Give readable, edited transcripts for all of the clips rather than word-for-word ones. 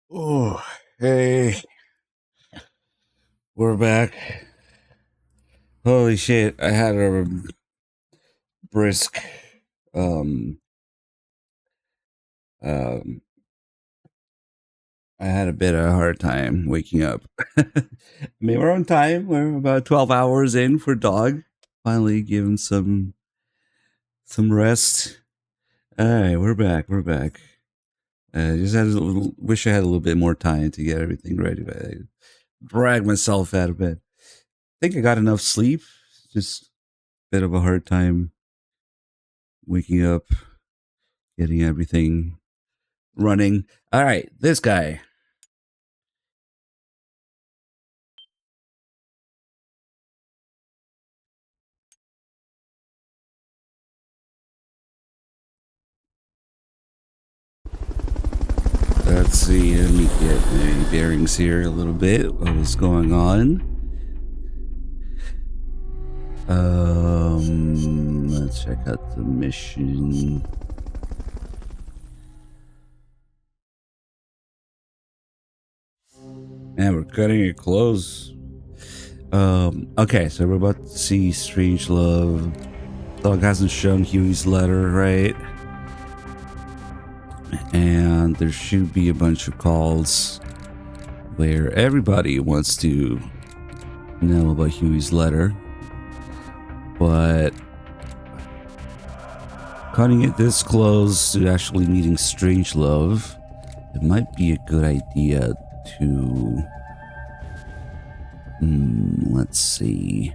Oh, hey, we're back. Holy shit, I had a brisk, um, um, I had a bit of a hard time waking up. I mean, we're on time. We're about 12 hours in for dog. Finally give him some rest. All right, we're back. We're back. Just had a little, wish I had a little bit more time to get everything ready, but I dragged myself out of bed. I think I got enough sleep. Just a bit of a hard time waking up, getting everything running. All right, this guy. Let's see. Let me get my bearings here a little bit. What was going on? Let's check out the mission. Man, we're cutting it close. Okay, so we're about to see Strange Love. Dog hasn't shown Huey's letter, right? And there should be a bunch of calls where everybody wants to know about Huey's letter. But cutting it this close to actually meeting Strangelove, it might be a good idea to... let's see.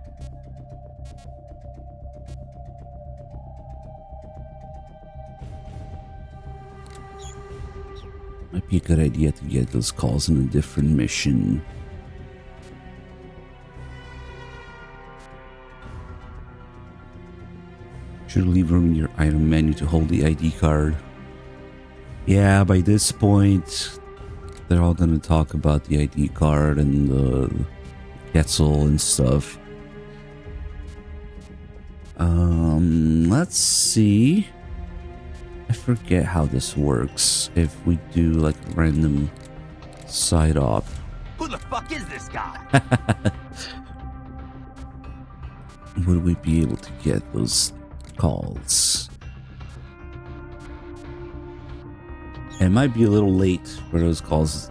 Might be a good idea to get those calls in a different mission. Should leave room in your item menu to hold the ID card. Yeah, by this point, they're all gonna talk about the ID card and the Quetzal and stuff. Let's see. I forget how this works. If we do like a random side op. Who the fuck is this guy? Would we be able to get those calls? It might be a little late for those calls.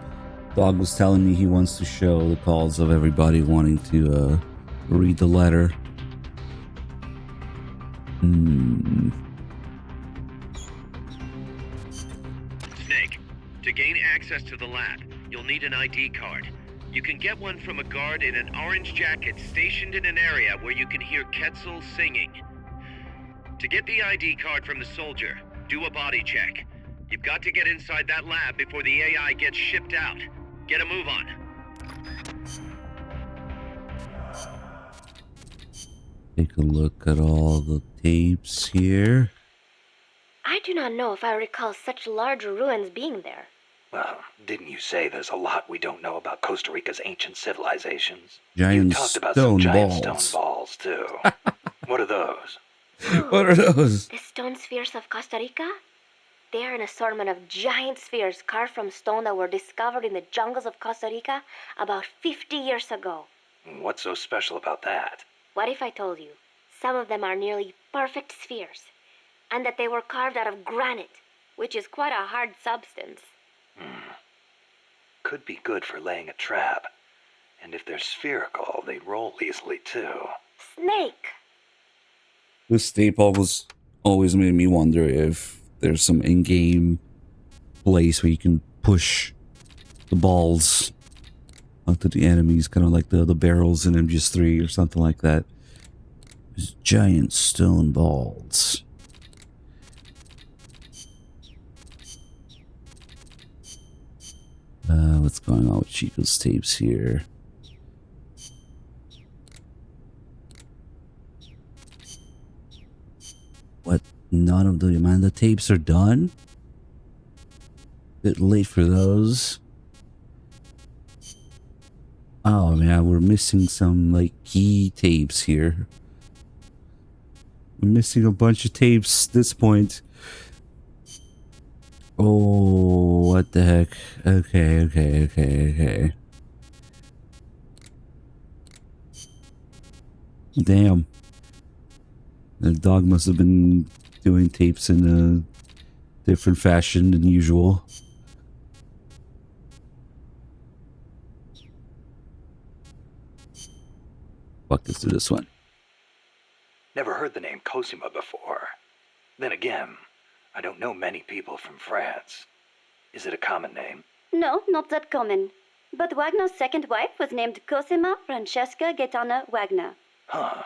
Dog was telling me he wants to show the calls of everybody wanting to read the letter. Snake, to gain access to the lab, you'll need an ID card. You can get one from a guard in an orange jacket stationed in an area where you can hear Quetzal singing. To get the ID card from the soldier, do a body check. You've got to get inside that lab before the AI gets shipped out. Get a move on. Take a look at all the tapes here. I do not know if I recall such large ruins being there. Well, didn't you say there's a lot we don't know about Costa Rica's ancient civilizations? Giant You talked about stone some giant balls. stone balls, too. What are those? What are those? The stone spheres of Costa Rica? They are an assortment of giant spheres carved from stone that were discovered in the jungles of Costa Rica about 50 years ago. What's so special about that? What if I told you some of them are nearly perfect spheres, and that they were carved out of granite, which is quite a hard substance? Could be good for laying a trap. And if they're spherical, they roll easily, too. Snake! This tape always made me wonder if there's some in-game place where you can push the balls onto the enemies, kind of like the barrels in MGS3 or something like that. There's giant stone balls. What's going on with Chico's tapes here? What? None of the Amanda tapes are done? Bit late for those. Oh man, we're missing some like key tapes here. We're missing a bunch of tapes at this point. Oh, what the heck? Okay. Damn. The dog must have been doing tapes in a different fashion than usual. Fuck, let's do this one. Never heard the name Cosima before. Then again, I don't know many people from France. Is it a common name? No, not that common. But Wagner's second wife was named Cosima Francesca Gaetana Wagner. Huh.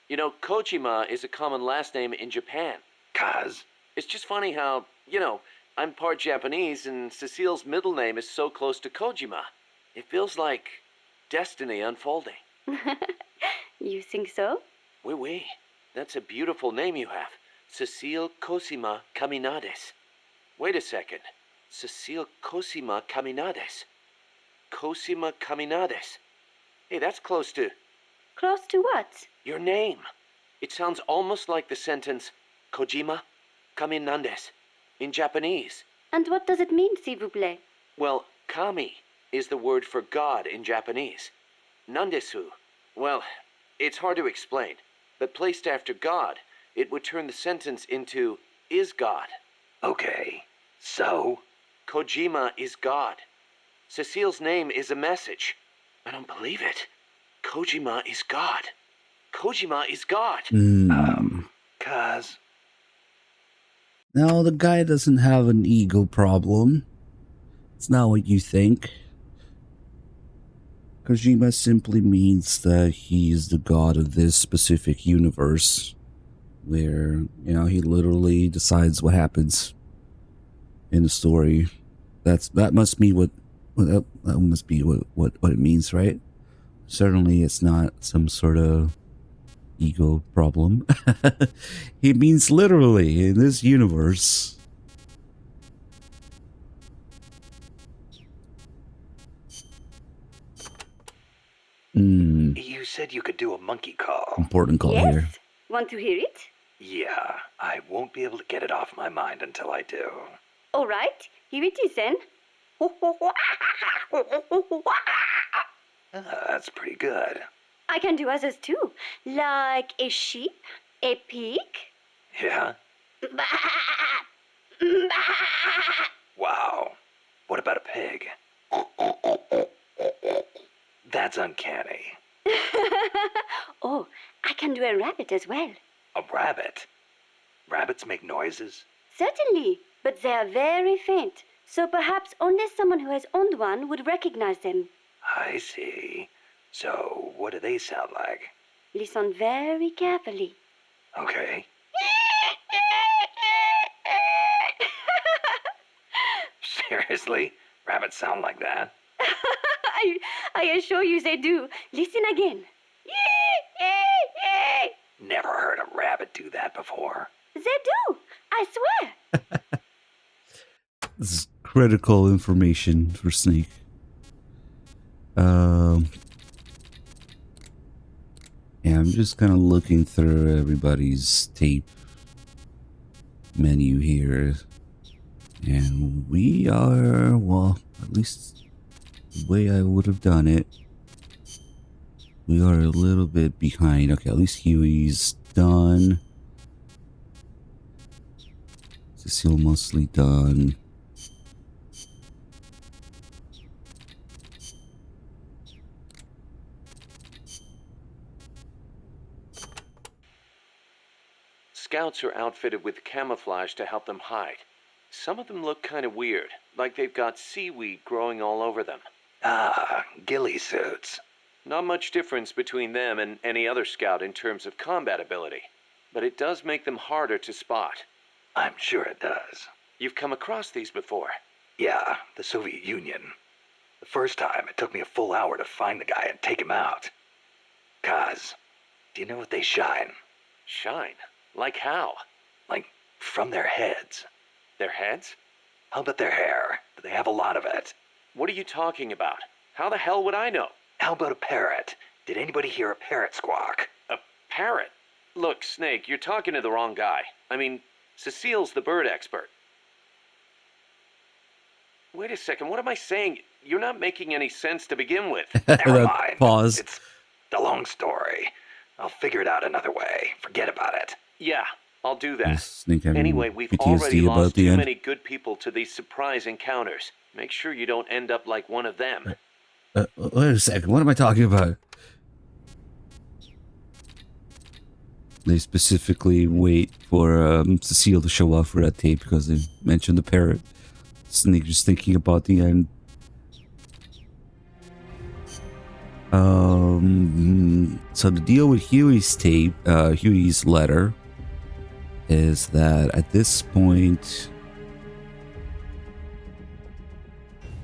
You know, Kojima is a common last name in Japan. Kaz? It's just funny how, you know, I'm part Japanese and Cecile's middle name is so close to Kojima. It feels like destiny unfolding. You think so? Oui. That's a beautiful name you have. Cecile Cosima Caminades. Wait a second. Cecile Cosima Caminades. Cosima Caminades. Hey, that's close to Close to what? your name. It sounds almost like the sentence Kojima Caminandes in Japanese. And what does it mean, s'il vous plaît? Well, kami is the word for God in Japanese. Nandesu, well, it's hard to explain, but placed after God, it would turn the sentence into is God. Okay. So? Kojima is God. Cecile's name is a message. I don't believe it. Kojima is God. Kojima is God. Kaz? No, the guy doesn't have an ego problem. It's not what you think. Kojima simply means that he's the god of this specific universe, where, you know, he literally decides what happens in the story. That must be what it means, right? Certainly, it's not some sort of ego problem. It means literally in this universe. You said you could do a monkey call. Important call Yes? here. Want to hear it? Yeah, I won't be able to get it off my mind until I do. All right, here it is then. That's pretty good. I can do others too, like a sheep, a pig. Yeah? Wow. What about a pig? That's uncanny. Oh, I can do a rabbit as well. A rabbit? Rabbits make noises? Certainly, but they are very faint, so perhaps only someone who has owned one would recognize them. I see. So, what do they sound like? Listen very carefully. Okay. Seriously? Rabbits sound like that? I assure you they do. Listen again. Never heard a rabbit do that before. They do. I swear. This is critical information for Snake. Yeah, I'm just kind of looking through everybody's tape menu here. And we are, well, at least the way I would have done it, we are a little bit behind. Okay, at least Huey's done. Cecile mostly done. Scouts are outfitted with camouflage to help them hide. Some of them look kind of weird, like they've got seaweed growing all over them. Ah, ghillie suits. Not much difference between them and any other scout in terms of combat ability, but it does make them harder to spot. I'm sure it does. You've come across these before. Yeah, the Soviet Union. The first time, it took me a full hour to find the guy and take him out. Kaz, do you know what they shine? Shine? Like how? Like, from their heads. Their heads? How about their hair? Do they have a lot of it? What are you talking about? How the hell would I know? How about a parrot? Did anybody hear a parrot squawk? A parrot? Look, Snake, you're talking to the wrong guy. I mean, Cecile's the bird expert. Wait a second, what am I saying? You're not making any sense to begin with. Never That mind. pause. It's a long story. I'll figure it out another way. Forget about it. Yeah, I'll do that. Snake having Anyway, we've PTSD already about lost the too end. many good people to these surprise encounters. Make sure you don't end up like one of them. Wait a second. What am I talking about? They specifically wait for Cecile to show up for that tape because they mentioned the parrot. Snake just thinking about the end. So the deal with Huey's tape, Huey's letter, is that at this point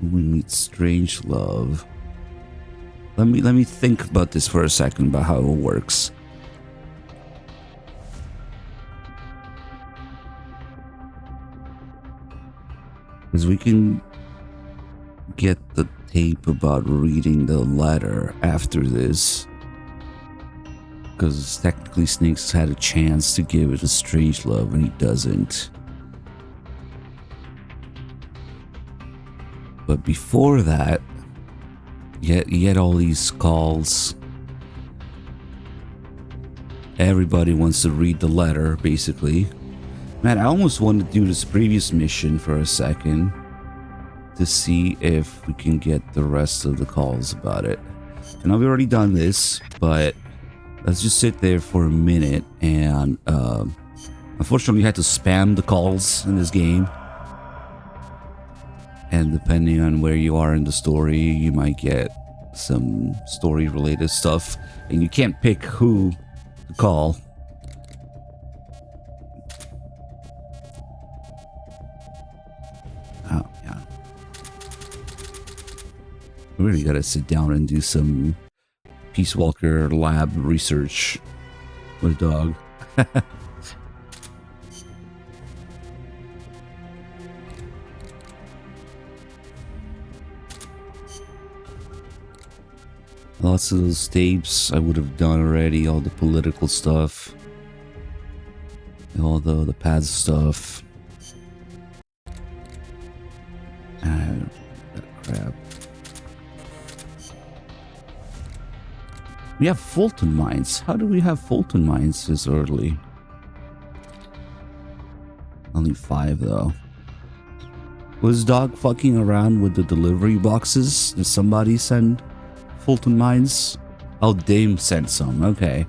we meet Strangelove. Let me think about this for a second about how it works. Because we can get the tape about reading the letter after this. Because technically Snake's had a chance to give it a Strangelove and he doesn't. But before that, you get all these calls. Everybody wants to read the letter, basically. Man, I almost wanted to do this previous mission for a second to see if we can get the rest of the calls about it. I know we've already done this, but let's just sit there for a minute. And unfortunately, you had to spam the calls in this game. And depending on where you are in the story, you might get some story-related stuff. And you can't pick who to call. Oh, yeah. We really gotta sit down and do some Peace Walker lab research with Dog. Lots of those tapes I would have done already, all the political stuff, all the pad stuff. Crap. We have Fulton Mines. How do we have Fulton Mines this early? Only 5 though. Was Dog fucking around with the delivery boxes? Did somebody send Fulton Mines? Oh, Dame sent some. Okay.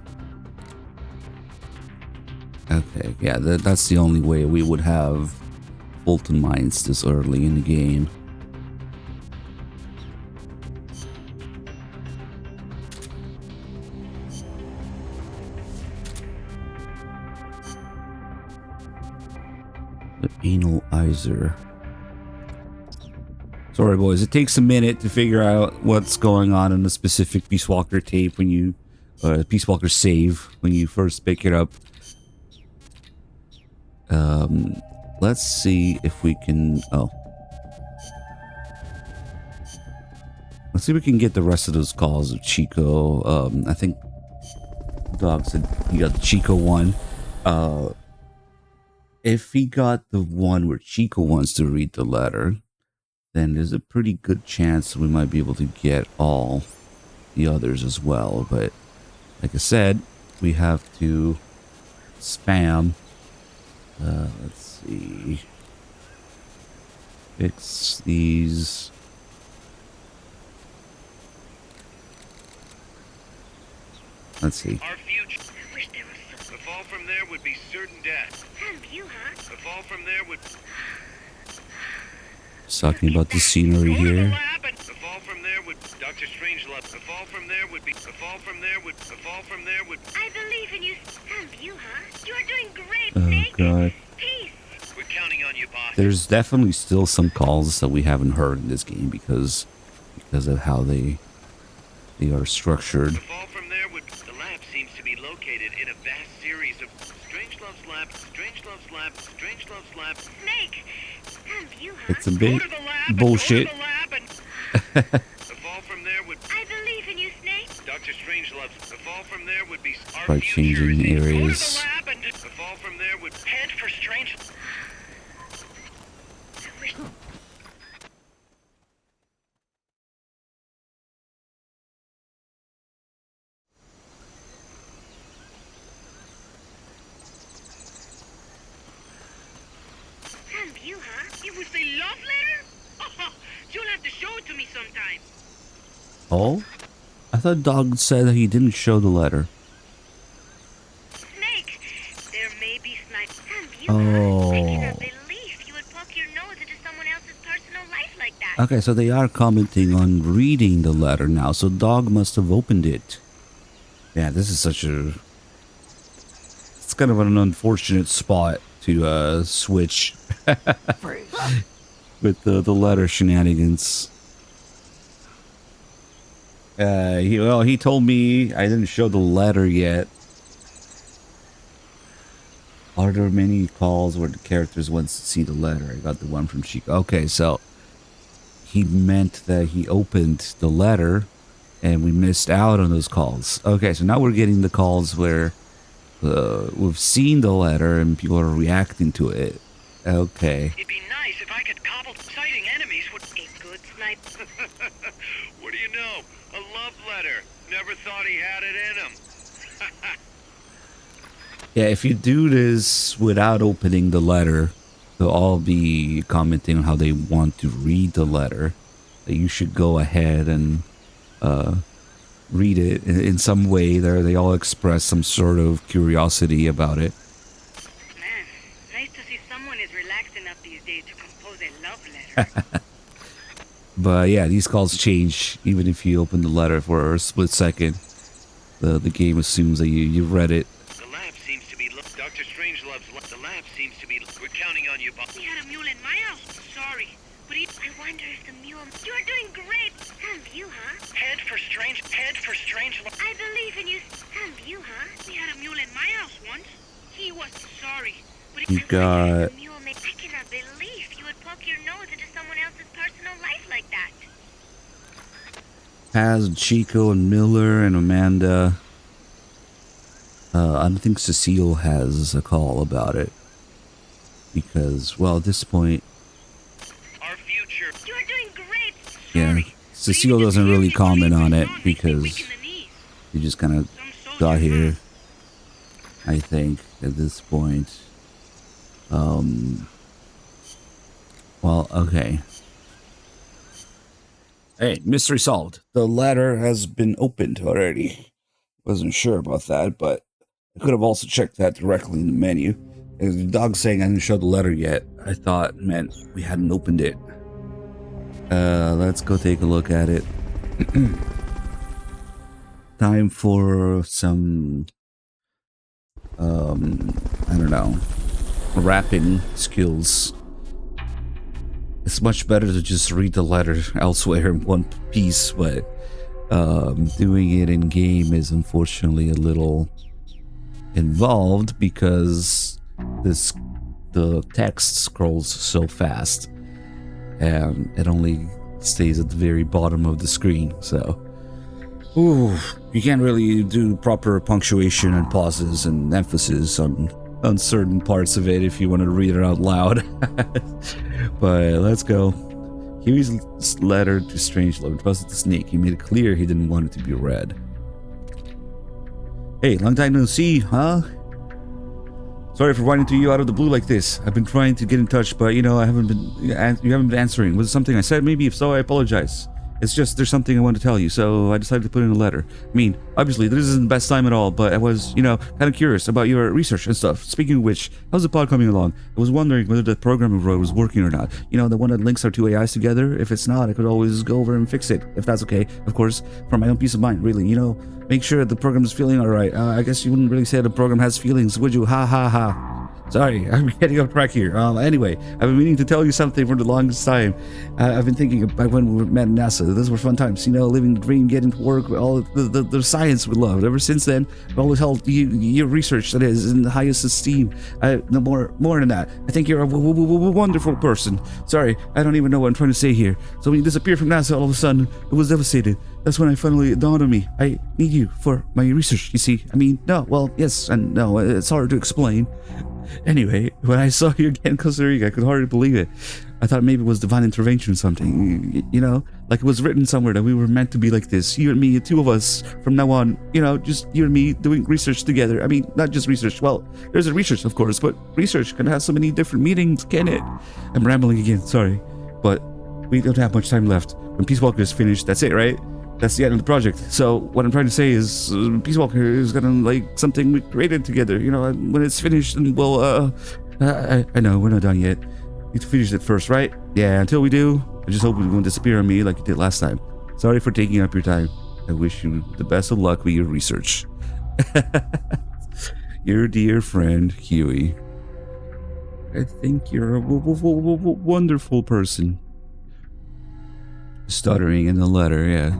Okay, yeah, that's the only way we would have Fulton Mines this early in the game. The Analyzer. Sorry, boys. It takes a minute to figure out what's going on in a specific Peace Walker tape when you, Peace Walker save when you first pick it up. Let's see if we can. Oh, let's see if we can get the rest of those calls of Chico. I think Dog said he got the Chico one. If he got the one where Chico wants to read the letter, then there's a pretty good chance we might be able to get all the others as well. But like I said, we have to spam. Let's see. Fix these. Let's see. Our future. I wish there was some. The fall from there would be certain death. Sam View, huh? The fall from there would. Just talking about the scenery here. The fall from there would. Dr. Strangelove. The fall from there would be. The fall from there would. The fall from there would. I believe in you, Sam View, huh? You are doing great, Oh Snake. god. Peace. We're counting on you, boss. There's definitely still some calls that we haven't heard in this game because of how they are structured. The fall from there would. The lab seems to be located in a vast series of Strangelove's lab, Strangelove's lab, Strangelove's lab. Snake. Sam View, huh? It's a big Go to the lab. bullshit. Go to the lab and. The fall from there would. I believe in you, Snake. Dr. Strangelove. The fall from there would be. Our By future changing is- areas. Go to the lab and. The fall from there would. Head for Strange. I wish. It was a love letter? Oh, you'll have to show it to me sometime. Oh? I thought Dog said that he didn't show the letter. Snake, there may be snipes. Oh. I cannot believe you would poke your nose into someone else's personal life like that. Okay, so they are commenting on reading the letter now, so Dog must have opened it. Yeah, this is such a... It's kind of an unfortunate spot to switch with the letter shenanigans. He told me I didn't show the letter yet. Are there many calls where the characters wants to see the letter? I got the one from Chico. Okay, so he meant that he opened the letter and we missed out on those calls. Okay, so now we're getting the calls where we've seen the letter and people are reacting to it. Okay. It'd be nice if I could cobble sighting enemies with a good snipe. What do you know? A love letter. Never thought he had it in him. Yeah, if you do this without opening the letter, they'll all be commenting on how they want to read the letter. That you should go ahead and read it in some way. They all express some sort of curiosity about it. Man, nice to see someone is relaxed enough these days to compose a love letter. But yeah, these calls change even if you open the letter for a split second. The game assumes that you read it. The lab seems to be... Dr. Strangelove's... The lab seems to be... We're counting on you, Bob. We had a mule in my house. Sorry, but I wonder if the mule... You're doing great. Some view, huh? Head for strange love. I believe in you. Some view, huh? We had a mule in my house once. He was sorry, but You got... The mule makes... I cannot believe you would poke your nose into someone else's personal life like that. Paz, Chico, and Miller, and Amanda. I don't think Cecile has a call about it. Because, well, at this point... Our future... You're doing great. Yeah, Sorry, Cecile doesn't really comment on it because he just kind of got here, I think, at this point. Well, okay. Hey, mystery solved. The letter has been opened already. Wasn't sure about that, but I could have also checked that directly in the menu. As the dog saying I didn't show the letter yet, I thought meant we hadn't opened it. Let's go take a look at it. Time for some, I don't know, rapping skills. It's much better to just read the letter elsewhere in one piece, but doing it in game is unfortunately a little involved because the text scrolls so fast and it only stays at the very bottom of the screen, so you can't really do proper punctuation and pauses and emphasis on certain parts of it if you want to read it out loud. But let's go. Huey's letter to Strangelove trusted the snake. He made it clear he didn't want it to be read. Hey, long time no see, huh? Sorry for writing to you out of the blue like this. I've been trying to get in touch, but you haven't been answering. Was it something I said? Maybe. If so, I apologize. It's just there's something I want to tell you, so I decided to put in a letter. I mean, obviously, this isn't the best time at all, but I was, kind of curious about your research and stuff. Speaking of which, how's the pod coming along? I was wondering whether the program we wrote was working or not. The one that links our two AIs together? If it's not, I could always go over and fix it, if that's okay. Of course, for my own peace of mind, really, make sure the program is feeling alright. I guess you wouldn't really say the program has feelings, would you? Ha ha ha. Sorry, I'm getting off track here. Anyway, I've been meaning to tell you something for the longest time. I've been thinking about when we met in NASA. Those were fun times, living the dream, getting to work, all the science we loved. Ever since then, I've always held your research, that is, in the highest esteem. No more than that. I think you're a wonderful person. Sorry, I don't even know what I'm trying to say here. So when you disappeared from NASA, all of a sudden, it was devastated. That's when it dawned on me. I need you for my research, you see. I mean, no, well, yes and no. It's hard to explain. Anyway, when I saw you again in Costa Rica, I could hardly believe it. I thought maybe it was divine intervention or something. You know, like it was written somewhere that we were meant to be like this. You and me, the two of us, from now on, you know, just you and me doing research together. I mean, not just research. Well, there's a research, of course, but research can have so many different meanings, can it? I'm rambling again, sorry. But we don't have much time left. When Peace Walker is finished, that's it, right? That's the end of the project. So what I'm trying to say is Peace Walker is gonna like something we created together, you know, and when it's finished, and we'll, I know, we're not done yet. Need to finish it first, right? Yeah, until we do, I just hope it won't disappear on me like it did last time. Sorry for taking up your time. I wish you the best of luck with your research. Your dear friend, Huey. I think you're a wonderful person. Stuttering in the letter, yeah.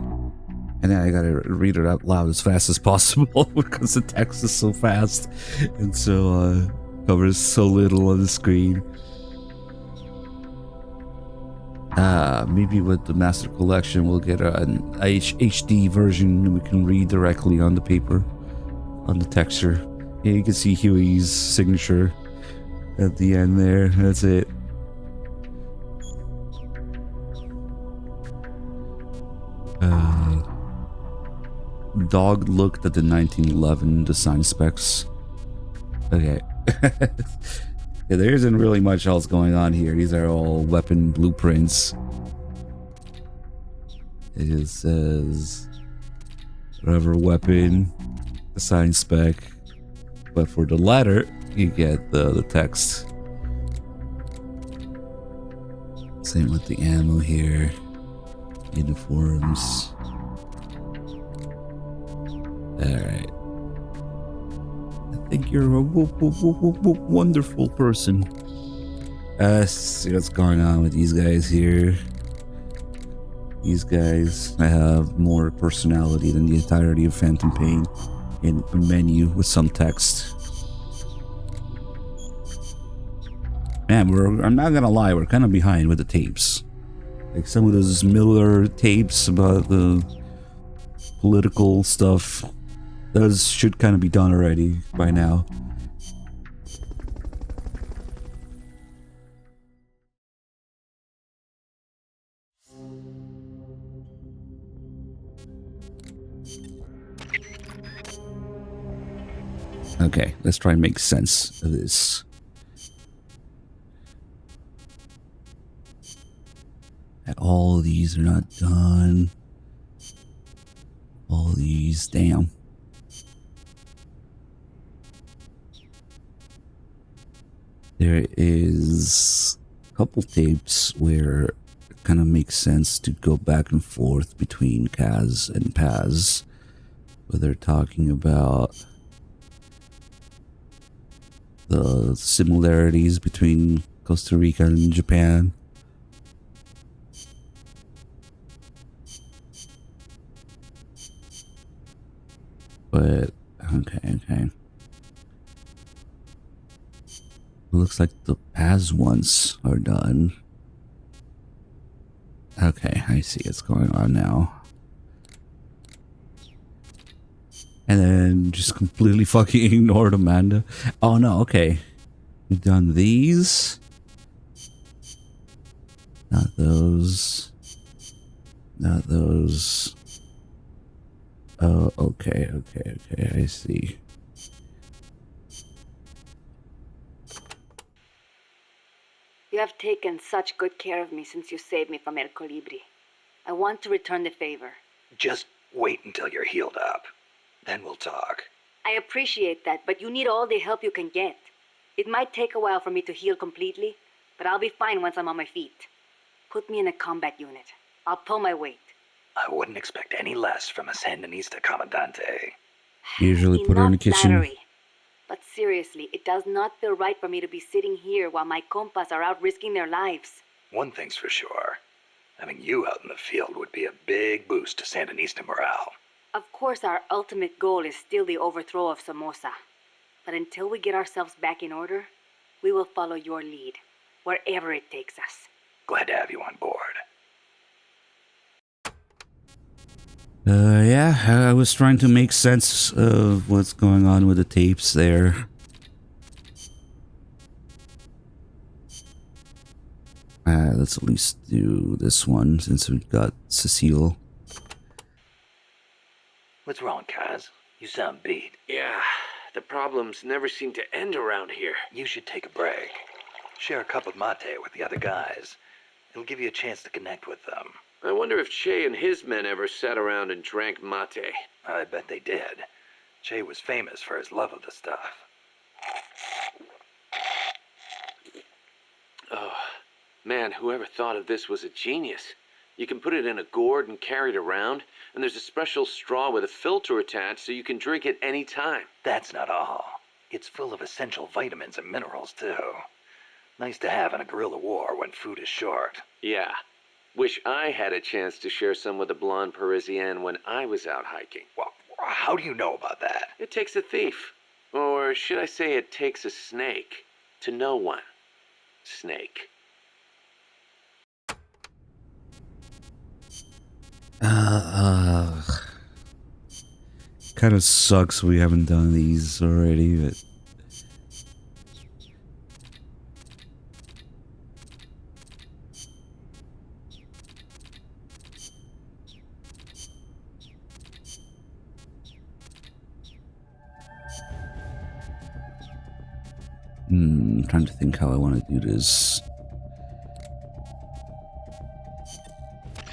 And then I gotta read it out loud as fast as possible because the text is so fast and so covers so little on the screen. Maybe with the Master Collection we'll get an HD version we can read directly on the paper, on the texture. Yeah, you can see Huey's signature at the end there. That's it. Dog looked at the 1911 design specs. Okay. Yeah, there isn't really much else going on here. These are all weapon blueprints. It just says whatever weapon, design spec. But for the letter, you get the text. Same with the ammo here. Uniforms. Alright. I think you're a wonderful person. Let's see what's going on with these guys here. These guys have more personality than the entirety of Phantom Pain in a menu with some text. Man, I'm not gonna lie, we're kind of behind with the tapes. Like some of those Miller tapes about the political stuff. Those should kind of be done already by now. Okay, let's try and make sense of this. All these are not done. All these, damn. There is a couple tapes where it kind of makes sense to go back and forth between Kaz and Paz, where they're talking about the similarities between Costa Rica and Japan. But, okay. Looks like the Paz ones are done. Okay, I see what's going on now. And then just completely fucking ignored Amanda. Oh no, okay. We've done these. Not those. Not those. Oh, okay, I see. You have taken such good care of me since you saved me from El Colibri. I want to return the favor. Just wait until you're healed up. Then we'll talk. I appreciate that, but you need all the help you can get. It might take a while for me to heal completely, but I'll be fine once I'm on my feet. Put me in a combat unit. I'll pull my weight. I wouldn't expect any less from a Sandinista Comandante. Usually put her in the Enough kitchen. flattery. But seriously, it does not feel right for me to be sitting here while my compas are out risking their lives. One thing's for sure. Having you out in the field would be a big boost to Sandinista morale. Of course, our ultimate goal is still the overthrow of Somoza. But until we get ourselves back in order, we will follow your lead, wherever it takes us. Glad to have you on board. Yeah, I was trying to make sense of what's going on with the tapes there. Let's at least do this one since we've got Cecile. What's wrong, Kaz? You sound beat. Yeah, the problems never seem to end around here. You should take a break. Share a cup of mate with the other guys. It'll give you a chance to connect with them. I wonder if Che and his men ever sat around and drank mate. I bet they did. Che was famous for his love of the stuff. Oh, man, whoever thought of this was a genius. You can put it in a gourd and carry it around, and there's a special straw with a filter attached so you can drink it any time. That's not all. It's full of essential vitamins and minerals, too. Nice to have in a guerrilla war when food is short. Yeah. Wish I had a chance to share some with the blonde Parisienne when I was out hiking. Well, how do you know about that? It takes a thief. Or should I say it takes a snake to know one. Snake. Kind of sucks we haven't done these already, but trying to think how I want to do this.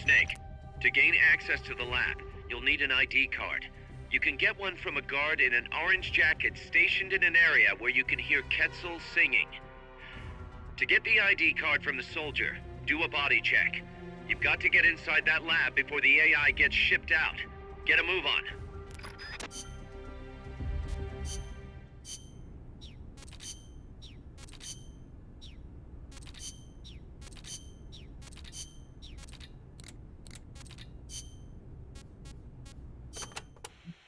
Snake, to gain access to the lab, you'll need an ID card. You can get one from a guard in an orange jacket stationed in an area where you can hear Quetzal singing. To get the ID card from the soldier, do a body check. You've got to get inside that lab before the AI gets shipped out. Get a move on.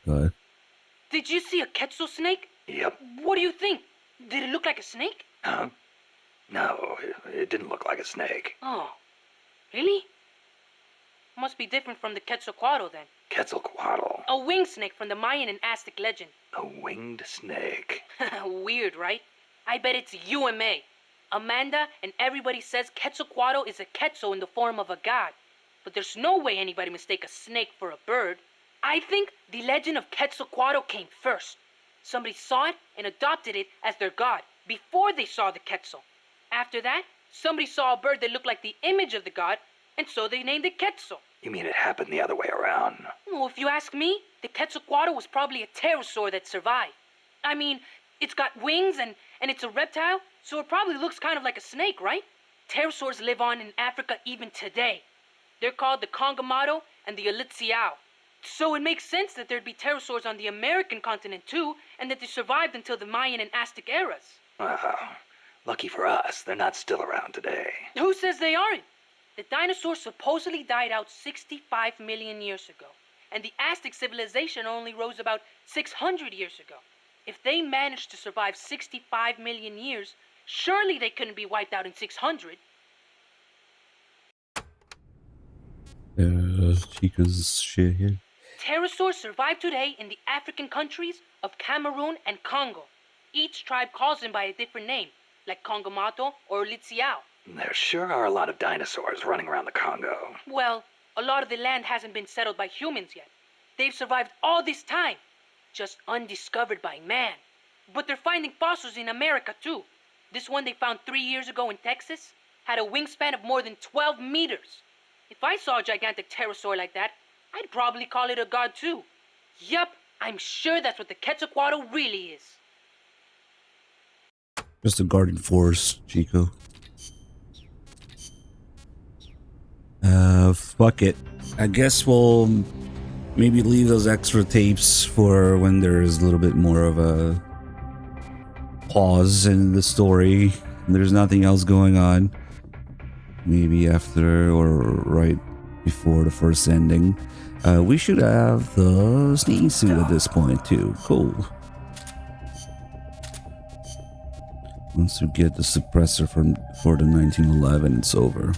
Go Did you see a Quetzal snake? Yep. What do you think? Did it look like a snake? Huh? No, it didn't look like a snake. Oh, really? Must be different from the Quetzalcoatl then. Quetzalcoatl. A winged snake from the Mayan and Aztec legend. A winged snake. Weird, right? I bet it's UMA. Amanda and everybody says Quetzalcoatl is a Quetzal in the form of a god. But there's no way anybody mistake a snake for a bird. I think the legend of Quetzalcoatl came first. Somebody saw it and adopted it as their god before they saw the Quetzal. After that, somebody saw a bird that looked like the image of the god, and so they named it Quetzal. You mean it happened the other way around? Well, if you ask me, the Quetzalcoatl was probably a pterosaur that survived. I mean, it's got wings and it's a reptile, so it probably looks kind of like a snake, right? Pterosaurs live on in Africa even today. They're called the Congamato and the Elitziao. So it makes sense that there'd be pterosaurs on the American continent too, and that they survived until the Mayan and Aztec eras. Well, lucky for us, they're not still around today. Who says they aren't? The dinosaurs supposedly died out 65 million years ago, and the Aztec civilization only rose about 600 years ago. If they managed to survive 65 million years, surely they couldn't be wiped out in 600. Chica's shit here. Pterosaurs survive today in the African countries of Cameroon and Congo. Each tribe calls them by a different name, like Congamato or Litziao. There sure are a lot of dinosaurs running around the Congo. Well, a lot of the land hasn't been settled by humans yet. They've survived all this time, just undiscovered by man. But they're finding fossils in America too. This one they found 3 years ago in Texas had a wingspan of more than 12 meters. If I saw a gigantic pterosaur like that, I'd probably call it a god too. Yup, I'm sure that's what the Quetzalcoatl really is. Just a garden forest, Chico. Fuck it. I guess we'll maybe leave those extra tapes for when there's a little bit more of a pause in the story. There's nothing else going on. Maybe after or right before the first ending. We should have the sneaking suit at this point too. Cool. Once we get the suppressor for the 1911, it's over.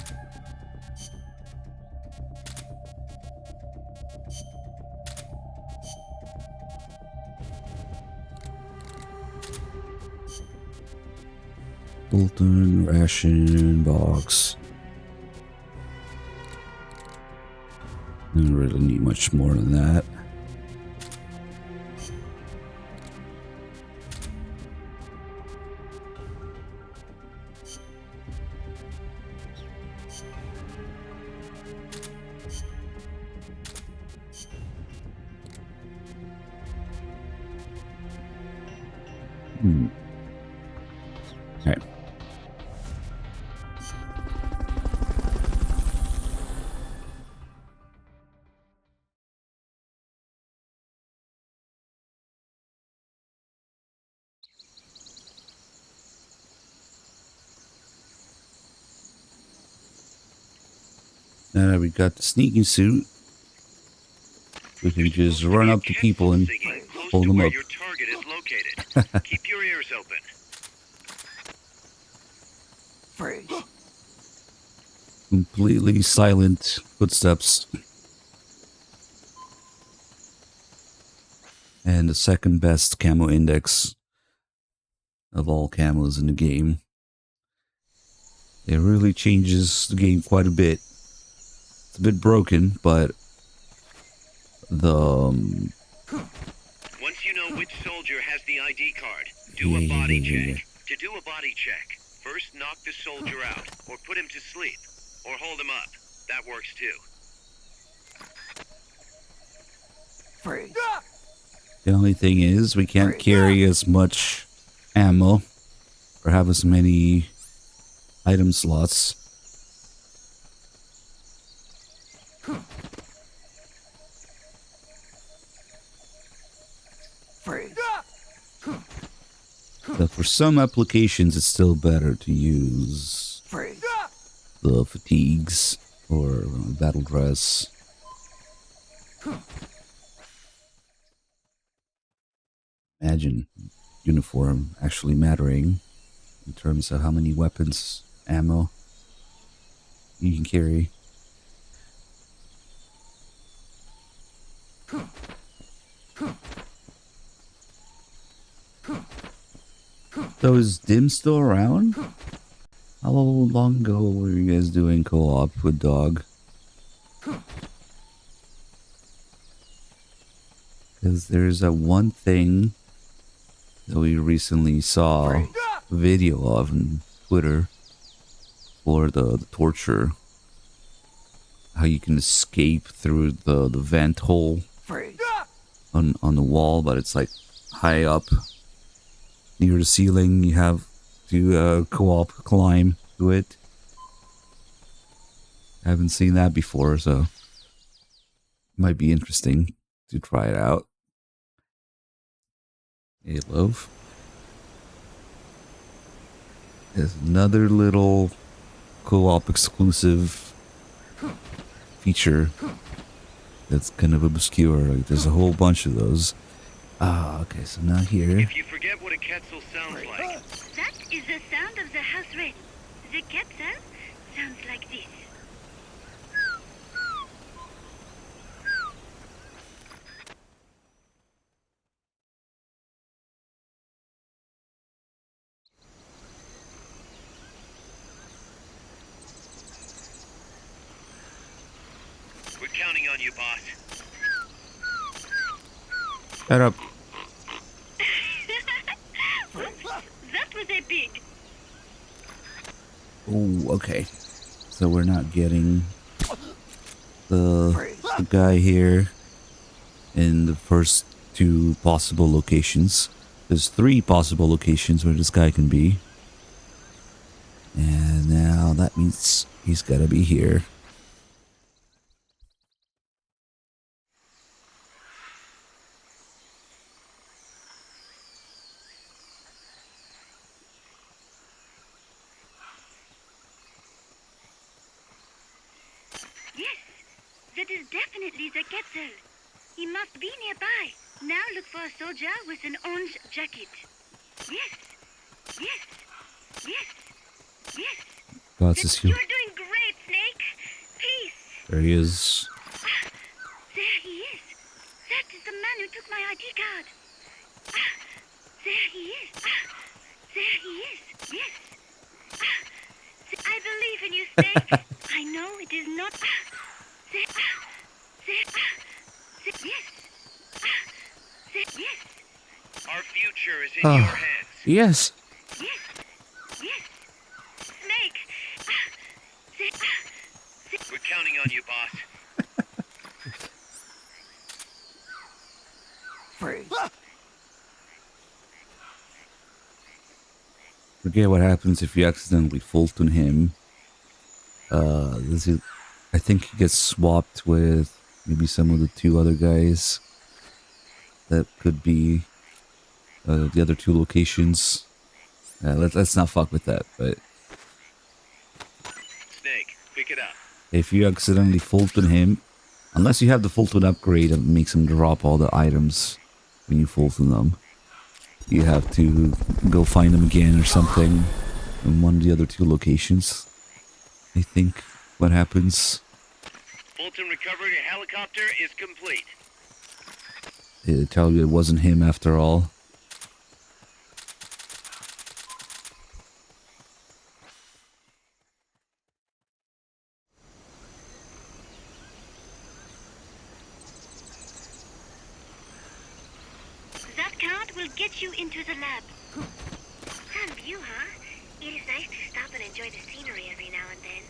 Bolton ration box. don't really need much more than that. Okay. Now that we got the sneaking suit, we can just run up to people and hold them up. Your target is located. Keep your ears open. Completely silent footsteps. And the second best camo index of all camos in the game. It really changes the game quite a bit. It's a bit broken, but the Once you know which soldier has the ID card, do a body check. To do a body check, first knock the soldier out, or put him to sleep, or hold him up. That works too. The only thing is, we can't carry as much ammo or have as many item slots. So for some applications, it's still better to use the fatigues or battle dress. Imagine uniform actually mattering in terms of how many weapons, ammo you can carry. So is Dim still around? How long ago were you guys doing co-op with Dog? Because there's that one thing that we recently saw a video of on Twitter for the torture. How you can escape through the vent hole on the wall, but it's like high up near the ceiling. You have to co-op climb to it. I haven't seen that before, so it might be interesting to try it out. Hey, love. There's another little co-op exclusive feature that's kind of obscure. Like, there's a whole bunch of those. Ah, okay, so now here. If you forget what a Quetzal sounds like, That is the sound of the house wren. The Quetzal sounds like this. we're counting on you, boss. Shut up. That was epic. Oh, okay. So we're not getting the guy here in the first two possible locations. There's 3 possible locations where this guy can be. And now that means he's gotta be here. Yes, that is definitely the Quetzal. He must be nearby. Now look for a soldier with an orange jacket. Yes, yes, yes, yes. God's is here. You're doing great, Snake. Peace. There he is. There he is. That is the man who took my ID card. There he is. There he is. Yes. I believe in you, Snake. I know it is not. There future is in your hands. Yes. Yes. Yes. Snake. We're counting on you, boss. Forget what happens if you accidentally Fulton him. I think he gets swapped with maybe some of the two other guys. That could be the other two locations. Let's not fuck with that. But Snake, pick it up. if you accidentally Fulton him, unless you have the Fulton upgrade that makes him drop all the items when you Fulton them, you have to go find them again or something in one of the other two locations. I think what happens. Fulton recovering a helicopter is complete. They tell you it wasn't him after all. That card will get you into the lab. Fun view, huh? It is nice to stop and enjoy the scenery every now and then.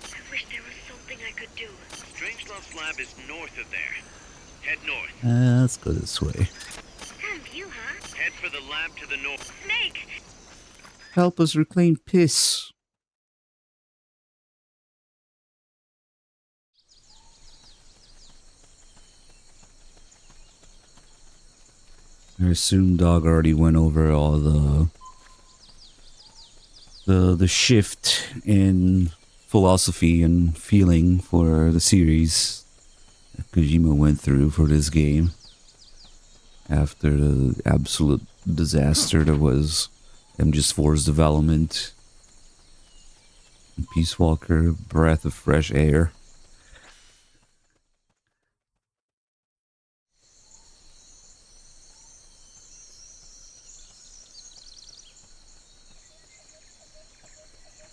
I wish there was something I could do. Strangelove's lab is north of there. Head north. Let's go this way. Fun view, huh? Head for the lab to the north. Snake! Help us reclaim piss. I assume Dog already went over all the shift in philosophy and feeling for the series that Kojima went through for this game after the absolute disaster that was MGS4's development. Peace Walker, breath of fresh air.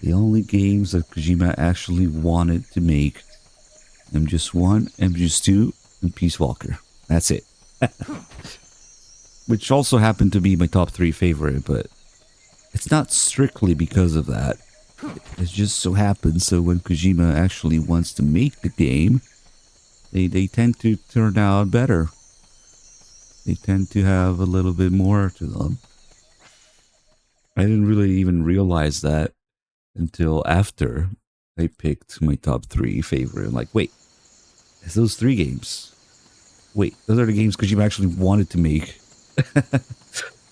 The only games that Kojima actually wanted to make: MGS1, MGS2, and Peace Walker. That's it. Which also happened to be my top 3 favorite, but it's not strictly because of that. It just so happens that when Kojima actually wants to make the game, they tend to turn out better. They tend to have a little bit more to them. I didn't really even realize that until after I picked my top 3 favorite. I'm like, wait, it's those 3 games. Wait, those are the games Kojima actually wanted to make.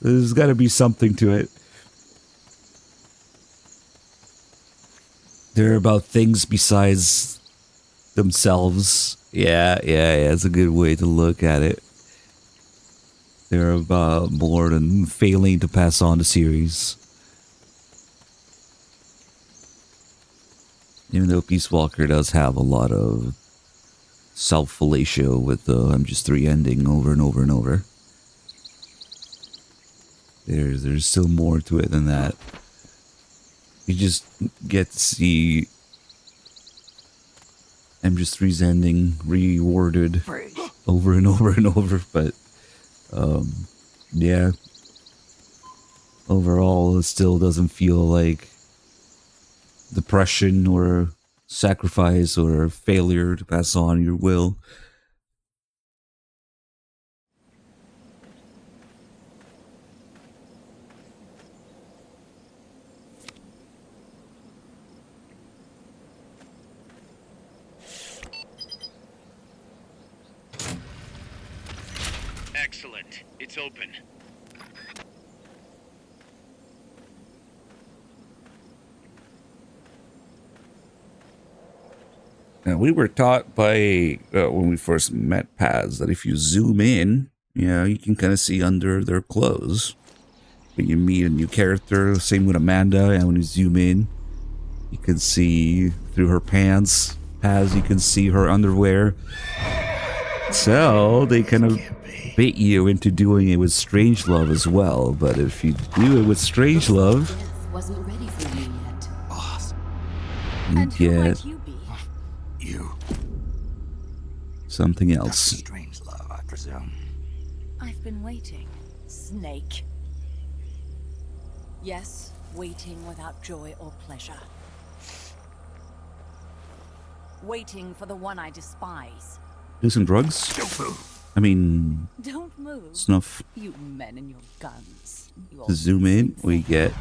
There's got to be something to it. They're about things besides themselves. Yeah, it's a good way to look at it. They're about more than failing to pass on the series. Even though Peace Walker does have a lot of self-fellatio with the MGS3 ending over and over and over. There's still more to it than that. You just get to see MGS3's ending reworded over and over and over, but yeah. Overall, it still doesn't feel like depression or sacrifice or failure to pass on your will. Excellent. It's open. Now, we were taught by, when we first met Paz, that if you zoom in, you can kind of see under their clothes. When you meet a new character, same with Amanda, and when you zoom in, you can see through her pants. Paz, you can see her underwear. So, they kind of bait you into doing it with Strangelove as well. But if you do it with Strangelove, wasn't ready for you yet. Boss, you get You be? you. something Dr. else. Strangelove, I presume. I've been waiting. Snake. Yes, waiting without joy or pleasure. Waiting for the one I despise. Do some drugs? Don't move. I mean, Don't move. snuff. You men and your guns. You all To zoom in, we get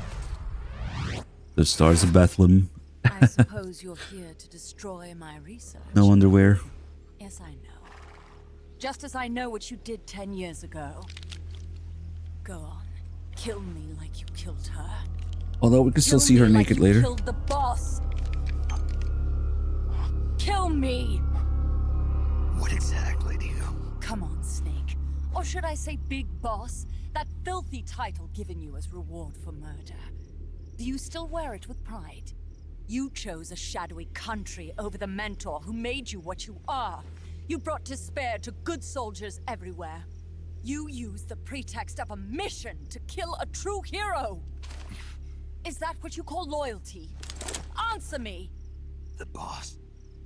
the Stars of Bethlehem. I suppose you're here to destroy my research. No underwear. Yes, I know. Just as I know what you did 10 years ago. Go on. Kill me like you killed her. Although we can still Kill see her me naked like you later. Killed the boss. Kill me. What exactly do you... Come on, Snake. Or should I say Big Boss? That filthy title given you as reward for murder. Do you still wear it with pride? You chose a shadowy country over the mentor who made you what you are. You brought despair to good soldiers everywhere. You used the pretext of a mission to kill a true hero. Is that what you call loyalty? Answer me! The boss.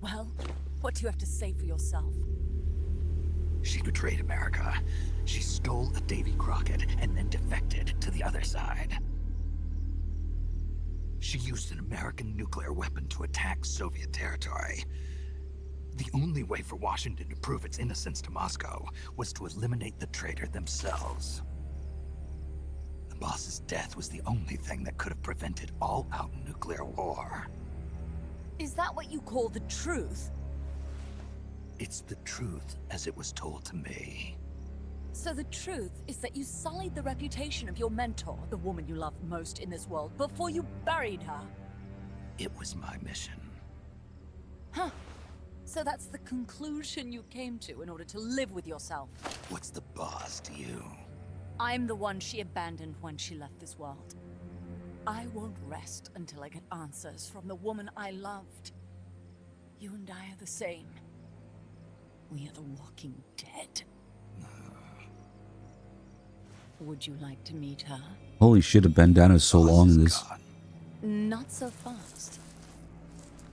Well, what do you have to say for yourself? She betrayed America. She stole a Davy Crockett and then defected to the other side. She used an American nuclear weapon to attack Soviet territory. The only way for Washington to prove its innocence to Moscow was to eliminate the traitor themselves. The boss's death was the only thing that could have prevented all-out nuclear war. Is that what you call the truth? It's the truth as it was told to me. So the truth is that you sullied the reputation of your mentor, the woman you loved most in this world, before you buried her. It was my mission. Huh. So that's the conclusion you came to in order to live with yourself. What's the boss to you? I'm the one she abandoned when she left this world. I won't rest until I get answers from the woman I loved. You and I are the same. We are the walking dead. Would you like to meet her? Holy shit, a bandana is so long in this. Not so fast.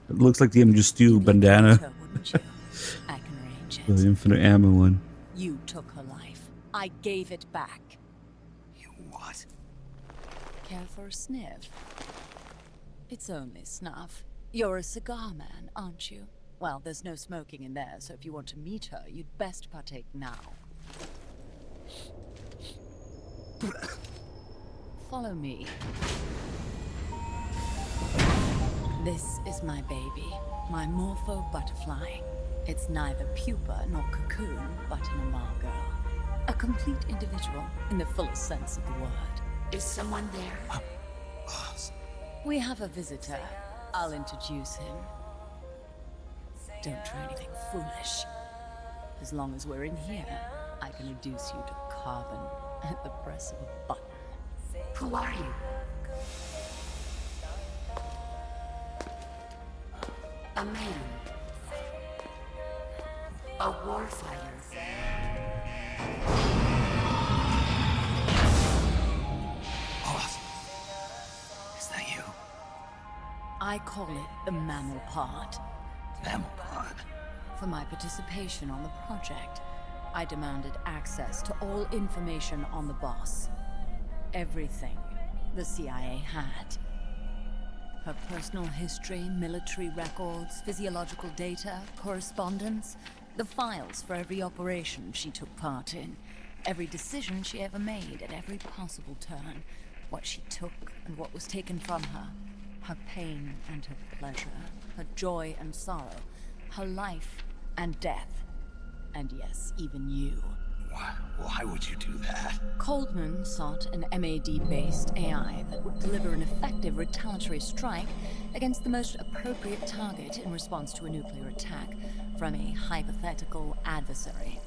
It looks like the MJ Stu You'd like to meet bandana. her, wouldn't you? I can arrange it. The infinite ammo one. You took her life. I gave it back. You what? Care for a sniff? It's only snuff. You're a cigar man, aren't you? Well, there's no smoking in there, so if you want to meet her, you'd best partake now. Follow me. This is my baby, my Morpho butterfly. It's neither pupa nor cocoon, but an imago. A complete individual, in the fullest sense of the word. Is someone there? Boss. We have a visitor. I'll introduce him. Don't try anything foolish. As long as we're in here, I can reduce you to carbon at the press of a button. Who are you? A maiden. A warfighter. Boss. Is that you? I call it the mammal pod. Mammal pod. For my participation on the project, I demanded access to all information on the boss. Everything the CIA had. Her personal history, military records, physiological data, correspondence, the files for every operation she took part in, every decision she ever made at every possible turn, what she took and what was taken from her, her pain and her pleasure, her joy and sorrow, her life and death, and yes, even you. Why would you do that? Coldman sought an MAD-based AI that would deliver an effective retaliatory strike against the most appropriate target in response to a nuclear attack from a hypothetical adversary.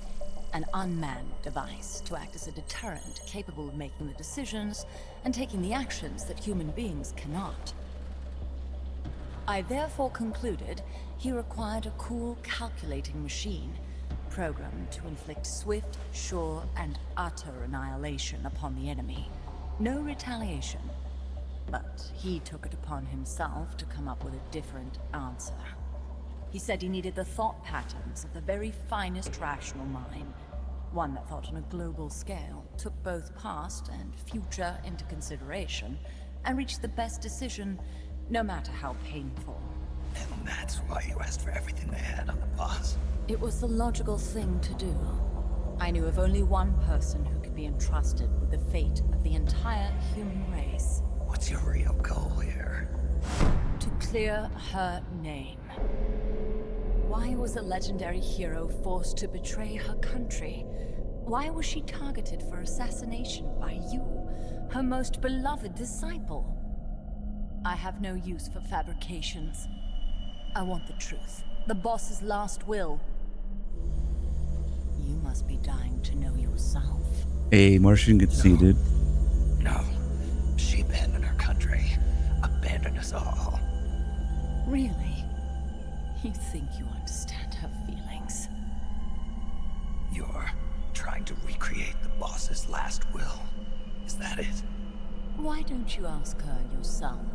An unmanned device to act as a deterrent capable of making the decisions and taking the actions that human beings cannot. I therefore concluded he required a cool, calculating machine programmed to inflict swift, sure, and utter annihilation upon the enemy. No retaliation. But he took it upon himself to come up with a different answer. He said he needed the thought patterns of the very finest rational mind, one that thought on a global scale, took both past and future into consideration and reach the best decision, no matter how painful. And that's why you asked for everything they had on the boss. It was the logical thing to do. I knew of only one person who could be entrusted with the fate of the entire human race. What's your real goal here? To clear her name. Why was a legendary hero forced to betray her country? Why was she targeted for assassination by you, her most beloved disciple? I have no use for fabrications. I want the truth. The boss's last will. You must be dying to know yourself. A Martian gets seated. No. She abandoned her country. Abandoned us all. Really? You think you understand her feelings? You're trying to recreate the boss's last will. Is that it? Why don't you ask her yourself,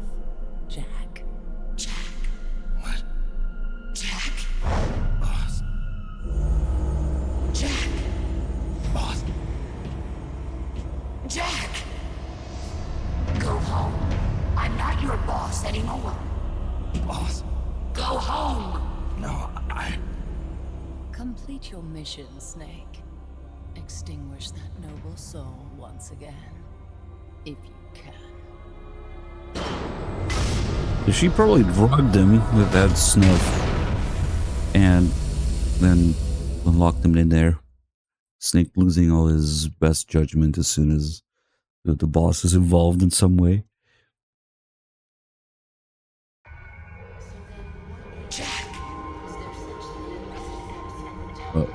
Jack? Jack. What? Jack. Boss. Jack. Boss. Jack. Go home. I'm not your boss anymore. Boss. Go home. No, Complete your mission, Snake. Extinguish that noble soul once again. If you can. She probably drugged him with that snuff and then locked him in there. Snake losing all his best judgment as soon as the boss is involved in some way. Jack.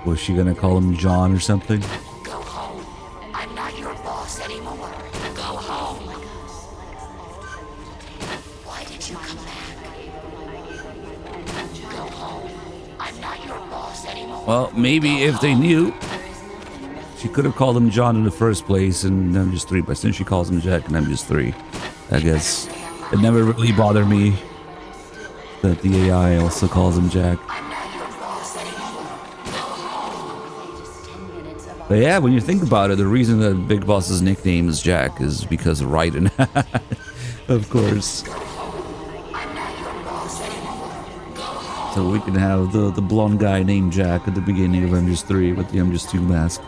Was she gonna call him John or something? Go home. I'm not your boss anymore. Go home. Why did you come back? Go home. I'm not your boss anymore. Well, maybe if they knew. She could have called him John in the first place and I'm just 3, but since she calls him Jack and I'm just 3, I guess it never really bothered me that the AI also calls him Jack. But yeah, when you think about it, the reason that Big Boss's nickname is Jack is because of Raiden. Of course. So we can have the blonde guy named Jack at the beginning of MGS3 with the MGS2 mask.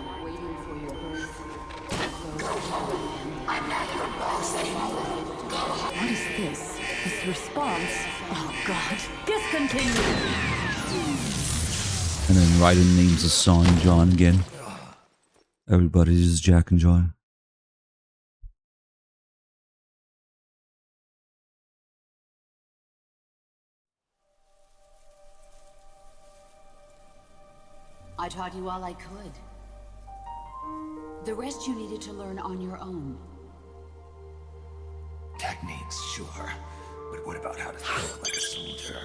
What is this? This response? Oh god. Discontinue! And then Raiden names his son John again. Everybody's just Jack and John. I taught you all I could. The rest you needed to learn on your own. techniques, sure. But what about how to think like a soldier?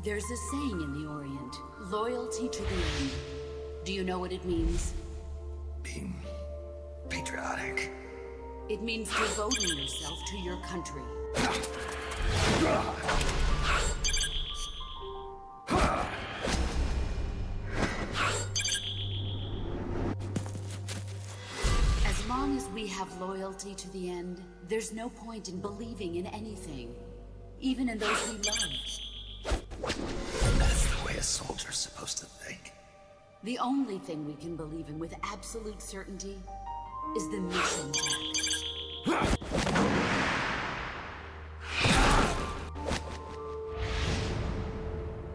There's a saying in the Orient, loyalty to the end. Do you know what it means? Being patriotic. It means devoting yourself to your country. As long as we have loyalty to the end, there's no point in believing in anything, even in those we love. And that's the way a soldier's supposed to think. The only thing we can believe in with absolute certainty is the mission, Jack.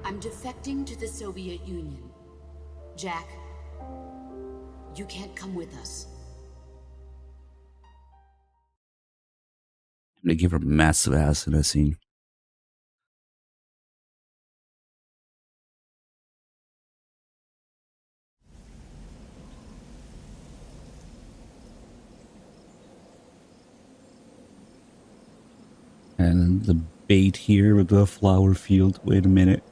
I'm defecting to the Soviet Union. Jack, you can't come with us. They give her massive ass in that scene. And the bait here with the flower field. Wait a minute.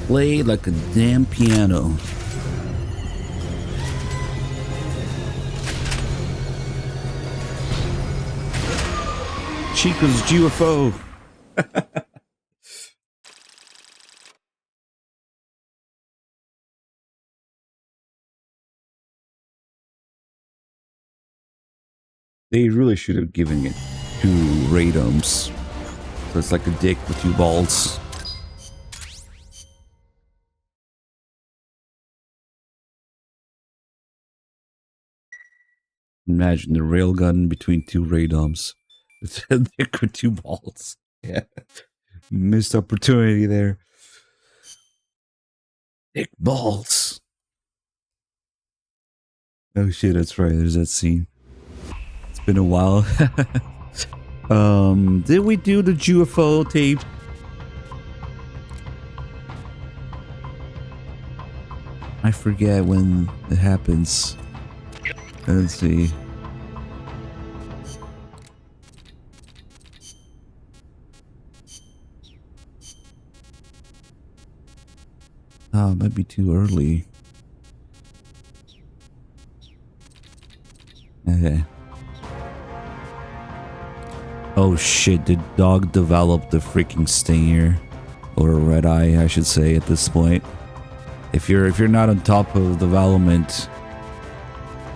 Play like a damn piano. Chico's UFO. They really should have given it 2 radomes. So it's like a dick with 2 balls. Imagine the railgun between 2 radomes. It's a dick with 2 balls. Yeah. Missed opportunity there. Dick balls. Oh shit, that's right. There's that scene. It's been a while. Did we do the UFO tape? I forget when it happens. Let's see. Oh, it might be too early. Okay. Oh shit, the dog developed the freaking stinger. Or a red eye, I should say, at this point. If you're not on top of development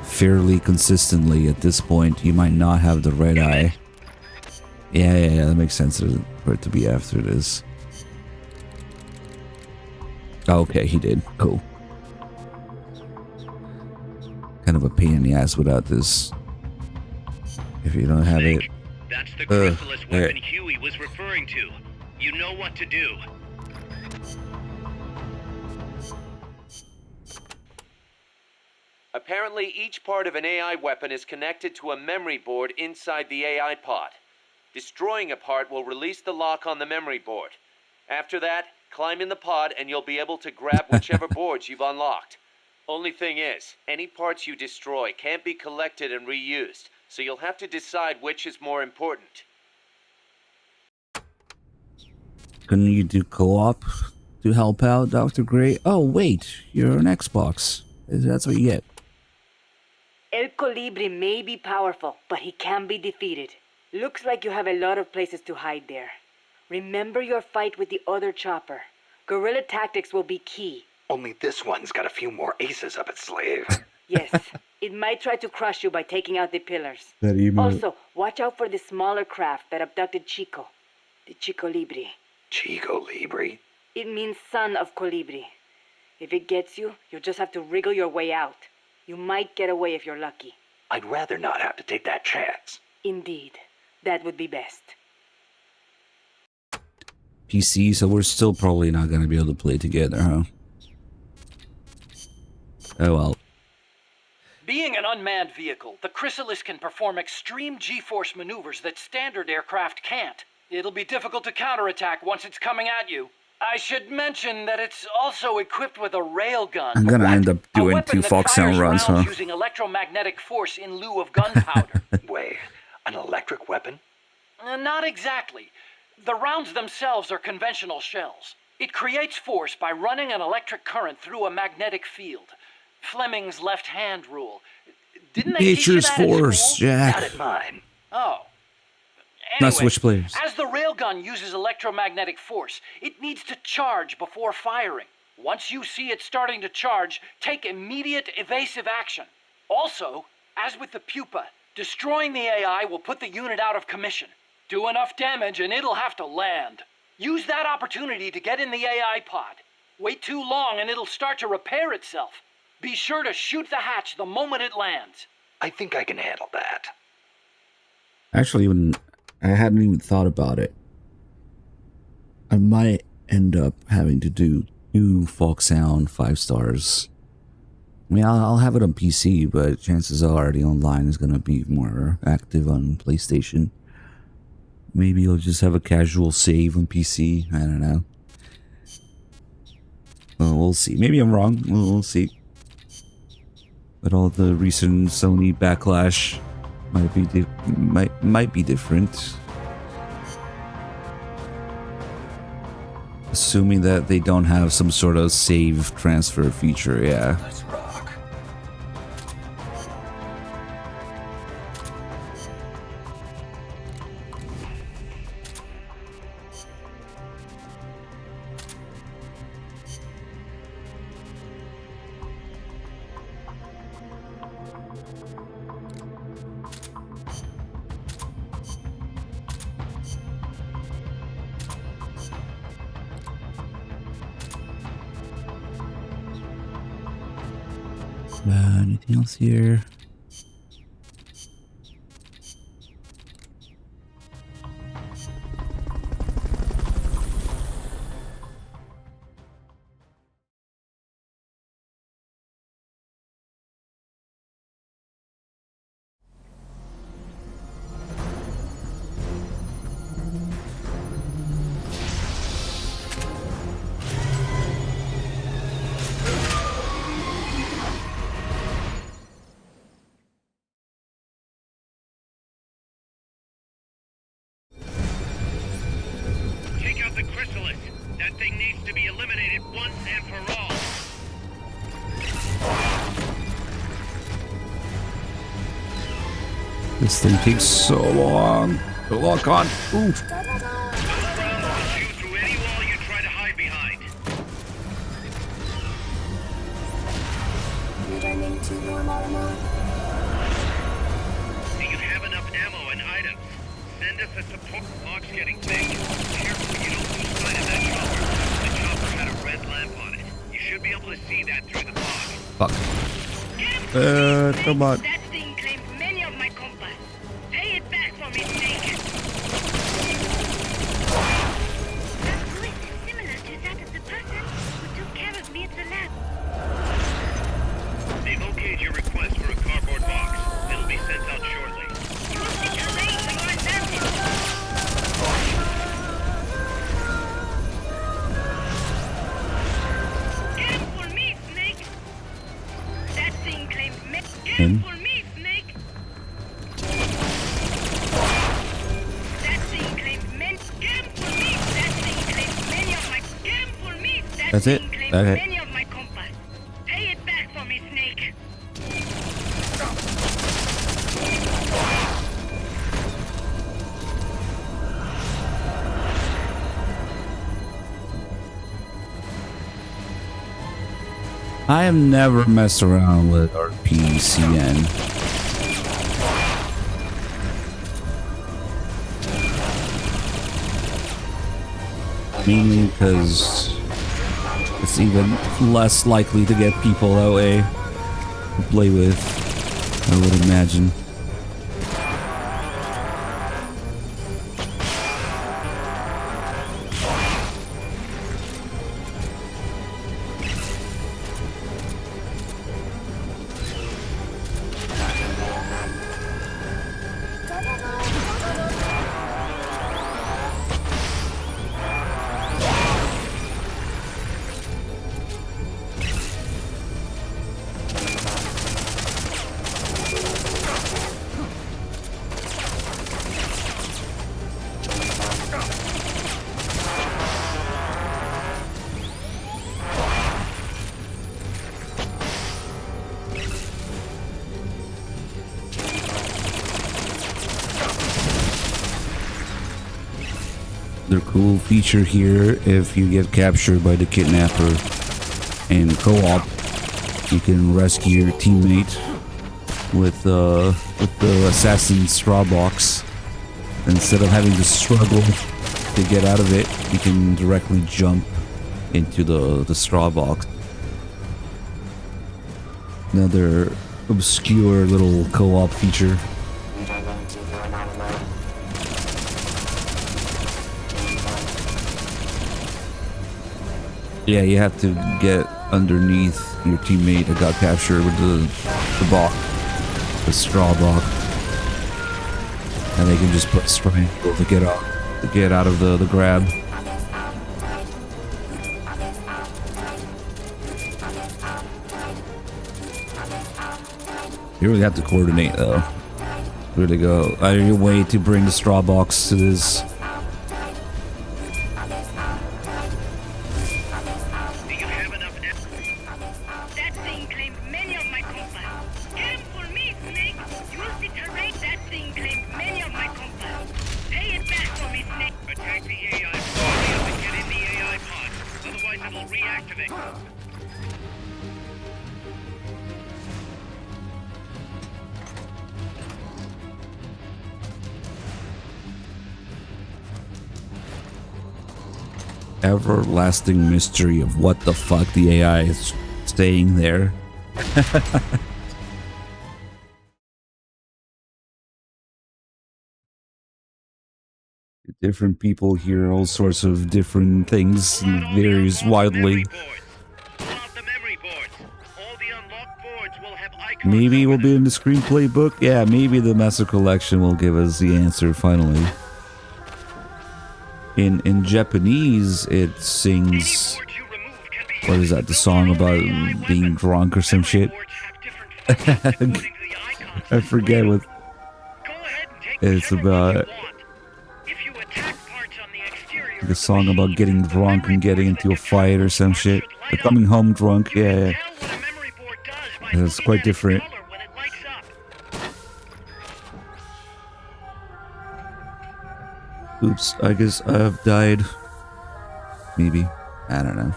fairly consistently at this point, you might not have the red eye. Yeah, that makes sense for it to be after this. Okay, he did. Cool. Kind of a pain in the ass without this. If you don't have it. That's the chrysalis weapon Huey was referring to. You know what to do. Apparently, each part of an AI weapon is connected to a memory board inside the AI pod. Destroying a part will release the lock on the memory board. After that, climb in the pod and you'll be able to grab whichever boards you've unlocked. Only thing is, any parts you destroy can't be collected and reused, so you'll have to decide which is more important. Couldn't you do co-op to help out, Dr. Gray? Oh, wait, you're an Xbox. That's what you get. El Colibri may be powerful, but he can be defeated. Looks like you have a lot of places to hide there. Remember your fight with the other chopper. Guerrilla tactics will be key. Only this one's got a few more aces up its sleeve. Yes, it might try to crush you by taking out the pillars. That email. Also, watch out for the smaller craft that abducted Chico. The Chico Libri. Chico Libri? It means son of Colibri. If it gets you, you'll just have to wriggle your way out. You might get away if you're lucky. I'd rather not have to take that chance. Indeed. That would be best. PC, so we're still probably not going to be able to play together, huh? Oh well. Being an unmanned vehicle, the Chrysalis can perform extreme G-force maneuvers that standard aircraft can't. It'll be difficult to counterattack once it's coming at you. I should mention that it's also equipped with a railgun. I'm gonna end up doing 2 Foxhound runs, huh? Using electromagnetic force in lieu of gunpowder. Wait, an electric weapon? Not exactly. The rounds themselves are conventional shells. It creates force by running an electric current through a magnetic field. Fleming's left-hand rule. Didn't they teach you that at force, school? Jack. Not at mine. Oh. Not Anyway, switch players. as the railgun uses electromagnetic force, it needs to charge before firing. Once you see it starting to charge, take immediate evasive action. Also, as with the pupa, destroying the AI will put the unit out of commission. Do enough damage and it'll have to land. Use that opportunity to get in the AI pod. Wait too long and it'll start to repair itself. Be sure to shoot the hatch the moment it lands. I think I can handle that. Actually, even I hadn't even thought about it. I might end up having to do 2 Foxhound 5 stars. I mean, I'll have it on PC, but chances are the online is going to be more active on PlayStation. Maybe I'll just have a casual save on PC. I don't know. Well, we'll see. Maybe I'm wrong. We'll see. But all the recent Sony backlash might be different. Assuming that they don't have some sort of save transfer feature, yeah. Let's rock. Anything else here? Take out the chrysalis. That thing needs to be eliminated once and for all. This thing takes so long. To lock on. Ooh. Those rounds will shoot through any wall you try to hide behind. Do you have enough ammo and items? Send us a support box getting big. Careful you don't lose sight of that chopper. The chopper had a red lamp on it. You should be able to see that through the fog. Fuck. Come on. That thing claimed many of my compass. Pay it back for me, Snake. That voice is similar to that of the person who took care of me at the lab. They've okayed your request for a cardboard box. It'll be sent out shortly. You must be delaying for your advantage. Careful me, Snake. That thing claimed Careful me, Snake. That thing claimed men. Careful me. That thing claimed many of my. Careful me. That That's it? thing claimed Okay. many of my compass. Pay it back for me, Snake. I have never messed around with RPCN. Mainly because it's even less likely to get people that way to play with, I would imagine. Another cool feature here, if you get captured by the kidnapper in co-op, you can rescue your teammate with the assassin straw box. Instead of having to struggle to get out of it, you can directly jump into the straw box. Another obscure little co-op feature. Yeah, you have to get underneath your teammate that got captured with the box, the straw box, and they can just put triangle to get out of the grab. You really have to coordinate though. Where to go? Out of your way to bring the straw box to this. moving. Everlasting mystery of what the fuck the AI is saying there. Different people hear all sorts of different things and varies wildly. Maybe it will be in the screenplay book. Yeah, maybe the Master Collection will give us the answer finally. In Japanese, it sings, what is that, the song about being drunk or some shit? I forget what it's about. The song about getting drunk and getting into a fight or some shit. Or coming home drunk, yeah. It's quite different. Oops, I guess I've died. Maybe. I don't know.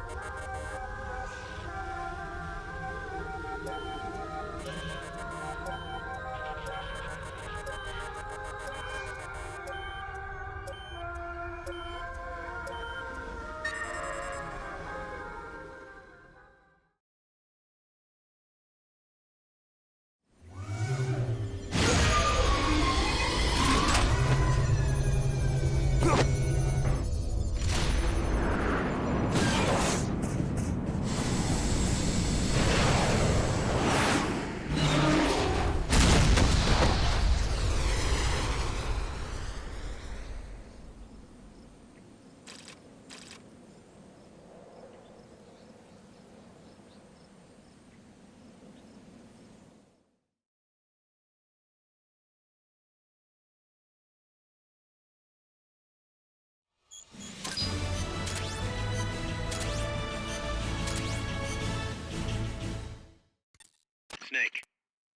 Snake.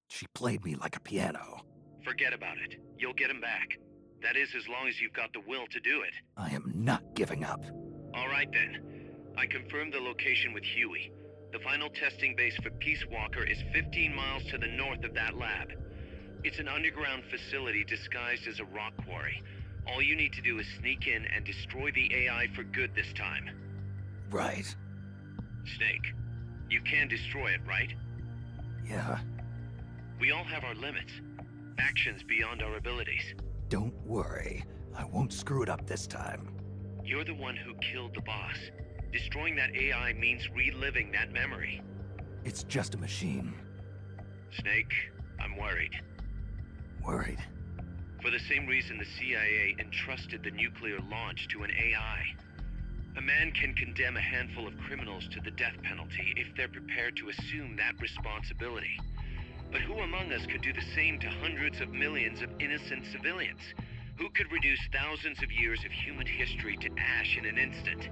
She played me like a piano. Forget about it. You'll get him back. That is, as long as you've got the will to do it. I am not giving up. All right, then. I confirmed the location with Huey. The final testing base for Peace Walker is 15 miles to the north of that lab. It's an underground facility disguised as a rock quarry. All you need to do is sneak in and destroy the AI for good this time. Right. Snake, you can destroy it, right? Yeah. We all have our limits. Actions beyond our abilities. Don't worry. I won't screw it up this time. You're the one who killed the boss. Destroying that AI means reliving that memory. It's just a machine. Snake, I'm worried. Worried? For the same reason the CIA entrusted the nuclear launch to an AI. A man can condemn a handful of criminals to the death penalty if they're prepared to assume that responsibility. But who among us could do the same to hundreds of millions of innocent civilians? Who could reduce thousands of years of human history to ash in an instant?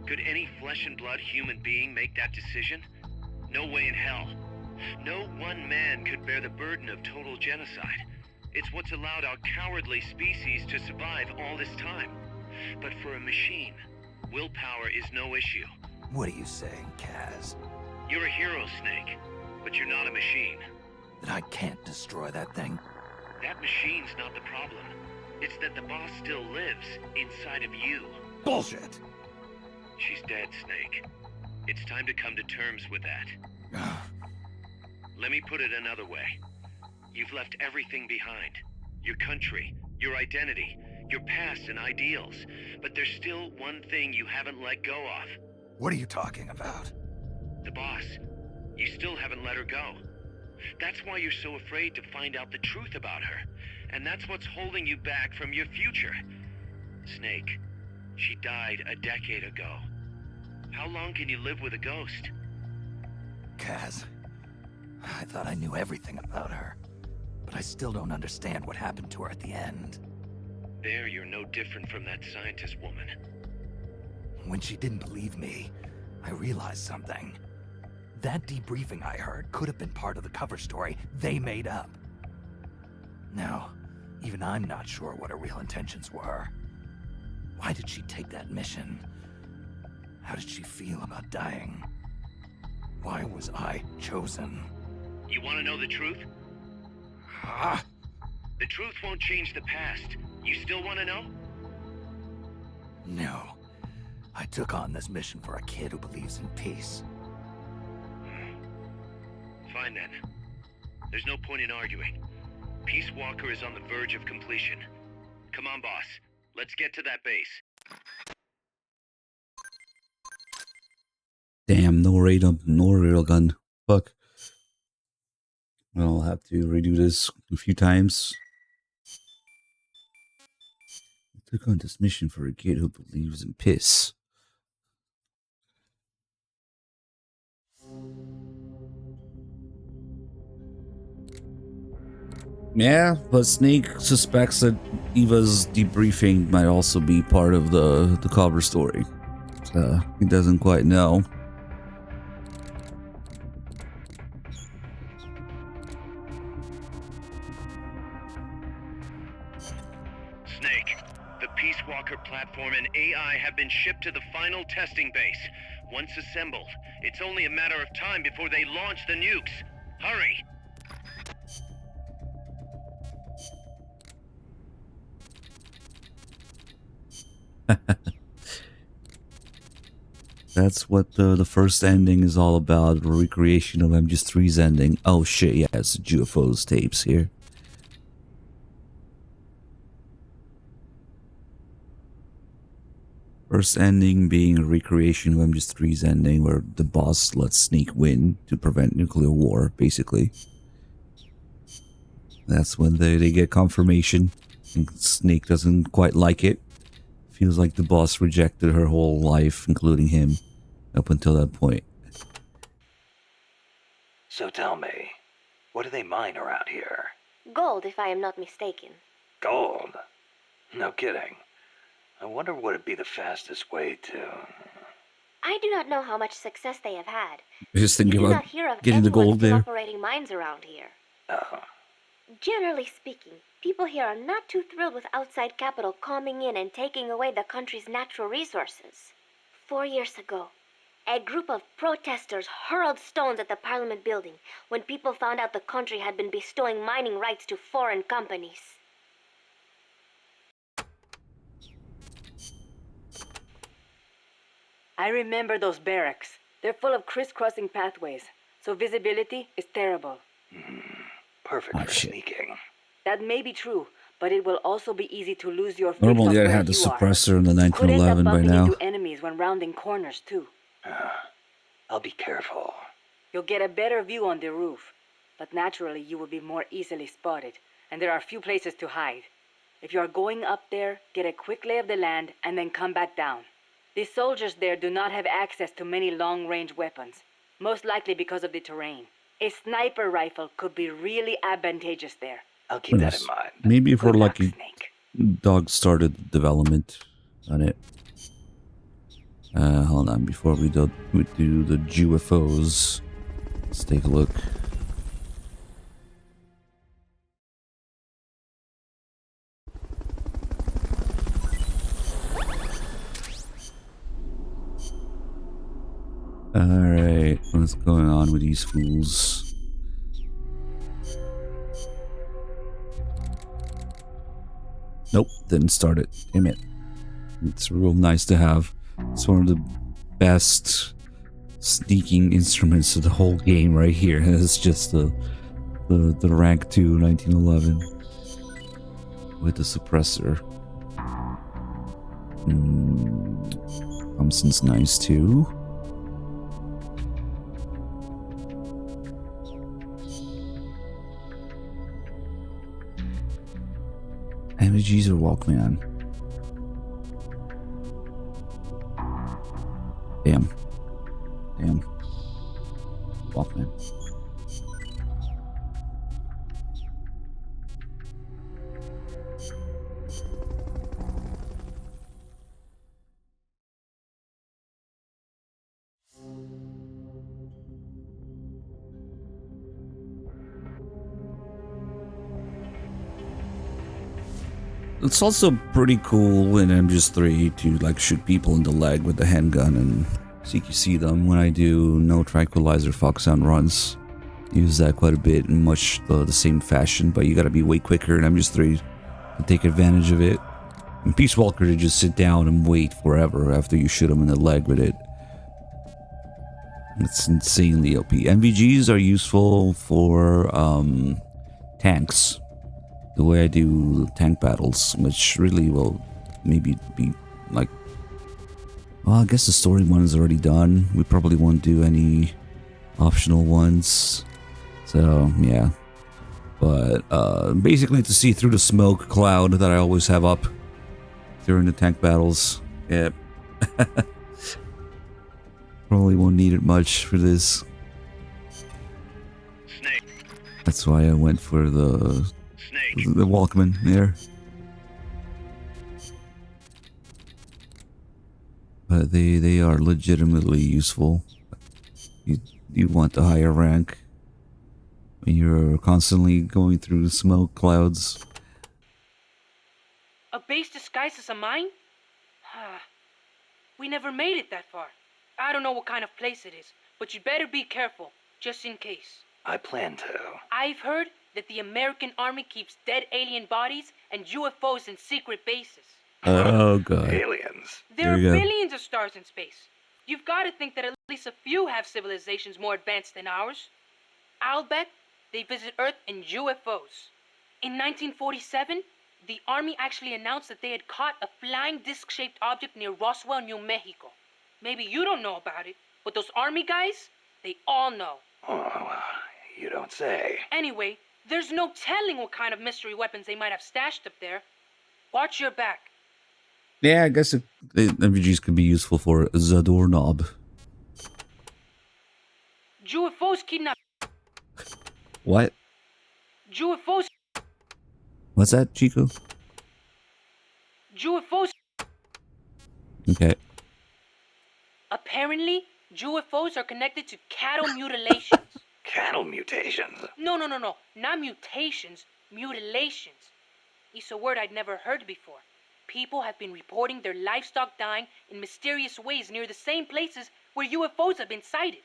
Could any flesh and blood human being make that decision? No way in hell. No one man could bear the burden of total genocide. It's what's allowed our cowardly species to survive all this time. But for a machine, willpower is no issue. What are you saying, Kaz? You're a hero, Snake, but you're not a machine. That I can't destroy that thing? That machine's not the problem. It's that the boss still lives inside of you. Bullshit! She's dead, Snake. It's time to come to terms with that. Let me put it another way. You've left everything behind. Your country, your identity, your past and ideals. But there's still one thing you haven't let go of. What are you talking about? The boss. You still haven't let her go. That's why you're so afraid to find out the truth about her. And that's what's holding you back from your future. Snake, she died a decade ago. How long can you live with a ghost? Kaz, I thought I knew everything about her. But I still don't understand what happened to her at the end. There, you're no different from that scientist woman. When she didn't believe me, I realized something. That debriefing I heard could have been part of the cover story they made up. Now, even I'm not sure what her real intentions were. Why did she take that mission? How did she feel about dying? Why was I chosen? You want to know the truth? Ah, The truth won't change the past. You still want to know? no. I took on this mission for a kid who believes in peace. Fine then. There's no point in arguing. Peace Walker is on the verge of completion. Come on, boss. Let's get to that base. Damn, no radar, no railgun. Fuck. I'll have to redo this a few times. I took on this mission for a kid who believes in piss. Yeah, but Snake suspects that Eva's debriefing might also be part of the cover story. He doesn't quite know. Snake, the Peace Walker platform and AI have been shipped to the final testing base. Once assembled, it's only a matter of time before they launch the nukes. Hurry! That's what the first ending is all about, a recreation of MGS3's ending. Oh shit, yeah, it's UFO's tapes here. First ending being a recreation of MGS3's ending, where the boss lets Snake win to prevent nuclear war, basically. That's when they get confirmation, and Snake doesn't quite like it. Feels like the boss rejected her whole life, including him, up until that point. So tell me, what do they mine around here? Gold, if I am not mistaken. Gold? No kidding. I wonder what would be the fastest way to... I do not know how much success they have had. I just thinking You do about not hear of getting the anyone gold still there. operating mines around here. Oh. Generally speaking, people here are not too thrilled with outside capital coming in and taking away the country's natural resources. 4 years ago, a group of protesters hurled stones at the Parliament building when people found out the country had been bestowing mining rights to foreign companies. I remember those barracks. They're full of crisscrossing pathways, so visibility is terrible. Perfect for sneaking. That may be true, but it will also be easy to lose your fix Normally of I'd where had the you are. suppressor in the Could end up 1911 by bumping now. into enemies when rounding corners too. I'll be careful. You'll get a better view on the roof, but naturally you will be more easily spotted, and there are few places to hide. If you are going up there, get a quick lay of the land and then come back down. The soldiers there do not have access to many long-range weapons, most likely because of the terrain. A sniper rifle could be really advantageous there. I'll keep that Yes. in mind. Maybe if we're lucky, Dog started development on it. Hold on, before we do the UFOs, let's take a look. Alright, what's going on with these fools? Nope, didn't start it. Damn it. It's real nice to have. It's one of the best sneaking instruments of the whole game right here. It's just the rank 2 1911 with the suppressor. Thompson's nice too. MGs or Walkman? Damn. Walkman. It's also pretty cool in MGS3 to like shoot people in the leg with the handgun and So you can see them when I do no tranquilizer Foxhound runs. Use that quite a bit in much the same fashion, but you gotta be way quicker in MGS3 to take advantage of it. In Peace Walker, to just sit down and wait forever after you shoot them in the leg with it. It's insanely OP. NVGs are useful for tanks. The way I do tank battles, which really will maybe be like... Well, I guess the story one is already done. We probably won't do any optional ones. So, yeah. But basically to see through the smoke cloud that I always have up during the tank battles. Yep. Probably won't need it much for this. Snake. That's why I went for the Walkman there. But they are legitimately useful. You want the higher rank when you're constantly going through the smoke clouds. A base disguised as a mine? We never made it that far. I don't know what kind of place it is, but you better be careful, just in case. I plan to. I've heard that the American army keeps dead alien bodies and UFOs in secret bases. Oh, God. Aliens. There are Here we go. billions of stars in space. You've got to think that at least a few have civilizations more advanced than ours. I'll bet they visit Earth in UFOs. In 1947, the Army actually announced that they had caught a flying disc-shaped object near Roswell, New Mexico. Maybe you don't know about it, but those Army guys, they all know. Oh, you don't say. Anyway, there's no telling what kind of mystery weapons they might have stashed up there. Watch your back. Yeah, I guess the MVGs could be useful for the doorknob. UFOs kidnap... What? UFOs... What's that, Chico? UFOs... Okay. Apparently, UFOs are connected to cattle mutilations. Cattle mutations. No, not mutations, mutilations. It's a word I'd never heard before. People have been reporting their livestock dying in mysterious ways near the same places where UFOs have been sighted.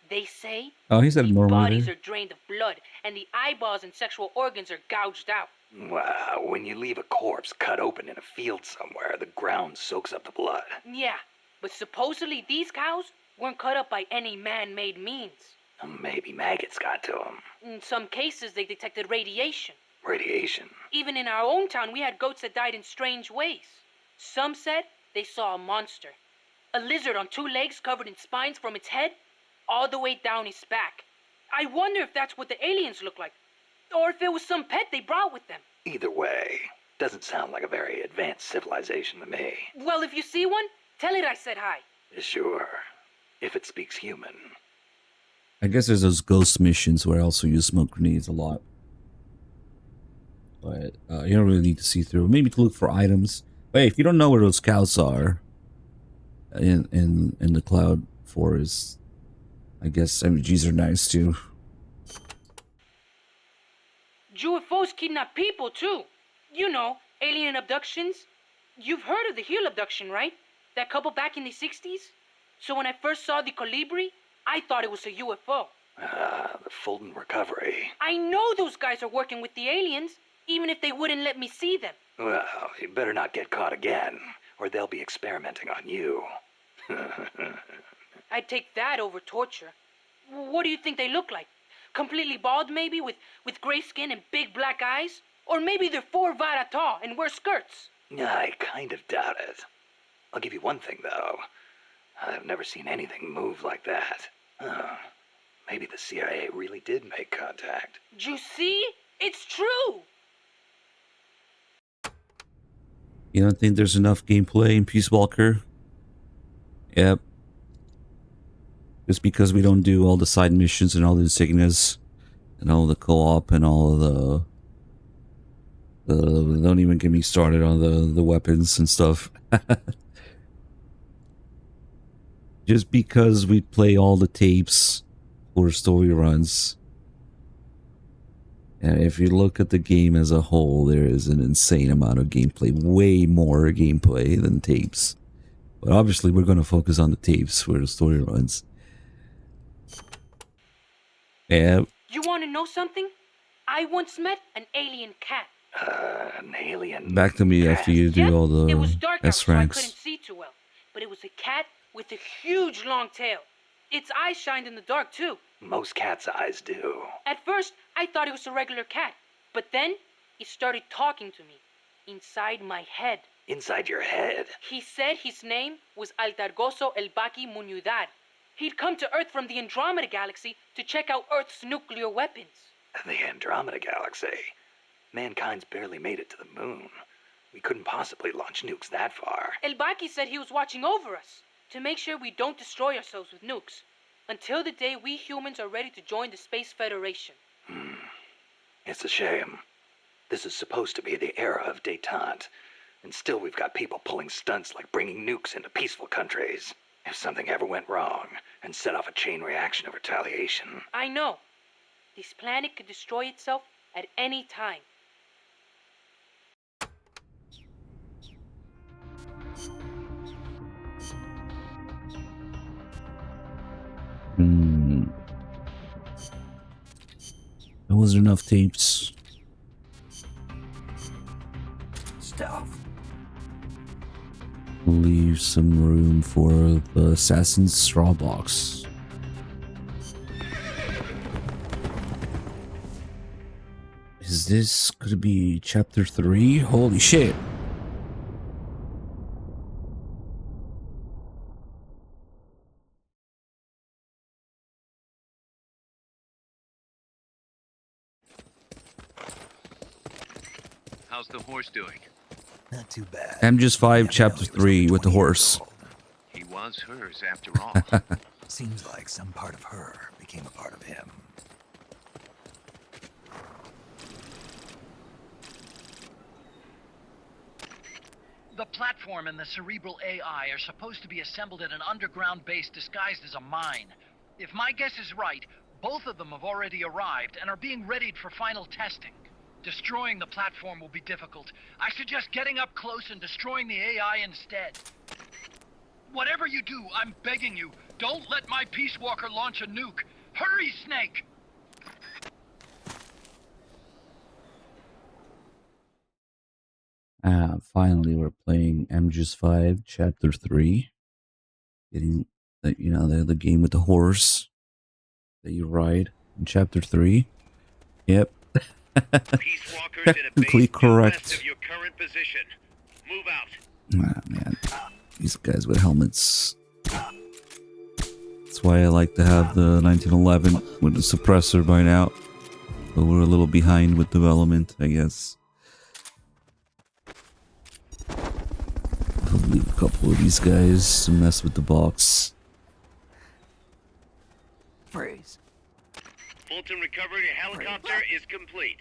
They say Oh, he said the normally. bodies are drained of blood and the eyeballs and sexual organs are gouged out. Wow, when you leave a corpse cut open in a field somewhere, the ground soaks up the blood. Yeah, but supposedly these cows weren't cut up by any man-made means. Maybe maggots got to them. In some cases, they detected radiation. Radiation. Even in our own town, we had goats that died in strange ways. Some said they saw a monster. A lizard on 2 legs covered in spines from its head all the way down his back. I wonder if that's what the aliens look like. Or if it was some pet they brought with them. Either way, doesn't sound like a very advanced civilization to me. Well, if you see one, tell it I said hi. Sure, if it speaks human. I guess there's those ghost missions where I also use smoke grenades a lot. But you don't really need to see through. Maybe to look for items. But hey, if you don't know where those scouts are in the cloud forest, I guess MGs are nice too. UFOs kidnap people too. You know, alien abductions. You've heard of the Hill abduction, right? That couple back in the 60s? So when I first saw the Colibri, I thought it was a UFO. The Fulton recovery. I know those guys are working with the aliens, even if they wouldn't let me see them. Well, you better not get caught again, or they'll be experimenting on you. I'd take that over torture. What do you think they look like? Completely bald, maybe, with gray skin and big black eyes? Or maybe they're 4 vara tall and wear skirts? I kind of doubt it. I'll give you one thing, though. I've never seen anything move like that. Maybe the CIA really did make contact. You see? It's true! You don't think there's enough gameplay in Peace Walker? Yep. Just because we don't do all the side missions and all the insignias and all the co-op and all of the don't even get me started on the weapons and stuff. Just because we play all the tapes for story runs. And if you look at the game as a whole, there is an insane amount of gameplay. Way more gameplay than tapes. But obviously, we're going to focus on the tapes where the story runs. Yeah. You want to know something? I once met an alien cat. An alien. Back to me after you do all the It was dark out, so I couldn't S-ranks. see too well. But it was a cat with a huge long tail. Its eyes shined in the dark too. Most cats' eyes do. At first, I thought it was a regular cat. But then, it started talking to me. Inside my head. Inside your head? He said his name was Altargoso El Baki Muñudad. He'd come to Earth from the Andromeda Galaxy to check out Earth's nuclear weapons. The Andromeda Galaxy? Mankind's barely made it to the moon. We couldn't possibly launch nukes that far. El Baki said he was watching over us to make sure we don't destroy ourselves with nukes until the day we humans are ready to join the Space Federation. It's a shame. This is supposed to be the era of détente, and still we've got people pulling stunts like bringing nukes into peaceful countries. If something ever went wrong and set off a chain reaction of retaliation. I know. This planet could destroy itself at any time. Those are enough tapes. Stealth. Leave some room for the assassin's straw box. Is this gonna be chapter 3? Holy shit. How's the horse doing? Not too bad. MGS 5 chapter 3 with the horse. He was hers after all. Seems like some part of her became a part of him. The platform and the cerebral AI are supposed to be assembled at an underground base disguised as a mine. If my guess is right, both of them have already arrived and are being readied for final testing. Destroying the platform will be difficult. I suggest getting up close and destroying the AI instead. Whatever you do, I'm begging you, don't let my Peace Walker launch a nuke. Hurry, Snake! Finally, we're playing MGS 5 chapter 3. Getting the, you know, the game with the horse that you ride in chapter 3. Yep. Peace Walkers in a Technically base due west correct. of your current position. Move out. Ah, man. These guys with helmets. That's why I like to have the 1911 with the suppressor by now. But we're a little behind with development, I guess. I'll leave a couple of these guys to mess with the box. Freeze. Fulton recovered your helicopter is complete.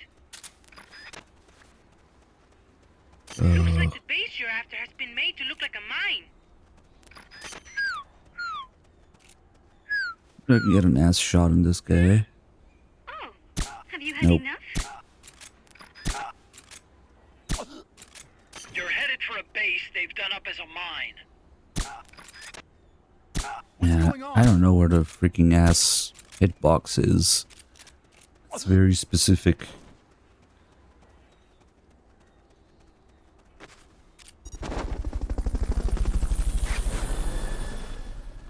Looks like the base you're after has been made to look like a mine. I can get an ass shot in this guy. Oh, have you had Nope. enough? You're headed for a base they've done up as a mine. Yeah, I don't know where the freaking ass hitbox is. It's very specific.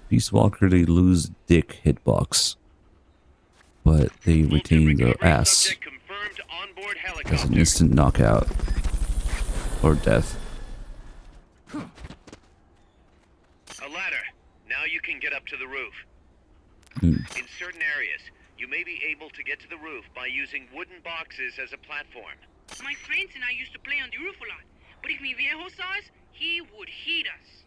Peace Walker, they lose dick hitbox, but they retain the ass Subject confirmed onboard as helicopter. an instant knockout or death. A ladder. Now you can get up to the roof. Hmm. In certain areas, you may be able to get to the roof by using wooden boxes as a platform. My friends and I used to play on the roof a lot, but if mi viejo saw us, he would hit us.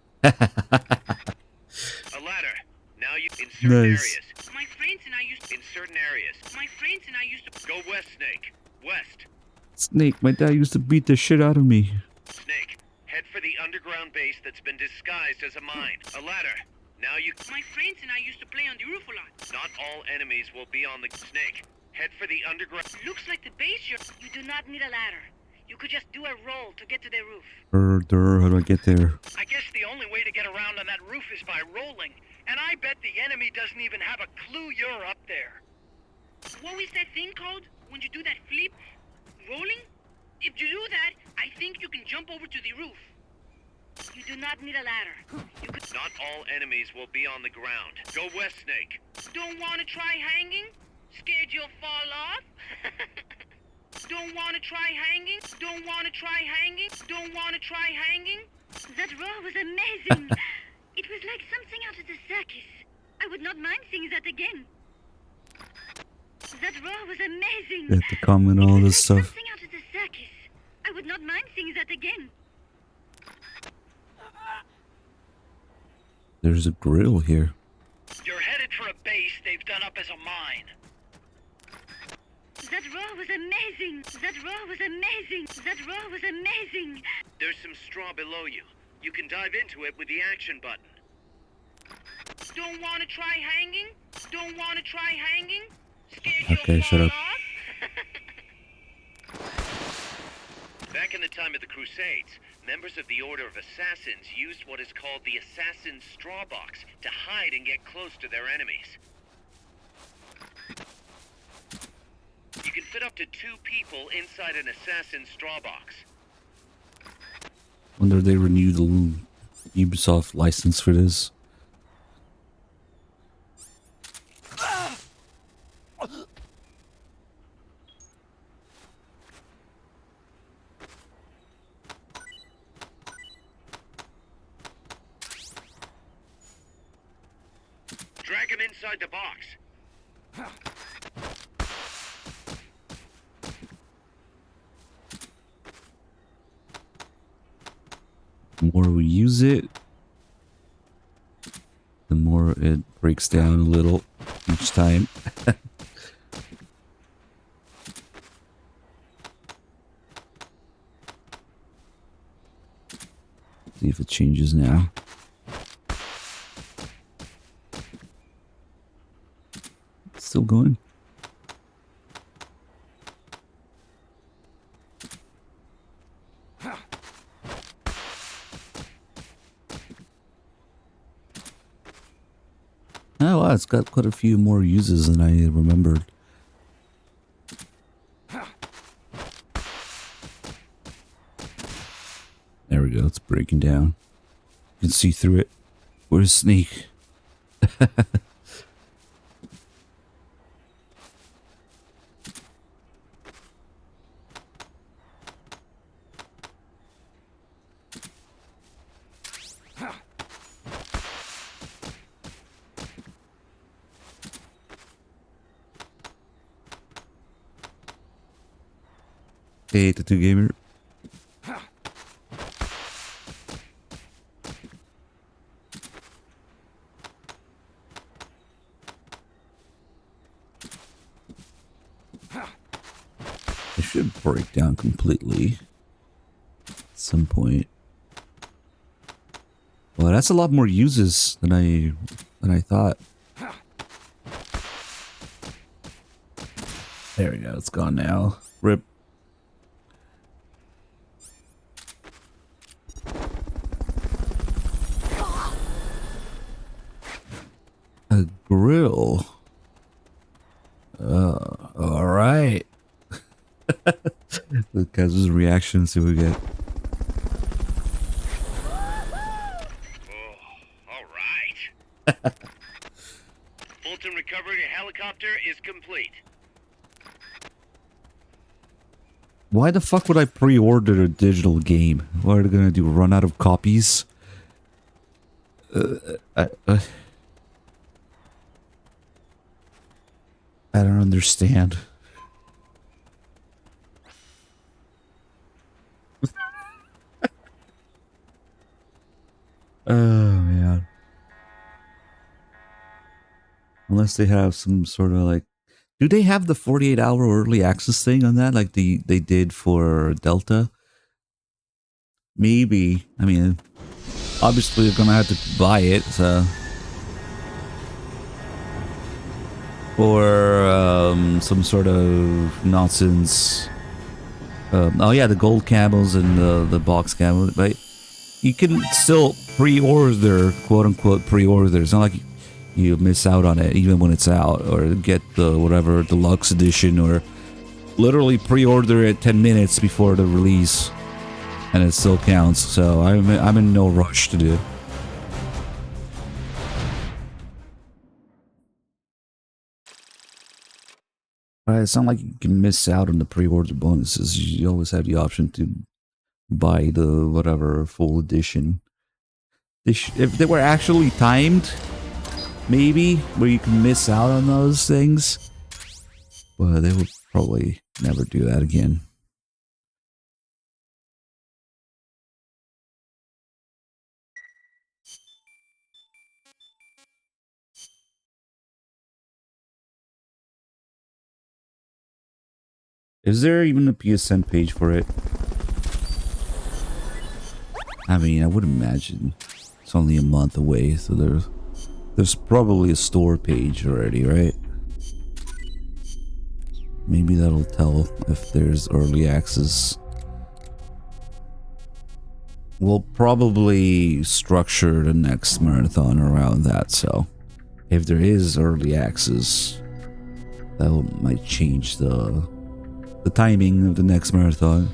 A ladder. Now you in certain Nice. areas. My friends and I used to... In certain areas. My friends and I used to... Go west, Snake. West. Snake, my dad used to beat the shit out of me. Snake. Head for the underground base that's been disguised as a mine. A ladder. Now you... My friends and I used to play on the roof a lot. Not all enemies will be on the... Snake. Head for the underground... Looks like the base you're... You do not need a ladder. You could just do a roll to get to the roof. How do I get there? I guess the only way to get around is by rolling, and I bet the enemy doesn't even have a clue you're up there. What is that thing called when you do that flip? Rolling? If you do that, I think you can jump over to the roof. You do not need a ladder. You could... Not all enemies will be on the ground. Go west, Snake. Don't want to try hanging? Scared you'll fall off? Don't want to try hanging? Don't want to try hanging? Don't want to try hanging? That roar was amazing. It was like something out of the circus. I would not mind seeing that again. That roar was amazing. You have to comment all this stuff. Something out of the circus. I would not mind seeing that again. There's a grill here. You're headed for a base they've done up as a mine. That roar was amazing. That roar was amazing. That roar was amazing. There's some straw below you. You can dive into it with the action button. Don't want to try hanging? Don't want to try hanging? Scared Okay, you'll shut fall up. off? Back in the time of the Crusades, members of the Order of Assassins used what is called the Assassin's Straw Box to hide and get close to their enemies. You can fit up to 2 people inside an Assassin's Straw Box. Wonder they renewed the Ubisoft license for this. Drag him inside the box. The more we use it, the more it breaks down a little each time. See if it changes now. Still going. Oh wow, it's got quite a few more uses than I remembered. There we go, it's breaking down. You can see through it. Where's Snake? Hey, Tattoo Gamer. It should break down completely at some point. Well, that's a lot more uses than I thought. There we go, it's gone now. Rip. A grill. All right. Look guys, his reaction. See what we get. All right. Fulton recovery helicopter is complete. Why the fuck would I pre-order a digital game? What are they gonna do? Run out of copies? I don't understand. Oh man. Unless they have some sort of like, do they have the 48-hour early access thing on that like they did for Delta? Maybe. I mean, obviously you're gonna have to buy it, so. Or some sort of nonsense. Oh yeah, the gold camels and the box camel, right? you can still pre-order, quote unquote pre-order. It's not like you miss out on it even when it's out, or get the whatever deluxe edition, or literally pre-order it 10 minutes before the release, and it still counts. So I'm in no rush to do it. It's not like you can miss out on the pre-order bonuses. You always have the option to buy the whatever full edition. If they were actually timed, maybe, where you can miss out on those things. But they would probably never do that again. Is there even a PSN page for it? I mean, I would imagine it's only a month away, so there's probably a store page already, right? Maybe that'll tell if there's early access. We'll probably structure the next marathon around that, so if there is early access, that might change the timing of the next marathon.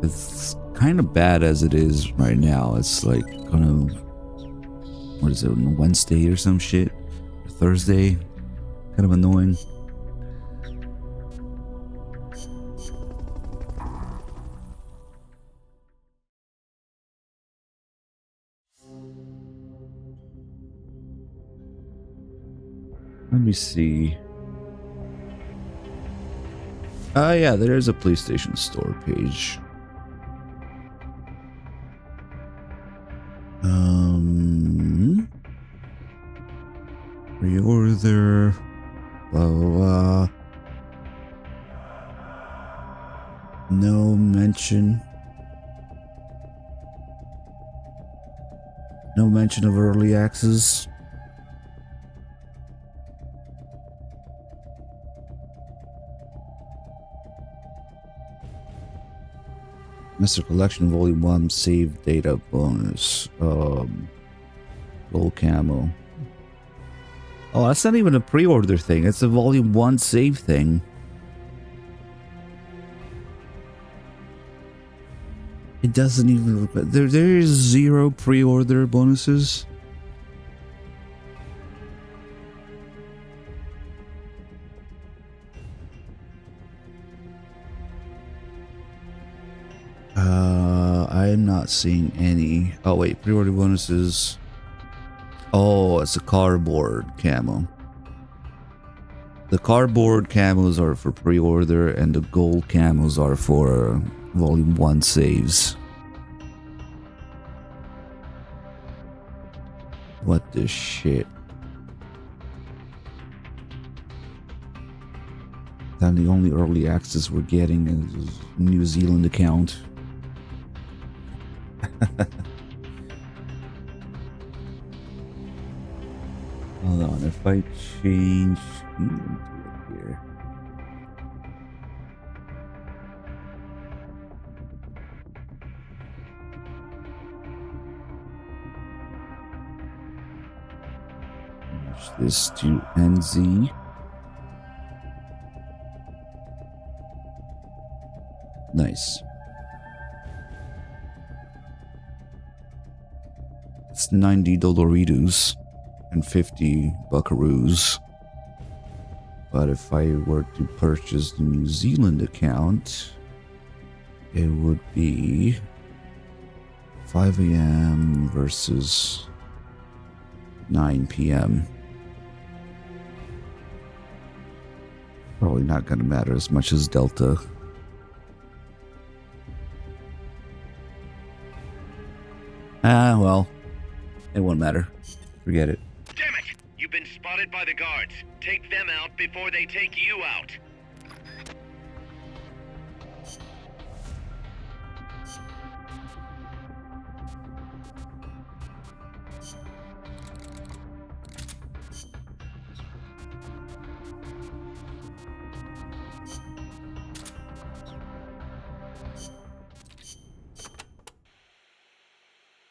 It's kind of bad as it is right now. It's like on what is it, on Wednesday or some shit? Or Thursday? Kind of annoying. Let me see. Yeah, there's a PlayStation Store page. Reorder. Blah, blah, blah. No mention. No mention of early access. Mr. Collection Volume 1 save data bonus. Gold camo. Oh, that's not even a pre-order thing. It's a Volume 1 save thing. It doesn't even look like there is 0 pre-order bonuses. I'm not seeing any. Oh wait, pre-order bonuses. Oh, it's a cardboard camo. The cardboard camos are for pre-order, and the gold camos are for Volume 1 saves. What the shit? Then the only early access we're getting is New Zealand account. Hold on, if I change here. Change this to NZ. Nice. It's 90 Doloritos and 50 Buckaroos. But if I were to purchase the New Zealand account, it would be 5 a.m. versus 9 p.m. Probably not going to matter as much as Delta. Well, it won't matter. Forget it. Damn it! You've been spotted by the guards. Take them out before they take you out.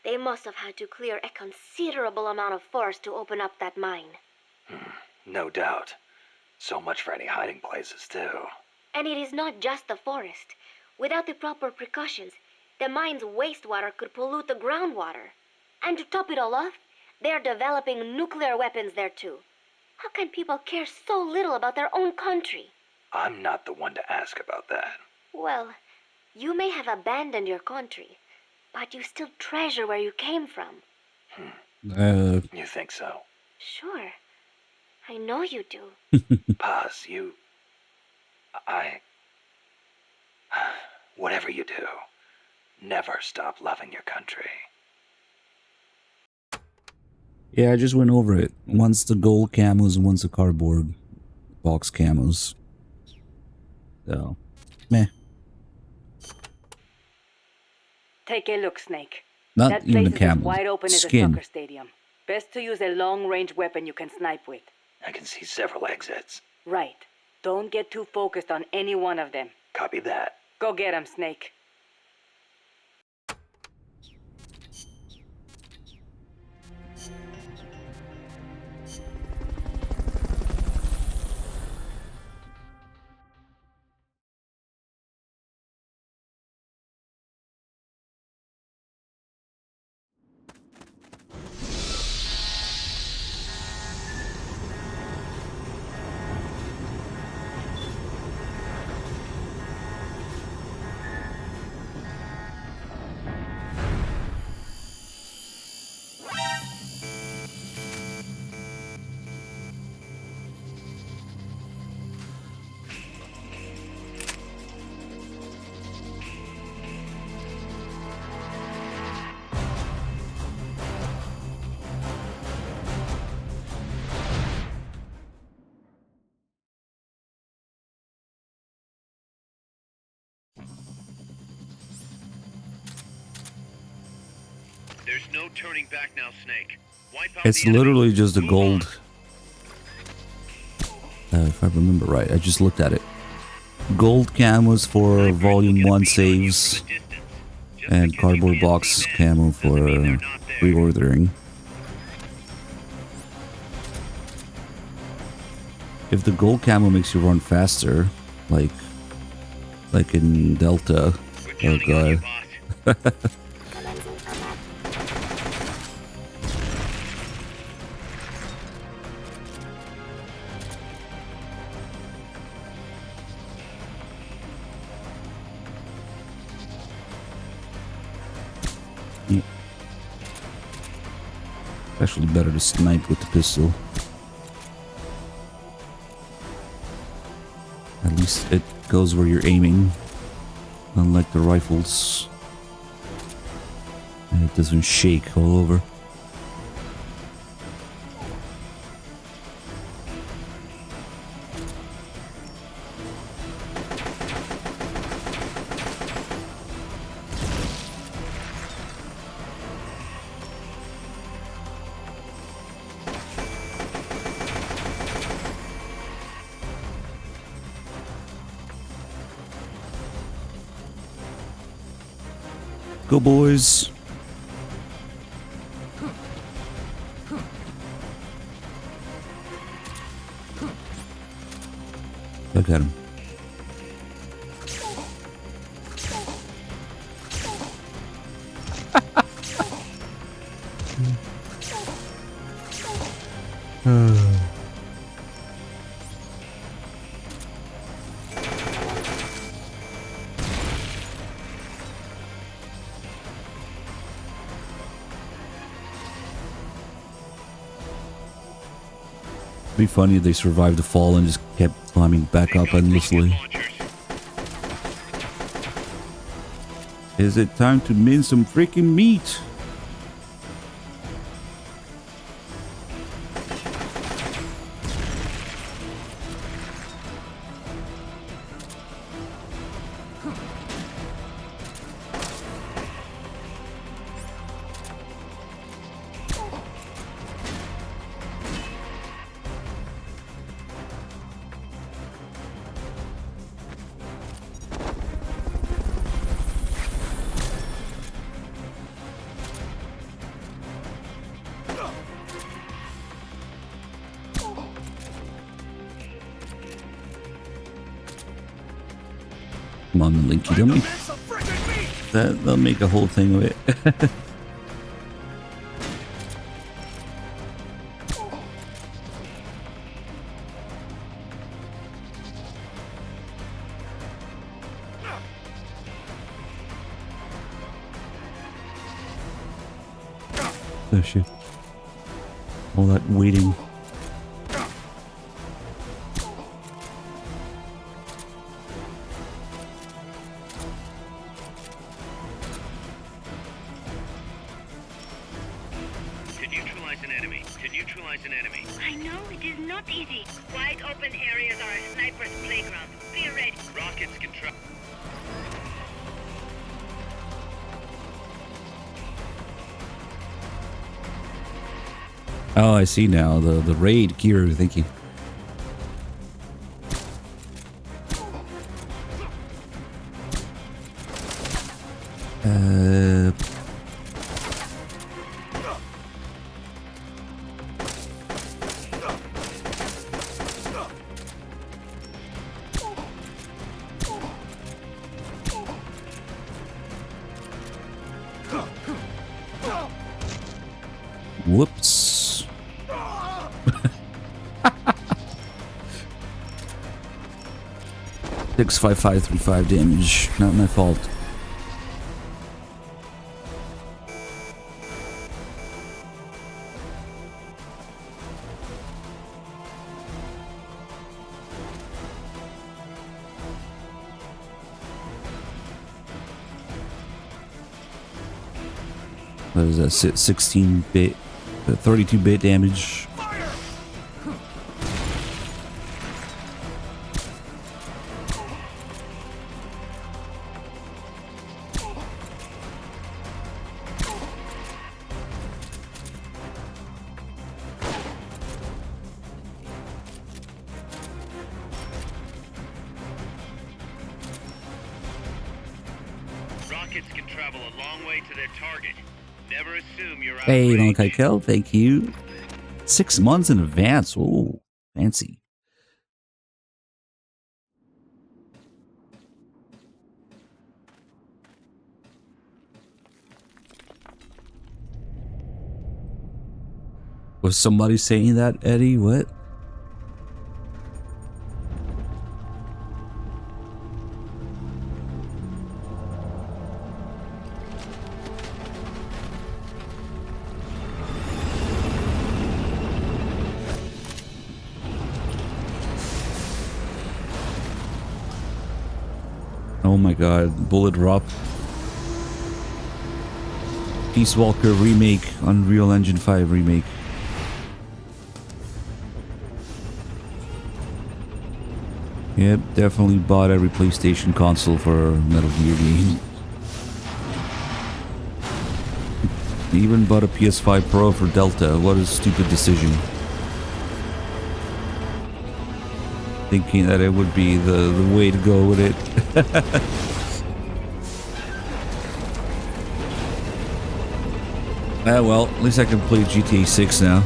They must have had to clear a considerable amount of forest to open up that mine. No doubt. So much for any hiding places, too. And it is not just the forest. Without the proper precautions, the mine's wastewater could pollute the groundwater. And to top it all off, they are developing nuclear weapons there too. How can people care so little about their own country? I'm not the one to ask about that. Well, you may have abandoned your country, but you still treasure where you came from. You think so? Sure. I know you do. Paz, whatever you do, never stop loving your country. Yeah, I just went over it. Once the gold camos and once the cardboard box camos. So, meh. Take a look, Snake. Not that even place the is as camos. wide open as a Skin. soccer stadium. Best to use a long-range weapon you can snipe with. I can see several exits. Right. Don't get too focused on any one of them. Copy that. Go get 'em, Snake. There's no turning back now, Snake. Wipe out It's the enemy. literally just the Move gold. If I remember right, I just looked at it. Gold camos for Volume 1 saves, and cardboard box camo for reordering. If the gold camo makes you run faster, like in Delta, oh god. Actually better to snipe with the pistol. At least it goes where you're aiming, unlike the rifles. And it doesn't shake all over. Go boys. Look at him. It'd be funny if they survived the fall and just kept climbing back up endlessly. Is it time to mince some freaking meat? Come on, Linky Dummy. They'll make a whole thing of it. Oh shit. All that waiting. To neutralize an enemy. To neutralize an enemy. I know it is not easy. Wide open areas are a sniper's playground. Be ready. Rockets can travel. Oh, I see now. The raid gear, thank you. Whoops. 65535 damage. Not my fault. What is that? 16-bit, 32-bit damage. Rockets can travel a long way to their target. Never assume you're out Hey, of range. Malachi Kel, thank you. 6 months in advance. Oh, fancy. Was somebody saying that, Eddie? What? Oh my god, Bullet Drop. Peace Walker remake, Unreal Engine 5 remake. Yep, definitely bought every PlayStation console for Metal Gear game. Even bought a PS5 Pro for Delta. What a stupid decision. Thinking that it would be the way to go with it. Ah well, at least I can play GTA 6 now.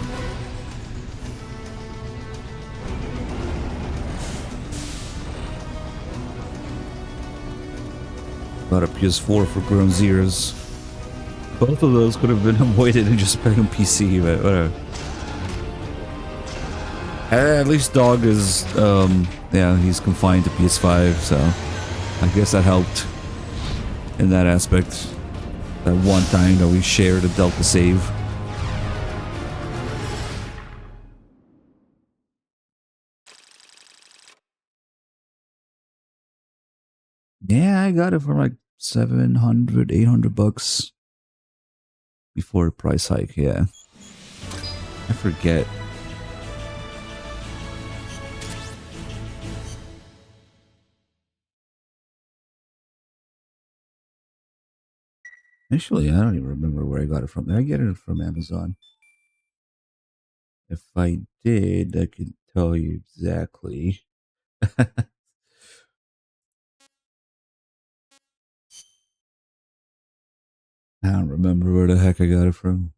Bought a PS4 for Ground Zeroes. Both of those could have been avoided and just played on PC, but whatever. At least Dog is, yeah, he's confined to PS5, so I guess that helped in that aspect. That one time that we shared a Delta save. Yeah, I got it for like 700, 800 bucks before the price hike, yeah. I forget. Actually, I don't even remember where I got it from. Did I get it from Amazon? If I did, I could tell you exactly. I don't remember where the heck I got it from.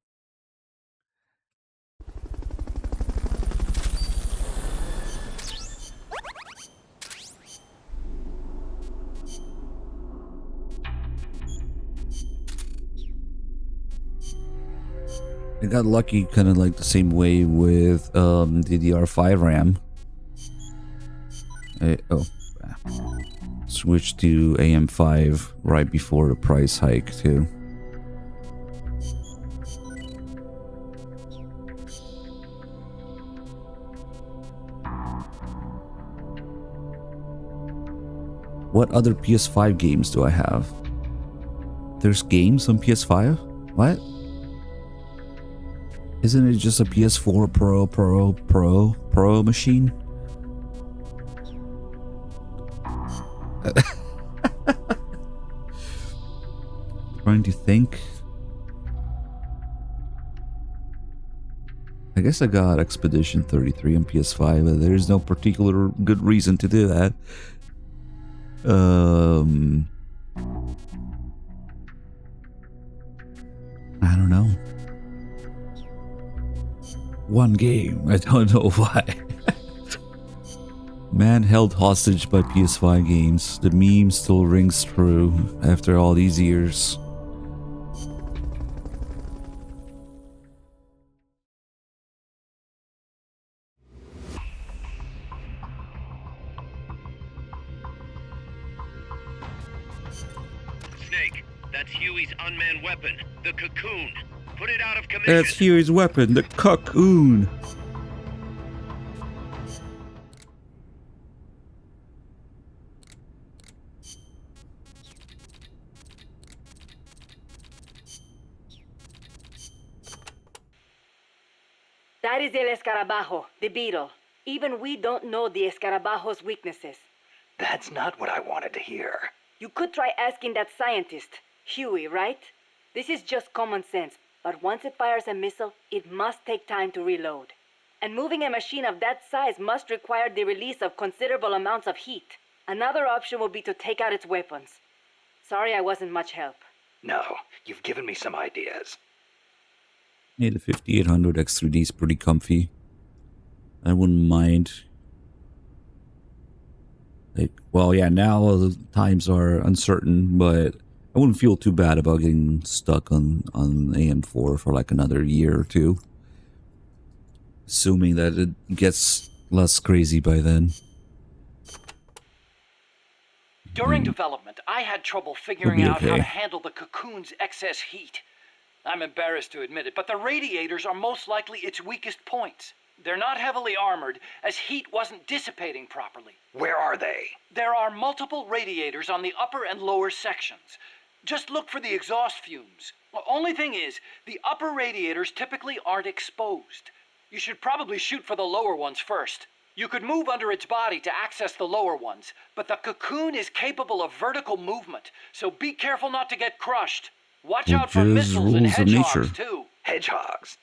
I got lucky kind of like the same way with DDR5 RAM. Switched to AM5 right before the price hike too. What other PS5 games do I have? There's games on PS5? What? Isn't it just a PS4 Pro machine? Trying to think. I guess I got Expedition 33 on PS5, but there's no particular good reason to do that. I don't know. One game, I don't know why. Man held hostage by PS5 games. The meme still rings true after all these years. Snake, that's Huey's unmanned weapon, the Cocoon. Put it out of commission. That's Huey's weapon, the Cocoon. That is El Escarabajo, the beetle. Even we don't know the Escarabajo's weaknesses. That's not what I wanted to hear. You could try asking that scientist, Huey, right? This is just common sense, but once it fires a missile, it must take time to reload. And moving a machine of that size must require the release of considerable amounts of heat. Another option would be to take out its weapons. Sorry I wasn't much help. No, you've given me some ideas. Yeah, the 5800 X3D is pretty comfy. I wouldn't mind. Like, well, yeah, now the times are uncertain, but I wouldn't feel too bad about getting stuck on AM4 for like another year or two. Assuming that it gets less crazy by then. During development, I had trouble figuring out how to handle the Cocoon's excess heat. I'm embarrassed to admit it, but the radiators are most likely its weakest points. They're not heavily armored, as heat wasn't dissipating properly. Where are they? There are multiple radiators on the upper and lower sections. Just look for the exhaust fumes. The only thing is, the upper radiators typically aren't exposed. You should probably shoot for the lower ones first. You could move under its body to access the lower ones, but the Cocoon is capable of vertical movement, so be careful not to get crushed. Watch out for missiles and hedgehogs, too. Hedgehogs?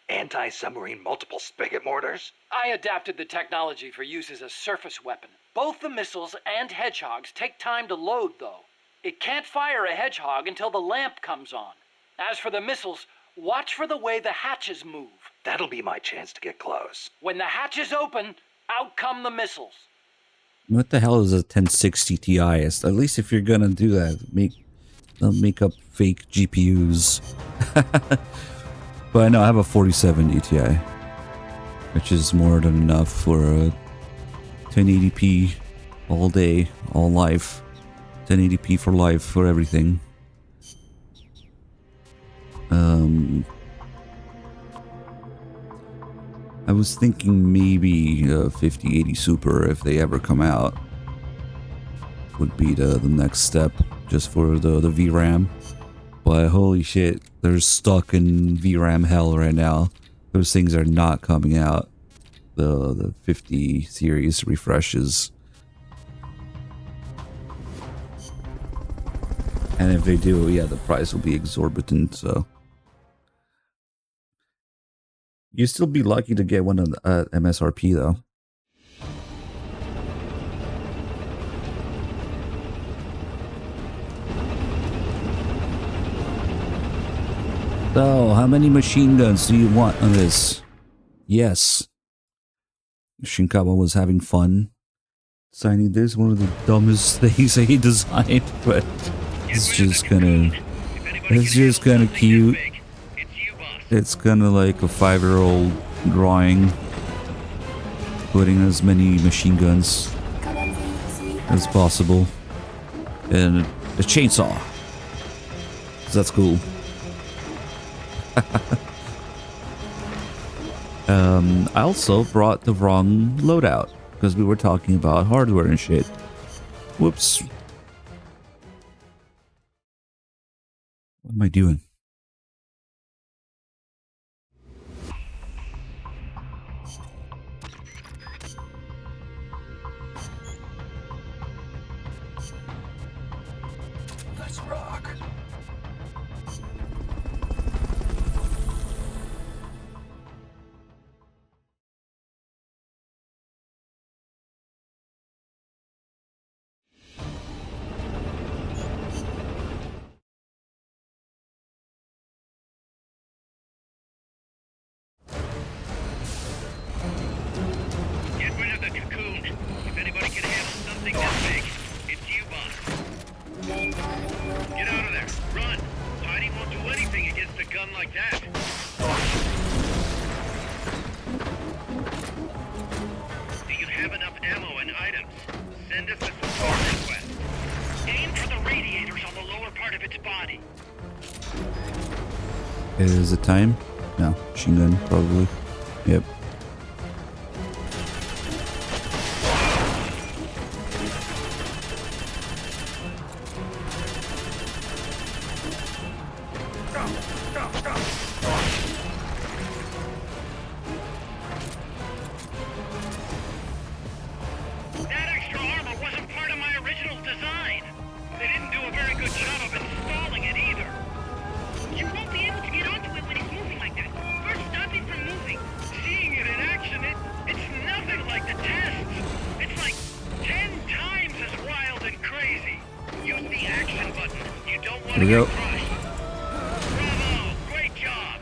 Anti-submarine multiple spigot mortars? I adapted the technology for use as a surface weapon. Both the missiles and hedgehogs take time to load, though. It can't fire a hedgehog until the lamp comes on. As for the missiles, watch for the way the hatches move. That'll be my chance to get close. When the hatches open, out come the missiles. What the hell is a 1060 Ti? At least if you're gonna do that, make up fake GPUs. But I know I have a 4070 Ti, which is more than enough for a 1080p all day, all life. 1080p for life, for everything. I was thinking maybe 5080 Super, if they ever come out, would be the next step, just for the VRAM. But holy shit, they're stuck in VRAM hell right now. Those things are not coming out. The 50 series refreshes. And if they do, yeah, the price will be exorbitant, so. You'd still be lucky to get one at MSRP, though. So, how many machine guns do you want on this? Yes. Shinkawa was having fun designing this. One of the dumbest things he designed, but it's just kind of cute. It's you, boss. It's kind of like a 5-year-old drawing, putting as many machine guns as possible, and a chainsaw. So that's cool. I also brought the wrong loadout because we were talking about hardware and shit. Whoops. What am I doing? Let's rock. Get rid of the cocoon. If anybody can handle something this big, it's you, boss. Get out of there. Run. Hiding won't do anything against a gun like that. Do you have enough ammo and items? Send us a support request. Aim for the radiators on the lower part of its body. Is it time? No, machine gun probably. Yep. That extra armor wasn't part of my original design. They didn't do a very good job of installing it either. You won't be able to get onto it when it's moving like that. First, stop it from moving. Seeing it in action, it's nothing like the tests. It's like 10 times as wild and crazy. Use the action button. You don't want Here we to go. get crushed. Bravo! Great job!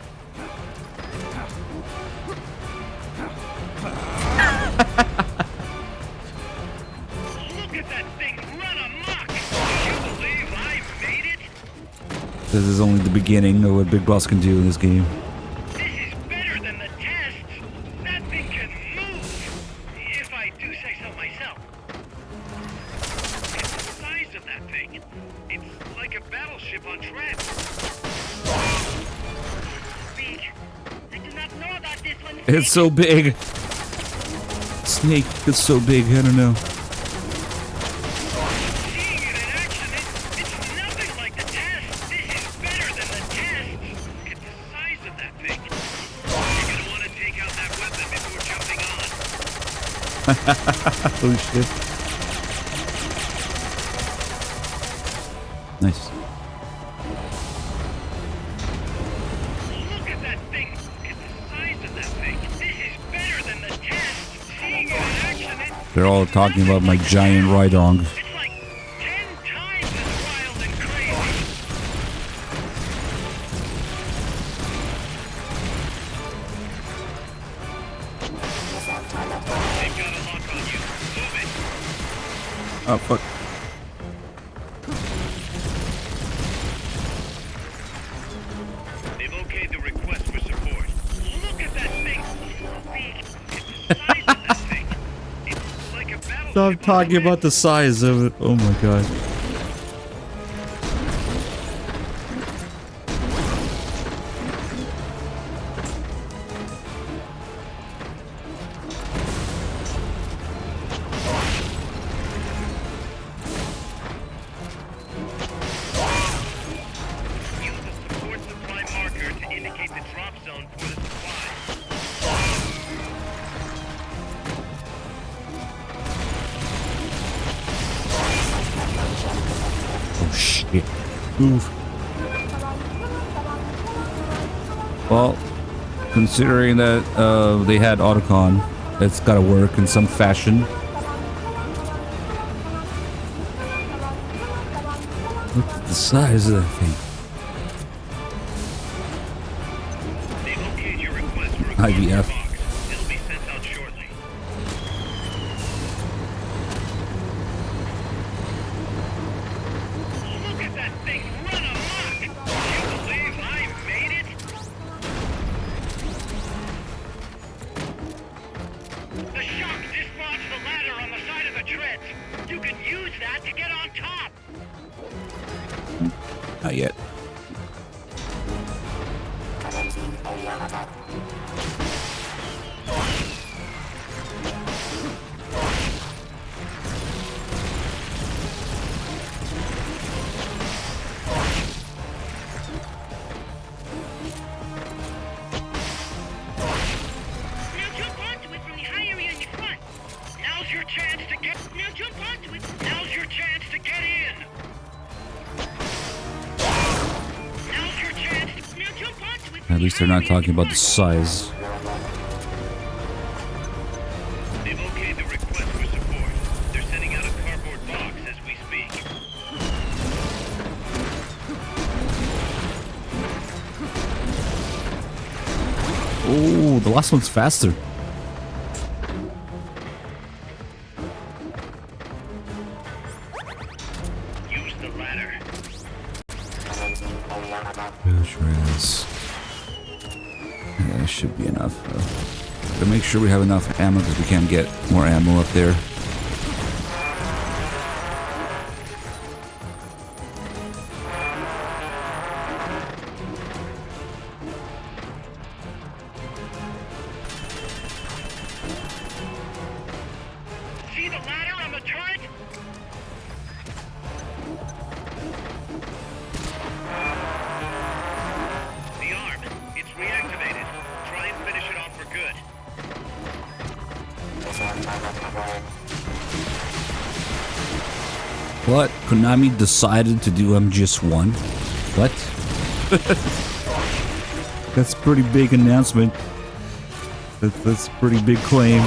Look at that thing run amok! Do you believe I made it? This is only the beginning of what Big Boss can do in this game. This is better than the tests. That thing can move, if I do say so myself. It's the size of that thing. It's like a battleship on treads. Big. I do not know about this one. It's so big. Snake is so big, I don't know. Seeing it in action, it's nothing like the tests. This is better than the tests. It's the size of that thing. You're gonna want to take out that weapon before jumping on. Holy shit. Nice. Look at that thing. It's the size of that thing. This is better than the tests. Seeing it in action, They're all talking about my giant Rhydong. it's like 10 times as wild and crazy. They've got a lock on you. Move it. Oh, fuck. They've okayed the request for support. Look at that thing. It's the size of that thing. It's like a battleship. Stop talking about the size of it. Oh my god. Use the support supply marker to indicate the drop zone for the supply. Oh shit. Move. Well, considering that they had Autocon, it's gotta work in some fashion. Look at the size of that thing. They've okayed your request for a IVF. box. It'll be sent out shortly. Look at that thing run amok. Do you believe I made it? Not yet. At least they're not talking about the size. They've okayed the request for support. They're sending out a cardboard box as we speak. Oh, the last one's faster. Use the ladder. Sure is. Yeah, that should be enough. To make sure we have enough ammo because we can't get more ammo up there. See the ladder on the turret? The arm. It's reactivated. Try and finish it off for good. What? Konami decided to do MGS1? What? That's a pretty big announcement. That's a pretty big claim.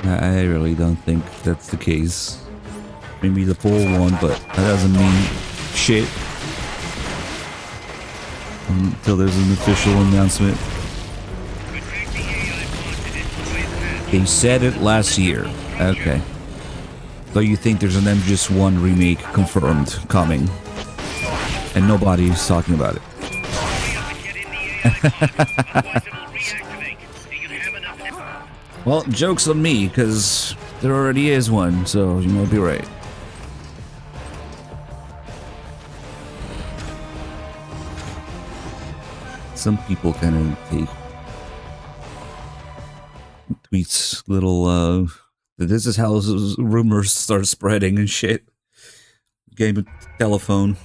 I really don't think that's the case. Maybe the full one, but that doesn't mean shit until there's an official announcement. They said it last year. Okay. So you think there's an MGS1 remake confirmed coming, and nobody's talking about it. Well, joke's on me, because there already is one, so you might be right. Some people kind of take tweets little, this is how rumors start spreading and shit. Game of telephone.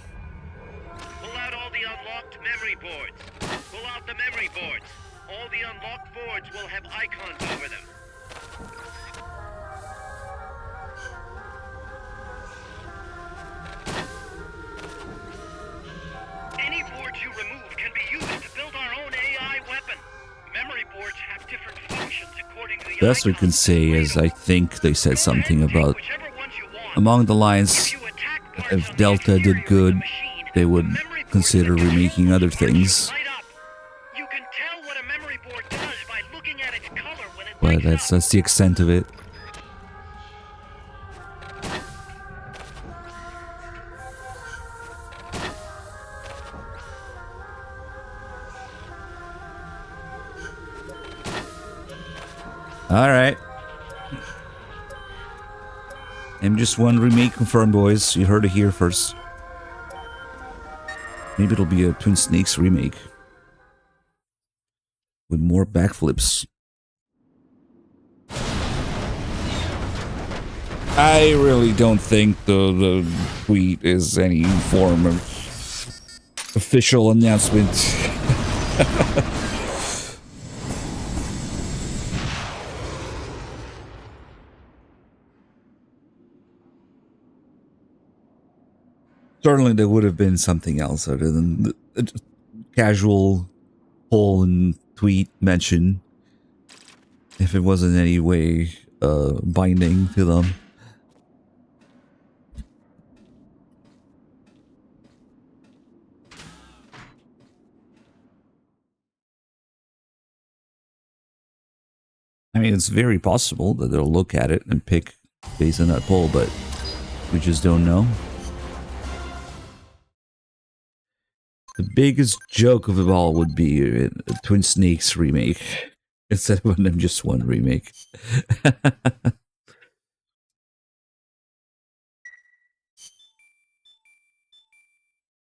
Pull out all the unlocked memory boards. Pull out the memory boards. All the unlocked boards will have icons over them. Any boards you remove can be used to build our own AI weapon. Memory boards have different functions according to the Best we can say is I think they said something about among the lines, if Delta did good, they would consider remaking other things. But that's the extent of it. Alright. MGS1 remake confirmed, boys. You heard it here first. Maybe it'll be a Twin Snakes remake. With more backflips. I really don't think the tweet is any form of official announcement. Certainly there would have been something else other than the casual poll and tweet mention if it wasn't in any way binding to them. I mean, it's very possible that they'll look at it and pick based on that poll, but we just don't know. The biggest joke of it all would be a Twin Snakes remake instead of an MGS1 remake.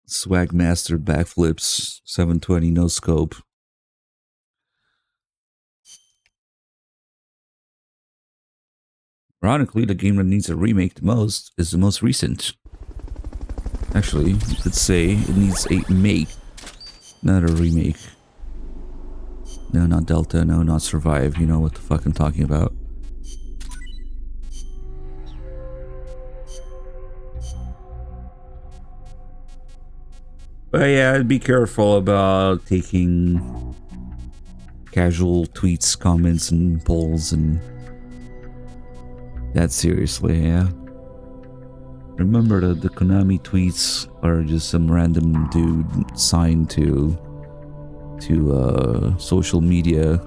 Swag Master backflips, 720 no scope. Ironically, the game that needs a remake the most is the most recent. Actually, you could say it needs a make, not a remake. No, not Delta, no, not Survive. You know what the fuck I'm talking about. But yeah, be careful about taking casual tweets, comments, and polls and that seriously, yeah. Remember that the Konami tweets are just some random dude signed to social media,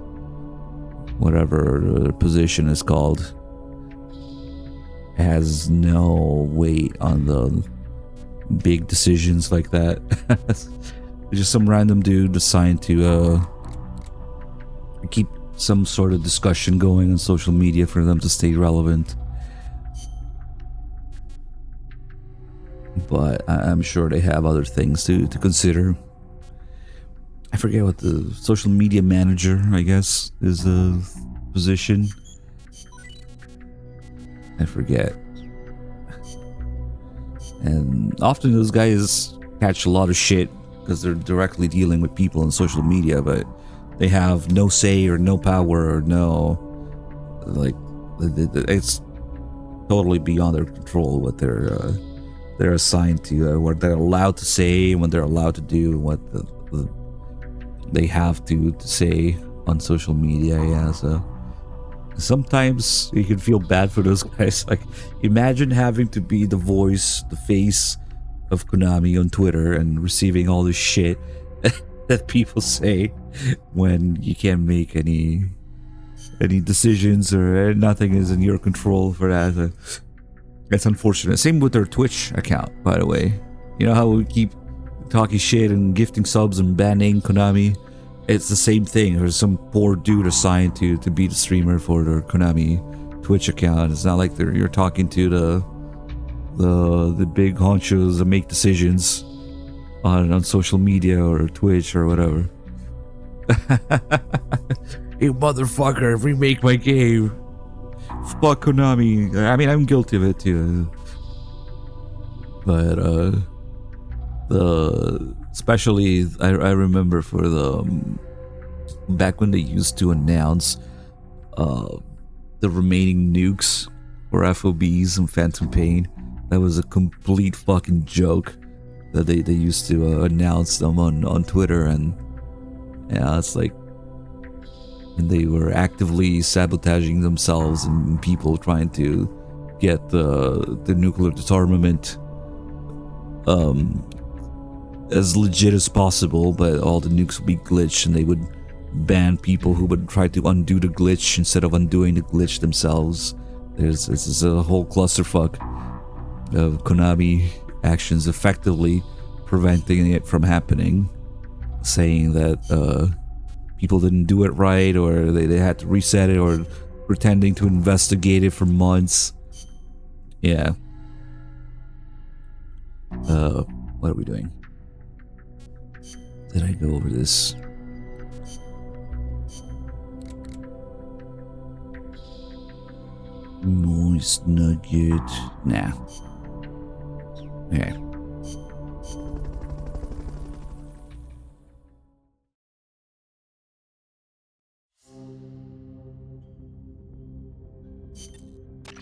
whatever the position is called, has no weight on the big decisions like that. It's just some random dude assigned to keep some sort of discussion going on social media for them to stay relevant. But I'm sure they have other things to consider. I forget what the social media manager, I guess, is the position. I forget. And often those guys catch a lot of shit because they're directly dealing with people on social media, but they have no say or no power or no, like, it's totally beyond their control what they're assigned to, what they're allowed to say, what they're allowed to do, what they have to say on social media. Yeah, so sometimes you can feel bad for those guys. Like, imagine having to be the voice, the face of Konami on Twitter and receiving all this shit that people say when you can't make any decisions or nothing is in your control for that. That's unfortunate. Same with their Twitch account, by the way. You know how we keep talking shit and gifting subs and banning Konami? It's the same thing. There's some poor dude assigned to be the streamer for their Konami Twitch account. It's not like you're talking to the big honchos that make decisions on social media or Twitch or whatever. You motherfucker, remake my game. Fuck Konami. I mean, I'm guilty of it too. But especially I remember for the back when they used to announce the remaining nukes for FOBs and Phantom Pain. That was a complete fucking joke that they used to announce them on Twitter, and yeah, it's like, and they were actively sabotaging themselves and people trying to get the nuclear disarmament as legit as possible, but all the nukes would be glitched and they would ban people who would try to undo the glitch instead of undoing the glitch themselves. This is a whole clusterfuck of Konami actions effectively preventing it from happening, saying that people didn't do it right, or they had to reset it, or pretending to investigate it for months. Yeah. What are we doing? Did I go over this? Moist nugget. Nah. Okay.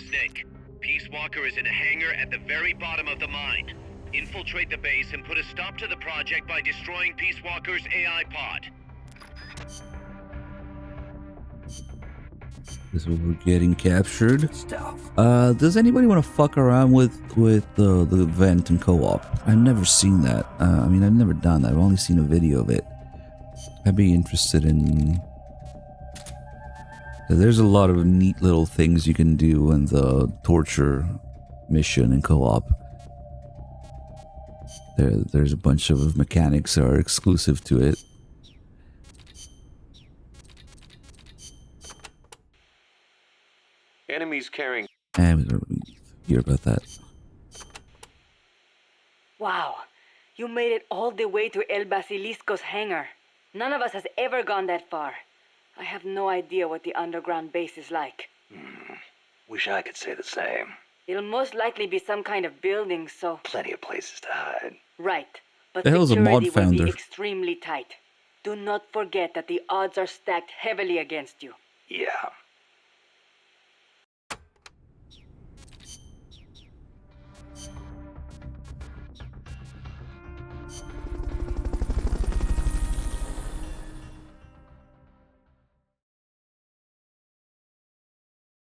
Snake, Peace Walker is in a hangar at the very bottom of the mine. Infiltrate the base and put a stop to the project by destroying Peace Walker's AI pod. This is what we're getting captured. Does anybody want to fuck around with the event and co-op? I've never seen that. I mean, I've never done that. I've only seen a video of it. I'd be interested in... There's a lot of neat little things you can do in the torture mission and co-op. There's a bunch of mechanics that are exclusive to it. Enemies carrying. And we don't hear about that. Wow, you made it all the way to El Basilisco's hangar. None of us has ever gone that far. I have no idea what the underground base is like. Wish I could say the same. It'll most likely be some kind of building, so... Plenty of places to hide. Right, but The hell's a mod security will founder? be extremely tight. Do not forget that the odds are stacked heavily against you. Yeah.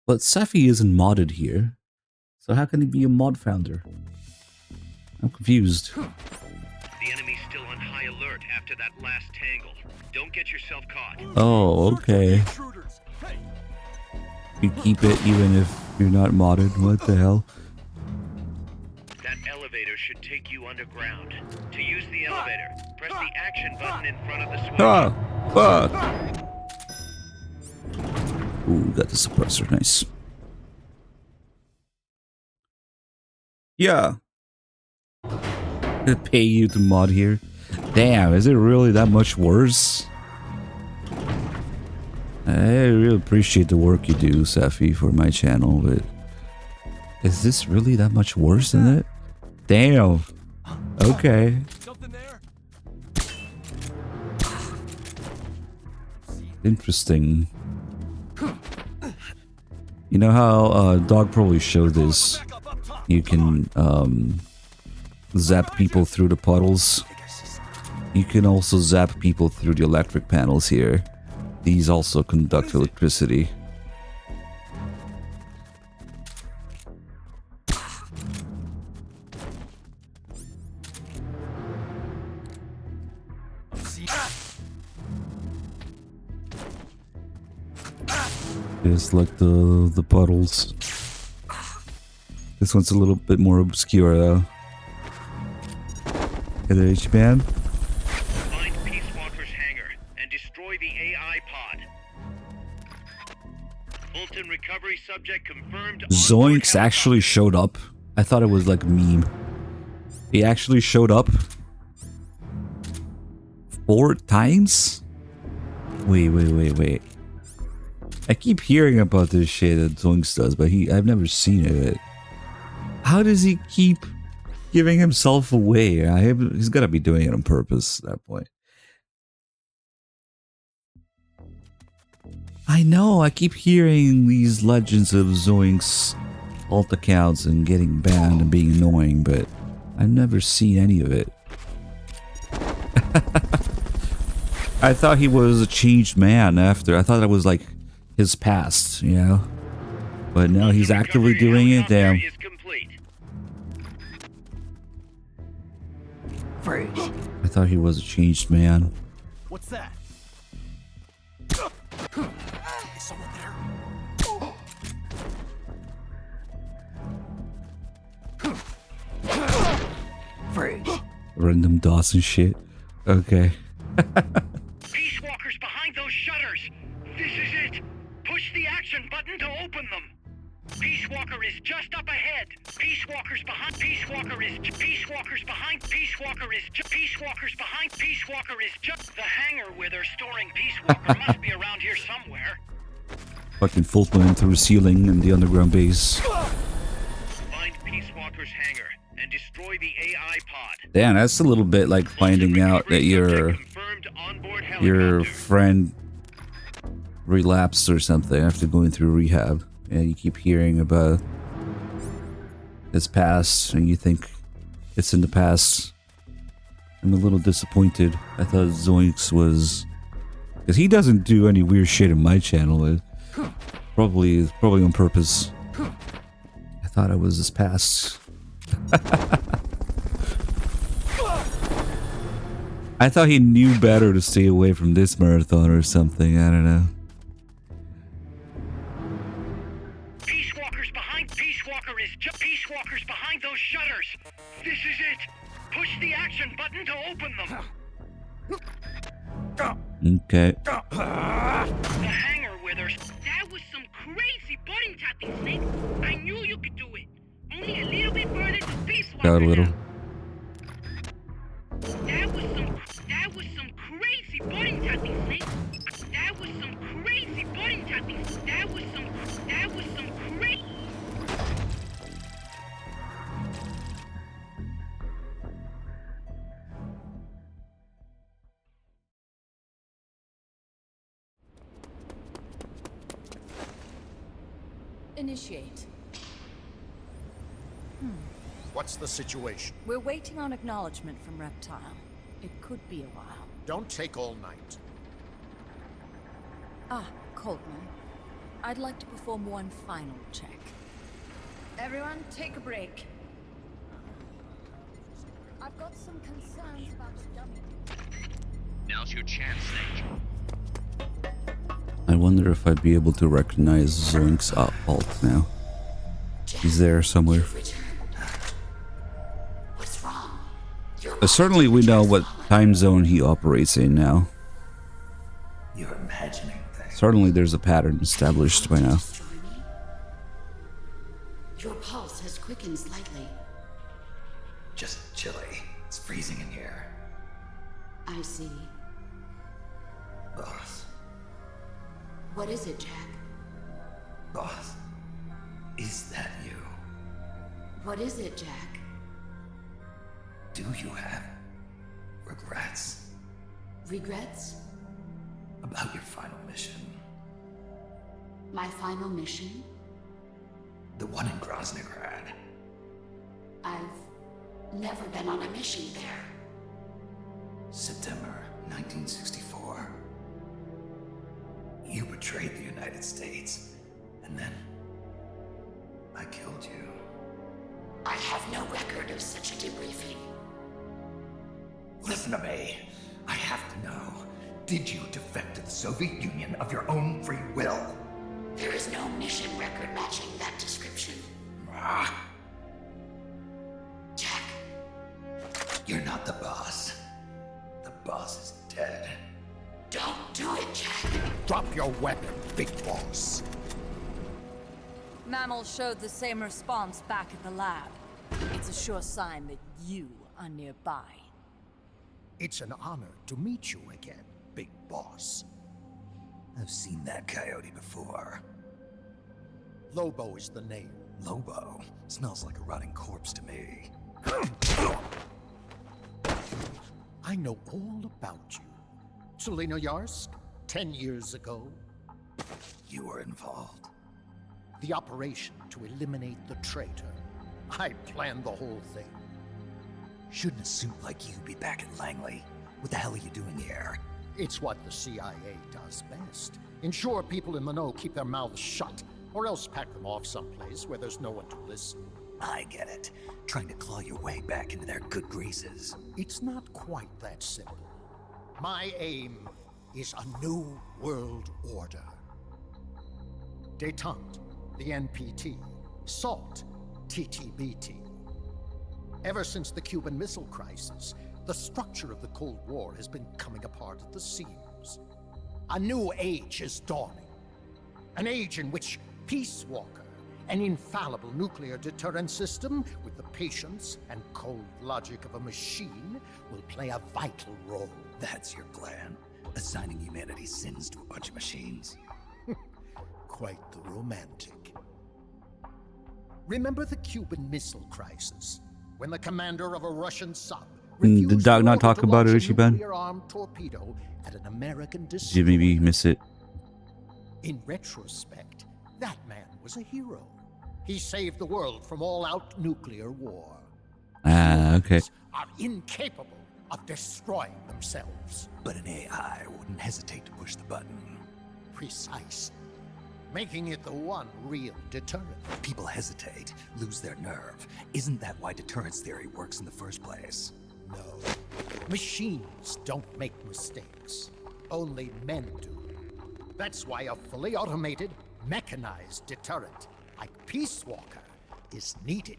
But Safi isn't modded here. So how can he be a mod founder? I'm confused. The enemy's still on high alert after that last tangle. Don't get yourself caught. Oh, okay. You keep it even if you're not modded. What the hell? That elevator should take you underground. To use the elevator, press the action button in front of the switch. Ah! Fuck! Ooh, got the suppressor. Nice. Yeah. They pay you to mod here. Damn, is it really that much worse? I really appreciate the work you do, Safi, for my channel, but is this really that much worse than it? Damn. Okay. Interesting. You know how Dog probably showed this. You can zap people through the puddles. You can also zap people through the electric panels here. These also conduct electricity. Just like the puddles. This one's a little bit more obscure though. Hey there, H-Man. Find Peace Walker's hangar and destroy the AI pod. Fulton recovery subject confirmed. Zoinks actually showed up. I thought it was like a meme. He actually showed up 4 times? Wait. I keep hearing about this shit that Zoinks does, but I've never seen it. How does he keep giving himself away? He's gotta be doing it on purpose at that point. I know, I keep hearing these legends of Zoinks alt accounts and getting banned and being annoying, but I've never seen any of it. I thought he was a changed man after. I thought that was like his past, you know? But now he's actively doing it, damn. I thought he was a changed man. What's that? Is someone there? Freeze. Random Dawson shit. Okay. Peace Walker's behind those shutters. This is it. Push the action button to open them. Peace Walker is just up ahead. Peace Walker's behind. Peace Walker is. Peace Walker's behind. Peace Walker is. Peace Walker's behind. Peace Walker is just the hangar where they're storing Peace Walker. Must be around here somewhere. Fucking Fulton through the ceiling in the underground base. Find Peace Walker's hangar and destroy the AI pod. Damn, that's a little bit like finding out that your friend relapsed or something after going through rehab, and you keep hearing about his past, and you think it's in the past. I'm a little disappointed. I thought Zoinks was, because he doesn't do any weird shit in my channel. Probably on purpose. I thought it was his past. I thought he knew better to stay away from this marathon or something. I don't know. Peace Walker's behind. Peace Walker is. Peace Walker's behind those shutters. This is it. Push the Okay. The hangar with her. That was some crazy button tapping, Snake. I knew you could do it. Only a little bit further to Peace Walker. Got a little. now. That was some crazy button tapping, Snake. That was some crazy button tapping. That was some crazy. Initiate. What's the situation? We're waiting on acknowledgement from Reptile. It could be a while. Don't take all night. Ah, Coltman. I'd like to perform one final check. Everyone, take a break. I've got some concerns about the dummy. Now's your chance, Snake. I wonder if I'd be able to recognize Zoink's alt now. He's there somewhere. What's wrong? Certainly we know what time zone he operates in now. You're imagining things. Certainly there's a pattern established by now. Your pulse has quickened slightly. Just chilly. It's freezing in here. I see. Boss. What is it, Jack? Boss. Is that you? What is it, Jack? Do you have regrets Regrets? about your final mission? My final mission? The one in Groznygrad. I've never been on a mission there. September 1964. You betrayed the United States, and then I killed you. I have no record of such a debriefing. Listen to me. I have to know. Did you defect to the Soviet Union of your own free will? There is no mission record matching that description. Ah. Jack. You're not the boss. The boss is dead. Don't do it, Jack. Drop your weapon, big boss. Mammal showed the same response back at the lab. It's a sure sign that you are nearby. It's an honor to meet you again, big boss. I've seen that coyote before. Lobo is the name. Lobo? Smells like a rotting corpse to me. I know all about you. Selina Yarsk, 10 years ago. You were involved. The operation to eliminate the traitor. I planned the whole thing. Shouldn't a suit like you be back at Langley? What the hell are you doing here? It's what the CIA does best. Ensure people in the know keep their mouths shut, or else pack them off someplace where there's no one to listen. I get it. Trying to claw your way back into their good graces. It's not quite that simple. My aim is a new world order. Détente, the NPT. SALT, TTBT. Ever since the Cuban Missile Crisis, the structure of the Cold War has been coming apart at the seams. A new age is dawning. An age in which Peace Walker, an infallible nuclear deterrent system with the patience and cold logic of a machine, will play a vital role. That's your plan? Assigning humanity's sins to a bunch of machines? Quite the romantic. Remember the Cuban Missile Crisis, when the commander of a Russian sub Did the dog not talk about it, Ishiban? nuclear-armed torpedo at an American Did you destroyer? maybe miss it? In retrospect, that man was a hero. He saved the world from all-out nuclear war. Ah, okay. Are incapable of destroying themselves. But an AI wouldn't hesitate to push the button. Precisely. Making it the one real deterrent. People hesitate, lose their nerve. Isn't that why deterrence theory works in the first place? No. Machines don't make mistakes. Only men do. That's why a fully automated, mechanized deterrent like Peace Walker is needed.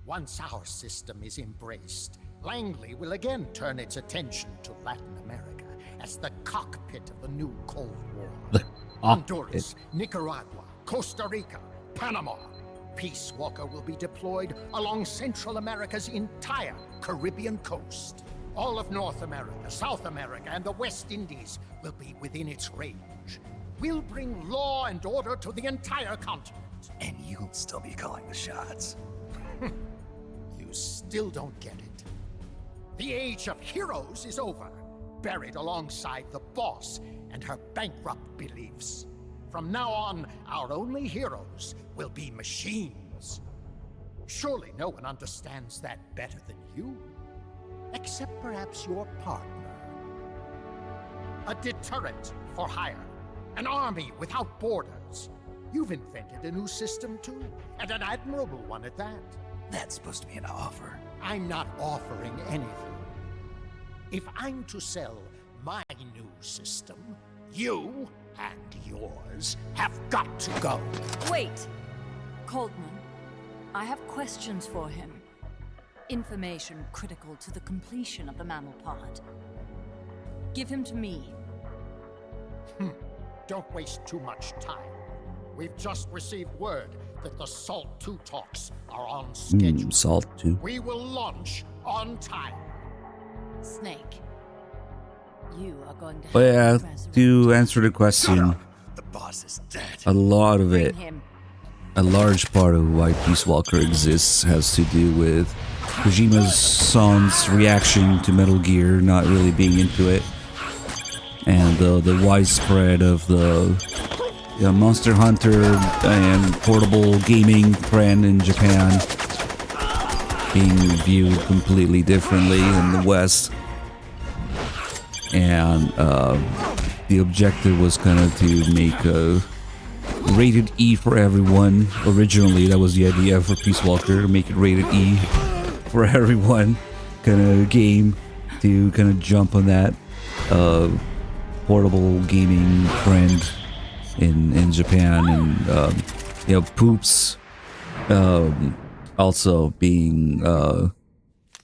Once our system is embraced, Langley will again turn its attention to Latin America as the cockpit of the new Cold War. Honduras, Nicaragua, Costa Rica, Panama. Peace Walker will be deployed along Central America's entire Caribbean coast. All of North America, South America, and the West Indies will be within its range. We'll bring law and order to the entire continent. And you'll still be calling the shots. You still don't get it. The age of heroes is over, buried alongside the boss and her bankrupt beliefs. From now on, our only heroes will be machines. Surely no one understands that better than you, except perhaps your partner. A deterrent for hire, an army without borders. You've invented a new system too, and an admirable one at that. That's supposed to be an offer. I'm not offering anything. If I'm to sell my new system, you and yours have got to go. Wait! Coltman, I have questions for him. Information critical to the completion of the mammal pod. Give him to me. Don't waste too much time. We've just received word that the SALT 2 talks are on schedule. SALT 2. We will launch on time. Snake, you are going to But yeah, to answer the question, The boss is dead. a lot of it, him. a large part of why Peace Walker exists has to do with Kojima's son's reaction to Metal Gear, not really being into it, and the widespread of the Monster Hunter and portable gaming trend in Japan being viewed completely differently in the West. And the objective was kind of to make a rated E for everyone. Originally, that was the idea for Peace Walker, to make it rated E for everyone kind of game, to kind of jump on that portable gaming trend in Japan. And Poops also being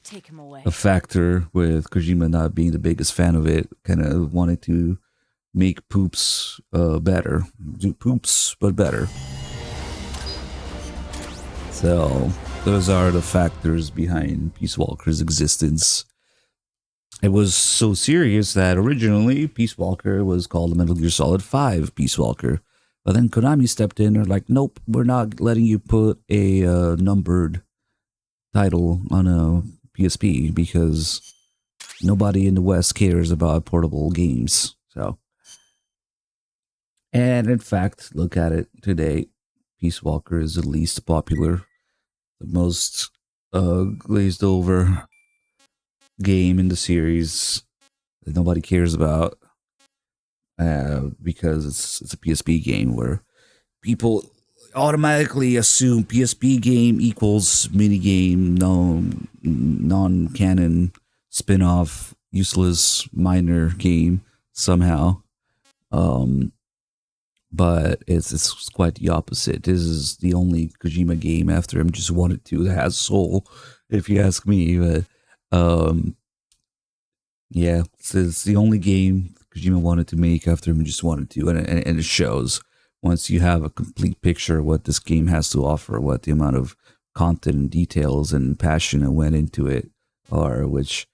Take him away. a factor, with Kojima not being the biggest fan of it. Kind of wanted to make Poops better. Do Poops, but better. So, those are the factors behind Peace Walker's existence. It was so serious that originally Peace Walker was called Metal Gear Solid 5 Peace Walker. But then Konami stepped in and they're like, nope, we're not letting you put a numbered title on a PSP because nobody in the West cares about portable games. So, and in fact, look at it today. Peace Walker is the least popular, the most glazed over game in the series that nobody cares about because it's a PSP game where people automatically assume PSP game equals minigame, non-canon, spin-off, useless, minor game somehow. But it's quite the opposite. This is the only Kojima game after MGS1 that has soul, if you ask me. But yeah, it's the only game Kojima wanted to make after MGS1 and it shows. Once you have a complete picture of what this game has to offer, what the amount of content and details and passion that went into it are, which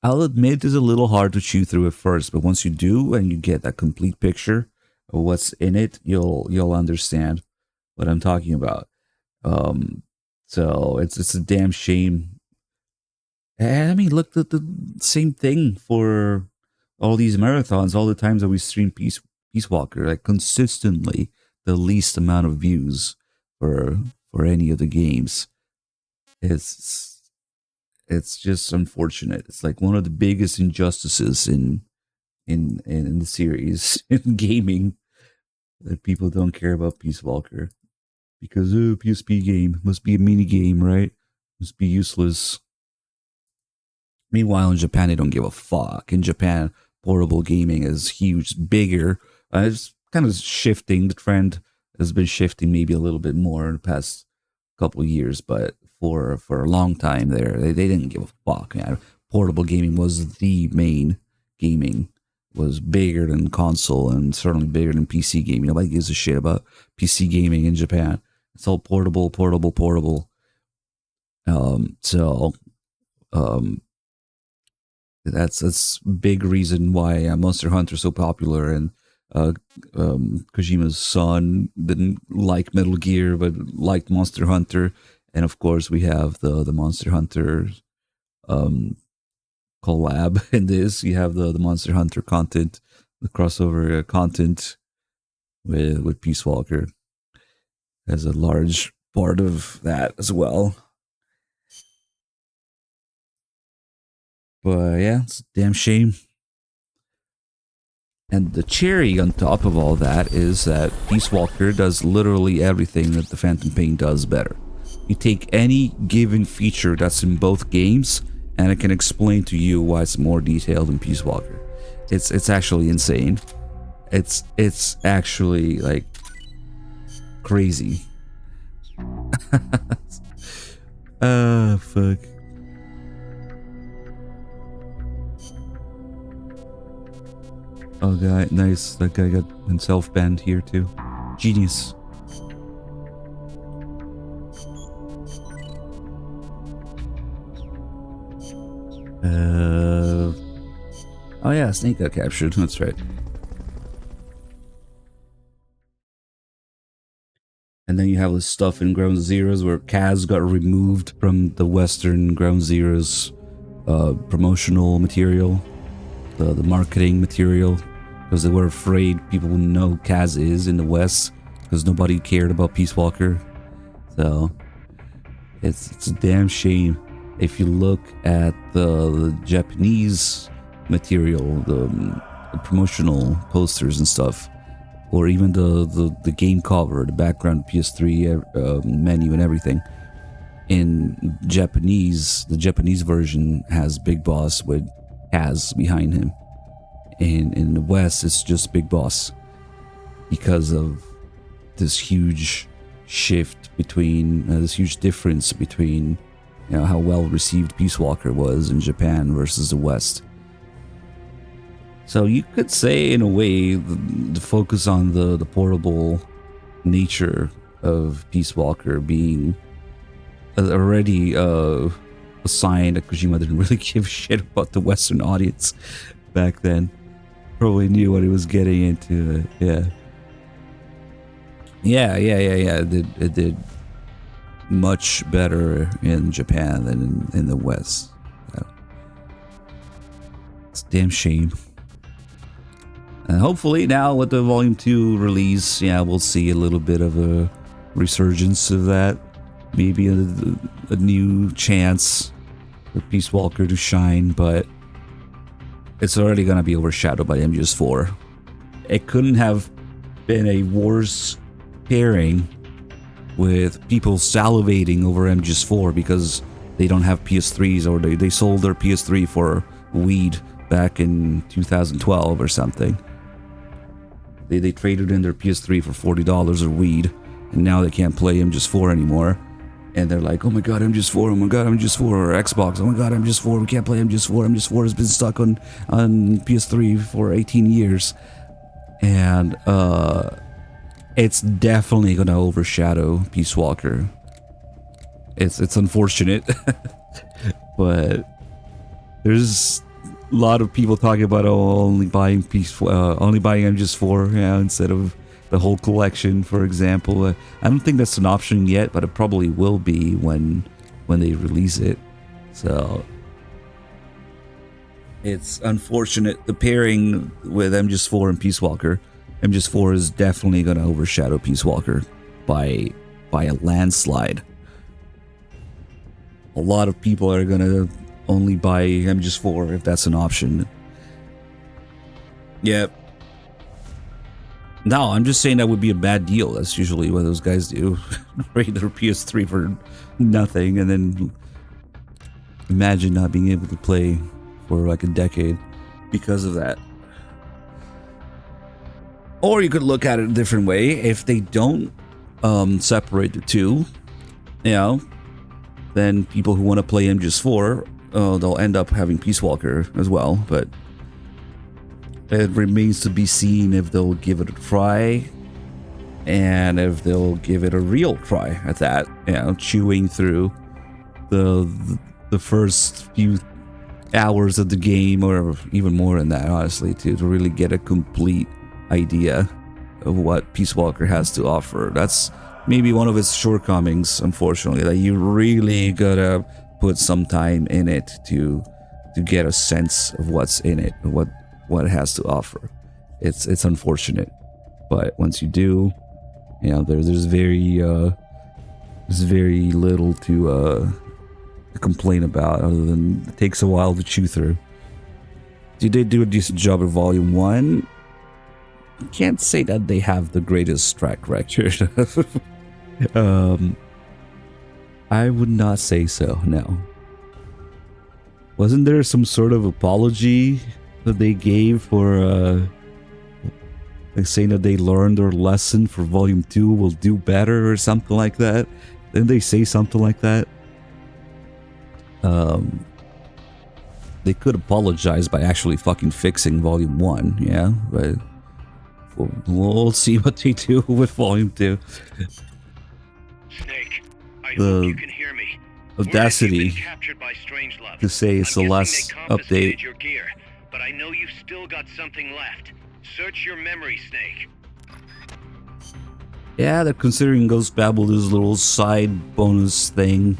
I'll admit is a little hard to chew through at first, but once you do and you get that complete picture of what's in it, you'll understand what I'm talking about. So it's a damn shame. And I mean, look at the same thing for all these marathons, all the times that we stream Peace Walker, like consistently the least amount of views for any of the games. It's just unfortunate. It's like one of the biggest injustices in the series in gaming, that people don't care about Peace Walker because PSP game must be a mini game, right? Must be useless. Meanwhile, in Japan, they don't give a fuck. In Japan, portable gaming is huge, bigger. It's kind of shifting. The trend has been shifting maybe a little bit more in the past couple of years, but for a long time there. They didn't give a fuck. Man. Portable gaming was the main gaming. Was bigger than console and certainly bigger than PC gaming. Nobody gives a shit about PC gaming in Japan. It's all portable. That's big reason why Monster Hunter is so popular, and Kojima's son didn't like Metal Gear but liked Monster Hunter, and of course we have the Monster Hunter collab in this. You have the Monster Hunter content, the crossover content with Peace Walker as a large part of that as well. But yeah, it's a damn shame. And the cherry on top of all that is that Peace Walker does literally everything that the Phantom Pain does better. You take any given feature that's in both games, and it can explain to you why it's more detailed than Peace Walker. It's actually insane. It's actually like crazy. Fuck. Oh, guy, nice. That guy got himself banned here too. Genius. Oh yeah, Snake got captured. That's right. And then you have this stuff in Ground Zeroes where Kaz got removed from the Western Ground Zeroes promotional material, the marketing material, because they were afraid people would know who Kaz is in the West, because nobody cared about Peace Walker. So it's a damn shame. If you look at the Japanese material, the promotional posters and stuff, or even the game cover, the background PS3 menu and everything, in Japanese, the Japanese version has Big Boss with Kaz behind him. And in the West, it's just Big Boss, because of this huge shift between, this huge difference between, you know, how well received Peace Walker was in Japan versus the West. So you could say, in a way, the focus on the portable nature of Peace Walker being already a sign that Kojima didn't really give a shit about the Western audience back then. Probably knew what he was getting into. Yeah. It did much better in Japan than in the West. Yeah. It's a damn shame. And hopefully now with the Volume 2 release, yeah, we'll see a little bit of a resurgence of that. Maybe a new chance for Peace Walker to shine, but it's already going to be overshadowed by MGS4. It couldn't have been a worse pairing with people salivating over MGS4 because they don't have PS3s, or they sold their PS3 for weed back in 2012 or something. They traded in their PS3 for $40 or weed, and now they can't play MGS4 anymore. And they're like, oh my god, MGS4, oh my god, MGS4, or Xbox, oh my god, MGS4, we can't play MGS4. MGS4 has been stuck on PS3 for 18 years. And it's definitely gonna overshadow Peace Walker. It's unfortunate, but there's a lot of people talking about only buying MGS4, yeah, instead of the whole collection, for example. I don't think that's an option yet, but it probably will be when they release it. So it's unfortunate, the pairing with MGS4 and Peace Walker. MGS4 is definitely going to overshadow Peace Walker by a landslide. A lot of people are going to only buy MGS4 if that's an option. Yep. No, I'm just saying that would be a bad deal. That's usually what those guys do. Trade their PS3 for nothing, and then imagine not being able to play for like a decade because of that. Or you could look at it a different way. If they don't separate the two, you know, then people who want to play MGS4, they'll end up having Peace Walker as well, but it remains to be seen if they'll give it a try, and if they'll give it a real try at that, you know, chewing through the first few hours of the game, or even more than that, honestly, to really get a complete idea of what Peace Walker has to offer. That's maybe one of its shortcomings, unfortunately, that you really gotta put some time in it to get a sense of what's in it, what it has to offer. It's unfortunate, but once you do, you know, there's very little to complain about, other than it takes a while to chew through. Did they do a decent job of Volume 1? Can't say that they have the greatest track record. I would not say so, no. Wasn't there some sort of apology that they gave for like saying that they learned their lesson for Volume 2, will do better or something like that? Didn't they say something like that? They could apologize by actually fucking fixing Volume 1, yeah, but we'll see what they do with Volume 2. Snake, I hope you can hear me. Audacity Captured by Strangelove. to say it's the last update. Your gear, but I know you've still got something left. Search your memory, Snake. Yeah, they're considering Ghost Babel this little side bonus thing.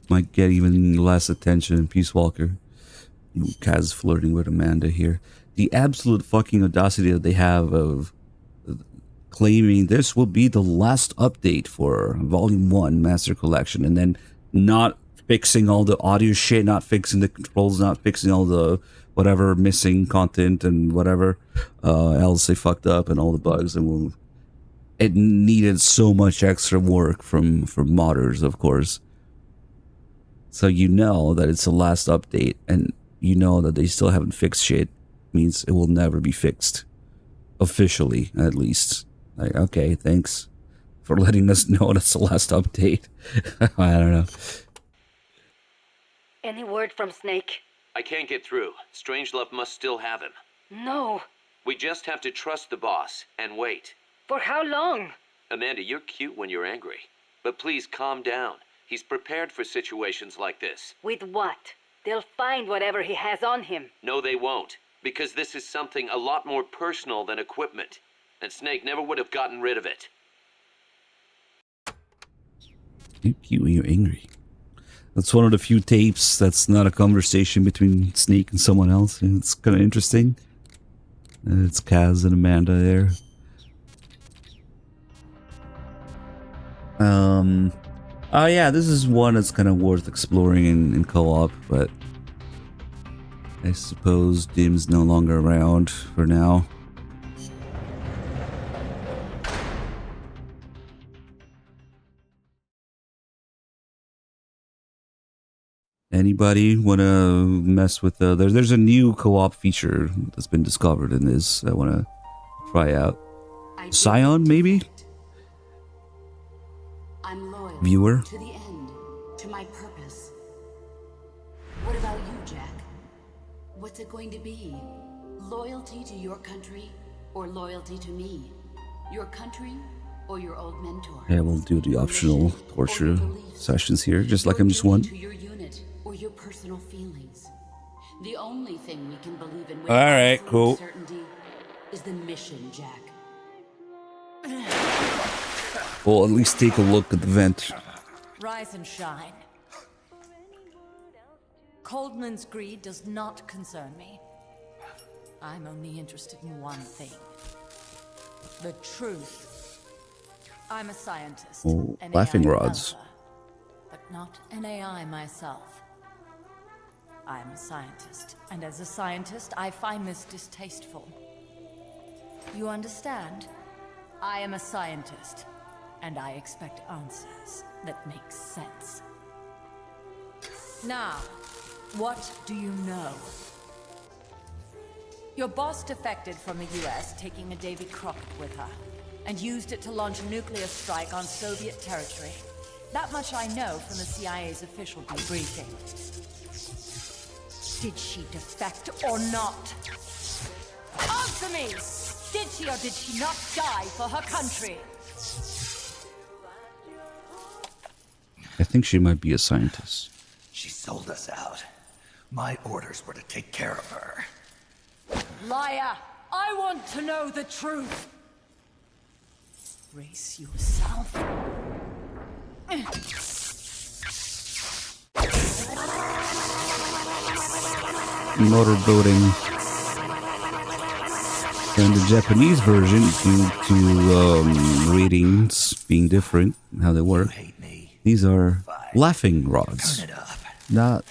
Might get even less attention than Peace Walker. Kaz flirting with Amanda here. The absolute fucking audacity that they have of claiming this will be the last update for Volume 1 Master Collection, and then not fixing all the audio shit, not fixing the controls, not fixing all the whatever missing content and whatever else they fucked up, and all the bugs. And it needed so much extra work from modders, of course. So you know that it's the last update, and you know that they still haven't fixed shit. Means it will never be fixed. Officially, at least. Like, okay, thanks for letting us know that's the last update. I don't know. Any word from Snake? I can't get through. Strangelove must still have him. No. We just have to trust the boss and wait. For how long? Amanda, you're cute when you're angry. But please calm down. He's prepared for situations like this. With what? They'll find whatever he has on him. No, they won't. Because this is something a lot more personal than equipment. And Snake never would have gotten rid of it. You're cute when you're angry. That's one of the few tapes that's not a conversation between Snake and someone else. And it's kind of interesting. And it's Kaz and Amanda there. Oh yeah, this is one that's kind of worth exploring in co-op, but I suppose Dim's no longer around for now. Anybody want to mess with there's a new co-op feature that's been discovered in this I want to try out. Scion, maybe? I'm loyal Viewer? to the end, to my purpose. What about you, Jack? What's it going to be? Loyalty to your country or loyalty to me? Your country or your old mentor? Yeah, we'll do the optional torture sessions here, just like MGS1. To your unit or your personal feelings. The only thing we can believe in with All right, absolute cool. certainty is the mission, Jack. We'll at least take a look at the vent. Rise and shine. Coldman's greed does not concern me. I'm only interested in one thing. The truth. I'm a scientist. Oh, an laughing AI rods. developer, but not an AI myself. I'm a scientist, and as a scientist, I find this distasteful. You understand? I am a scientist, and I expect answers that make sense. Now, what do you know? Your boss defected from the US, taking a Davy Crockett with her, and used it to launch a nuclear strike on Soviet territory. That much I know from the CIA's official debriefing. Did she defect or not? Answer me! Did she or did she not die for her country? I think she might be a scientist. She sold us out. My orders were to take care of her. Liar! I want to know the truth! Brace yourself. Motorboating. And the Japanese version, due to readings being different, how they work, these are laughing rods. Not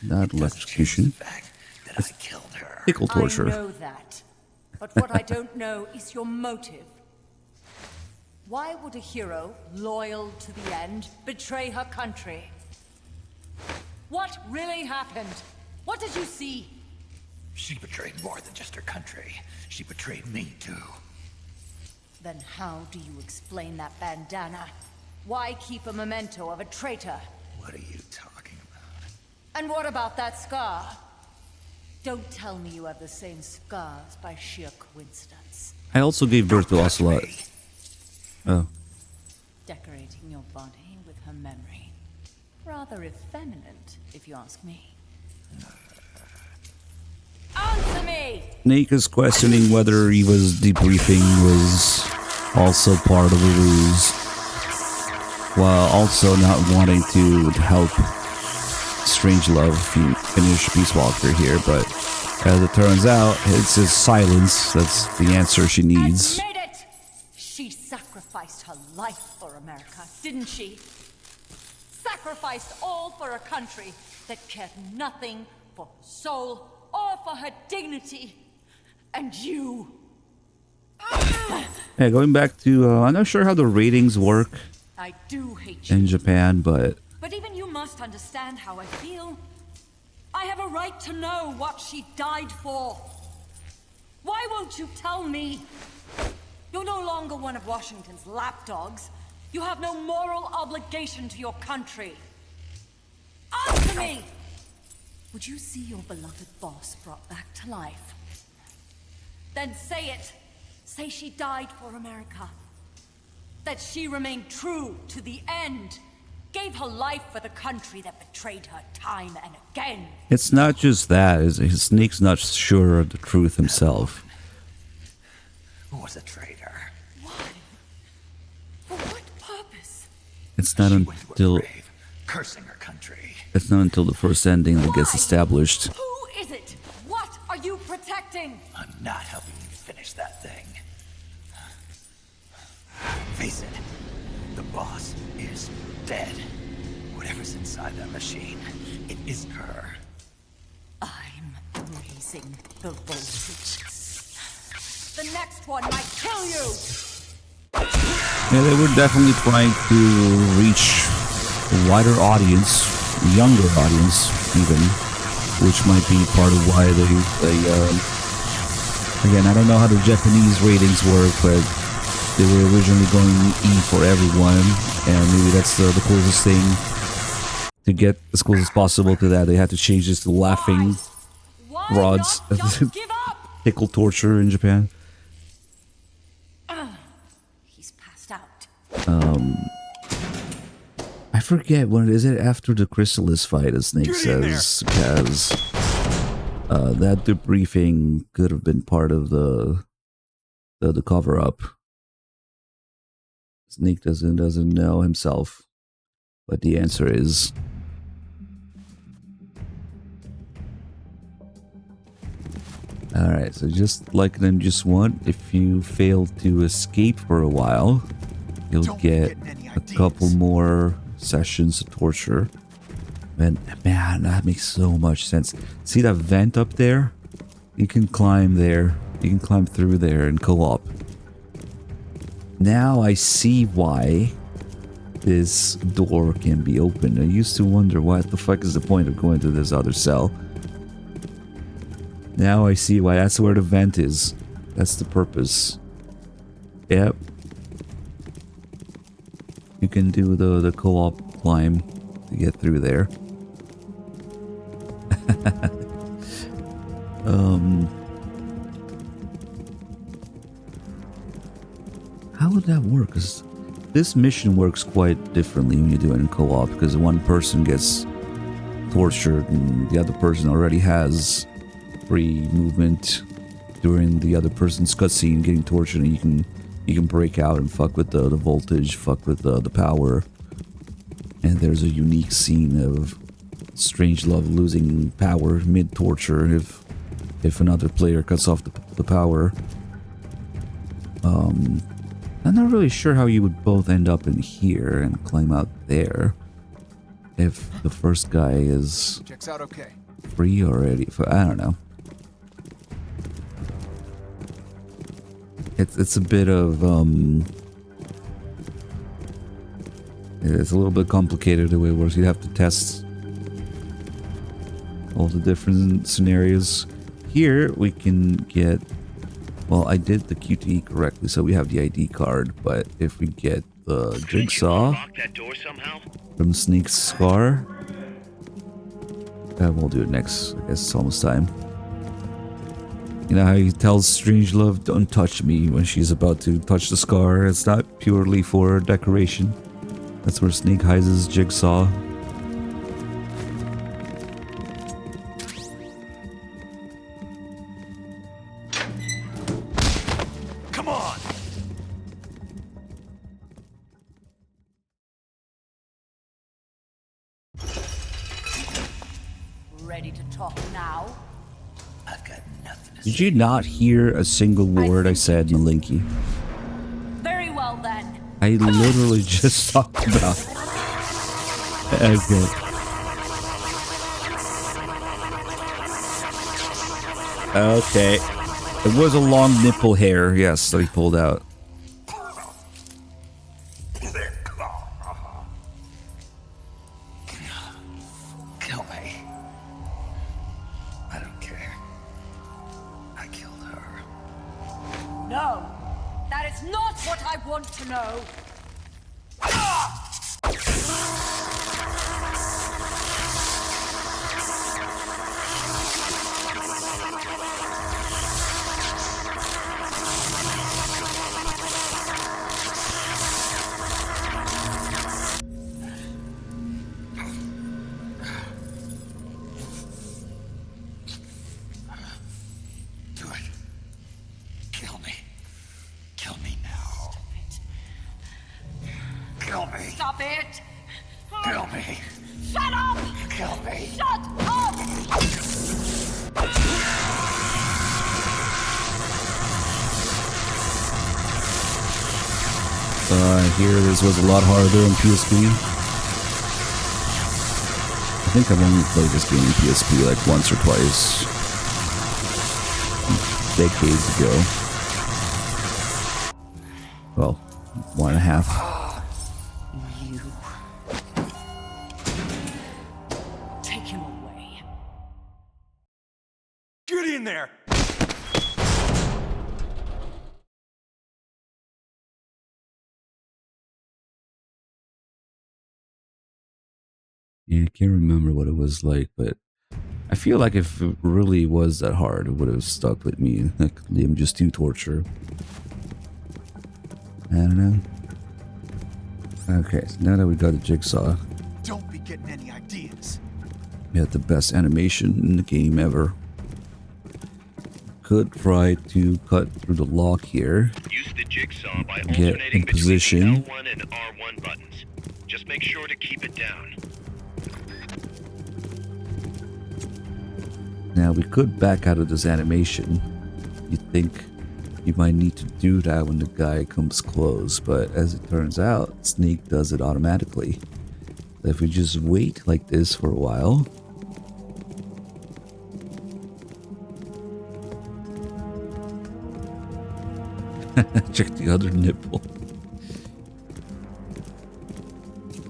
electrocution. It's tickle torture. I know that. But what I don't know is your motive. Why would a hero, loyal to the end, betray her country? What really happened? What did you see? She betrayed more than just her country. She betrayed me, too. Then how do you explain that bandana? Why keep a memento of a traitor? What are you talking about? And what about that scar? Don't tell me you have the same scars by sheer coincidence. I also gave birth to Ocelot. Oh. Decorating your body with her memory. Rather effeminate, if you ask me. Answer me! Snake is questioning whether Eva's debriefing was also part of a ruse, while also not wanting to help Strangelove finish Peace Walker here, but as it turns out, it's his silence that's the answer she needs. Admit it! She sacrificed her life for America, didn't she? Sacrificed all for a country that cared nothing for soul or for her dignity. And you... Yeah, going back to, I'm not sure how the ratings work I do hate you. in Japan, but But even you must understand how I feel. I have a right to know what she died for. Why won't you tell me? You're no longer one of Washington's lapdogs. You have no moral obligation to your country. Answer me! Would you see your beloved boss brought back to life? Then say it. Say she died for America. That she remained true to the end. Gave her life for the country that betrayed her time and again. it's not just that. Snake's not sure of the truth himself. Who was a traitor? For what purpose? It's not until Cursing her country. it's not until the first ending that gets established. Who is it? What are you protecting? I'm not helping you finish that thing. Face it, the boss is dead. Whatever's inside that machine, it isn't her. I'm raising the voltage. The next one might kill you! Yeah, they were definitely trying to reach a wider audience, a younger audience even, which might be part of why they again, I don't know how the Japanese ratings work, but they were originally going E for everyone, and maybe that's the closest thing to get as close as possible to that. They had to change this to laughing rods, tickle torture in Japan. He's passed out. I forget when is it after the Chrysalis fight, as Snake says, because that debriefing could have been part of the cover up. Snake doesn't know himself, but the answer is alright, so just like them just one, if you fail to escape for a while, you'll get a couple more sessions of torture. And man, that makes so much sense. See that vent up there? You can climb there. You can climb through there in co-op. Now I see why this door can be opened. I used to wonder what the fuck is the point of going to this other cell. Now I see why. That's where the vent is. That's the purpose. Yep. You can do the co-op climb to get through there. How would that work? 'Cause this mission works quite differently when you do it in co-op, because one person gets tortured and the other person already has free movement during the other person's cutscene getting tortured, and you can break out and fuck with the voltage, fuck with the power. And there's a unique scene of Strangelove losing power mid-torture if another player cuts off the power. I'm not really sure how you would both end up in here and climb out there if the first guy is Checks out okay. free already. I don't know. It's a bit of it's a little bit complicated the way it works. You have to test all the different scenarios. Here we can get, well, I did the QTE correctly, so we have the ID card, but if we get the jigsaw from Sneak's Scar, we'll do it next. I guess it's almost time. You know how he tells Strangelove, don't touch me, when she's about to touch the scar? It's not purely for decoration. That's where Snake hides his jigsaw. Come on! Ready to talk now? I've got nothing to Did you not hear a single word I said, Malinky? Very well then. I literally just talked about it. Okay. Okay. It was a long nipple hair, yes, that he pulled out. Kill me. I don't care. I killed her. No, that is not what I want to know. Do it. Kill me. Kill me now. Kill me. Stop it! Kill me. Shut up! Kill me. Shut up! Here this was a lot harder on PSP. I think I've only played this game on PSP like once or twice. Decades ago. Well, 1.5. You. Take him away. Get in there! Yeah, I can't remember what it was like, but I feel like if it really was that hard, it would have stuck with me. Like Liam just do torture. I don't know. Okay, so now that we got the jigsaw, Don't be getting any ideas. we had the best animation in the game ever. Could try to cut through the lock here. Use the jigsaw by Get alternating in position. between L1 and R1 buttons. Just make sure to keep it down. Now we could back out of this animation. You think you might need to do that when the guy comes close, but as it turns out, Snake does it automatically. If we just wait like this for a while, check the other nipple.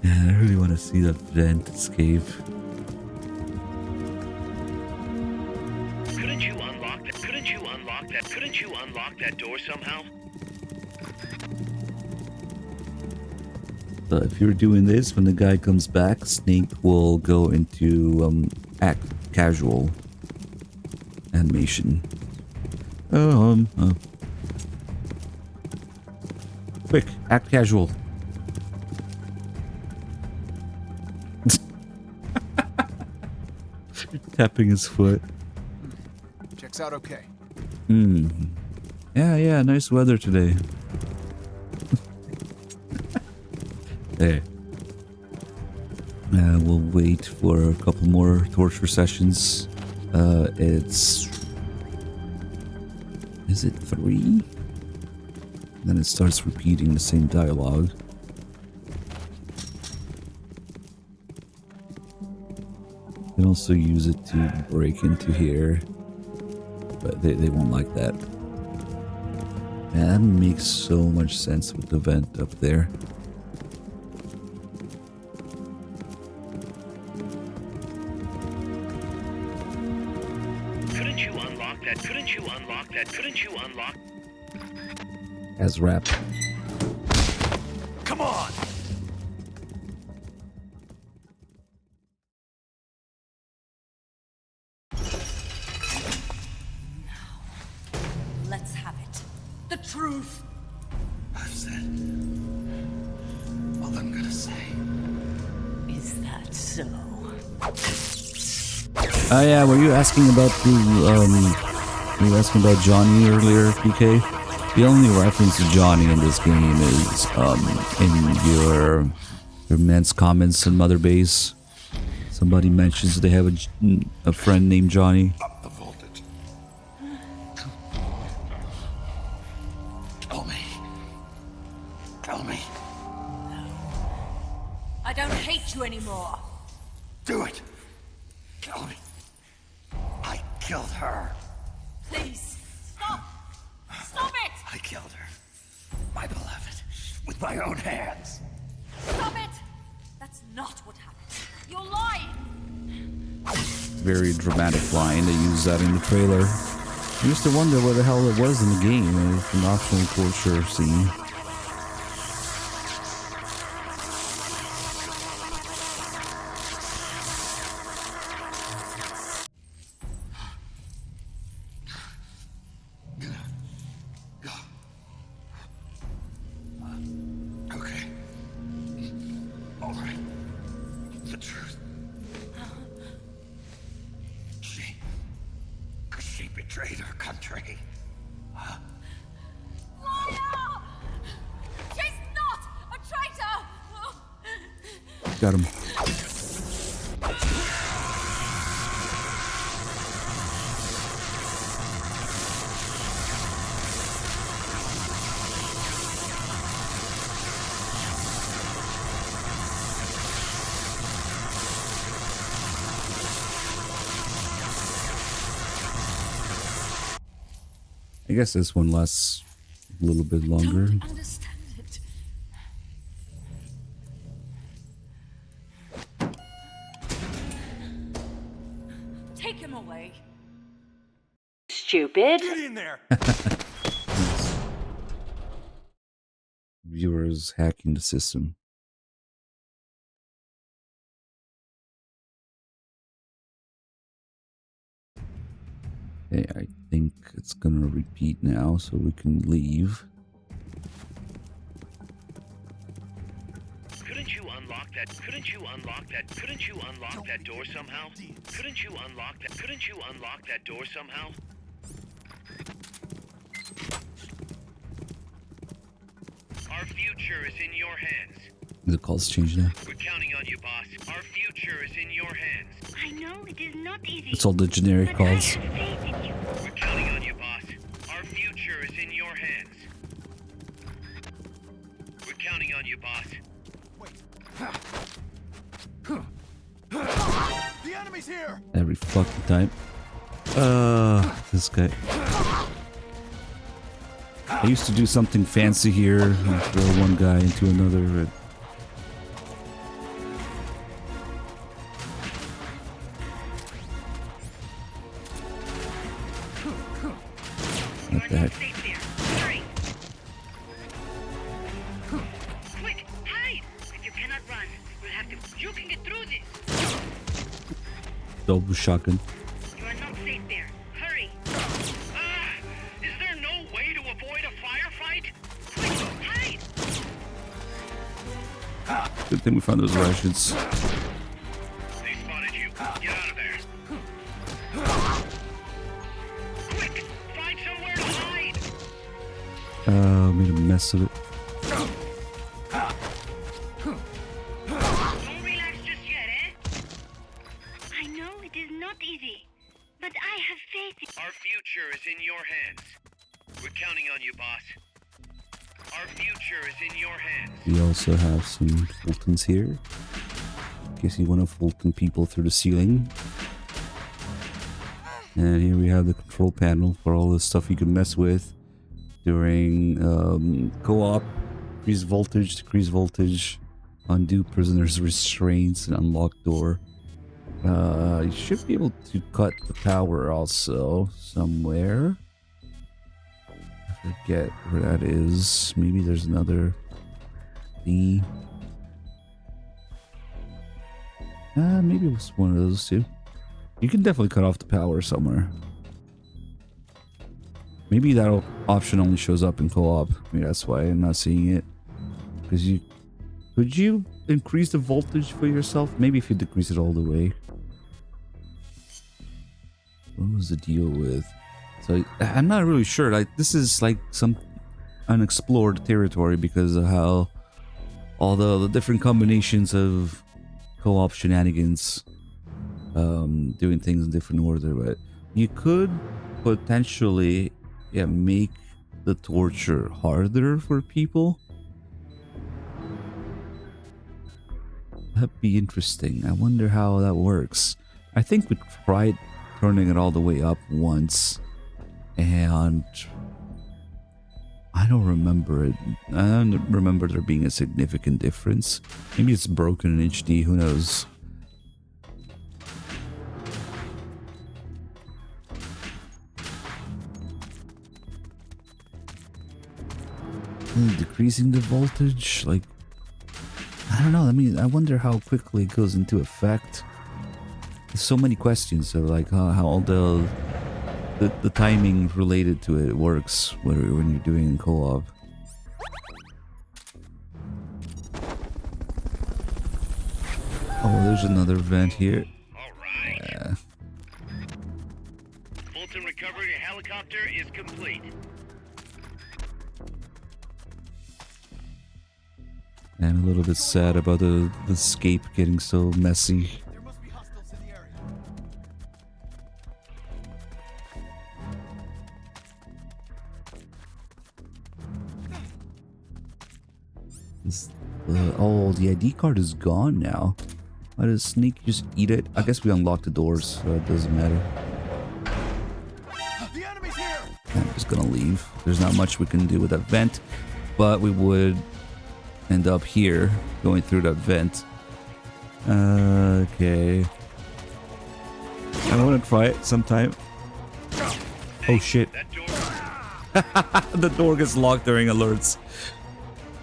Man, I really want to see that vent escape. Couldn't you unlock that? Couldn't you unlock that? Couldn't you unlock that door somehow? if you're doing this, when the guy comes back, Snake will go into act casual animation. Quick, act casual. Tapping his foot. Checks out okay. Yeah, nice weather today. Hey. We'll wait for a couple more torture sessions. Is it 3? Then it starts repeating the same dialogue. You can also use it to break into here, but they won't like that. And that makes so much sense with the vent up there. Couldn't you unlock that? Couldn't you unlock that? Couldn't you unlock? As rap. Come on! Let's have it. The truth. I've said all I'm gonna say. Is that so? Oh yeah, were you asking about Johnny earlier, PK? The only reference to Johnny in this game is in your men's comments on Mother Base. Somebody mentions they have a friend named Johnny. Up the voltage. Kill me. Kill me. I don't hate you anymore. Do it. Kill me. I killed her. Please, stop! Stop it! I killed her. My beloved. With my own hands. Stop it! That's not what happened. You're lying! Very dramatic line. They use that in the trailer. I used to wonder what the hell it was in the game. It's an optional torture scene. Okay. All right. The truth. She betrayed her country. Liar! She's not a traitor! Got him. I guess this one lasts a little bit longer. Don't understand it. Take him away. Stupid. Get in there! Viewers hacking the system. Okay, I think it's gonna repeat now, so we can leave. Couldn't you unlock that? Couldn't you unlock that? Couldn't you unlock that door somehow? Couldn't you unlock that? Couldn't you unlock that door somehow? Our future is in your hands. The calls changed now. We're counting on you, boss. Our future is in your hands. I know it is not easy. It's all the generic calls. We're counting on you, boss. Our future is in your hands. We're counting on you, boss. The enemy's here! Every fucking time. This guy. I used to do something fancy here, and throw one guy into another. What the heck? Quick, hide! If you double shotgun. You are not safe there. Hurry! Is there no way to avoid a firefight? Quick, hide! Good thing we found those rations. They spotted you. Get out of there. Quick! Find somewhere to hide! Made a mess of it. Don't relax just yet, eh? I know it is not easy, but I have faith in... Our future is in your hands. We're counting on you, boss. Our future is in your hands. We also have some Fultons here. In case you want to Fulton people through the ceiling. And here we have the control panel for all the stuff you can mess with during co-op. Decrease voltage, undo prisoners' restraints, and unlock door. You should be able to cut the power also somewhere. I forget where that is. Maybe there's another thingy. Maybe it was one of those two. You can definitely cut off the power somewhere. Maybe that option only shows up in co-op. Maybe that's why I'm not seeing it. Because could you increase the voltage for yourself? Maybe if you decrease it all the way. What was the deal with? So I'm not really sure. Like, this is like some unexplored territory because of how all the different combinations of co-op shenanigans, doing things in different order. But you could potentially, make the torture harder for people. That'd be interesting. I wonder how that works. I think we tried turning it all the way up once, and I don't remember it. I don't remember there being a significant difference. Maybe it's broken in HD, who knows? Decreasing the voltage, like, I don't know. I mean, I wonder how quickly it goes into effect. There's so many questions of like how all the timing related to it works when you're doing in co-op. Oh, there's another vent here. Alright. Fulton recovery helicopter is complete. I'm a little bit sad about the escape getting so messy. Oh, the ID card is gone now. Why does Snake just eat it? I guess we unlocked the doors, so it doesn't matter. The enemy's here! I'm just gonna leave. There's not much we can do with that vent, but we would end up here, going through that vent. Okay. I want to try it sometime. Oh shit. The door gets locked during alerts.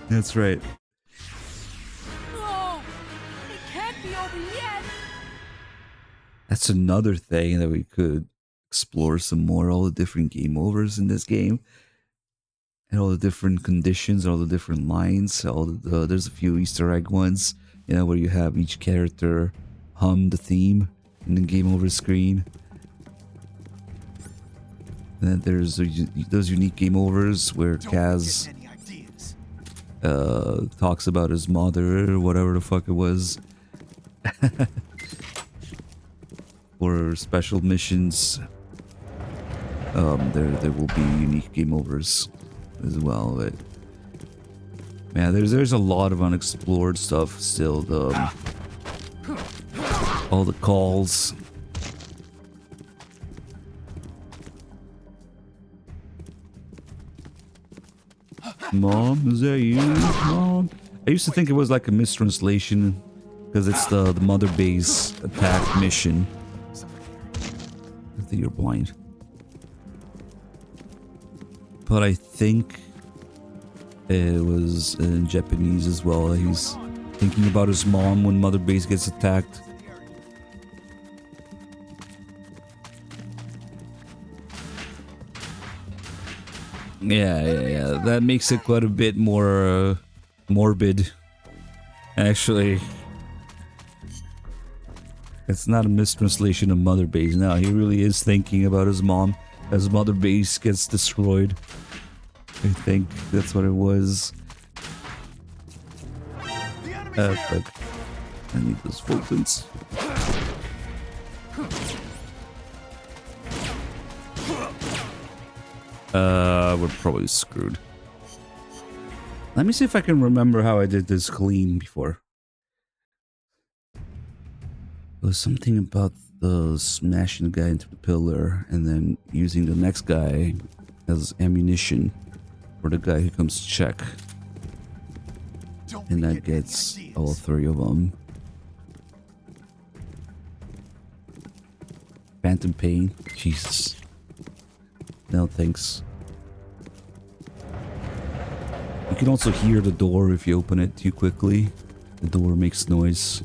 That's right. No! It can't be over yet! That's another thing that we could explore some more. All the different game overs in this game. And all the different conditions, all the different lines. There's a few Easter egg ones, where you have each character hum the theme in the game over screen. And then there's those unique game overs where Kaz talks about his mother or whatever the fuck it was. For special missions, there will be unique game overs as well, but man, there's a lot of unexplored stuff still. All the calls. Mom, is that you? Mom? I used to think it was like a mistranslation because it's the mother base attack mission. I think you're blind. But I think it was in Japanese as well. He's thinking about his mom when Mother Base gets attacked. Yeah. That makes it quite a bit more morbid. Actually, it's not a mistranslation of Mother Base. No, he really is thinking about his mom as Mother Base gets destroyed. I think that's what it was. Fuck. I need those Fultons. We're probably screwed. Let me see if I can remember how I did this clean before. There was something about the smashing the guy into the pillar and then using the next guy as ammunition for the guy who comes to check. And that gets all three of them. Phantom Pain. Jesus. No thanks. You can also hear the door if you open it too quickly. The door makes noise.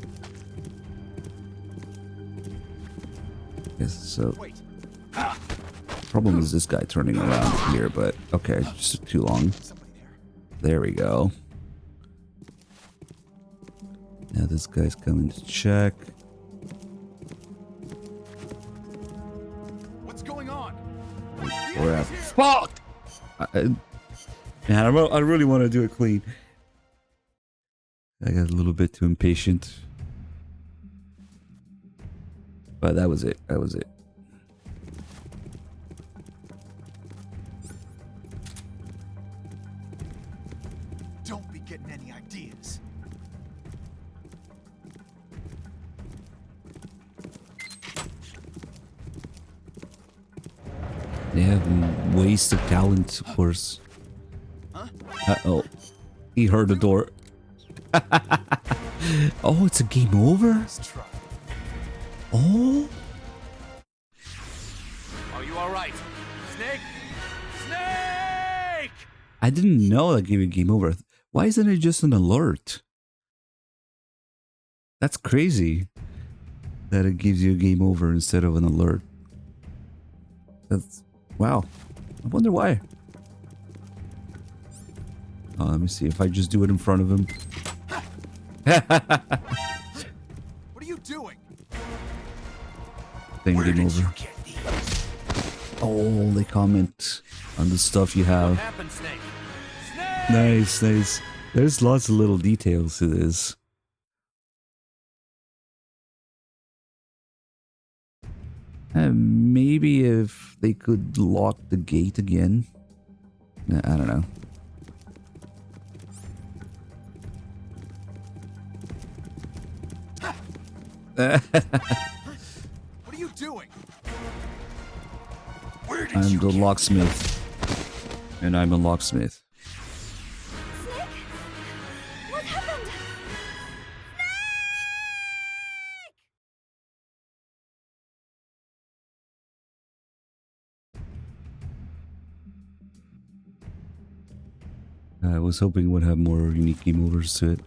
Yes, so... Problem is this guy turning around here, but okay, just too long. There we go. Now this guy's coming to check. What's going on? Crap. Fuck! Man, I really want to do it clean. I got a little bit too impatient. But that was it. That was it. Don't be getting any ideas. They have waste of talent, of course. Uh-oh. He heard the door. Oh, it's a game over? Oh? Are you alright? Snake? Snake! I didn't know that gave you game over. Why isn't it just an alert? That's crazy. That it gives you a game over instead of an alert. That's... Wow. I wonder why. Oh, let me see if I just do it in front of him. What are you doing? Then game over. Oh, they comment on the stuff you have. Nice, nice. There's lots of little details to this. Maybe if they could lock the gate again. I don't know. What are you doing? I'm the locksmith. And I'm a locksmith. Snake? What happened? I was hoping it would have more unique game overs to it.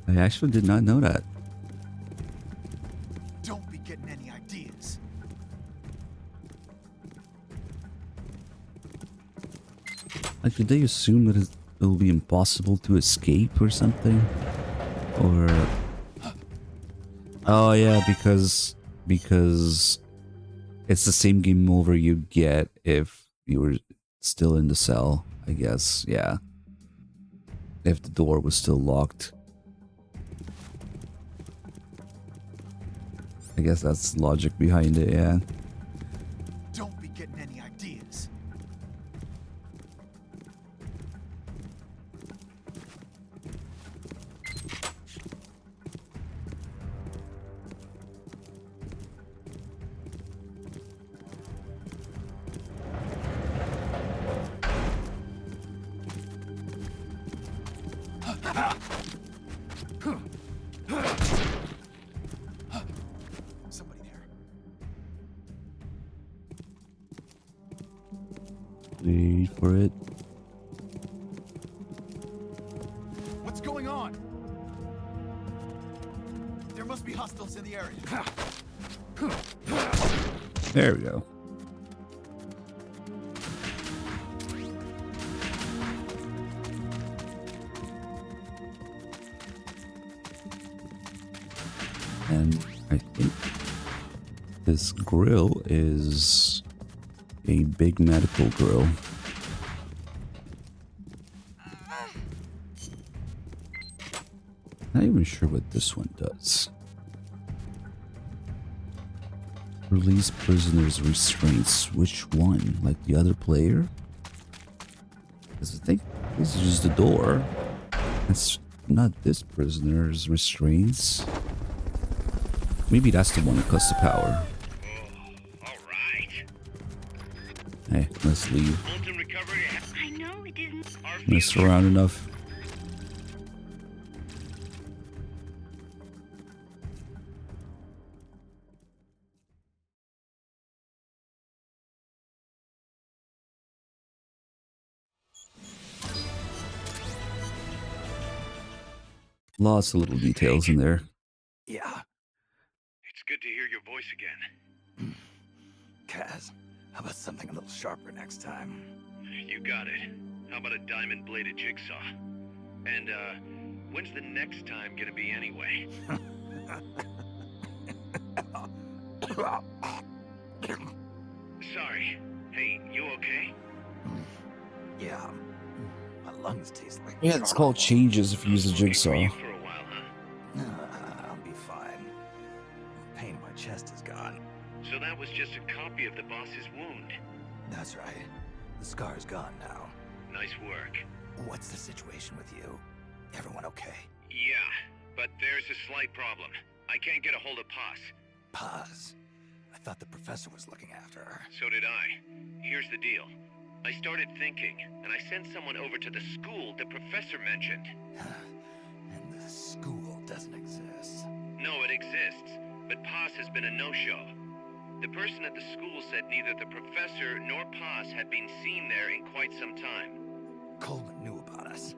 I actually did not know that. Don't be getting any ideas. Like, did they assume that it'll be impossible to escape or something? Or... Oh yeah, because it's the same game over you'd get if you were still in the cell, I guess, yeah. If the door was still locked. I guess that's logic behind it, yeah. Don't be getting any ideas. Somebody there. Wait for it. What's going on? There must be hostiles in the area. There we go. This grill is a big medical grill. Not even sure what this one does. Release prisoners' restraints. Which one? Like the other player? Because I think this is just the door. It's not this prisoner's restraints. Maybe that's the one that cuts the power. Hey, let's leave. I know it isn't. Messed around enough. Lots of little details in there. Yeah. It's good to hear your voice again. Kaz, how about something a little sharper next time? You got it. How about a diamond-bladed jigsaw? And, when's the next time gonna be anyway? Sorry. Hey, you okay? Yeah. My lungs taste like Yeah, it's called changes if you use a jigsaw. I'll be fine. The pain in my chest is gone. So that was just a copy of the boss's wound. That's right. The scar's gone now. Nice work. What's the situation with you? Everyone okay? Yeah, but there's a slight problem. I can't get a hold of Paz. Paz? I thought the professor was looking after her. So did I. Here's the deal. I started thinking, and I sent someone over to the school the professor mentioned. And the school doesn't exist. No, it exists, but Paz has been a no-show. The person at the school said neither the professor nor Paz had been seen there in quite some time. Coleman knew about us.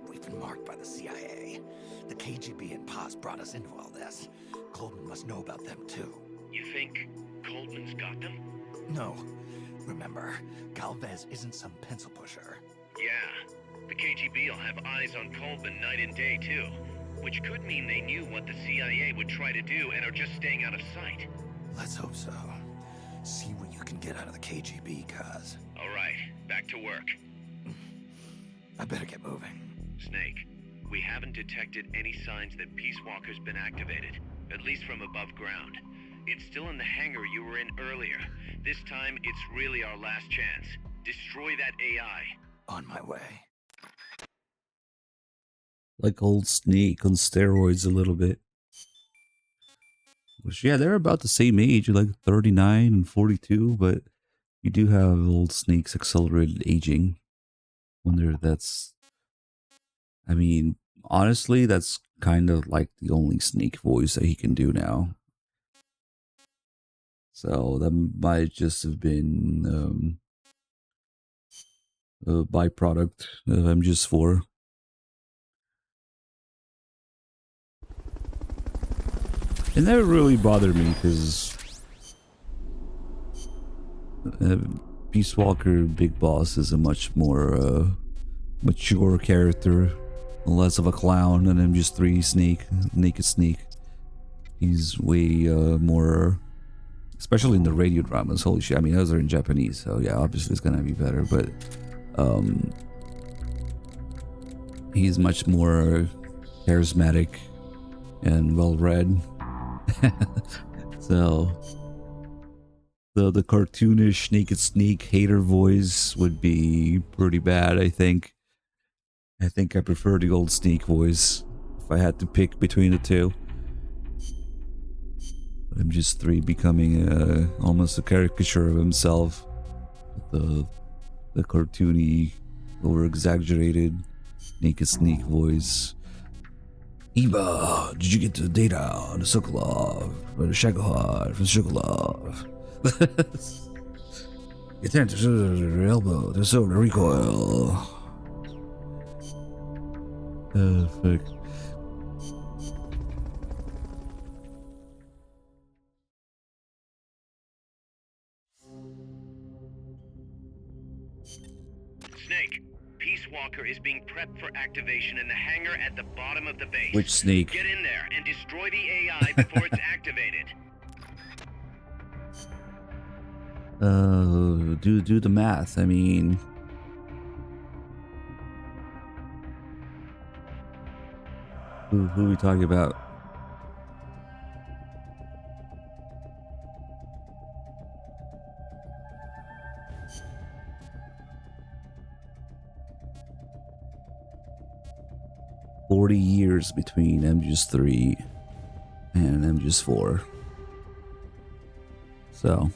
We've been marked by the CIA. The KGB and Paz brought us into all this. Coleman must know about them too. You think Coleman's got them? No. Remember, Galvez isn't some pencil pusher. Yeah. The KGB will have eyes on Coleman night and day too. Which could mean they knew what the CIA would try to do and are just staying out of sight. Let's hope so. See what you can get out of the KGB, Kaz. Alright, back to work. I better get moving. Snake, we haven't detected any signs that Peace Walker's been activated, at least from above ground. It's still in the hangar you were in earlier. This time, it's really our last chance. Destroy that AI. On my way. Like old Snake on steroids a little bit. Which, yeah, they're about the same age, like 39 and 42, but you do have old Snake's accelerated aging. Wonder if that's... I mean, honestly, that's kind of like the only Snake voice that he can do now. So that might just have been a byproduct of MGS4. It never really bothered me because Peace Walker Big Boss is a much more mature character, less of a clown than MGS3 Snake, Naked Snake. He's way more, especially in the radio dramas. Holy shit! I mean, those are in Japanese, so yeah, obviously it's gonna be better. But he's much more charismatic and well-read. So the cartoonish Naked Snake hater voice would be pretty bad. I think I prefer the old Snake voice if I had to pick between the two. MGS3 becoming almost a caricature of himself. The cartoony, over-exaggerated Naked Snake voice. Eva, did you get the data on the Sokolov? Or the Shagohod from Sokolov? You tend to your elbow, there's over the recoil. Fuck. Snake, Peace Walker is being prepped for activation in the hangar at the bottom of the base. Which Snake? Get in there and destroy the AI before it's activated. Do the math. I mean, who are we talking about? $40 years between MGS 3 and MGS 4. So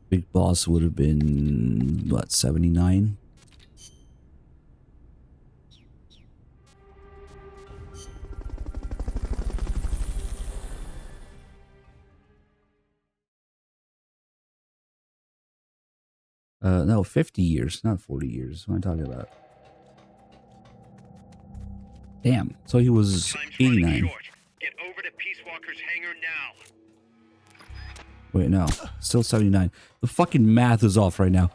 Big Boss would have been what, 79? No, 50 years, not 40 years. What am I talking about? Damn, so he was 89. Get over to Peace Walker's hangar now. Wait, no, still 79. The fucking math is off right now.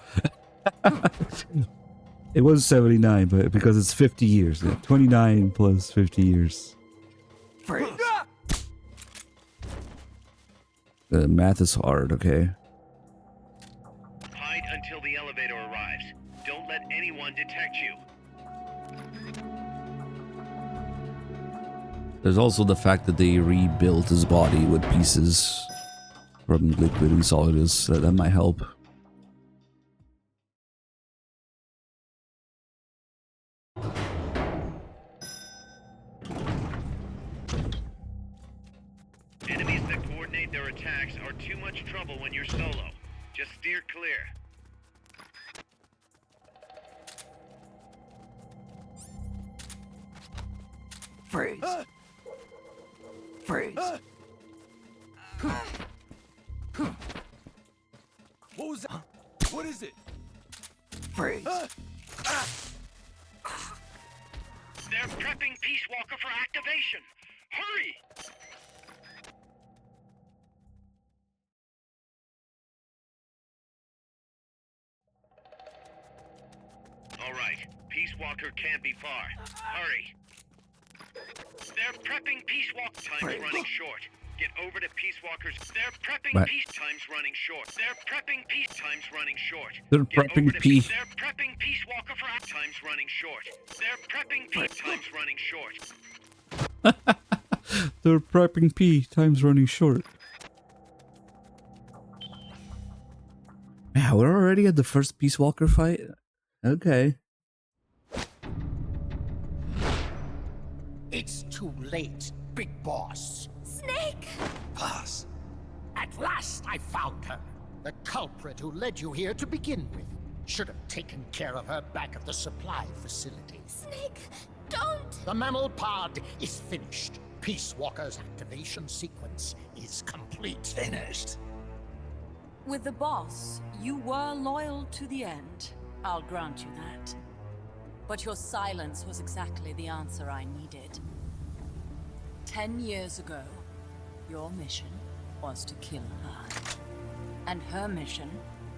It was 79, but because it's 50 years. 29 plus 50 years. The math is hard, okay? Hide until the elevator arrives. Don't let anyone detect you. There's also the fact that they rebuilt his body with pieces from Liquid and Solidus, so that might help. Enemies that coordinate their attacks are too much trouble when you're solo. Just steer clear. Freeze. Freeze. What was that? What is it? Freeze. They're prepping Peace Walker for activation. Hurry! All right, Peace Walker can't be far. Hurry. They're prepping Peace Walker. Time's running short. Get over to Peace Walker's. They're prepping Right. Peace. Time's running short. They're prepping Peace. Time's running short. They're Get over prepping to Peace. They're prepping Peace Walker for Time's running short. They're prepping Peace. Time's running short. They're prepping P. Time's running short. Yeah, we're already at the first Peace Walker fight? Okay. It's too late, Big Boss. Snake! Boss. At last I found her. The culprit who led you here to begin with. Should have taken care of her back at the supply facility. Snake, don't! The mammal pod is finished. Peace Walker's activation sequence is complete. Finished. With the boss, you were loyal to the end. I'll grant you that. But your silence was exactly the answer I needed. 10 years ago, your mission was to kill her. And her mission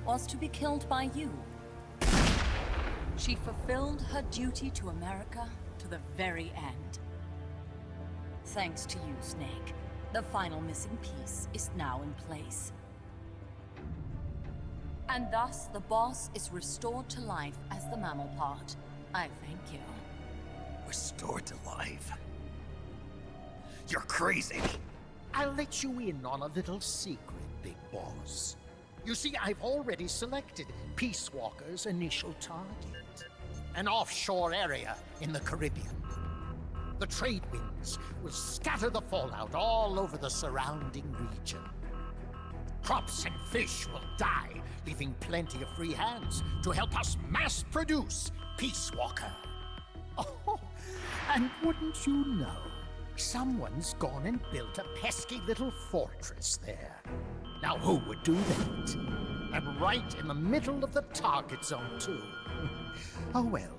was to be killed by you. She fulfilled her duty to America to the very end. Thanks to you, Snake, the final missing piece is now in place. And thus, the boss is restored to life as the mammal part. I thank you. Restored to life? You're crazy. I'll let you in on a little secret, Big Boss. You see, I've already selected Peace Walker's initial target. An offshore area in the Caribbean. The trade winds will scatter the fallout all over the surrounding region. Crops and fish will die, leaving plenty of free hands to help us mass produce Peace Walker. Oh, and wouldn't you know, someone's gone and built a pesky little fortress there. Now who would do that? And right in the middle of the target zone, too. Oh well,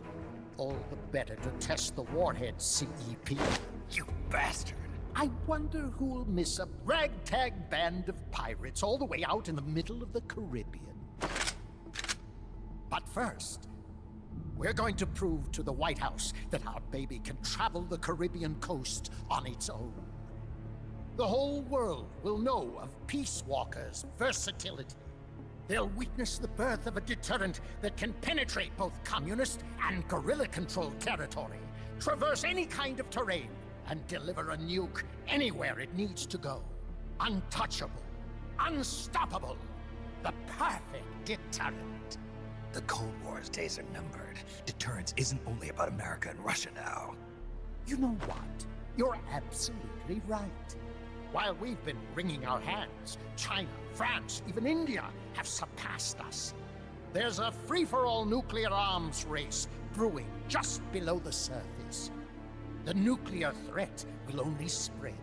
all the better to test the warhead, CEP. You bastard. I wonder who'll miss a ragtag band of pirates all the way out in the middle of the Caribbean. But first, we're going to prove to the White House that our baby can travel the Caribbean coast on its own. The whole world will know of Peace Walker's versatility. They'll witness the birth of a deterrent that can penetrate both communist and guerrilla-controlled territory, traverse any kind of terrain, and deliver a nuke anywhere it needs to go. Untouchable. Unstoppable. The perfect deterrent. The Cold War's days are numbered. Deterrence isn't only about America and Russia now. You know what? You're absolutely right. While we've been wringing our hands, China, France, even India have surpassed us. There's a free-for-all nuclear arms race brewing just below the surface. The nuclear threat will only spread,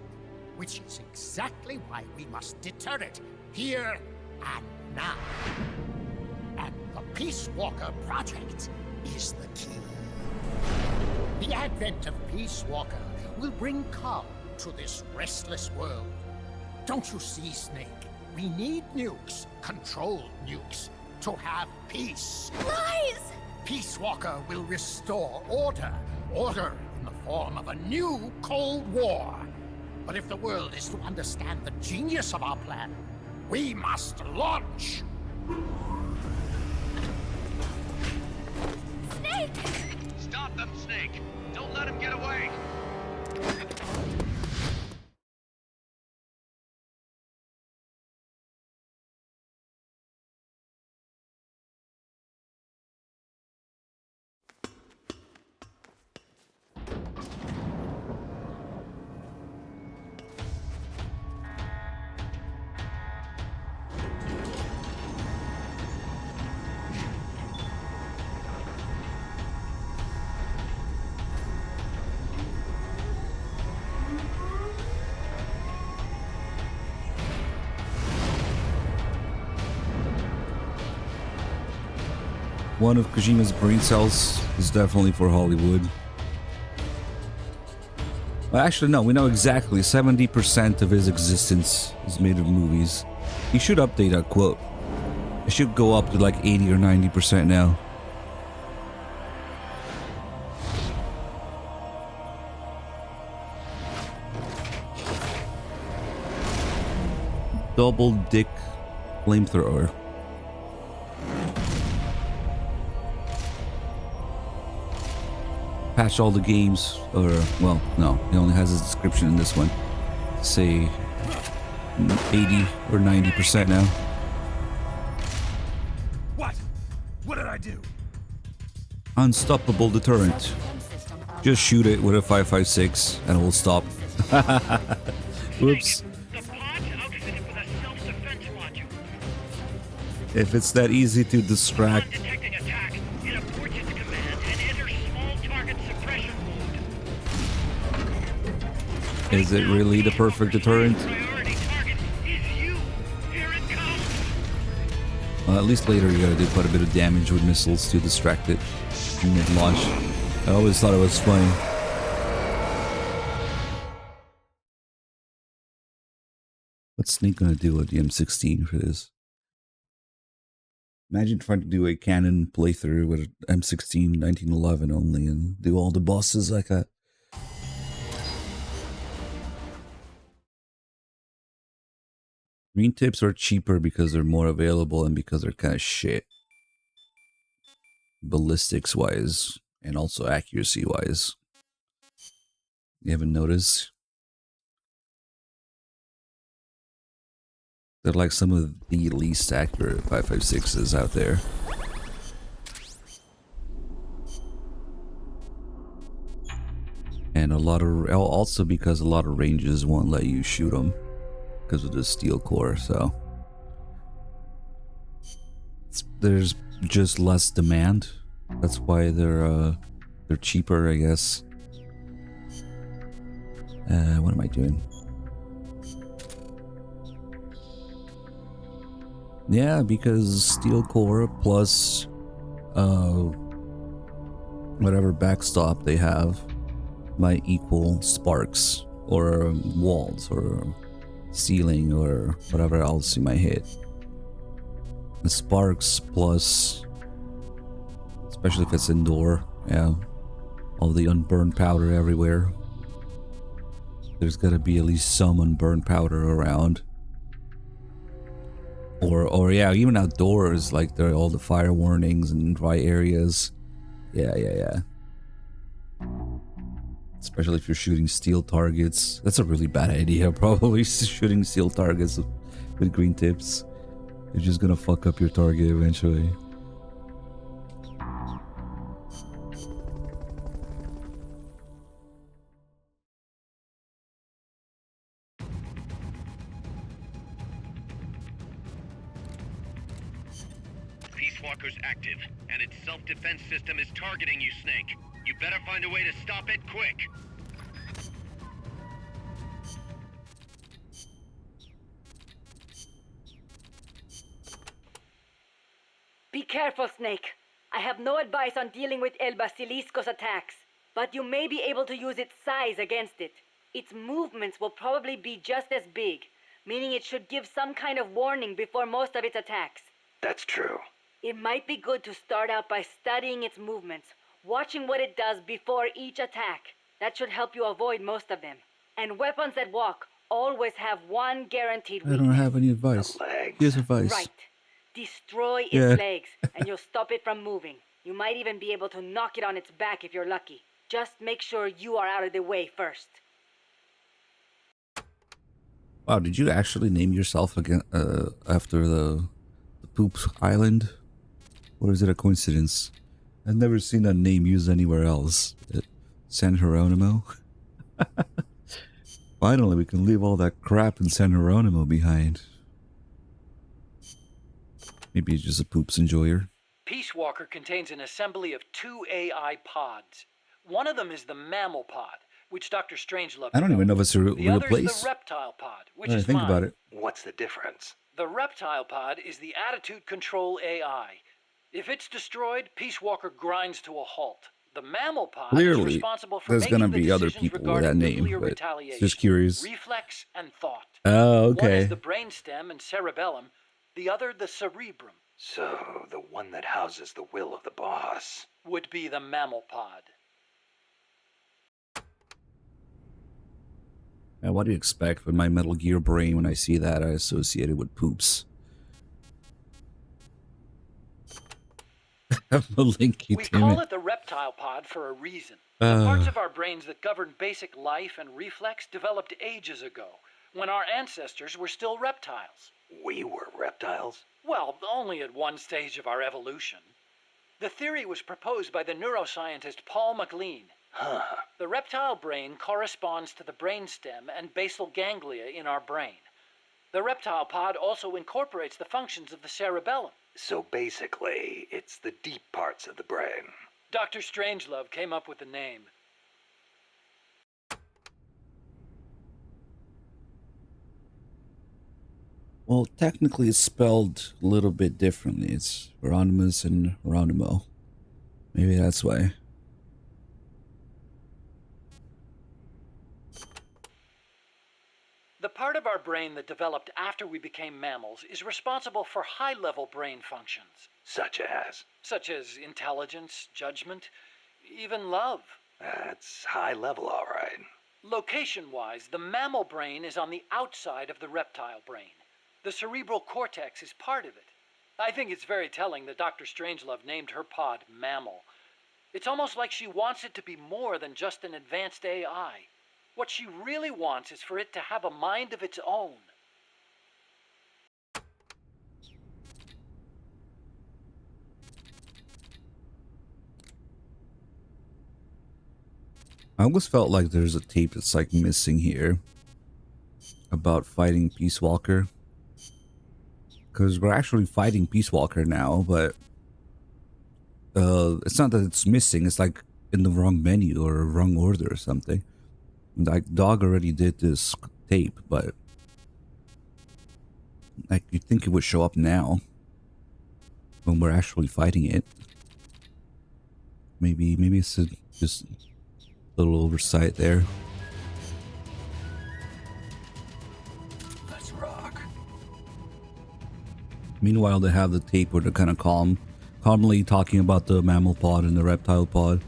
which is exactly why we must deter it, here and now. And the Peace Walker Project is the key. The advent of Peace Walker will bring calm to this restless world. Don't you see, Snake? We need nukes, controlled nukes, to have peace. Lies! Peace Walker will restore order. Order in the form of a new Cold War. But if the world is to understand the genius of our plan, we must launch! Snake! Stop them, Snake! Don't let him get away! One of Kojima's brain cells is definitely for Hollywood. Well, actually, no, we know exactly 70% of his existence is made of movies. He should update that quote. It should go up to like 80 or 90% now. Double dick flamethrower. Patch all the games, or, well, no, he only has his description in this one. Say 80 or 90% now. What? What did I do? Unstoppable deterrent. Just shoot it with a 5.56 and it will stop. Whoops. If it's that easy to distract. Is it really the perfect deterrent? Well, at least later you gotta do quite a bit of damage with missiles to distract it in mid-launch. I always thought it was funny. What's Snake gonna do with the M16 for this? Imagine trying to do a canon playthrough with M16 1911 only and do all the bosses like that. Green tips are cheaper because they're more available and because they're kind of shit. Ballistics wise and also accuracy wise. You haven't noticed? They're like some of the least accurate 5.56s out there. And a lot of, also because a lot of ranges won't let you shoot them because of the steel core, so there's just less demand. That's why they're cheaper, I guess. What am I doing? Yeah, because steel core plus whatever backstop they have might equal sparks or walls or ceiling or whatever else you might hit. The sparks plus, especially if it's indoor, yeah, all the unburned powder everywhere. There's gotta be at least some unburned powder around. Or yeah, even outdoors, like there are all the fire warnings and dry areas. Yeah. Especially if you're shooting steel targets. That's a really bad idea, probably, shooting steel targets with green tips. You're just gonna fuck up your target eventually. Peace Walker's active, and its self-defense system is targeting you, Snake. You better find a way to stop it quick. Be careful, Snake. I have no advice on dealing with El Basilisco's attacks, but you may be able to use its size against it. Its movements will probably be just as big, meaning it should give some kind of warning before most of its attacks. That's true. It might be good to start out by studying its movements, watching what it does before each attack. That should help you avoid most of them. And weapons that walk always have one guaranteed I weakness. don't have any advice. Here's advice. Right. Destroy its Yeah. legs, and you'll stop it from moving. You might even be able to knock it on its back if you're lucky. Just make sure you are out of the way first. Wow, did you actually name yourself again after the Poops Island? Or is it a coincidence? I've never seen that name used anywhere else. San Geronimo? Finally, we can leave all that crap in San Geronimo behind. Maybe he's just a Poops enjoyer. Peace Walker contains an assembly of 2 AI pods. One of them is the mammal pod, which Dr. Strangelove I don't even know if it's a The real other place. is the reptile pod, which When I is think mine. about it. What's the difference? The reptile pod is the attitude control AI. If it's destroyed, Peace Walker grinds to a halt. The mammal pod is Clearly, responsible for there's making gonna the be other decisions people with regarding that name, nuclear but retaliation, just curious. reflex, and thought. Oh, One okay. is the brainstem and cerebellum, the other the cerebrum. So, the one that houses the will of the boss would be the mammal pod. And what do you expect with my Metal Gear brain when I see that I associate it with Poops? I'm a linky, We damn call it. it the reptile pod for a reason. The parts of our brains that govern basic life and reflex developed ages ago, when our ancestors were still reptiles. We were reptiles? Well, only at one stage of our evolution. The theory was proposed by the neuroscientist Paul MacLean. Huh. The reptile brain corresponds to the brainstem and basal ganglia in our brain. The reptile pod also incorporates the functions of the cerebellum. So basically, it's the deep parts of the brain. Dr. Strangelove came up with the name. Well, technically it's spelled a little bit differently. It's Hieronymus and Hieronymo. Maybe that's why. The part of our brain that developed after we became mammals is responsible for high-level brain functions. Such as intelligence, judgment, even love. That's high level, all right. Location-wise, the mammal brain is on the outside of the reptile brain. The cerebral cortex is part of it. I think it's very telling that Dr. Strangelove named her pod Mammal. It's almost like she wants it to be more than just an advanced AI. What she really wants is for it to have a mind of its own. I almost felt like there's a tape that's like missing here about fighting Peace Walker. Because we're actually fighting Peace Walker now, but it's not that it's missing, it's like in the wrong menu or wrong order or something. Like Dog already did this tape, but like you'd think it would show up now when we're actually fighting it. Maybe it's just a little oversight there. Let's rock. Meanwhile, they have the tape where they're kind of calmly talking about the mammal pod and the reptile pod.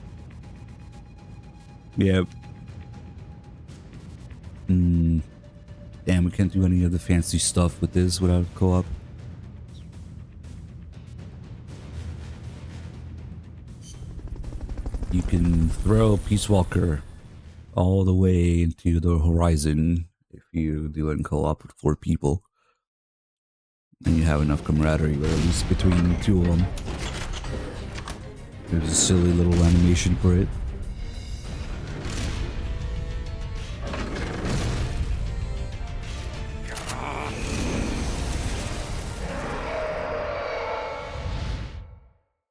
Yep. we can't do any of the fancy stuff with this without co-op. You can throw Peace Walker all the way into the horizon if you do it in co-op with 4 people. And you have enough camaraderie, or at least between 2 of them. There's a silly little animation for it.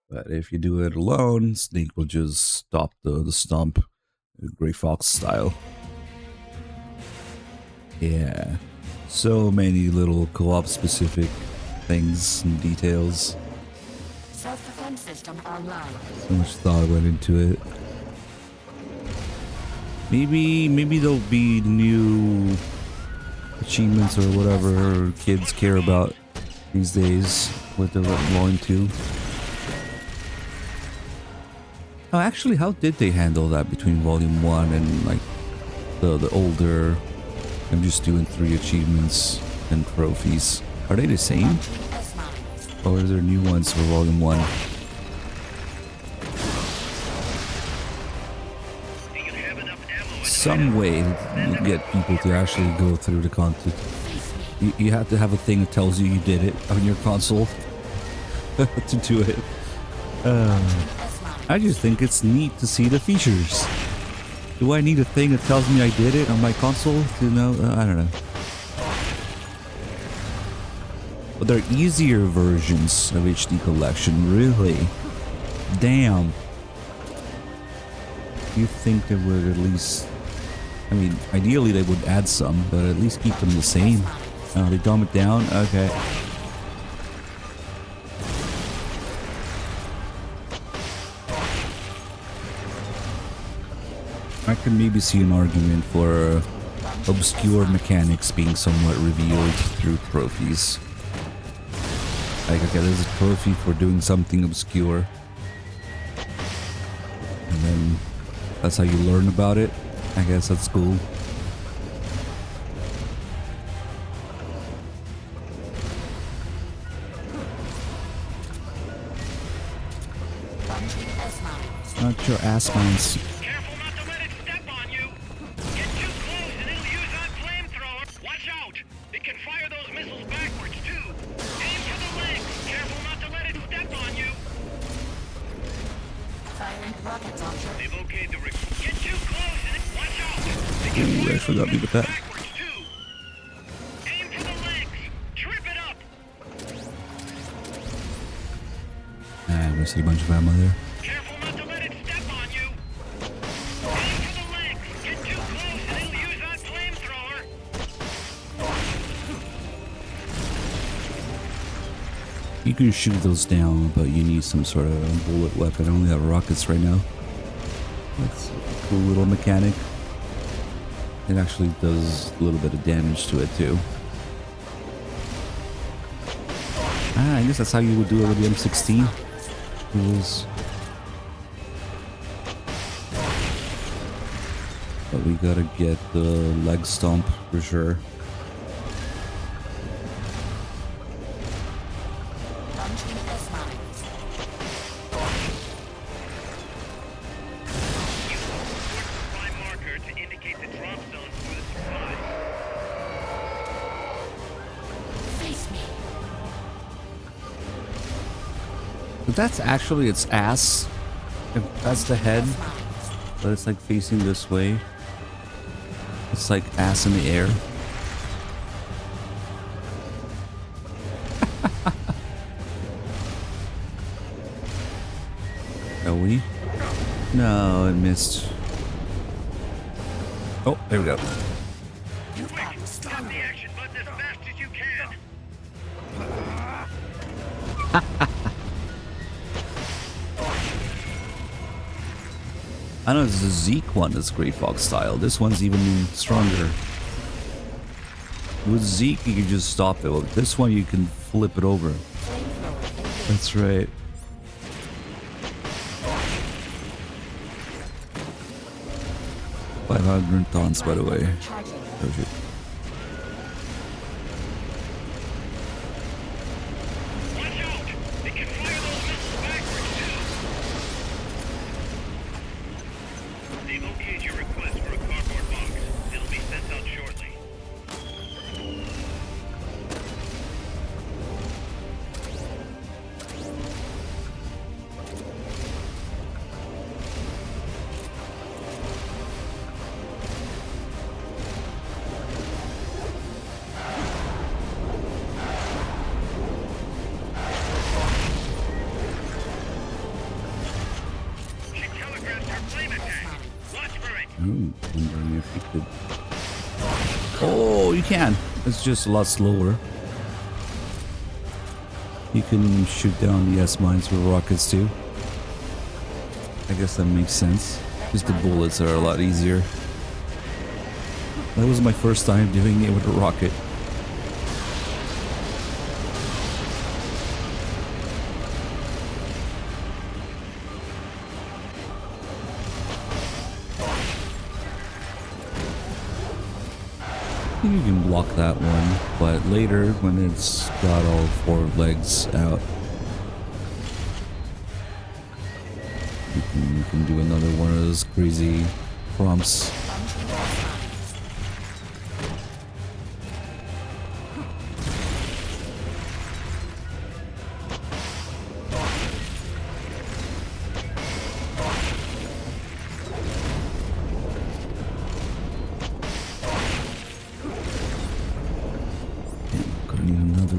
But if you do it alone, Snake will just stop the stomp, Gray Fox style. Yeah, so many little co-op specific things and details. Self-defense system online. So much thought went into it. Maybe there'll be new achievements or whatever kids care about these days, what they're more into. Oh, actually, how did they handle that between Volume 1 and like the older? I'm just doing 3 achievements and trophies. Are they the same? Or are there new ones for Volume 1? Some way to get people to actually go through the content. You have to have a thing that tells you did it on your console to do it. I just think it's neat to see the features. Do I need a thing that tells me I did it on my console to know? I don't know. But there are easier versions of HD Collection, really. Damn. You think they would at least... I mean, ideally they would add some, but at least keep them the same. Oh, they dumb it down? Okay. I can maybe see an argument for obscure mechanics being somewhat revealed through trophies. Like, okay, there's a trophy for doing something obscure. And then that's how you learn about it. I guess that's cool. Not your ass mines. Careful not to let it step on you. Get too close and it'll use that flamethrower. Watch out. It can fire those missiles backwards too. Aim for the legs. Careful not to let it step on you. Firing rocket launcher. They've okayed the rig. Get too close and watch out. Ooh, I forgot me with that. Aim for the legs. Trip it up. Ah, I wasted a bunch of ammo there. Careful not to let it step on you. Aim for the legs. Get too close and it'll use that flamethrower. You can shoot those down, but you need some sort of bullet weapon. I only have rockets right now. That's a cool little mechanic. It actually does a little bit of damage to it too. Ah, I guess that's how you would do it with the M16. It was... But we gotta get the leg stomp for sure. But that's actually its ass. That's the head. But it's like facing this way. It's like ass in the air. Are we? No, it missed. Oh, there we go. Stop the action button as fast as you can. I know there's a Zeke one that's Gray Fox style. This one's even stronger. With Zeke, you can just stop it. With this one, you can flip it over. That's right. $500 taunts, by the way. Oh, shit. Oh, you can. It's just a lot slower. You can shoot down the S-mines with rockets too. I guess that makes sense. Because the bullets are a lot easier. That was my first time doing it with a rocket. You can block that one, but later when it's got all 4 legs out, you can do another one of those crazy prompts.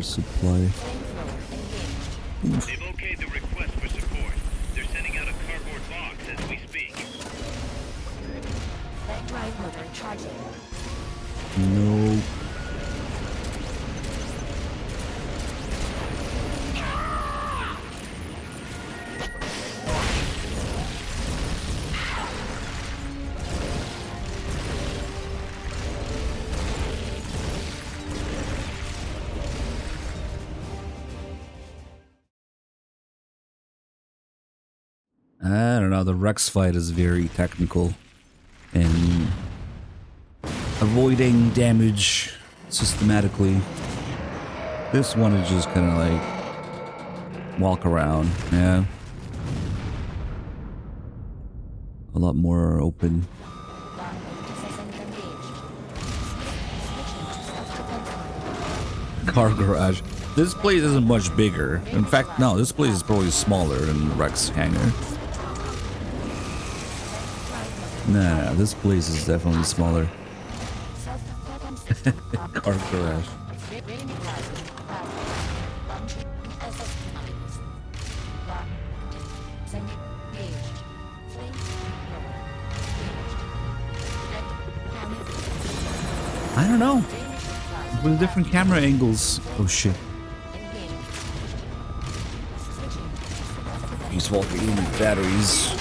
Supply. They've okayed the request for support. They're sending out a cardboard box as we speak. That drive motor charging. No. I don't know, the Rex fight is very technical and avoiding damage systematically. This one is just kind of like walk around, yeah. A lot more open. Car garage. This place isn't much bigger. In fact, no, this place is probably smaller than the Rex hangar. Nah, this place is definitely smaller. Car garage. I don't know. With different camera angles. Oh shit. He's walking in batteries.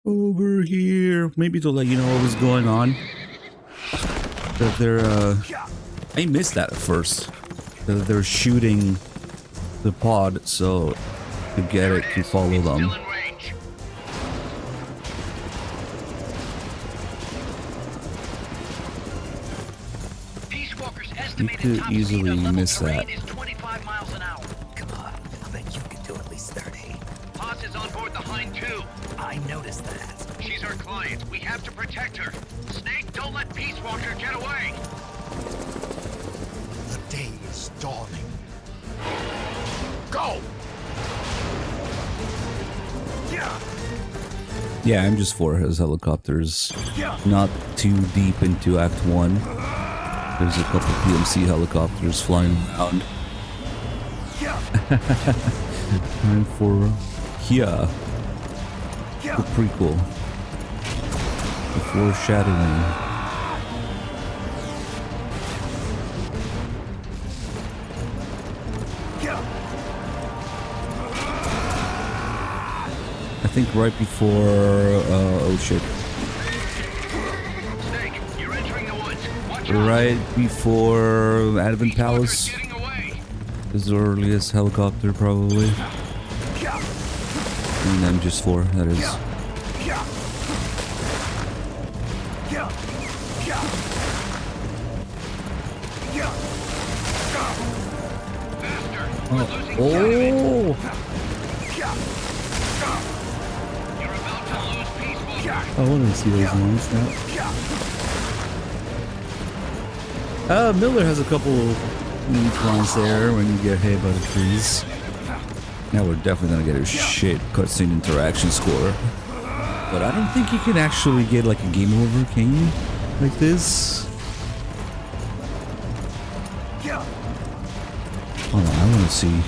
Over here. Maybe to let you know what was going on. That they're, I missed that at first. That they're shooting the pod, so to get it to follow them. You could easily miss that. Come on, I bet you can do at least 30. Haas is on board the Hind too. I noticed that. She's our client. We have to protect her. Snake, don't let Peace Walker get away. The day is dawning. Go! Yeah, I'm just for his helicopters. Not too deep into Act 1. There's a couple PMC helicopters flying around. Time for Kia. The prequel. The foreshadowing. I think right before, oh shit. Snake, you're entering the woods. Watch out. Right before Advent Palace. His earliest helicopter, probably. And MGS4, that is. Oh! I want to see those ones now. Miller has a couple neat ones there when you get hit by the trees. Now we're definitely gonna get a shit cutscene interaction score. But I don't think you can actually get like a game over, can you? Like this? Hold on, I wanna see.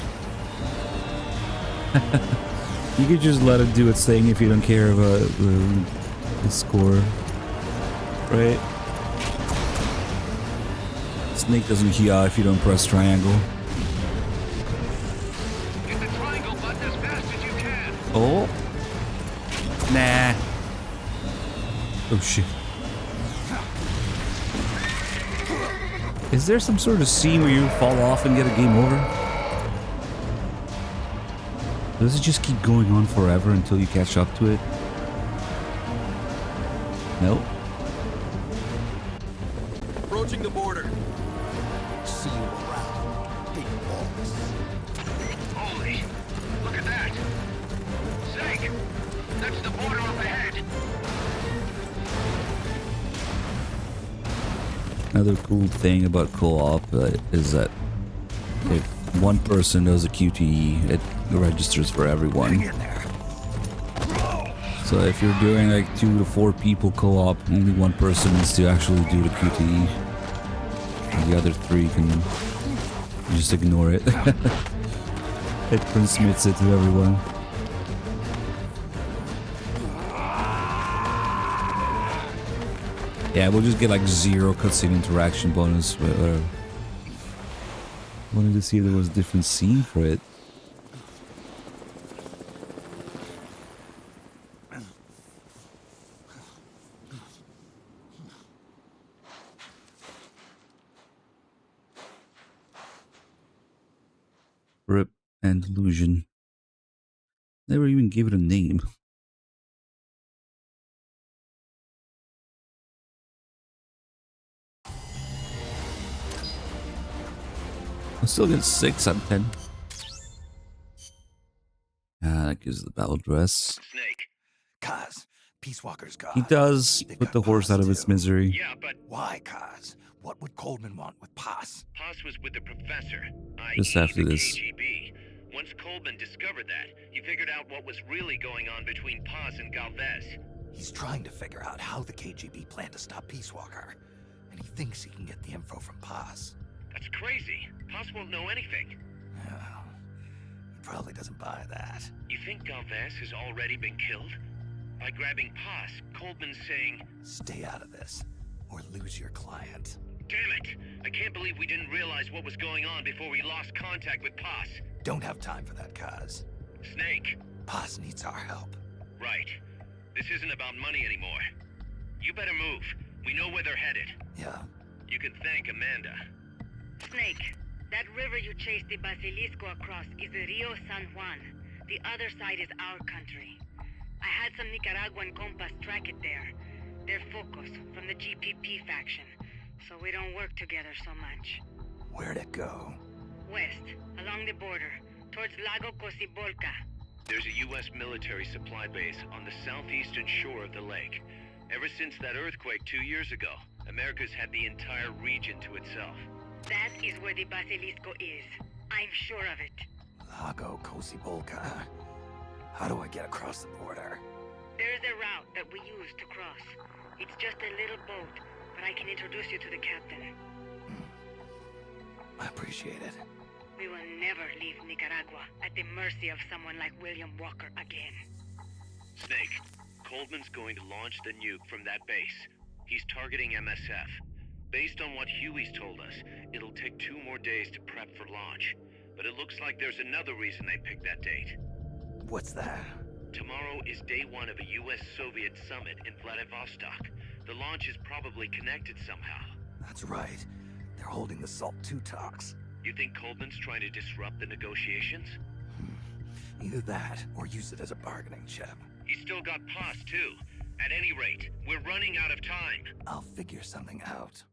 You could just let it do its thing if you don't care about the score. Right? Snake doesn't heal if you don't press triangle. Hit the triangle button as fast as you can. Oh. Nah. Oh shit. Is there some sort of scene where you fall off and get a game over? Does it just keep going on forever until you catch up to it? Nope. Approaching the border. See you around, big boss. Holy, look at that. Snake, that's the border up ahead. Another cool thing about co-op is that if one person does a QTE, it registers for everyone. So if you're doing like 2 to 4 people co-op, only one person needs to actually do the QTE. And the other 3 can just ignore it. It transmits it to everyone. Yeah, we'll just get like 0 cutscene interaction bonus, but whatever. Wanted to see if there was a different scene for it. Rip and Illusion. Never even gave it a name. I still get 6 out of 10. That gives the battle dress. Snake. Kaz, Peace Walker's gone. He does put the horse out of its misery. Yeah, but why, Kaz? What would Coleman want with Paz? Paz was with the professor, Just i.e. after the this. KGB. Once Coleman discovered that, he figured out what was really going on between Paz and Galvez. He's trying to figure out how the KGB planned to stop Peace Walker, and he thinks he can get the info from Paz. That's crazy. Paz won't know anything. Oh, he probably doesn't buy that. You think Galvez has already been killed? By grabbing Paz, Coleman's saying, "Stay out of this, or lose your client." Damn it! I can't believe we didn't realize what was going on before we lost contact with Paz. Don't have time for that, Kaz. Snake. Paz needs our help. Right. This isn't about money anymore. You better move. We know where they're headed. Yeah. You can thank Amanda. Snake, that river you chased the Basilisco across is the Rio San Juan. The other side is our country. I had some Nicaraguan compas track it there. They're Focos from the GPP faction, so we don't work together so much. Where'd it go? West, along the border, towards Lago Cocibolca. There's a U.S. military supply base on the southeastern shore of the lake. Ever since that earthquake 2 years ago, America's had the entire region to itself. That is where the Basilisco is. I'm sure of it. Lago Cocibolca. How do I get across the border? There is a route that we use to cross. It's just a little boat, but I can introduce you to the captain. I appreciate it. We will never leave Nicaragua at the mercy of someone like William Walker again. Snake, Coldman's going to launch the nuke from that base. He's targeting MSF. Based on what Huey's told us, it'll take 2 more days to prep for launch. But it looks like there's another reason they picked that date. What's that? Tomorrow is day 1 of a US-Soviet summit in Vladivostok. The launch is probably connected somehow. That's right. They're holding the SALT II talks. You think Coldman's trying to disrupt the negotiations? Either that, or use it as a bargaining chip. He's still got POS, too. At any rate, we're running out of time. I'll figure something out.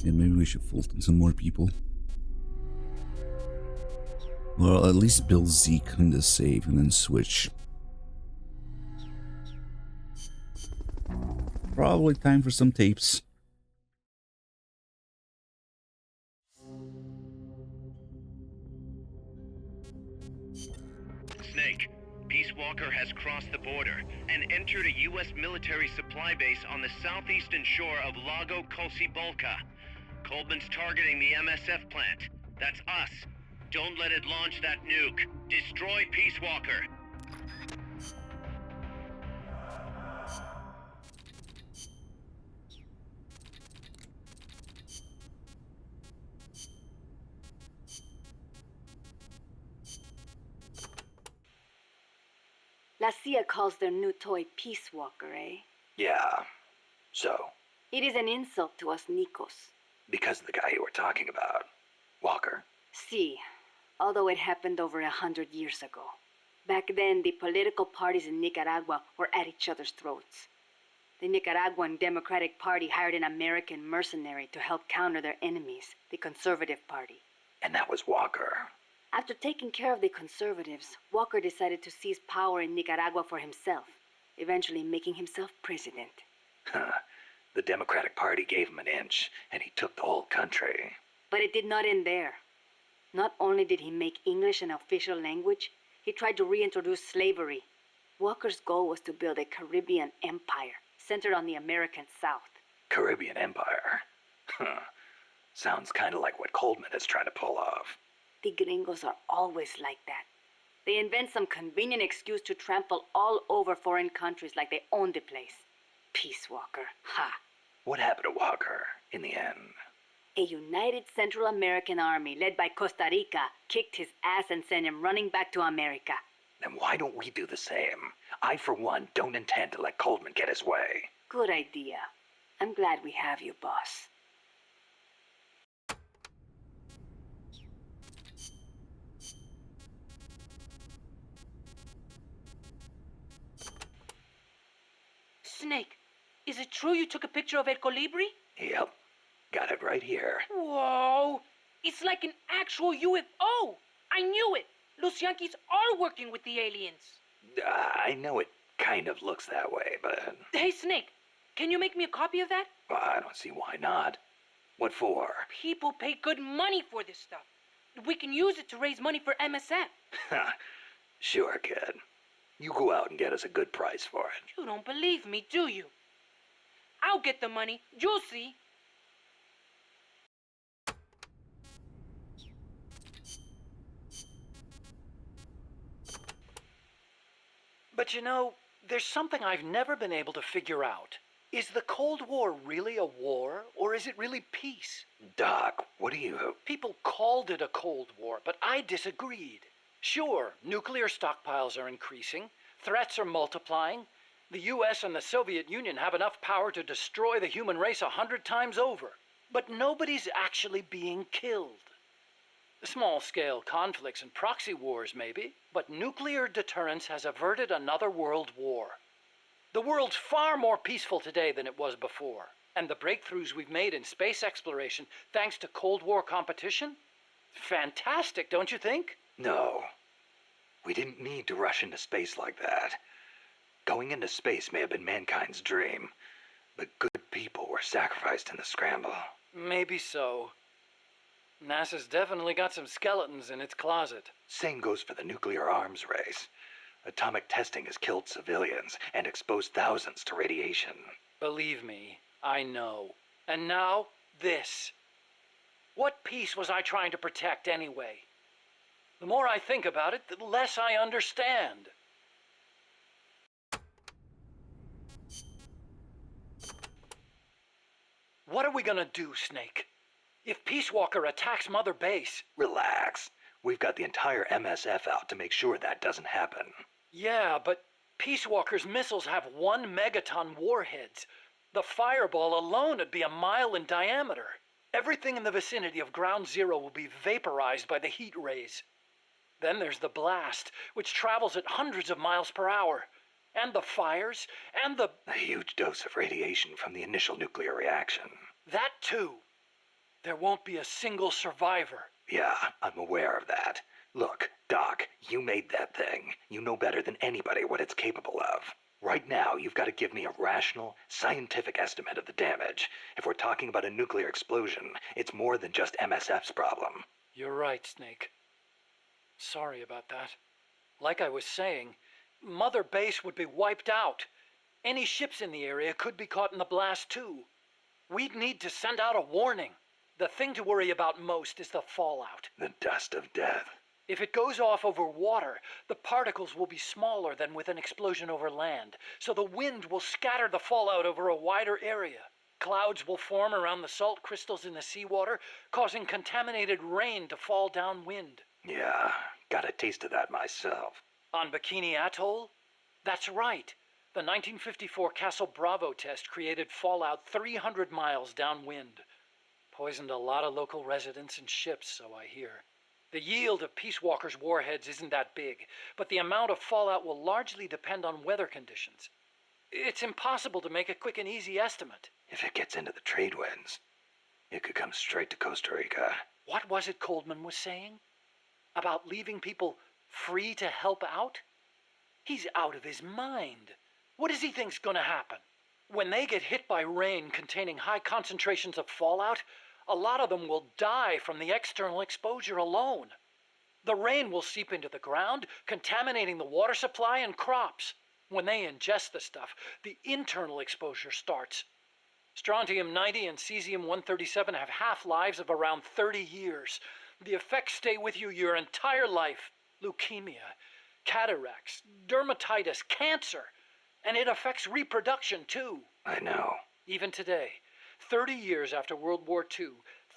Yeah, maybe we should fold in some more people. Well, at least build Zeke into save and then switch. Probably time for some tapes. Snake, Peace Walker has crossed the border and entered a U.S. military supply base on the southeastern shore of Lago Kosibolka. Coldman's targeting the MSF plant. That's us. Don't let it launch that nuke. Destroy Peace Walker. La CIA calls their new toy Peace Walker, eh? Yeah. So? It is an insult to us Nikos. Because of the guy you were talking about. Walker. Si, although it happened over 100 years ago. Back then, the political parties in Nicaragua were at each other's throats. The Nicaraguan Democratic Party hired an American mercenary to help counter their enemies, the Conservative Party. And that was Walker. After taking care of the conservatives, Walker decided to seize power in Nicaragua for himself, eventually making himself president. Huh. The Democratic Party gave him an inch, and he took the whole country. But it did not end there. Not only did he make English an official language, he tried to reintroduce slavery. Walker's goal was to build a Caribbean empire, centered on the American South. Caribbean Empire? Huh. Sounds kind of like what Coldman is trying to pull off. The gringos are always like that. They invent some convenient excuse to trample all over foreign countries like they own the place. Peace Walker, ha! What happened to Walker, in the end? A united Central American army led by Costa Rica kicked his ass and sent him running back to America. Then why don't we do the same? I, for one, don't intend to let Coldman get his way. Good idea. I'm glad we have you, boss. Snake, is it true you took a picture of El Colibri? Yep. Got it right here. Whoa! It's like an actual UFO! I knew it! Los Yankees are working with the aliens! I know it kind of looks that way, but... Hey, Snake, can you make me a copy of that? Well, I don't see why not. What for? People pay good money for this stuff. We can use it to raise money for MSF. Sure, kid. You go out and get us a good price for it. You don't believe me, do you? I'll get the money. You'll see. But you know, there's something I've never been able to figure out. Is the Cold War really a war, or is it really peace? Doc, what do you... People called it a Cold War, but I disagreed. Sure, nuclear stockpiles are increasing, threats are multiplying. The US and the Soviet Union have enough power to destroy the human race 100 times over. But nobody's actually being killed. Small-scale conflicts and proxy wars, maybe, but nuclear deterrence has averted another world war. The world's far more peaceful today than it was before, and the breakthroughs we've made in space exploration thanks to Cold War competition? Fantastic, don't you think? No. We didn't need to rush into space like that. Going into space may have been mankind's dream, but good people were sacrificed in the scramble. Maybe so. NASA's definitely got some skeletons in its closet. Same goes for the nuclear arms race. Atomic testing has killed civilians and exposed thousands to radiation. Believe me, I know. And now, this. What peace was I trying to protect anyway? The more I think about it, the less I understand. What are we gonna do, Snake? If Peace Walker attacks Mother Base... Relax. We've got the entire MSF out to make sure that doesn't happen. Yeah, but Peace Walker's missiles have 1 megaton warheads. The fireball alone would be a mile in diameter. Everything in the vicinity of Ground Zero will be vaporized by the heat rays. Then there's the blast, which travels at hundreds of miles per hour. And the fires, and the... A huge dose of radiation from the initial nuclear reaction. That too. There won't be a single survivor. Yeah, I'm aware of that. Look, Doc, you made that thing. You know better than anybody what it's capable of. Right now, you've got to give me a rational, scientific estimate of the damage. If we're talking about a nuclear explosion, it's more than just MSF's problem. You're right, Snake. Sorry about that. Like I was saying, Mother Base would be wiped out. Any ships in the area could be caught in the blast too. We'd need to send out a warning. The thing to worry about most is the fallout. The dust of death. If it goes off over water, the particles will be smaller than with an explosion over land, so the wind will scatter the fallout over a wider area. Clouds will form around the salt crystals in the seawater, causing contaminated rain to fall downwind. Yeah, got a taste of that myself. On Bikini Atoll? That's right. The 1954 Castle Bravo test created fallout 300 miles downwind. Poisoned a lot of local residents and ships, so I hear. The yield of Peace Walker's warheads isn't that big, but the amount of fallout will largely depend on weather conditions. It's impossible to make a quick and easy estimate. If it gets into the trade winds, it could come straight to Costa Rica. What was it Coldman was saying? About leaving people free to help out? He's out of his mind. What does he think's gonna happen? When they get hit by rain containing high concentrations of fallout, a lot of them will die from the external exposure alone. The rain will seep into the ground, contaminating the water supply and crops. When they ingest the stuff, the internal exposure starts. Strontium-90 and cesium-137 have half-lives of around 30 years. The effects stay with you your entire life. Leukemia, cataracts, dermatitis, cancer. And it affects reproduction, too. I know. Even today, 30 years after World War II,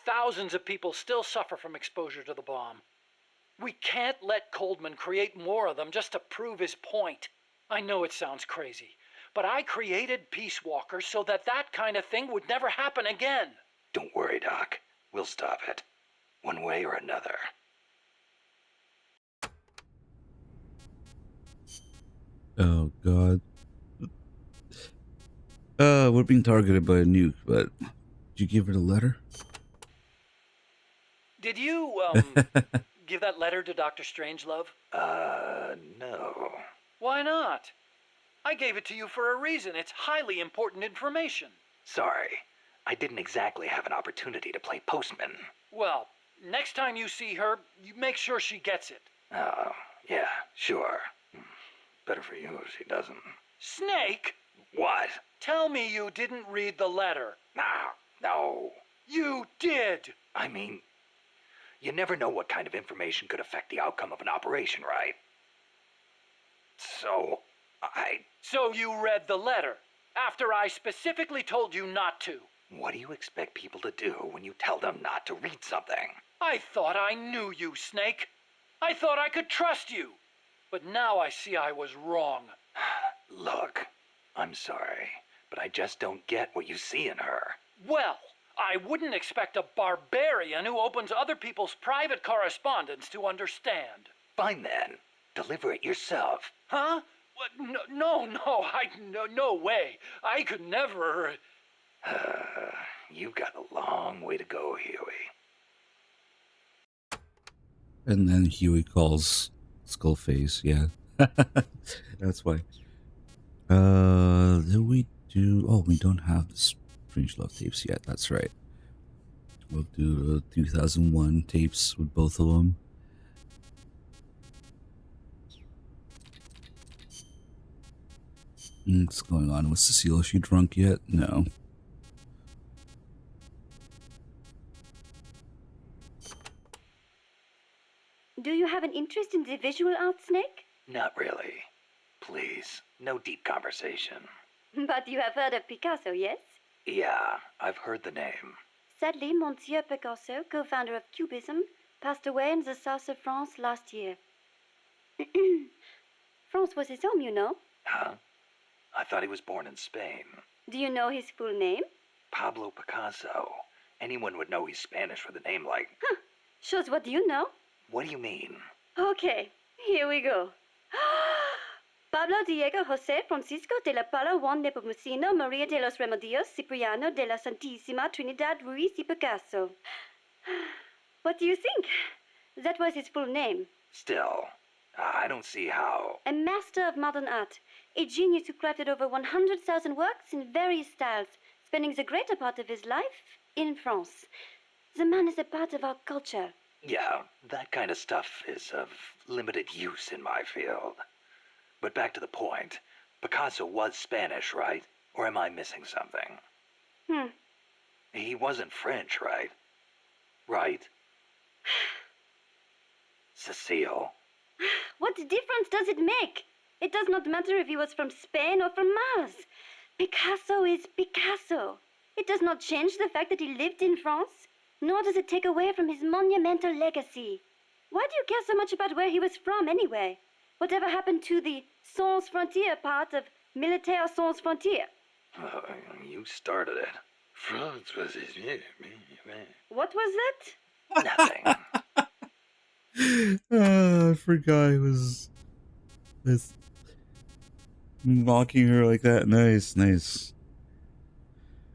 thousands of people still suffer from exposure to the bomb. We can't let Coldman create more of them just to prove his point. I know it sounds crazy, but I created Peace Walker so that that kind of thing would never happen again. Don't worry, Doc. We'll stop it. One way or another. Oh, God. We're being targeted by a nuke, but did you give it a letter? Did you, give that letter to Dr. Strangelove? No. Why not? I gave it to you for a reason. It's highly important information. Sorry. I didn't exactly have an opportunity to play postman. Well, next time you see her, you make sure she gets it. Oh, yeah, sure. Better for you if she doesn't. Snake! What? Tell me you didn't read the letter. No. You did! I mean, you never know what kind of information could affect the outcome of an operation, right? So you read the letter, after I specifically told you not to. What do you expect people to do when you tell them not to read something? I thought I knew you, Snake. I thought I could trust you. But now I see I was wrong. Look, I'm sorry, but I just don't get what you see in her. Well, I wouldn't expect a barbarian who opens other people's private correspondence to understand. Fine then. Deliver it yourself. Huh? What? No way. I could never... You've got a long way to go, Huey. And then Huey calls Skull face, yeah. That's why. Then we do. Oh, we don't have the Strangelove tapes yet. That's right. We'll do 2001 tapes with both of them. What's going on with Cecile? Is she drunk yet? No. Do you have an interest in the visual arts, Snake? Not really. Please, no deep conversation. But you have heard of Picasso, yes? Yeah, I've heard the name. Sadly, Monsieur Picasso, co-founder of Cubism, passed away in the south of France last year. France was his home, you know. Huh? I thought he was born in Spain. Do you know his full name? Pablo Picasso. Anyone would know he's Spanish with a name like... Huh. Shows what you know. What do you mean? Okay, here we go. Pablo Diego José Francisco de la Pala Juan Nepomuceno Maria de los Remedios Cipriano de la Santísima Trinidad Ruiz y Picasso. What do you think? That was his full name. Still, I don't see how... A master of modern art. A genius who crafted over 100,000 works in various styles, spending the greater part of his life in France. The man is a part of our culture. Yeah, that kind of stuff is of limited use in my field. But back to the point. Picasso was Spanish, right? Or am I missing something? He wasn't French, right? Right? Cecile. What difference does it make? It does not matter if he was from Spain or from Mars. Picasso is Picasso. It does not change the fact that he lived in France, nor does it take away from his monumental legacy. Why do you care so much about where he was from, anyway? Whatever happened to the Sans Frontières part of Militaire Sans Frontières? You started it. France was his name. What was that? Nothing. I forgot he was mocking her like that. Nice, nice.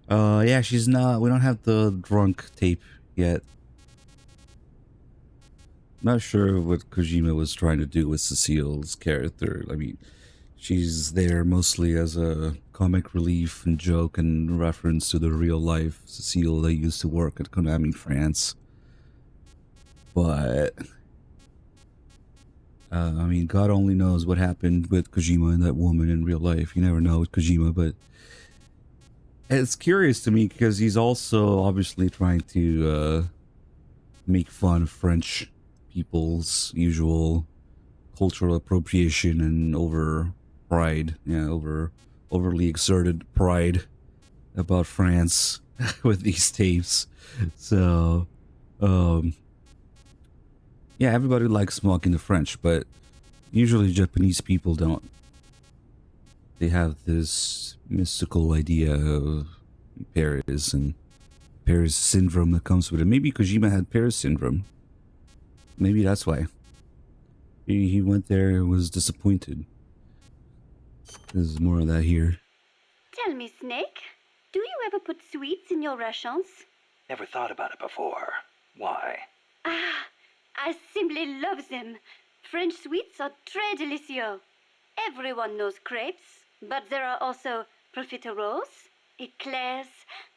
Yeah, she's not. We don't have the drunk tape yet. Not sure what Kojima was trying to do with Cecile's character. I mean, she's there mostly as a comic relief and joke and reference to the real life Cecile that used to work at Konami France. But I mean, God only knows what happened with Kojima and that woman in real life. You never know with Kojima, but it's curious to me because he's also obviously trying to make fun of French people's usual cultural appropriation and over pride, overly exerted pride about France with these tapes. So, yeah, everybody likes mocking the French, but usually Japanese people don't. They have this mystical idea of Paris and Paris syndrome that comes with it. Maybe Kojima had Paris syndrome. Maybe that's why. He went there and was disappointed. There's more of that here. Tell me, Snake, do you ever put sweets in your rations? Never thought about it before. Why? Ah, I simply love them. French sweets are très délicieux. Everyone knows crepes, but there are also profiteroles, eclairs,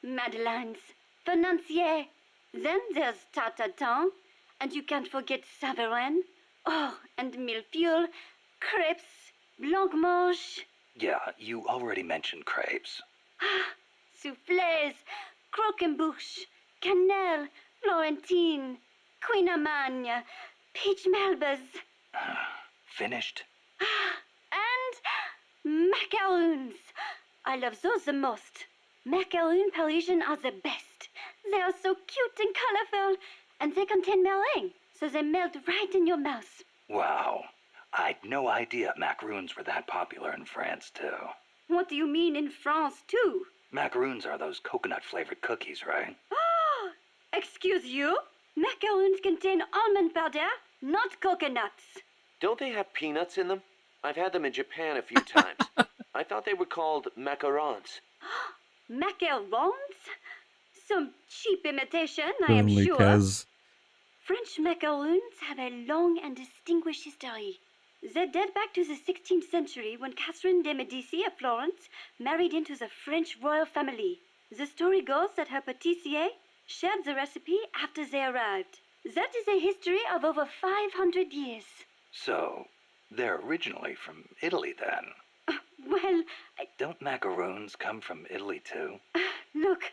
madeleines, financiers. Then there's tarte tatin, and you can't forget Savarin. Oh, and millefeuille, crepes, blancmange. Yeah, you already mentioned crepes. Ah, soufflés, croquembouche, cannelle, Florentine, Queen Amagne, peach melbas. Finished? And macaroons. I love those the most. Macaroon Parisian are the best. They are so cute and colorful, and they contain meringue, so they melt right in your mouth. Wow. I'd no idea macaroons were that popular in France, too. What do you mean in France, too? Macaroons are those coconut-flavored cookies, right? Oh, excuse you? Macaroons contain almond powder, not coconuts. Don't they have peanuts in them? I've had them in Japan a few times. I thought they were called macarons. Macarons? Some cheap imitation, I am Only sure. Kaz French macaroons have a long and distinguished history. They date back to the 16th century when Catherine de Medici of Florence married into the French royal family. The story goes that her pâtissier shared the recipe after they arrived. That is a history of over 500 years. So, they're originally from Italy then? Well, Don't macaroons come from Italy too? look,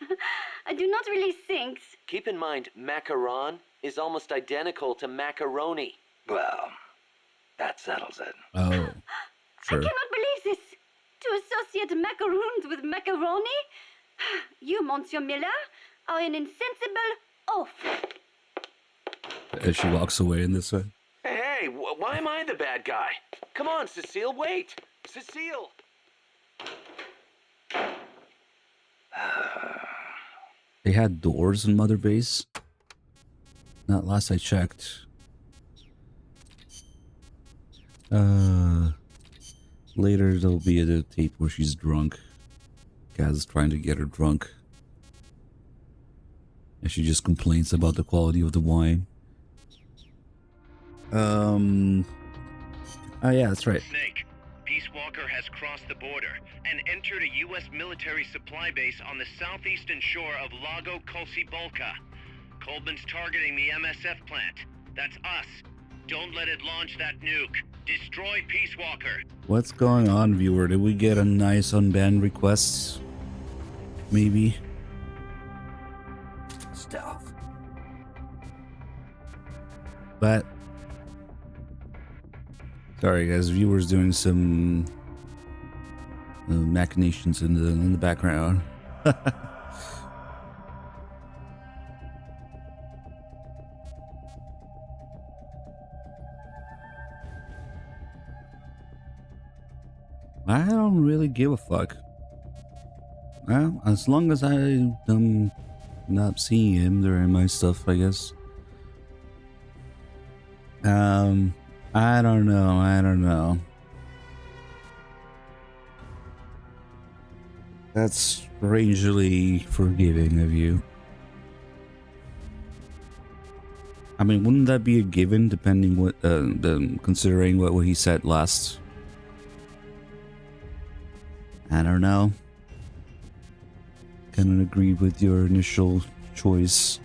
I do not really think. Keep in mind, macaron is almost identical to macaroni. Well, that settles it. Oh, I sure. cannot believe this. To associate macaroons with macaroni? You, Monsieur Miller, are an insensible oaf. As she walks away in this way. Hey, why am I the bad guy? Come on, Cecile, wait! Cecile! They had doors in Mother Base. Not last I checked. Later there'll be a tape where she's drunk. Kaz is trying to get her drunk. And she just complains about the quality of the wine. Oh yeah, that's right. Snake, Peace Walker has crossed the border and entered a U.S. military supply base on the southeastern shore of Lago Colcibolca. Coleman's targeting the MSF plant. That's us. Don't let it launch that nuke. Destroy Peace Walker. What's going on, viewer? Did we get a nice unbanned request? Maybe. Stealth. But sorry, guys. Viewers doing some machinations in the background. I don't really give a fuck. Well, as long as I'm not seeing him during my stuff, I guess. I don't know. That's strangely forgiving of you. I mean, wouldn't that be a given, depending what, considering what he said last? I don't know. Kind of agree with your initial choice.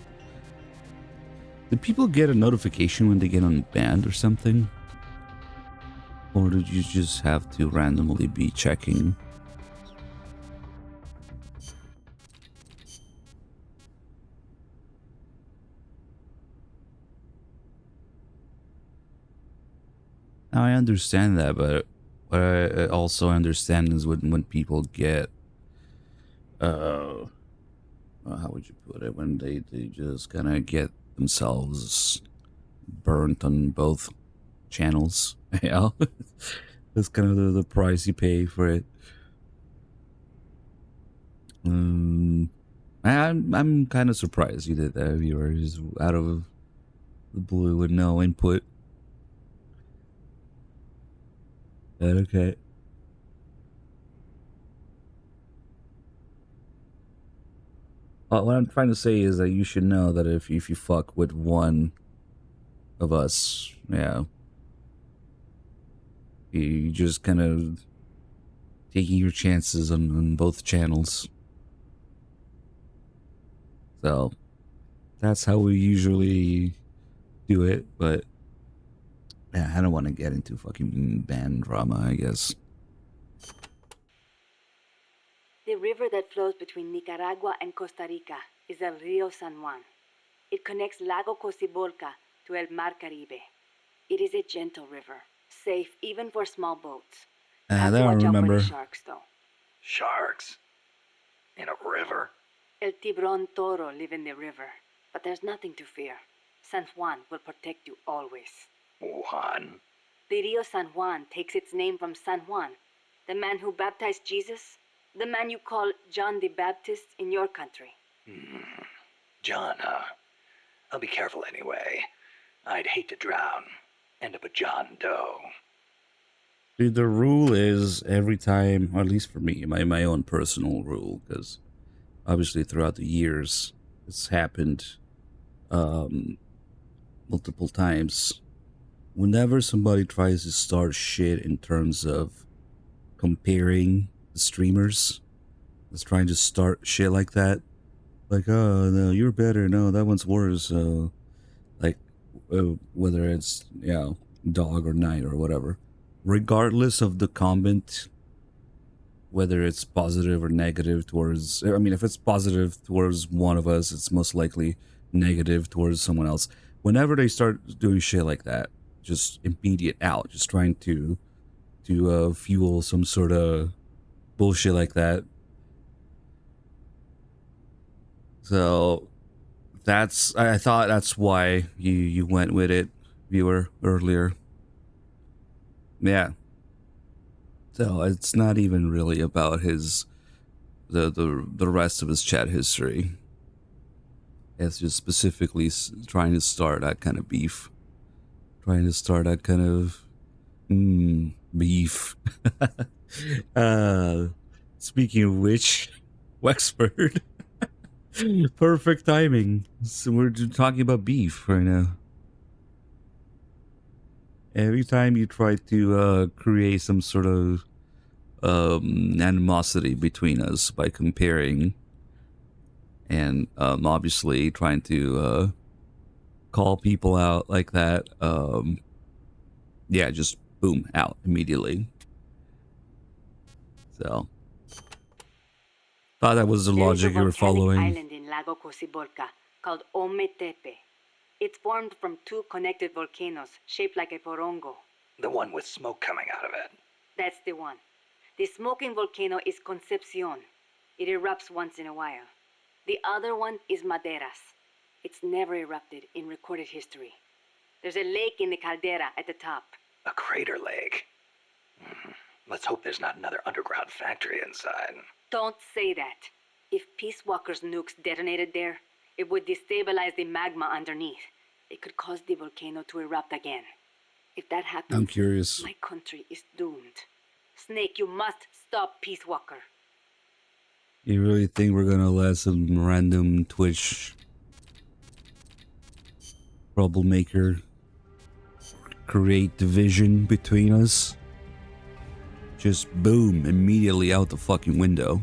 Did people get a notification when they get unbanned or something? Or did you just have to randomly be checking? Now I understand that, but what I also understand is when people get how would you put it, when they just kind of get themselves burnt on both channels. Yeah, that's kind of the price you pay for it. I'm kind of surprised you did that, viewer, just out of the blue with no input. But okay. What I'm trying to say is that you should know that if you fuck with one of us, yeah, you just kind of taking your chances on both channels. So that's how we usually do it, but yeah, I don't want to get into fucking band drama, I guess. The river that flows between Nicaragua and Costa Rica is el Rio San Juan. It connects Lago Cocibolca to El Mar Caribe. It is a gentle river, safe even for small boats. That I remember. Sharks, though. Sharks? In a river? El Tiburón Toro live in the river, but there's nothing to fear. San Juan will protect you always. Juan? The Rio San Juan takes its name from San Juan, the man who baptized Jesus, the man you call John the Baptist in your country. John, huh? I'll be careful anyway. I'd hate to drown. End up a John Doe. Dude, the rule is every time, or at least for me, my own personal rule, because obviously throughout the years it's happened. multiple times. Whenever somebody tries to start shit in terms of comparing the streamers, is trying to start shit like that, like, oh no, you're better, no, that one's worse, like, whether it's, you know, Dog or Knight or whatever, regardless of the comment, whether it's positive or negative towards, I mean, if it's positive towards one of us, it's most likely negative towards someone else. Whenever they start doing shit like that, just immediate out, just trying to fuel some sort of bullshit like that. So that's, I thought that's why you went with it, viewer, earlier. Yeah. So it's not even really about his the rest of his chat history. It's just specifically trying to start that kind of beef. Trying to start that kind of beef. Speaking of which, Wexford. Perfect timing. So we're talking about beef right now. Every time you try to create some sort of animosity between us by comparing and obviously trying to call people out like that, yeah, just boom, out immediately. So thought that was the logic you were following. Island in Lago Cocibolca called Ometepe. It's formed from two connected volcanoes shaped like a porongo. The one with smoke coming out of it. That's the one. The smoking volcano is Concepcion. It erupts once in a while. The other one is Maderas. It's never erupted in recorded history. There's a lake in the caldera at the top. A crater lake. Let's hope there's not another underground factory inside. Don't say that. If Peace Walker's nukes detonated there, it would destabilize the magma underneath. It could cause the volcano to erupt again. If that happens, I'm curious. My country is doomed. Snake, you must stop Peace Walker. You really think we're gonna let some random Twitch troublemaker create division between us? Just boom, immediately out the fucking window.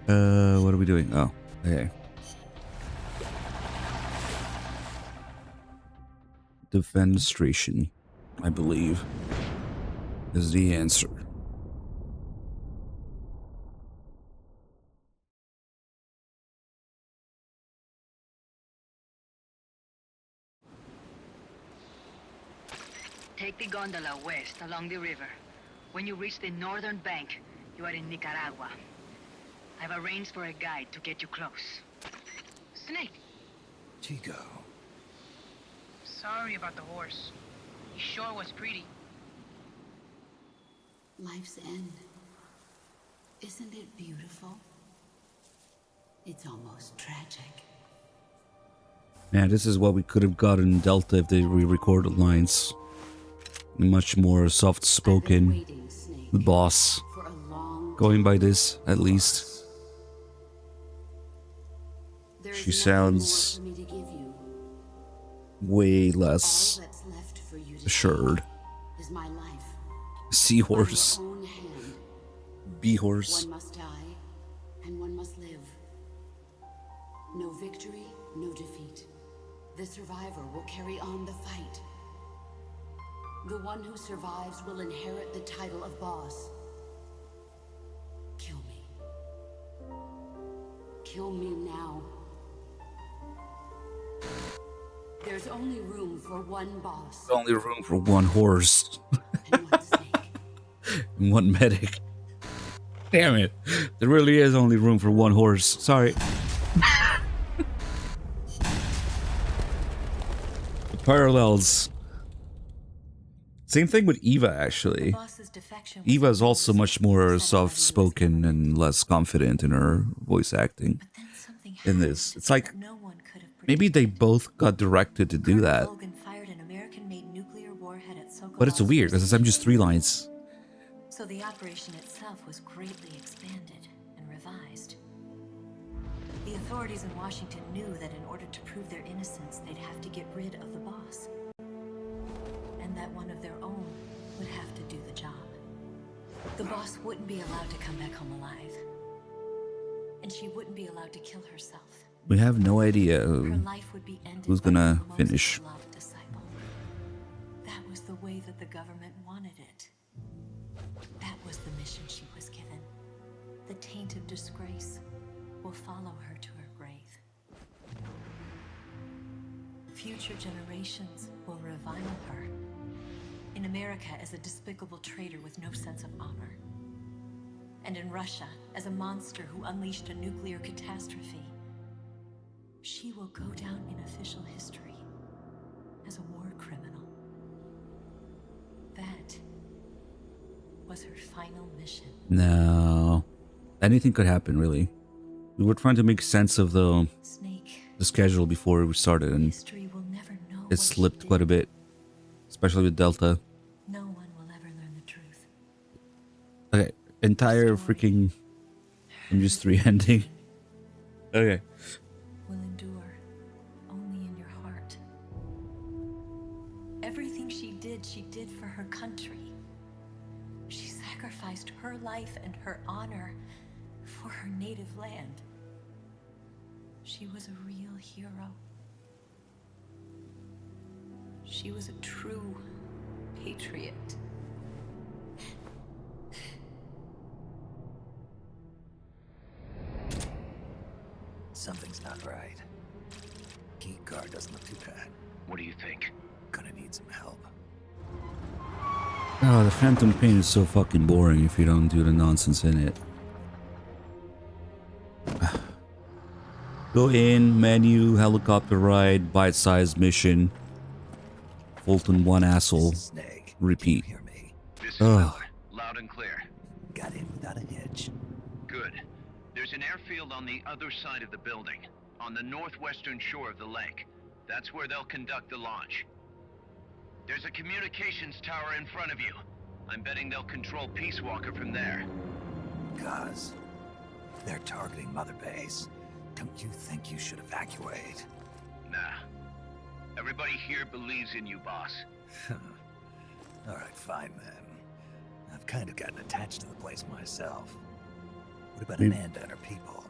What are we doing? Oh, okay. Defenestration, I believe, is the answer. Take the gondola west along the river. When you reach the northern bank, you are in Nicaragua. I've arranged for a guide to get you close. Snake! Tico. Sorry about the horse. He sure was pretty. Life's end. Isn't it beautiful? It's almost tragic. Man, this is what we could have gotten in Delta if they re-recorded lines. Much more soft-spoken. The boss. Going by this, at least. She sounds way less assured. Seahorse. Bee-horse. One must die, and one must live. No victory, no defeat. The survivor will carry on the fight. The one who survives will inherit the title of boss. Kill me. Kill me now. There's only room for one boss. There's only room for one horse. And one medic. Damn it. There really is only room for one horse. Sorry. The parallels. Same thing with Eva, actually. Eva is also much more soft-spoken and less confident in her voice acting in this. It's like maybe they both got directed to do that. But it's weird because I'm just 3 lines. So the operation itself was greatly expanded and revised. The authorities in Washington knew that in order to prove their innocence, they'd have to get rid of the boss. And that one of their own would have to do the job. The boss wouldn't be allowed to come back home alive. And she wouldn't be allowed to kill herself. We have no idea Her life would be ended who's by gonna her most finish. beloved disciple. That was the way that the government wanted it. That was the mission she was given. The taint of disgrace will follow her to her grave. Future generations will revile her. In America as a despicable traitor with no sense of honor. And in Russia as a monster who unleashed a nuclear catastrophe. She will go down in official history as a war criminal. That was her final mission. No. Anything could happen, really. We were trying to make sense of the schedule before we started, and it slipped quite a bit, especially with Delta. No one will ever learn the truth. Okay, entire freaking MGS3 ending. Okay. Will endure only in your heart. Everything she did for her country. She sacrificed her life and her honor for her native land. She was a real hero. She was a true patriot. Something's not right. Key card doesn't look too bad. What do you think? Gonna need some help. Oh, the Phantom Pain is so fucking boring if you don't do the nonsense in it. Go in, menu, helicopter ride, bite-sized mission. Fulton one asshole. Repeat. This is Ugh. Miller. Loud and clear. Got in without a hitch. Good. There's an airfield on the other side of the building, on the northwestern shore of the lake. That's where they'll conduct the launch. There's a communications tower in front of you. I'm betting they'll control Peace Walker from there. Cause they're targeting Mother Base. Don't you think you should evacuate? Nah. Everybody here believes in you, boss. Alright, fine then. I've kind of gotten attached to the place myself. What about Maybe- Amanda and her people?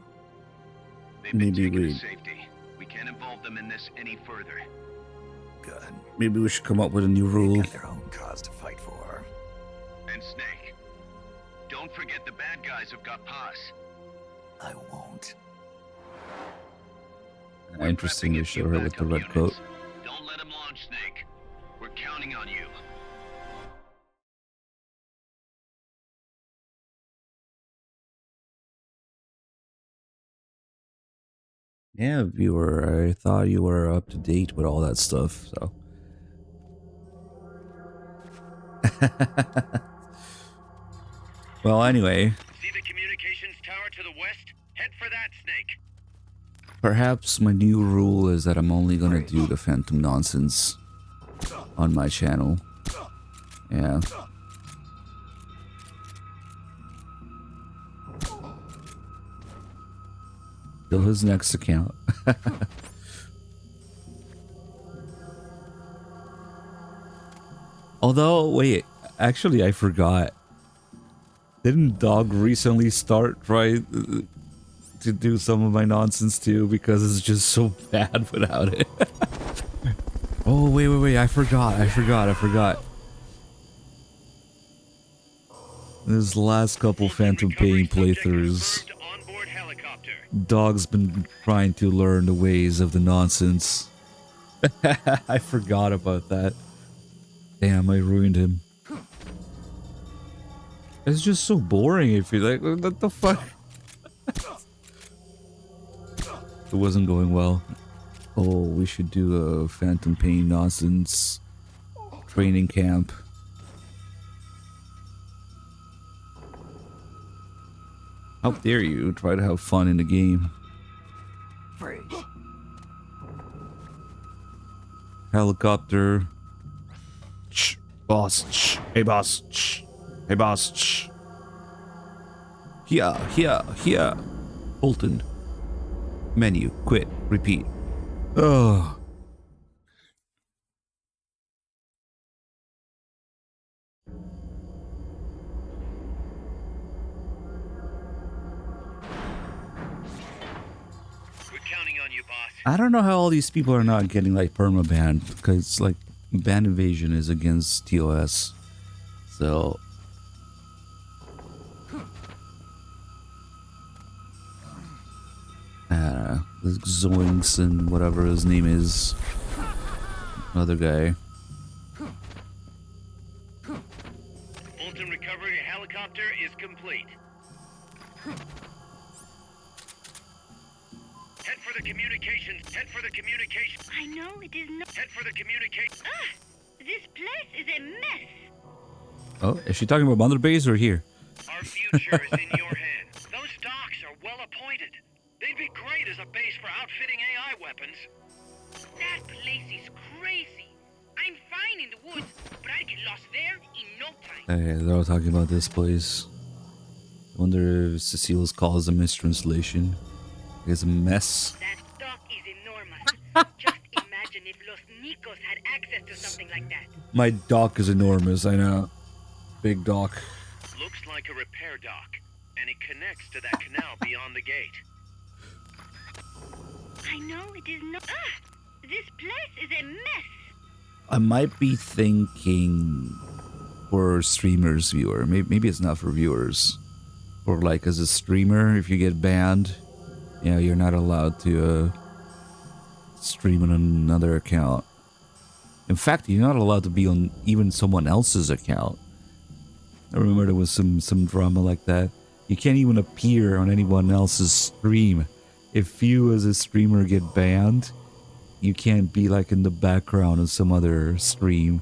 They've been Maybe taken we- to safety. We can't involve them in this any further. Good. Maybe we should come up with a new rule. Got their own cause to fight for. And Snake. Don't forget the bad guys have got Paz. I won't. Interesting to show her with the red coat. Don't let him launch, Snake. We're counting on you. Yeah, viewer, I thought you were up to date with all that stuff, so. Well, anyway, See the communications tower to the west? Head for that, Snake. perhaps my new rule is that I'm only gonna do the Phantom nonsense on my channel. Yeah. Till his next account. Although, wait, actually I forgot. Didn't Dog recently start trying to do some of my nonsense too because it's just so bad without it? Oh, wait, I forgot. This last couple Phantom Pain playthroughs, Dog's been trying to learn the ways of the nonsense. I forgot about that. Damn, I ruined him. It's just so boring if you're like, what the fuck? It wasn't going well. Oh, we should do a Phantom Pain nonsense training camp. How dare you try to have fun in the game? Freeze. Helicopter. Shh, boss. Shh. Hey, boss. Shh. Hey, boss. Shh. Here. Bolton. Menu. Quit. Repeat. Oh. We're counting on you, boss. I don't know how all these people are not getting like perma-banned, because like ban evasion is against TOS. So this Zoinks and whatever his name is. Other guy. Fulton recovery helicopter is complete. Head for the communications. Head for the communications. I know it is not. Head for the communications. Ah! This place is a mess. Oh, is she talking about Mother Base or here? Our future is in your hands. Those docks are well appointed. They'd be great as a base for outfitting AI weapons. That place is crazy. I'm fine in the woods, but I get lost there in no time. Okay, they're all talking about this place. Wonder if Cecile's call is a mistranslation. It's a mess. That dock is enormous. Just imagine if Los Nicos had access to something like that. My dock is enormous, I know. Big dock. Looks like a repair dock, and it connects to that canal beyond the gate. I know it is not. Ah! This place is a mess. I might be thinking for streamers viewer. Maybe it's not for viewers. Or like as a streamer, if you get banned, you know, you're not allowed to stream on another account. In fact, you're not allowed to be on even someone else's account. I remember there was some drama like that. You can't even appear on anyone else's stream. If you as a streamer get banned, you can't be like in the background of some other stream.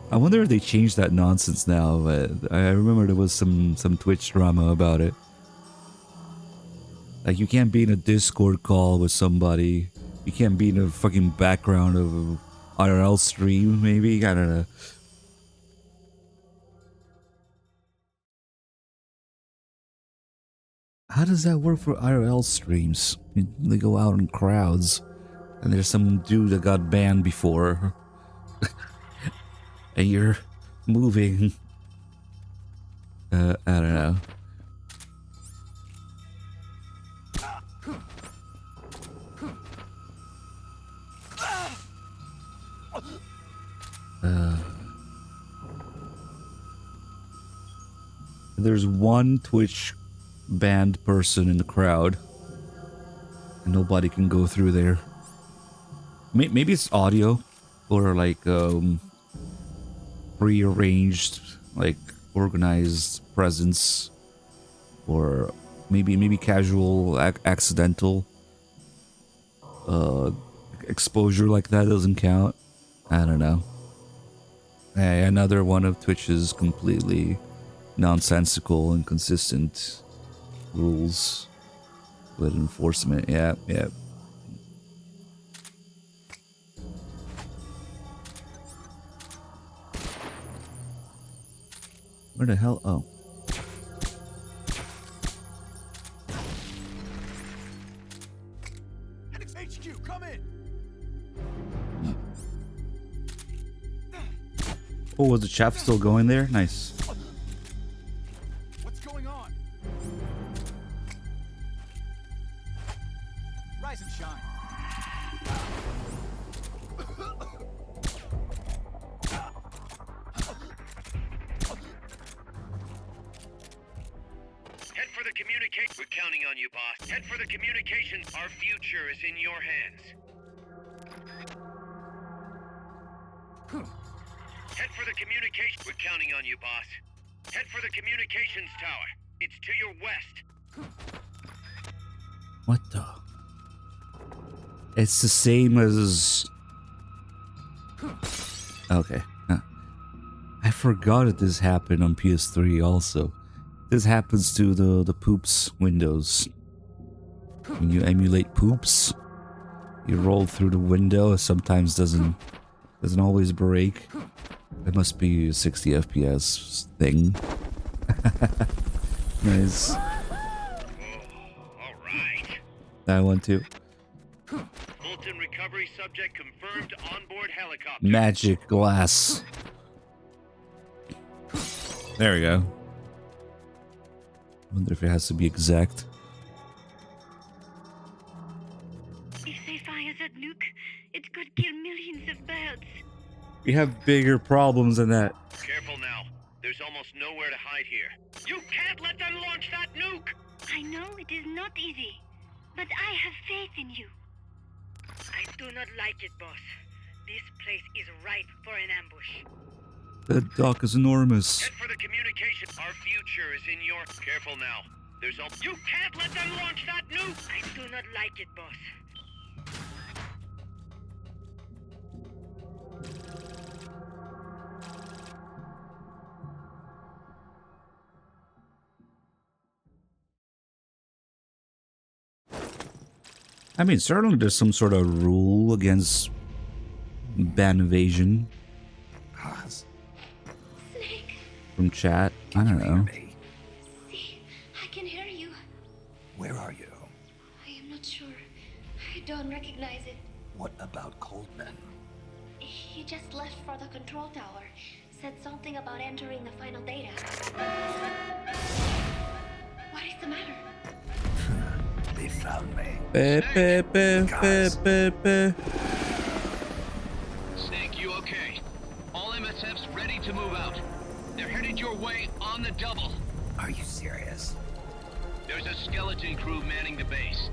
I wonder if they changed that nonsense now, but I remember there was some Twitch drama about it. Like, you can't be in a Discord call with somebody. You can't be in a fucking background of an IRL stream, maybe? I don't know. How does that work for IRL streams? They go out in crowds, and there's some dude that got banned before. And you're moving. I don't know. There's one Twitch banned person in the crowd, and nobody can go through there. Maybe it's audio, or like prearranged, like organized presence, or maybe casual, accidental exposure like that doesn't count. I don't know. Hey, another one of Twitch's completely nonsensical, inconsistent rules with enforcement. Yeah. Where the hell? Oh. HQ, come in. Oh, was the chaff still going there? Nice. What's going on? Rise and shine. Head for the communication. We're counting on you, boss. Head for the communications. Our future is in your hands. Head for the communication. We're counting on you, boss. Head for the communications tower. It's to your west. What the? It's the same as... Okay. Huh. I forgot that this happened on PS3 also. This happens to the poops windows. When you emulate poops, you roll through the window. It sometimes doesn't always break. It must be a 60 FPS thing. Nice. All That one too. Fulton recovery subject confirmed onboard helicopter. Magic glass. There we go. Wonder if it has to be exact. If they fire that nuke, it could kill millions of birds. We have bigger problems than that. Careful now. There's almost nowhere to hide here. You can't let them launch that nuke! I know it is not easy, but I have faith in you. I do not like it, boss. This place is ripe for an ambush. That dock is enormous. Head for the communication. Our future is in your... Careful now. There's all... You can't let them launch that nuke! I do not like it, boss. I mean, certainly there's some sort of rule against ban evasion. Snake, From chat. I don't know. see, I can hear you. Where are you? I am not sure. I don't recognize it. What about Coldman? He just left for the control tower. Said something about entering the final data. What is the matter? They found me. Snake, you okay? All MSFs ready to move out. They're headed your way on the double. Are you serious? There's a skeleton crew manning the base.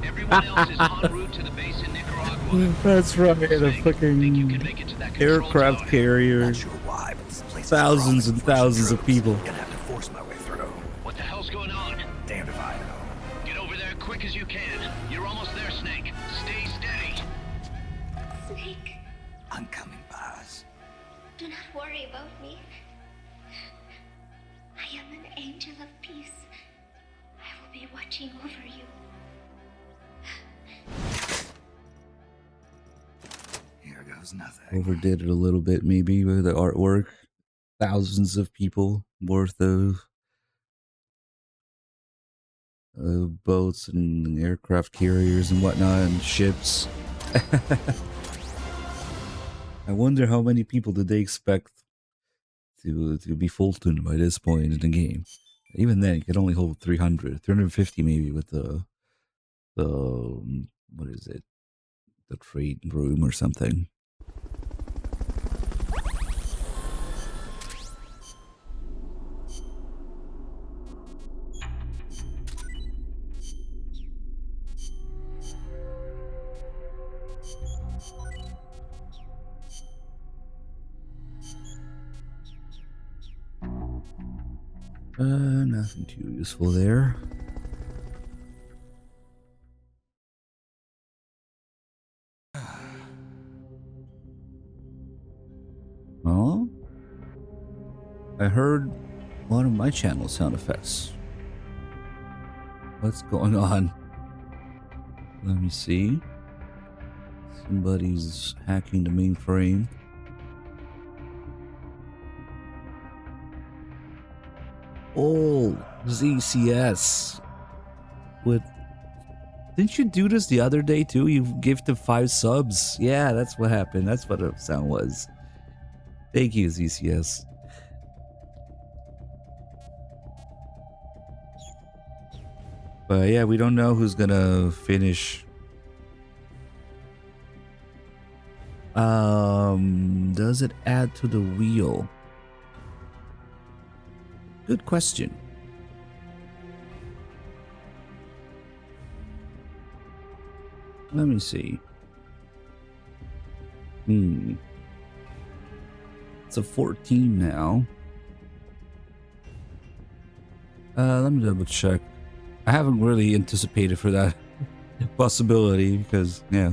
Everyone else is en route to the base in Nicaragua. That's right, the fucking aircraft carriers. Thousands and thousands of people. Gonna have to force my way through. What the hell's going on? Damned if I know. Get over there quick as you can. You're almost there, Snake. Stay steady. Snake, I'm coming, Baz. do not worry about me. I am an angel of peace. I will be watching over you. Here goes nothing. Overdid it a little bit, maybe, with the artwork. Thousands of people worth of boats and aircraft carriers and whatnot and ships. I wonder how many people did they expect to be Fulton by this point in the game. Even then, you could only hold 300, 350 maybe with the what is it? The trade room or something. Nothing too useful there. Oh, I heard one of my channel sound effects. What's going on? Let me see. Somebody's hacking the mainframe. Oh, ZCS. Didn't you do this the other day too? You gifted 5 subs. Yeah, that's what happened. That's what the sound was. Thank you, ZCS. But yeah, we don't know who's gonna finish. Does it add to the wheel? Good question. Let me see. It's a 14 now. Let me double check. I haven't really anticipated for that possibility because, yeah.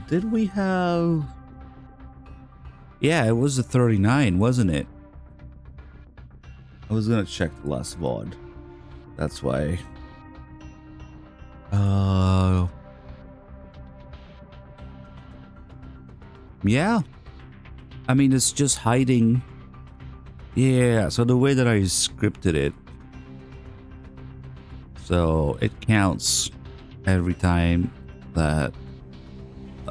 Did we have... Yeah, it was a 39, wasn't it? I was gonna check the last VOD. That's why. Yeah. I mean, it's just hiding. Yeah, so the way that I scripted it, So it counts every time that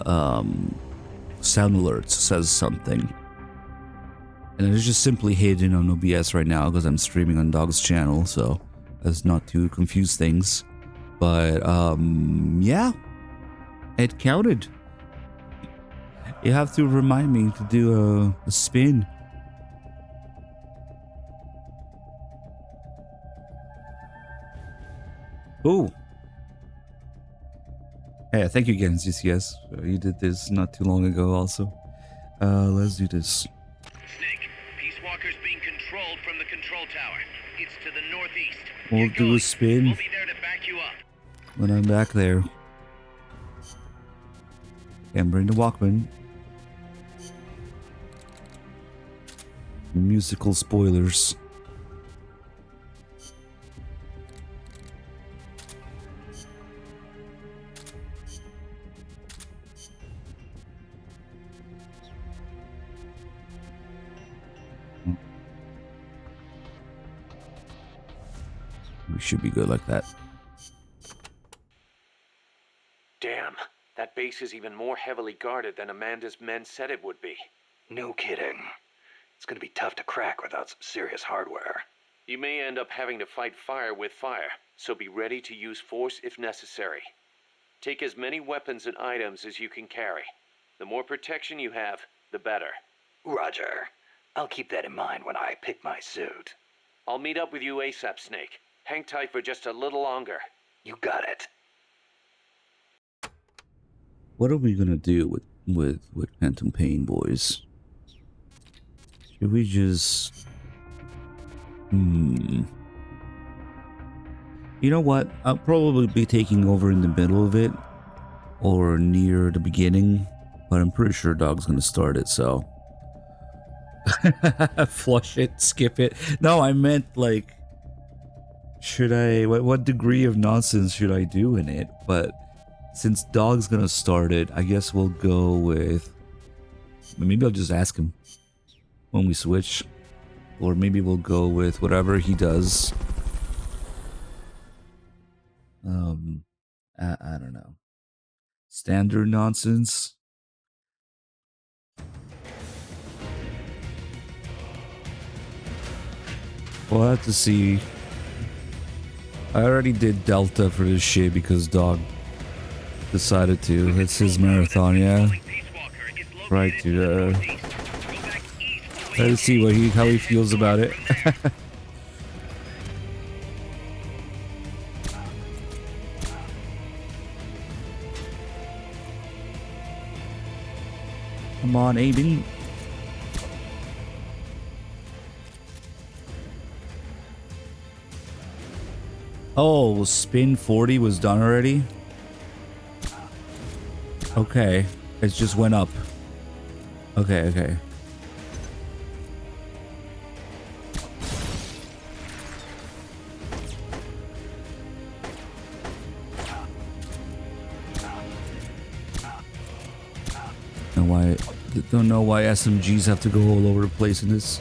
Sound Alerts says something. And it's just simply hidden on OBS right now because I'm streaming on Dog's channel, so as not to confuse things. But yeah, it counted. You have to remind me to do a spin. Ooh. Hey, thank you again, CCS. You did this not too long ago also. Let's do this. Snake, Peace Walker's being controlled from the control tower. It's to the northeast. We'll do a spin We'll be there to back you up. when I'm back there. And bring the Walkman. Musical spoilers. We should be good like that. Damn, that base is even more heavily guarded than Amanda's men said it would be. No kidding. It's gonna be tough to crack without some serious hardware. You may end up having to fight fire with fire, so be ready to use force if necessary. Take as many weapons and items as you can carry. The more protection you have, the better. Roger. I'll keep that in mind when I pick my suit. I'll meet up with you ASAP, Snake. Hang tight for just a little longer. You got it. What are we gonna do with Phantom Pain, boys? Should we just... You know what? I'll probably be taking over in the middle of it. Or near the beginning. But I'm pretty sure Dog's gonna start it, so... Flush it, skip it. No, I meant like... Should I... What degree of nonsense should I do in it? But since Dog's gonna start it, I guess we'll go with... Maybe I'll just ask him when we switch. Or maybe we'll go with whatever he does. I don't know. Standard nonsense? We'll have to see. I already did Delta for this shit because Dog decided to. It's his marathon, yeah. Right to try to see how he feels about it. Come on, Aiden. Oh, spin 40 was done already? Okay, it just went up. Okay. Don't know why SMGs have to go all over the place in this.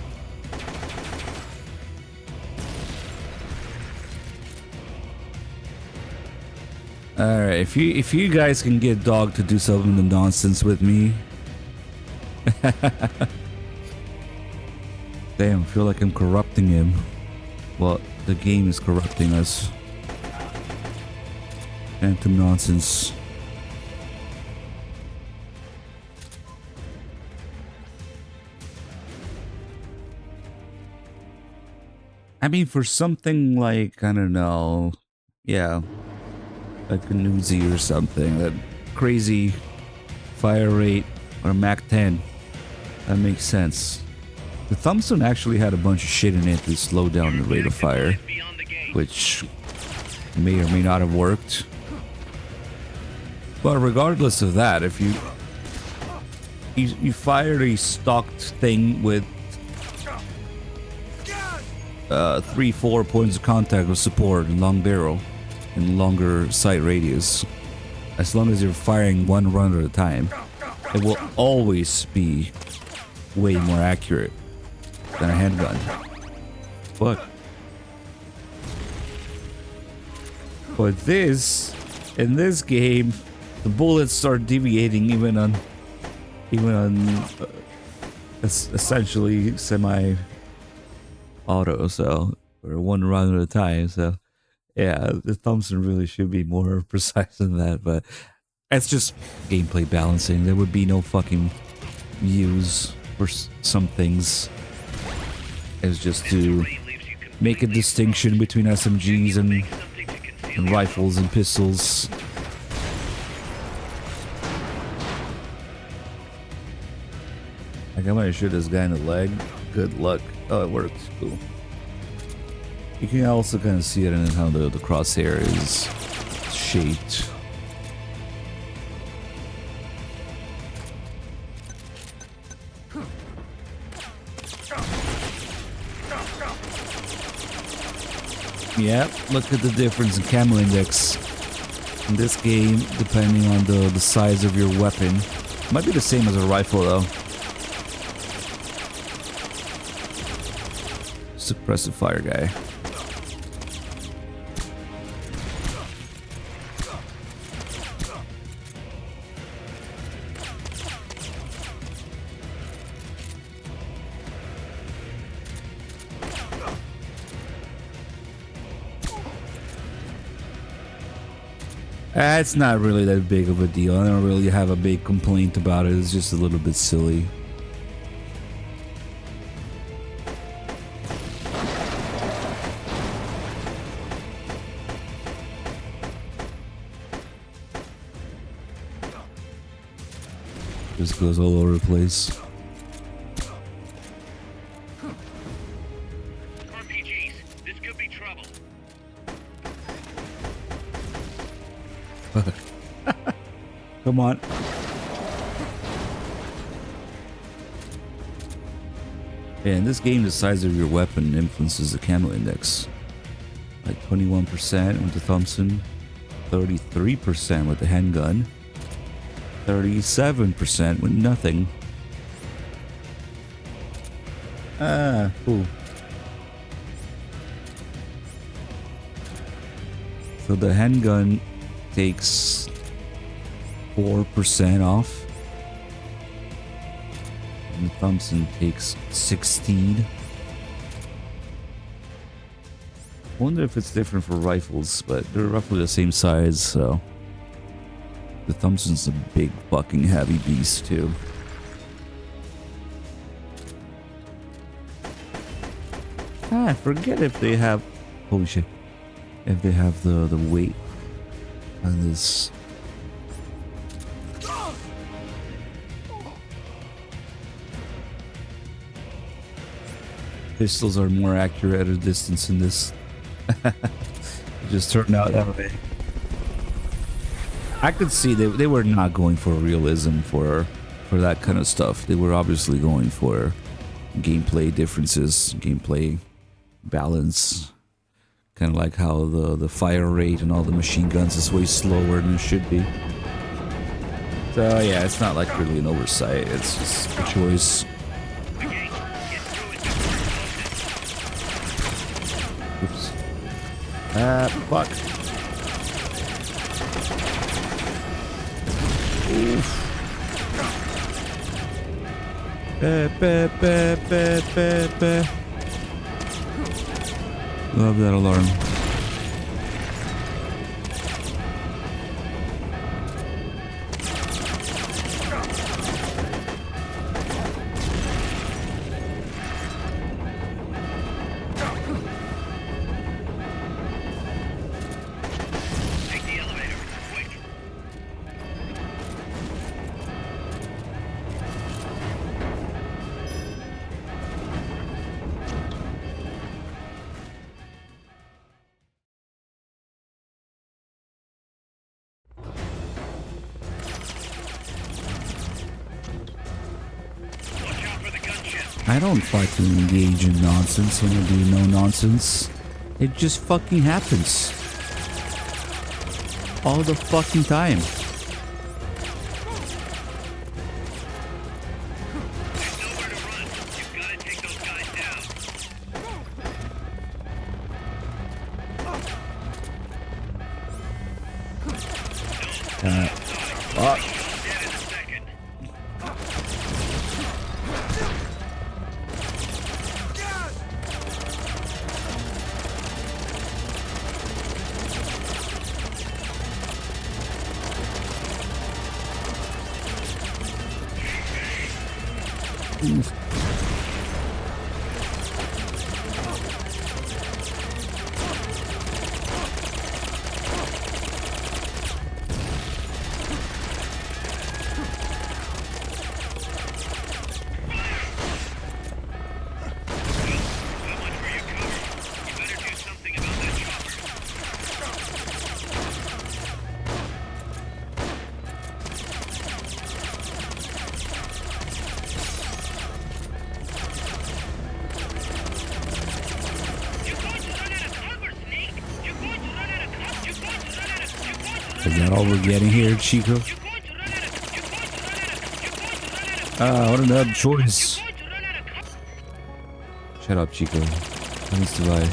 Alright, if you guys can get Dog to do some of the nonsense with me. Damn, I feel like I'm corrupting him. Well, the game is corrupting us. Phantom nonsense. I mean, for something like, I don't know, yeah, like a Uzi or something, that crazy fire rate, or Mach 10, that makes sense. The Thompson actually had a bunch of shit in it to slow down the rate of fire, which may or may not have worked. But regardless of that, if you fired a stocked thing with 3-4 points of contact with support and long barrel and longer sight radius, as long as you're firing one run at a time, it will always be way more accurate than a handgun. But But in this game, the bullets start deviating even on essentially semi-auto, so or one run at a time. So yeah, the Thompson really should be more precise than that, but it's just gameplay balancing. There would be no fucking use for some things. It's just to make a distinction between SMGs and rifles and pistols. Like, I might shoot this guy in the leg. Good luck. Oh, it worked. Cool. You can also kind of see it in how the crosshair is shaped. Yeah, look at the difference in camo index. In this game, depending on the size of your weapon. Might be the same as a rifle though. Suppressive fire guy. It's not really that big of a deal. I don't really have a big complaint about it. It's just a little bit silly. Just goes all over the place. RPGs, this could be trouble. Come on. Yeah, in this game, the size of your weapon influences the camo index. Like 21% with the Thompson, 33% with the handgun, 37% with nothing. Ah, cool. So the handgun takes 4% off. And the Thompson takes 16. I wonder if it's different for rifles, but they're roughly the same size, so. The Thompson's a big fucking heavy beast too. I forget if they have, holy shit, if they have the weight on this. Pistols are more accurate at a distance in this. It just turned out that way. I could see they were not going for realism for that kind of stuff. They were obviously going for gameplay differences, gameplay balance. Kind of like how the fire rate and all the machine guns is way slower than it should be. So yeah, it's not like really an oversight. It's just a choice. Oops. Fuck. Oof. Love that alarm. I don't fucking engage in nonsense when I do no nonsense. It just fucking happens. All the fucking time. Oof. Is that all we're getting here, Chico? What another choice. Shut up, Chico. What needs to buy?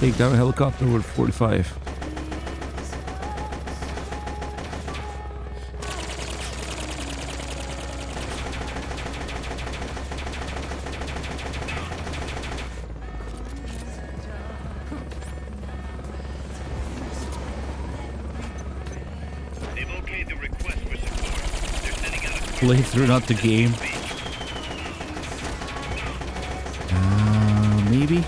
Take down a helicopter with 45. They've okayed the request for support. They're sending out a Playthrough, not the game. Maybe?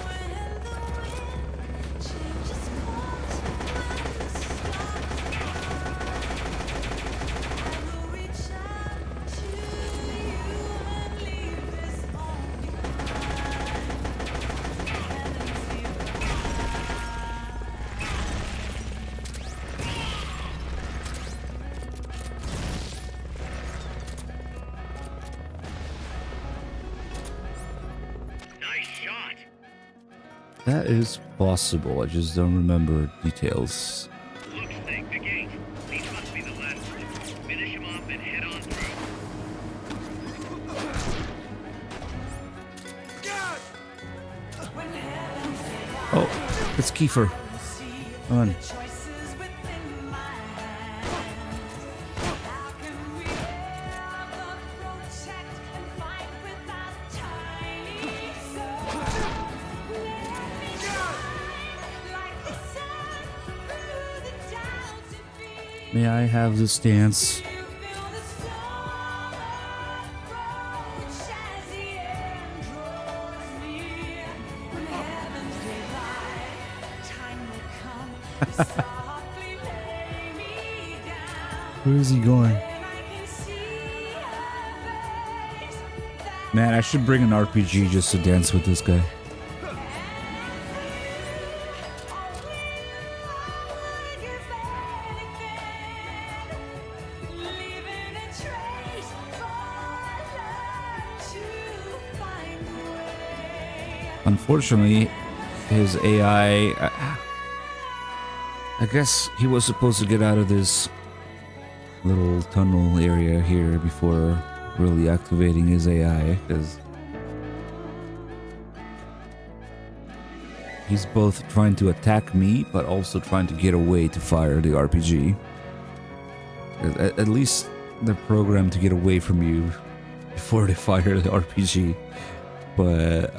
nice shot. That is possible. I just don't remember details. Look, Snake, the gate. These must be the last group. Finish them off and head on through. Oh, it's Kiefer. Come on. May I have this dance? Where is he going? Man, I should bring an RPG just to dance with this guy. Unfortunately, his AI... I guess he was supposed to get out of this little tunnel area here before really activating his AI, because he's both trying to attack me, but also trying to get away to fire the RPG. At least they're programmed to get away from you before they fire the RPG. But,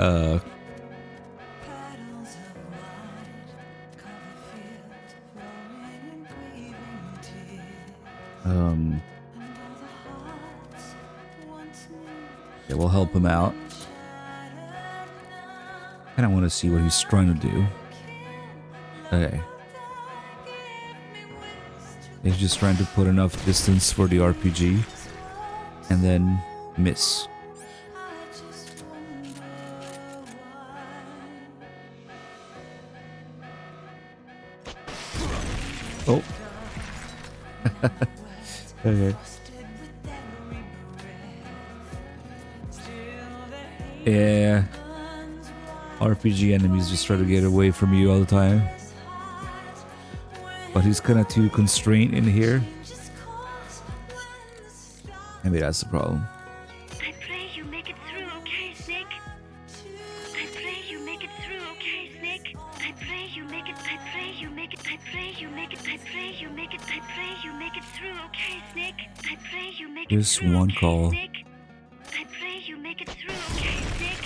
yeah, we'll help him out. And I want to see what he's trying to do. Okay. He's just trying to put enough distance for the RPG and then miss. Oh. Okay. Yeah. RPG enemies just try to get away from you all the time. But he's kind of too constrained in here. Maybe that's the problem. I pray you make it through okay, Snake. I pray you make it through okay, Snake. I you make it. I pray you make it. I pray you make it. I pray you make it. I pray you make it through, okay, Snake? I pray you make it Just through, one okay, call. Snake? I pray you make it through, okay, Snake?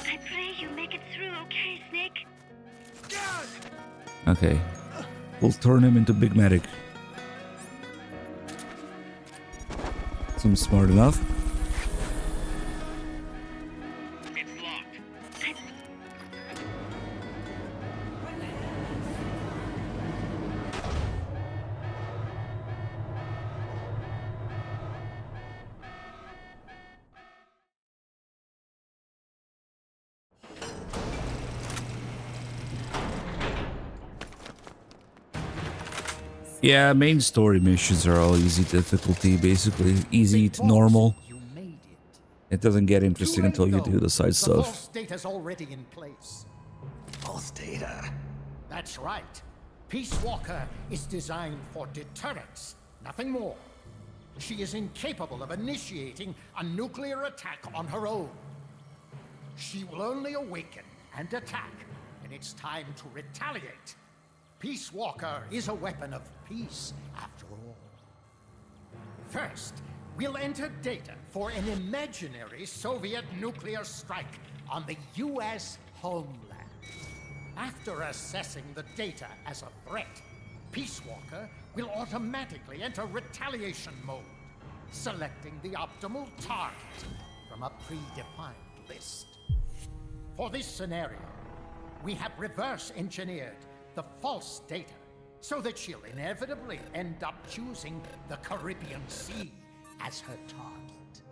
I pray you make it through, okay, Snake? Okay. We'll turn him into Big Medic. Seems smart enough. It's locked. Yeah, main story missions are all easy difficulty, basically. Easy to normal. It doesn't get interesting until you do the side The stuff. false data's already in place. False data? That's right. Peace Walker is designed for deterrence, nothing more. She is incapable of initiating a nuclear attack on her own. She will only awaken and attack when it's time to retaliate. Peace Walker is a weapon of peace, after all. First, we'll enter data for an imaginary Soviet nuclear strike on the U.S. homeland. After assessing the data as a threat, Peace Walker will automatically enter retaliation mode, selecting the optimal target from a predefined list. For this scenario, we have reverse engineered the false data so that she'll inevitably end up choosing the Caribbean Sea as her target.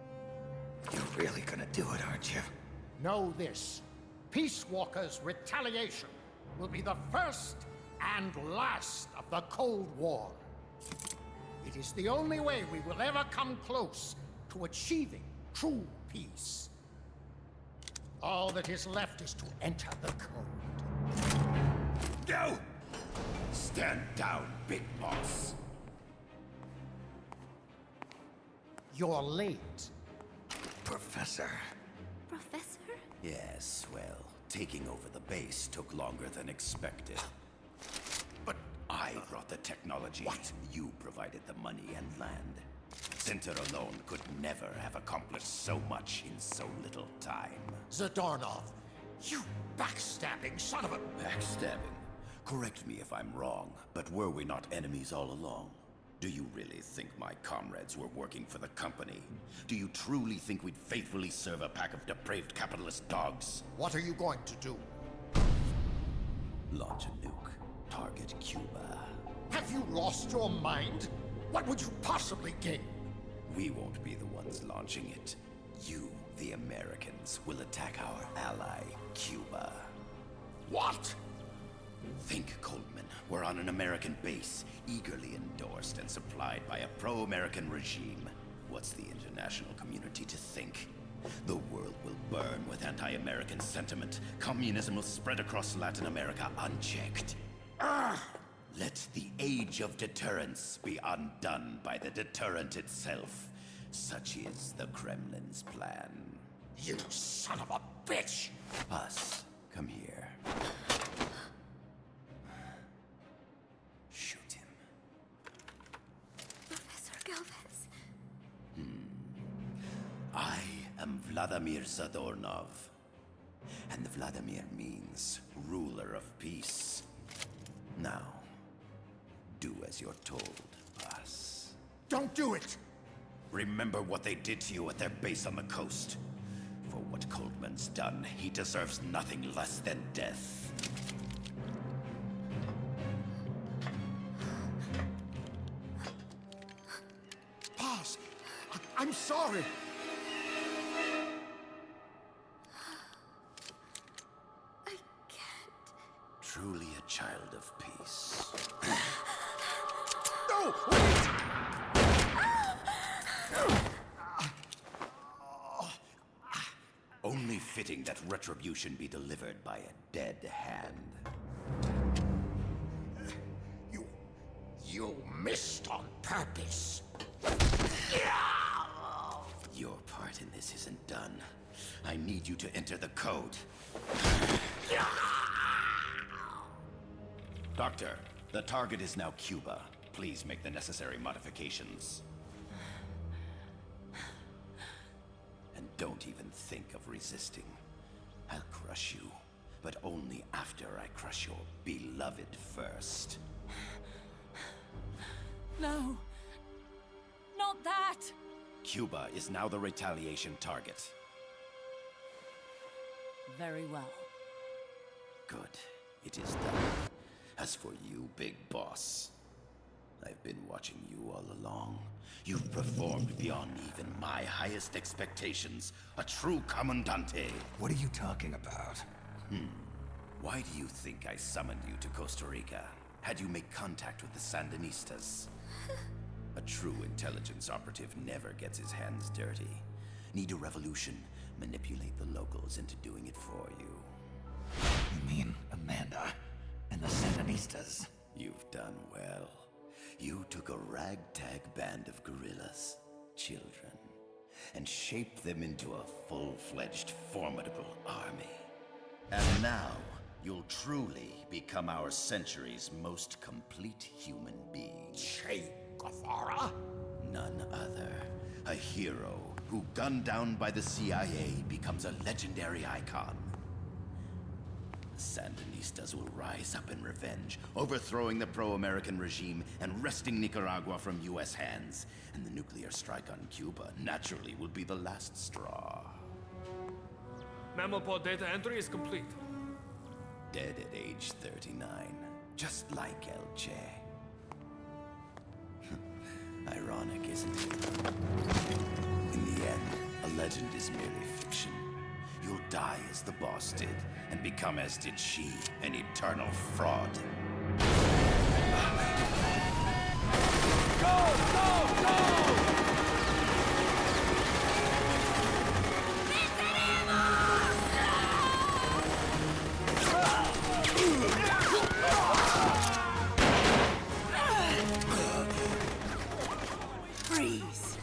You're really gonna do it, aren't you? Know this. Peace Walker's retaliation will be the first and last of the Cold War. It is the only way we will ever come close to achieving true peace. All that is left is to enter the code. No! Stand down, Big Boss. You're late. Professor. Professor? Yes, well, taking over the base took longer than expected. But I brought the technology. What? You provided the money and land. Center alone could never have accomplished so much in so little time. Zadornov, you backstabbing son of a... Backstabbing? Correct me if I'm wrong, but were we not enemies all along? Do you really think my comrades were working for the company? Do you truly think we'd faithfully serve a pack of depraved capitalist dogs? What are you going to do? Launch a nuke. Target Cuba. Have you lost your mind? What would you possibly gain? We won't be the ones launching it. You, the Americans, will attack our ally, Cuba. What? Think, Coldman. We're on an American base, eagerly endorsed and supplied by a pro-American regime. What's the international community to think? The world will burn with anti-American sentiment. Communism will spread across Latin America unchecked. Let the age of deterrence be undone by the deterrent itself. Such is the Kremlin's plan. You son of a bitch! Us, come here. Shoot him. Professor Galvez. I am Vladimir Zadornov. And Vladimir means ruler of peace. Now, do as you're told, boss. Don't do it! Remember what they did to you at their base on the coast. For what Coldman's done, he deserves nothing less than death. Boss, I'm sorry. Truly a child of peace. No, wait! Only fitting that retribution be delivered by a dead hand. You missed on purpose. Your part in this isn't done. I need you to enter the code. Doctor, the target is now Cuba. Please make the necessary modifications. And don't even think of resisting. I'll crush you, but only after I crush your beloved first. No. Not that! Cuba is now the retaliation target. Very well. Good. It is done. As for you, Big Boss, I've been watching you all along. You've performed beyond even my highest expectations. A true Comandante. What are you talking about? Why do you think I summoned you to Costa Rica? Had you make contact with the Sandinistas? A true intelligence operative never gets his hands dirty. Need a revolution? Manipulate the locals into doing it for you. You mean Amanda and the Sandinistas? You've done well. You took a ragtag band of guerrillas, children, and shaped them into a full-fledged, formidable army. And now, you'll truly become our century's most complete human being. Che Guevara? None other. A hero who, gunned down by the CIA, becomes a legendary icon. The Sandinistas will rise up in revenge, overthrowing the pro-American regime and wresting Nicaragua from U.S. hands. And the nuclear strike on Cuba, naturally, will be the last straw. Mammal data entry is complete. Dead at age 39, just like El Che. Ironic, isn't it? In the end, a legend is merely fiction. You'll die as the boss did, and become as did she, an eternal fraud. Go! Go! Go! Freeze!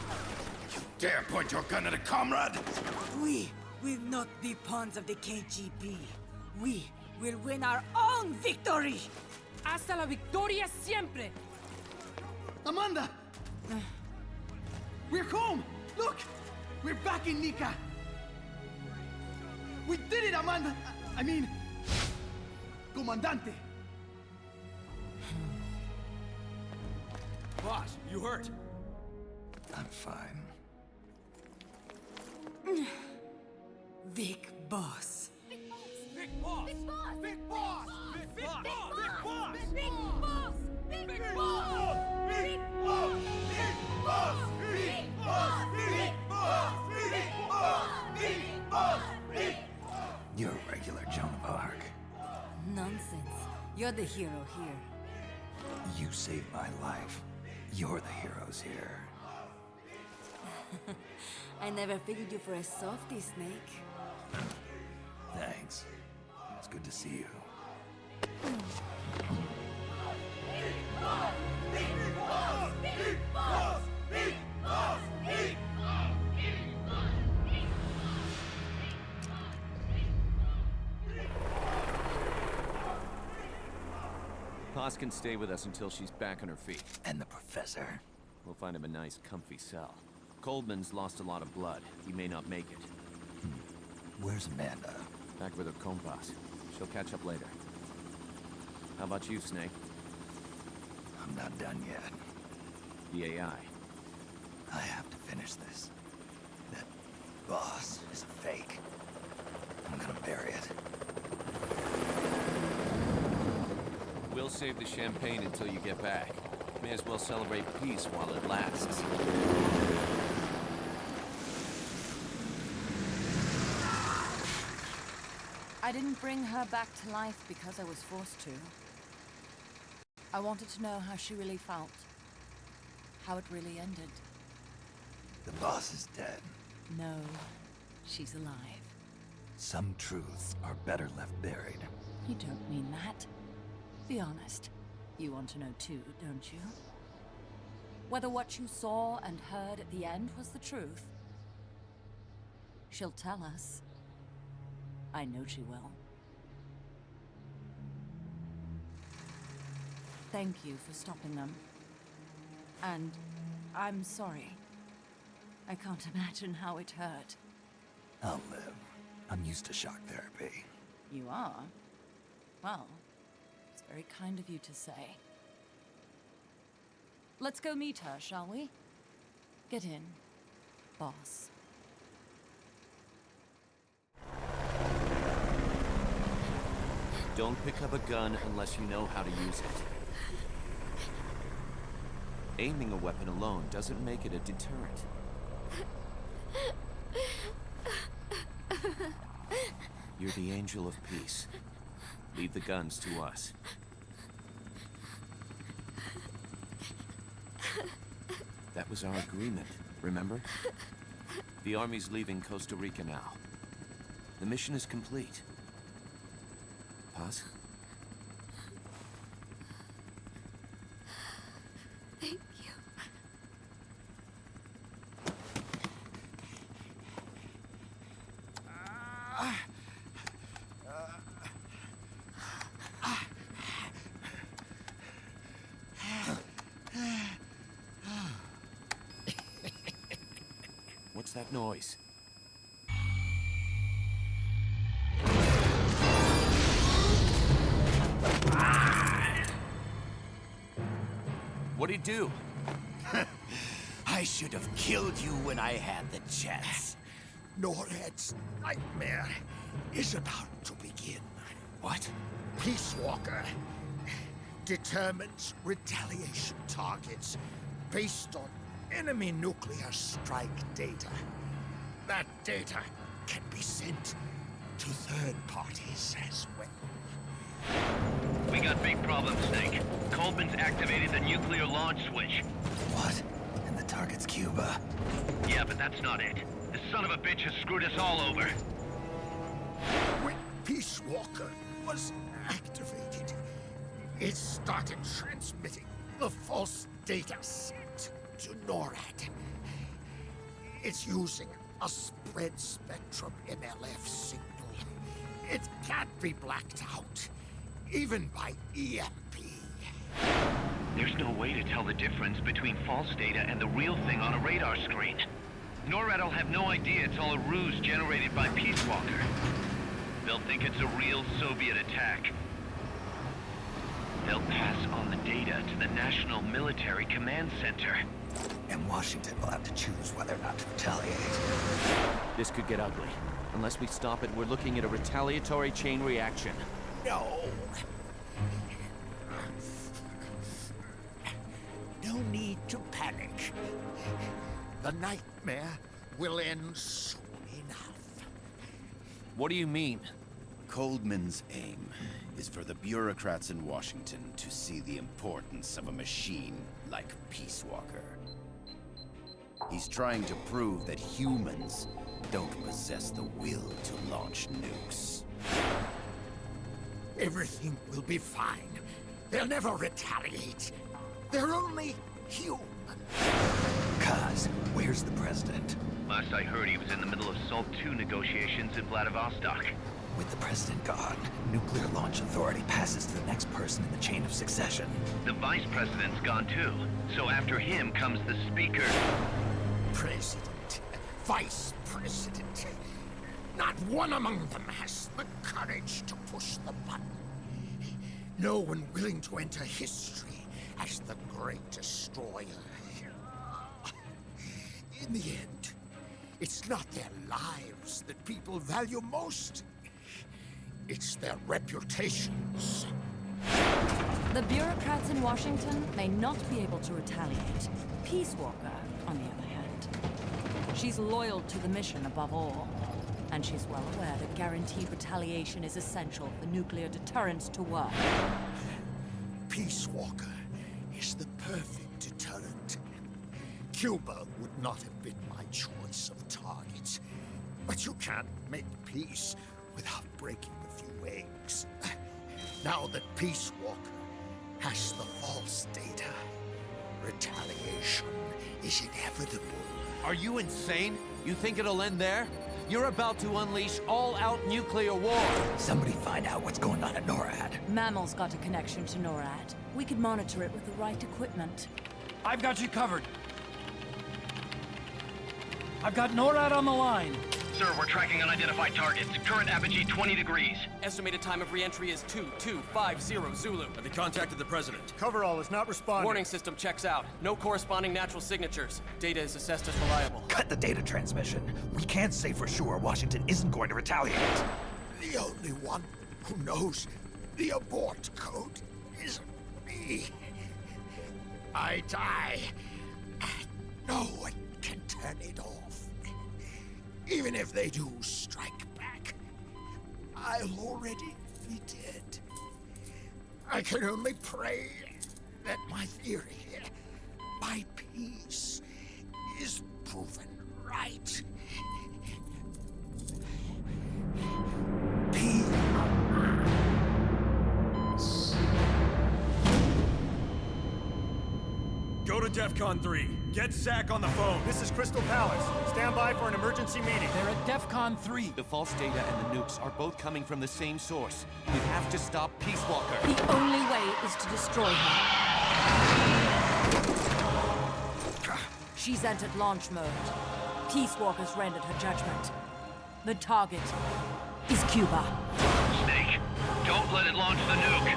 You dare point your gun at a comrade? We will not be pawns of the KGB. We will win our own victory! Hasta la victoria siempre! Amanda! We're home! Look! We're back in Nika! We did it, Amanda! I mean... Comandante! Boss, you hurt? I'm fine. Big Boss. Big boss! Big Boss! Big boss! Big Boss! Boss! Big Boss! Big Big boss! Big boss! Big boss! Big boss! Big boss! Big boss! Big boss! Big boss! You're a regular Joan of Arc. Nonsense. You're the hero here. You saved my life. You're the heroes here. I never figured you for a softie, Snake. Thanks. It's good to see you. Paz can stay with us until she's back on her feet. And the professor? We'll find him a nice, comfy cell. Coldman's lost a lot of blood. He may not make it. Where's Amanda? Back with her compas. She'll catch up later. How about you, Snake? I'm not done yet. The AI. I have to finish this. That boss is a fake. I'm gonna bury it. We'll save the champagne until you get back. May as well celebrate peace while it lasts. I didn't bring her back to life because I was forced to. I wanted to know how she really felt. How it really ended. The boss is dead. No, she's alive. Some truths are better left buried. You don't mean that. Be honest. You want to know too, don't you? Whether what you saw and heard at the end was the truth, She'll tell us. I know she will. Thank you for stopping them. And I'm sorry. I can't imagine how it hurt. I'll live. I'm used to shock therapy. You are? Well, it's very kind of you to say. Let's go meet her, shall we? Get in, boss. Don't pick up a gun unless you know how to use it. Aiming a weapon alone doesn't make it a deterrent. You're the angel of peace. Leave the guns to us. That was our agreement, remember? The army's leaving Costa Rica now. The mission is complete. Paz? Thank you. What's that noise? What'd he do? I should have killed you when I had the chance. Norred's nightmare is about to begin. What? Peace Walker determines retaliation targets based on enemy nuclear strike data. That data can be sent to third parties as well. We got big problems, Snake. Coldman's activated the nuclear launch switch. What? And the target's Cuba. Yeah, but that's not it. This son of a bitch has screwed us all over. When Peace Walker was activated, it started transmitting the false data set to NORAD. It's using a spread spectrum MLF signal. It can't be blacked out, even by EMP. There's no way to tell the difference between false data and the real thing on a radar screen. NORAD will have no idea it's all a ruse generated by Peace Walker. They'll think it's a real Soviet attack. They'll pass on the data to the National Military Command Center. And Washington will have to choose whether or not to retaliate. This could get ugly. Unless we stop it, we're looking at a retaliatory chain reaction. No. No need to panic. The nightmare will end soon enough. What do you mean? Coldman's aim is for the bureaucrats in Washington to see the importance of a machine like Peace Walker. He's trying to prove that humans don't possess the will to launch nukes. Everything will be fine. They'll never retaliate. They're only human. Kaz, where's the president? Last I heard, he was in the middle of SALT II negotiations in Vladivostok. With the president gone, Nuclear Launch Authority passes to the next person in the chain of succession. The vice president's gone too. So after him comes the speaker. President, vice president. Not one among them has the courage to push the button. No one willing to enter history as the great destroyer. In the end, it's not their lives that people value most. It's their reputations. The bureaucrats in Washington may not be able to retaliate. Peace Walker, on the other hand. She's loyal to the mission above all. And she's well aware that guaranteed retaliation is essential for nuclear deterrence to work. Peace Walker is the perfect deterrent. Cuba would not have been my choice of targets. But you can't make peace without breaking a few eggs. Now that Peace Walker has the false data, retaliation is inevitable. Are you insane? You think it'll end there? You're about to unleash all-out nuclear war. Somebody find out what's going on at NORAD. Mammal's got a connection to NORAD. We could monitor it with the right equipment. I've got you covered. I've got NORAD on the line. Sir, we're tracking unidentified targets. Current apogee 20 degrees. Estimated time of re-entry is 2250 Zulu. Have you contacted the president? Coverall is not responding. Warning system checks out. No corresponding natural signatures. Data is assessed as reliable. Cut the data transmission. We can't say for sure Washington isn't going to retaliate. The only one who knows the abort code is me. I die. No one can turn it off. Even if they do strike back, I'll already be dead. I can only pray that my theory, my peace, is proven right. Go to DEFCON 3. Get Zach on the phone. This is Crystal Palace. Stand by for an emergency meeting. They're at DEFCON 3. The false data and the nukes are both coming from the same source. We have to stop Peace Walker. The only way is to destroy her. She's entered launch mode. Peace Walker's rendered her judgment. The target is Cuba. Snake, don't let it launch the nuke.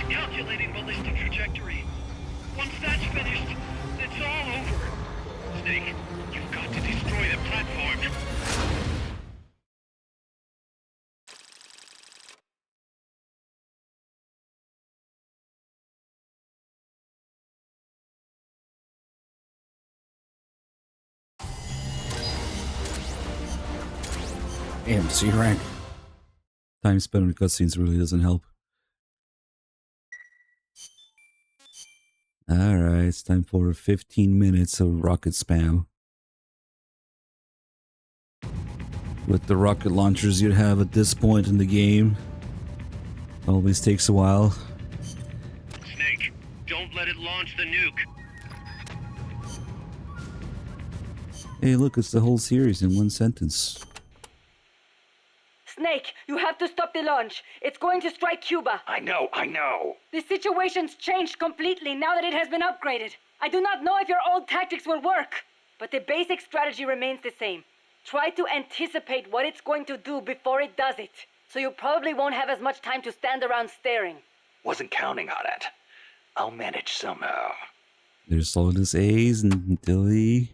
Calculating ballistic trajectory. Once that's finished, it's all over. Snake, you've got to destroy the platform. Damn, C rank. Time spent on cutscenes really doesn't help. Alright, it's time for 15 minutes of rocket spam. With the rocket launchers you'd have at this point in the game. Always takes a while. Snake, don't let it launch the nuke. Hey look, it's the whole series in one sentence. Snake, you have to stop the launch. It's going to strike Cuba. I know. The situation's changed completely now that it has been upgraded. I do not know if your old tactics will work, but the basic strategy remains the same. Try to anticipate what it's going to do before it does it, so you probably won't have as much time to stand around staring. Wasn't counting on it. I'll manage somehow. There's Solidus A's and Dilly.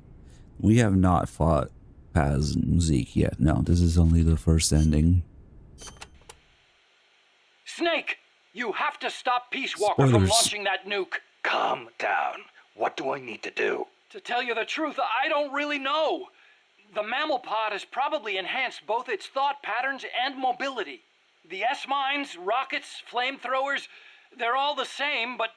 We have not fought Paz and Zeke yet. No, this is only the first ending. Snake, you have to stop Peace Walker from launching that nuke. Calm down. What do I need to do? To tell you the truth, I don't really know. The mammal pod has probably enhanced both its thought patterns and mobility. The S-mines, rockets, flamethrowers, they're all the same, but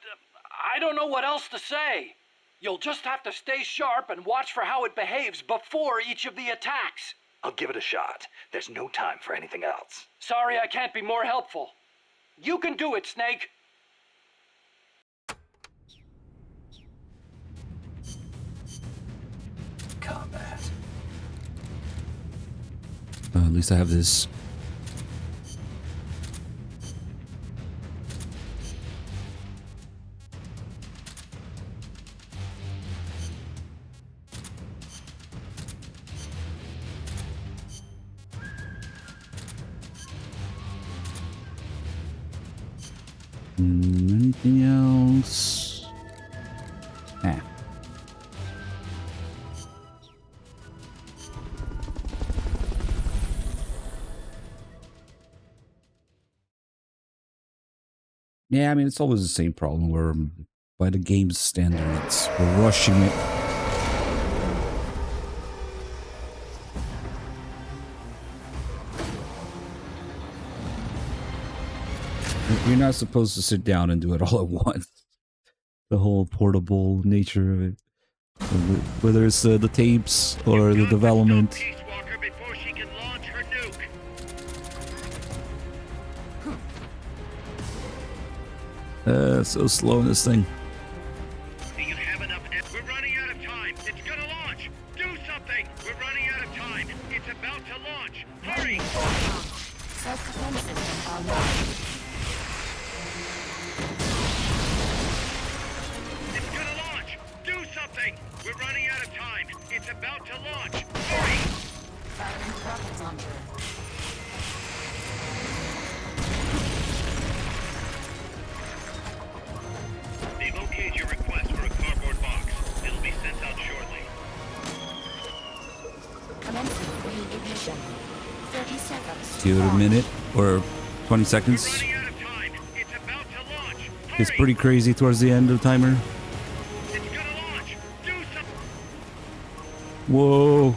I don't know what else to say. You'll just have to stay sharp and watch for how it behaves before each of the attacks. I'll give it a shot. There's no time for anything else. Sorry I can't be more helpful. You can do it, Snake. Combat. At least I have this. Anything else? Ah. Yeah, I mean, it's always the same problem where by the game's standards. We're rushing it. You're not supposed to sit down and do it all at once. The whole portable nature of it. Whether it's the tapes or the development. Peace Walker before she can launch her nuke. So slow in this thing. Do you have enough? We're running out of time. It's gonna launch. Do something. We're running out of time. It's about to launch. Hurry. Self-defense system online. It's gonna launch. Do something. We're running out of time. It's about to launch. Hurry. Firing rocket launcher. They've okayed your request for a cardboard box. It'll be sent out shortly. Commencing reignition. 30 seconds. Give it a minute or 20 seconds. It's pretty crazy towards the end of the timer. Whoa.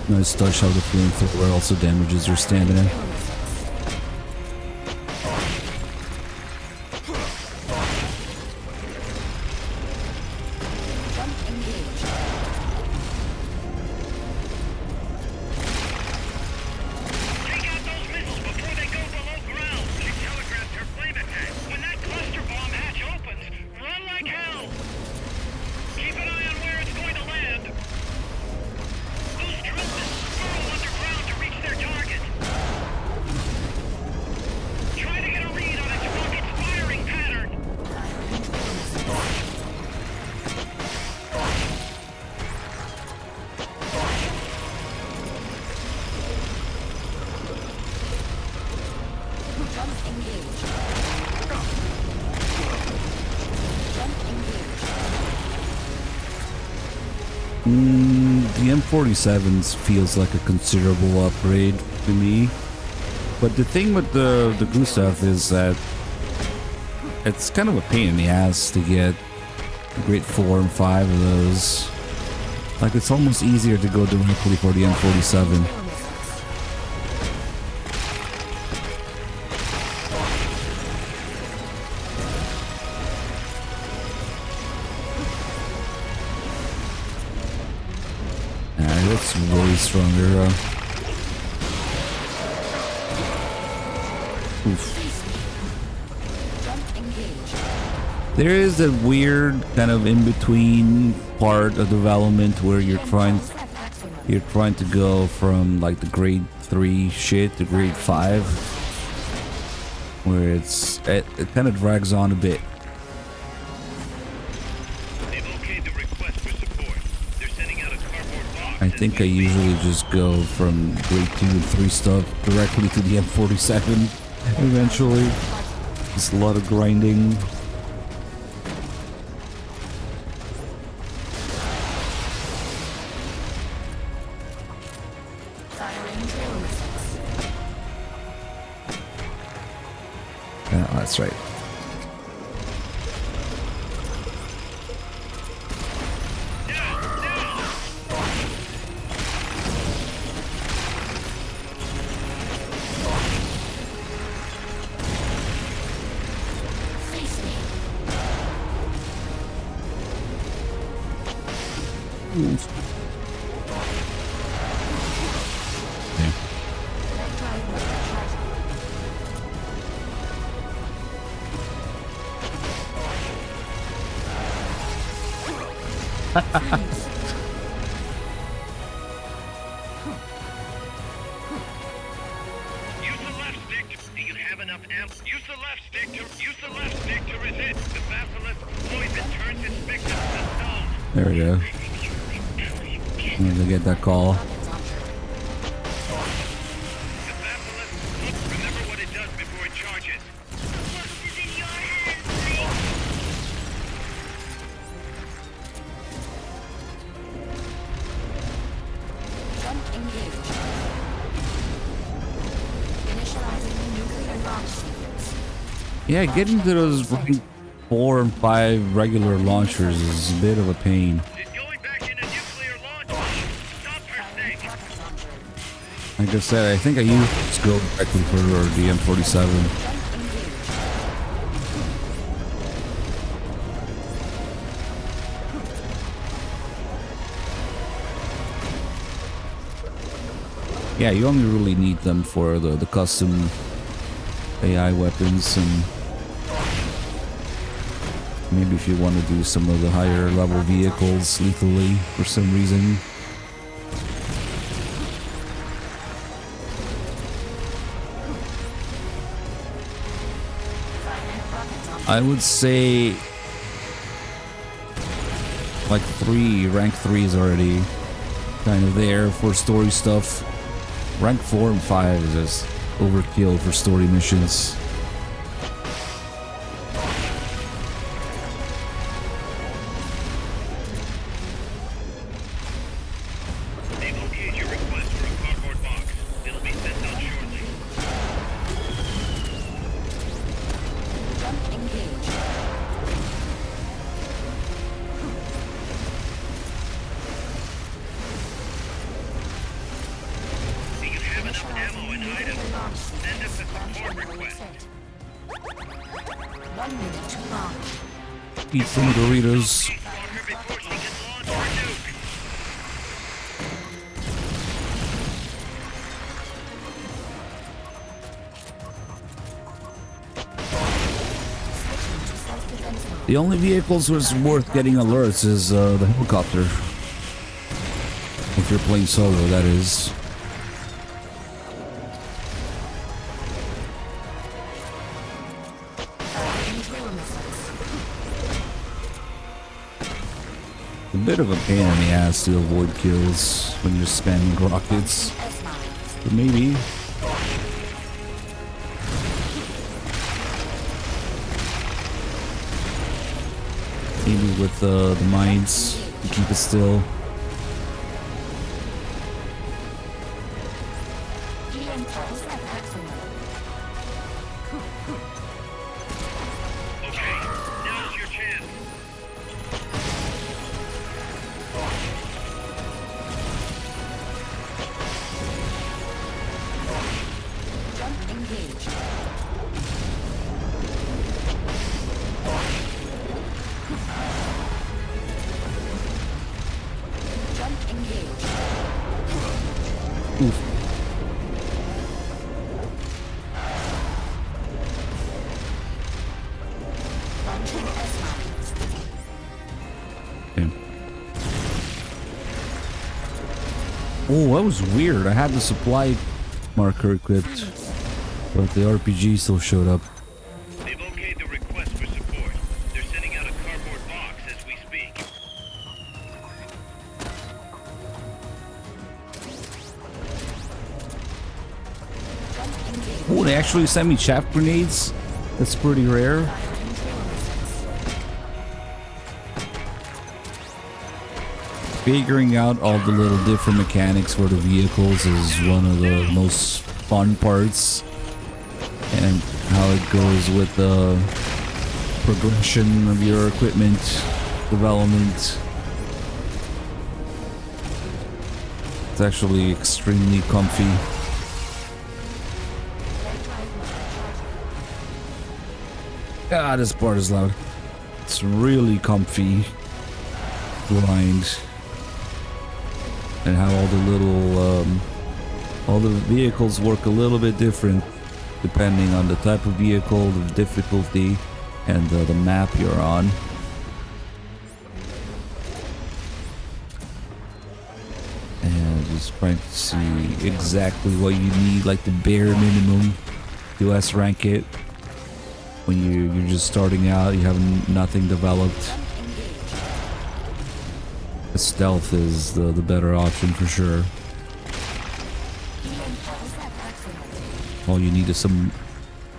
Nice touch how the flamethrower also damages your stamina. The M47s feels like a considerable upgrade to me. But the thing with the Gustav is that it's kind of a pain in the ass to get grade 4 and 5 of those. Like, it's almost easier to go directly for the M47. That's way stronger. Oof. There is a weird kind of in-between part of development where you're trying to go from like the grade 3 shit to grade 5, where it kind of drags on a bit. I think I usually just go from grade 2 and 3 stuff directly to the M47 eventually. It's a lot of grinding. Yeah, that's right. Use the left stick. Do you There we go. I'm gonna get that call. Remember what it does before it charges. Yeah, getting to those rank 4 and 5 regular launchers is a bit of a pain. Like I said, I think I used this go directly for the M47. Yeah, you only really need them for the custom AI weapons, and maybe if you want to do some of the higher level vehicles lethally for some reason. I would say like rank 3 is already kind of there for story stuff. Rank 4 and 5 is just overkill for story missions. They've okayed your request for a cardboard box. It'll be sent out shortly. Do you have enough ammo and items? Send us a support request. 1 minute to launch. Eat some Doritos. The only vehicles was worth getting alerts is the helicopter. If you're playing solo, that is. A bit of a pain in the ass to avoid kills when you're spamming rockets. But maybe. Maybe with the mines, to keep it still. Oh, that was weird. I had the supply marker equipped, but the RPG still showed up. They've okayed the request for support. They're sending out a cardboard box as we speak. Oh, they actually sent me chaff grenades? That's pretty rare. Figuring out all the little different mechanics for the vehicles is one of the most fun parts, and how it goes with the progression of your equipment development. It's actually extremely comfy. Ah, this part is loud. It's really comfy grind. And how all the little, all the vehicles work a little bit different depending on the type of vehicle, the difficulty, and the map you're on. And just trying to see exactly what you need, like the bare minimum to S-rank it. When you're just starting out, you have nothing developed. The stealth is the better option for sure. All you need is some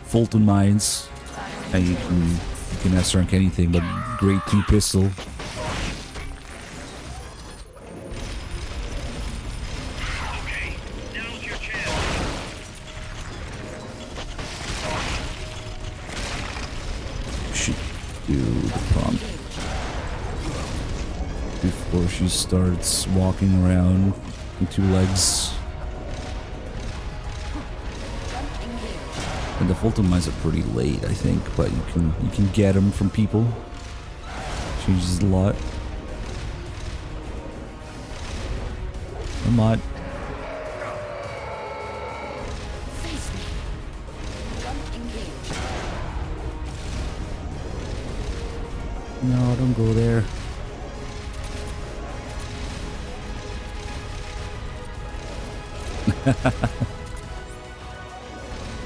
Fulton mines, and you can S-rank anything but grade 2 pistol. Should do the prompt before she starts walking around on 2 legs. And the Fulton mines are pretty late, I think, but you can get them from people. Changes a lot. Come on. No, don't go there.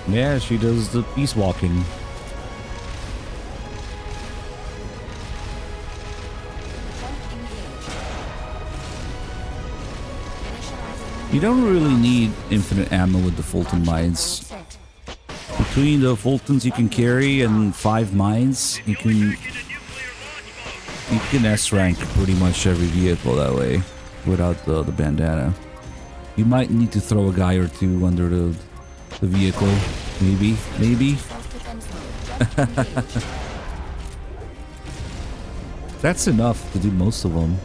Yeah, she does the peace walking. You don't really need infinite ammo with the Fulton mines. Between the Fultons you can carry and 5 mines, you can S-rank pretty much every vehicle that way without the bandana. You might need to throw a guy or 2 under the vehicle, maybe. That's enough to do most of them,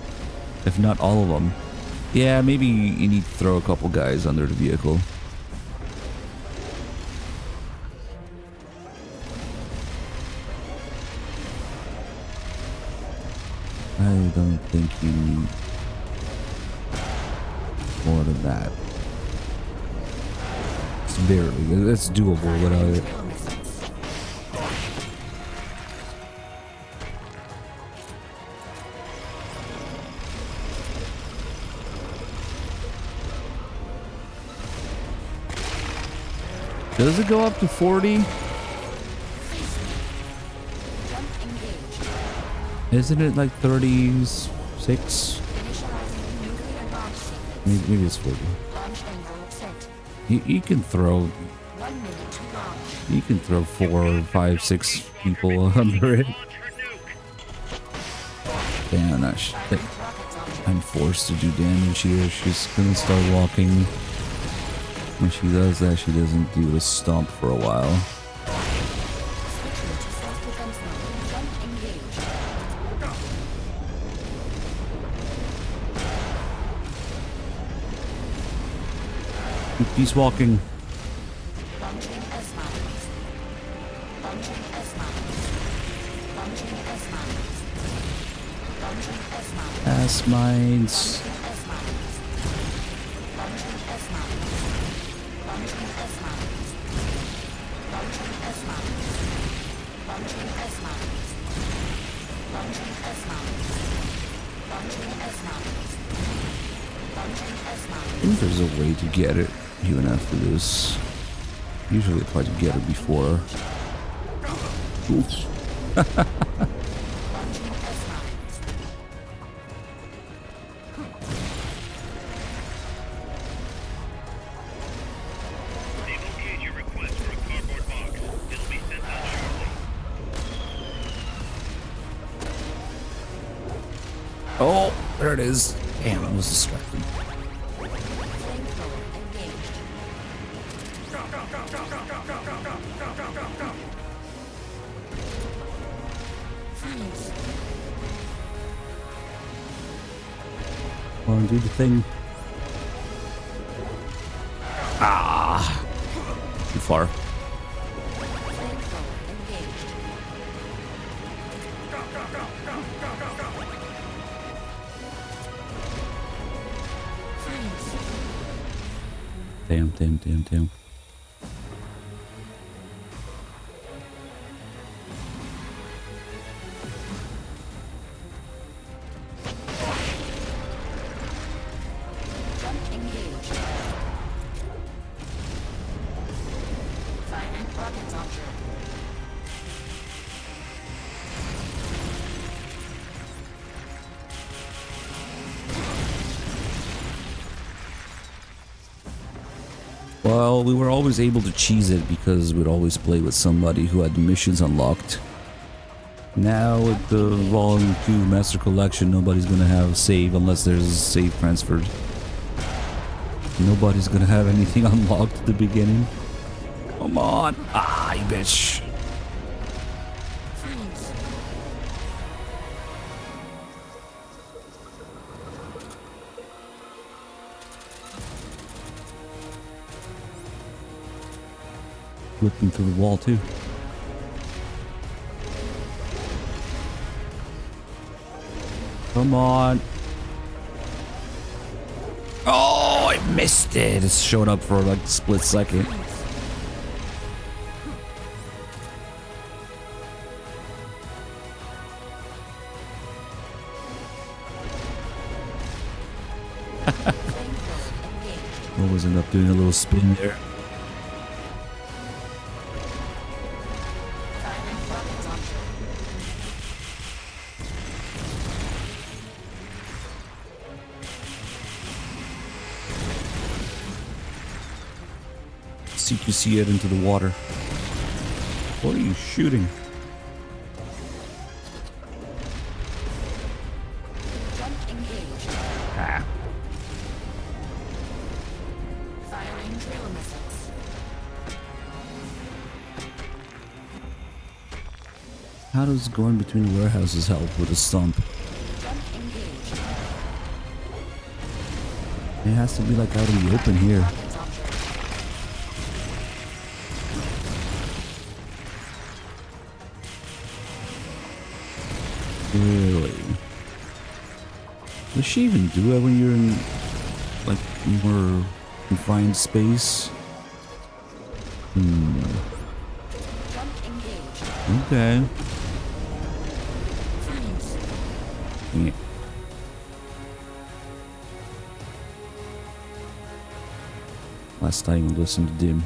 if not all of them. Yeah, maybe you need to throw a couple guys under the vehicle. I don't think you need more than that. It's barely, it's doable without it. Does it go up to 40? Isn't it like 36? Maybe it's 40. You can throw 4, 5, 6 people under it. Damn, I'm forced to do damage here. She's gonna start walking. When she does that, she doesn't do the stomp for a while. He's walking. S mines. I think there's a way to get it even after this. Usually I try to get it before. Oops. Oh, there it is. Damn, I was distracted. Come on, do the thing. Ah, too far. Damn. Well, we were always able to cheese it because we'd always play with somebody who had the missions unlocked. Now with the Volume 2 Master Collection, nobody's gonna have a save unless there's a save transferred. Nobody's gonna have anything unlocked at the beginning. Come on! Ah, you bitch! Whipping through the wall too. Come on. Oh, I missed it. It showed up for like a split second. Always end up doing a little spin there. CQC it into the water. What are you shooting? Ah. Firing trailer missiles. How does going between the warehouses help with a stump? It has to be like out in the open here. Really? Does she even do it when you're in like more confined space? Okay. Yeah. Last time we listened to Dim.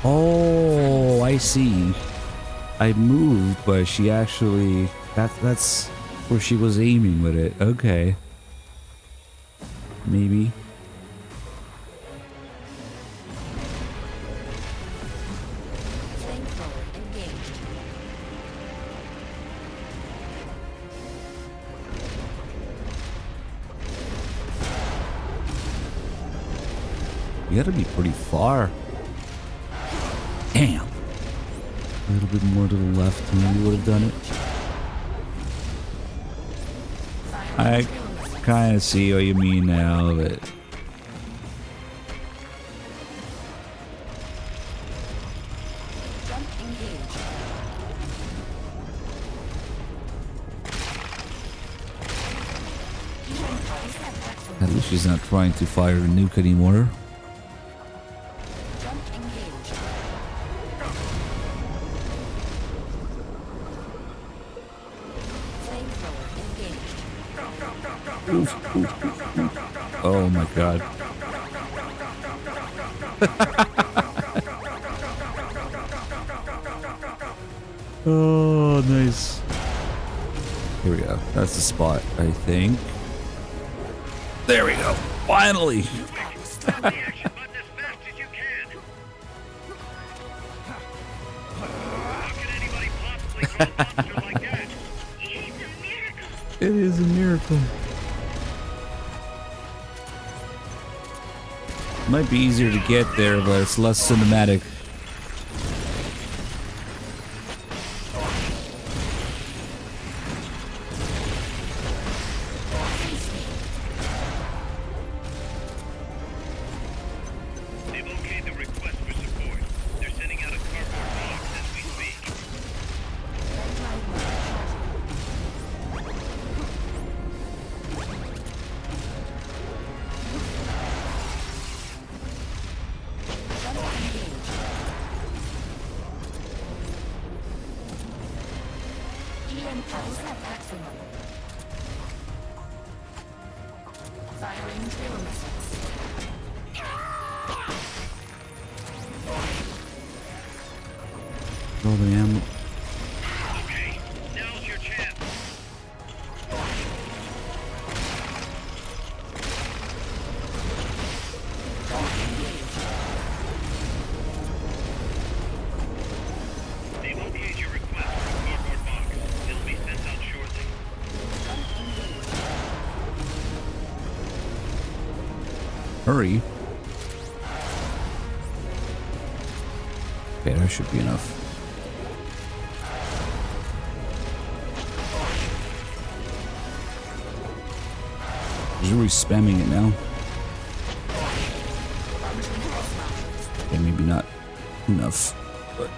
Oh, I see. I moved, but she actually... That's where she was aiming with it. Okay. Maybe. You gotta be pretty far. Damn. A little bit more to the left and you would have done it. I kind of see what you mean now, but... At least she's not trying to fire a nuke anymore. Oof, oof, oof, oof. Oh my god. Oh, nice. Here we go. That's the spot, I think. There we go. Finally. It is a miracle. Might be easier to get there, but it's less cinematic. They've okayed the request for support. They're sending out a cardboard box as we speak. Firing tail missiles. Roll the ammo. Okay, now's your chance. They've okayed your request for a cardboard box. It'll be sent out shortly. Hurry. Okay, that should be enough. He's really spamming it now. Okay, maybe not enough. But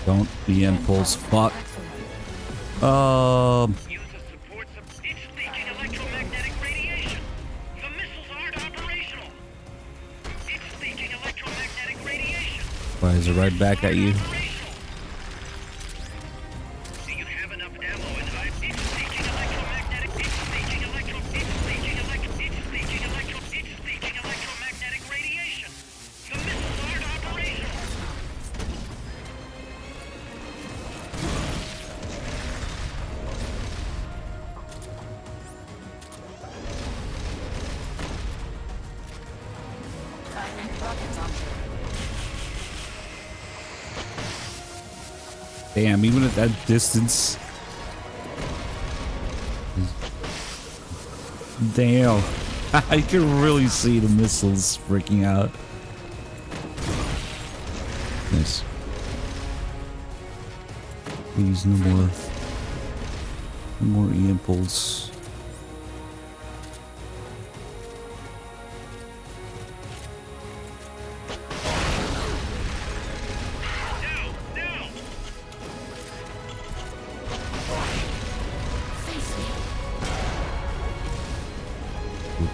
don't be impulse. Fuck. It's leaking electromagnetic radiation. The missiles aren't operational. It's leaking electromagnetic radiation. Fires it right back at you. Do you have enough ammo and it's leaking electromagnetic. It's leaking electromagnetic radiation. The missiles aren't operational. Firing rocket launcher. Damn, even at that distance. Damn. I can really see the missiles freaking out. Nice. Please, no more. No more E-impulse.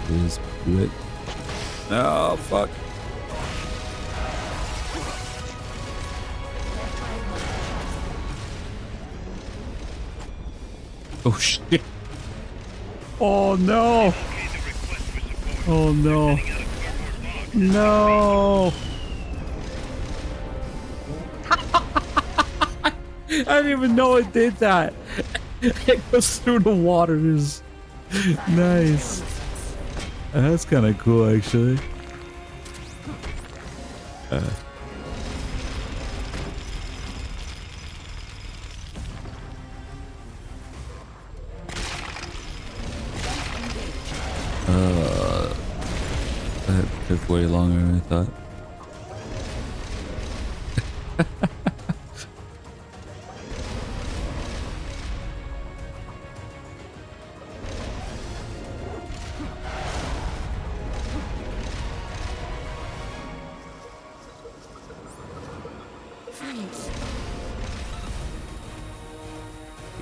Please do it. Oh, fuck. Oh, shit. Oh, no. Oh, no. No. I didn't even know it did that. It goes through the waters. Nice. That's kind of cool, actually. That took way longer than I thought.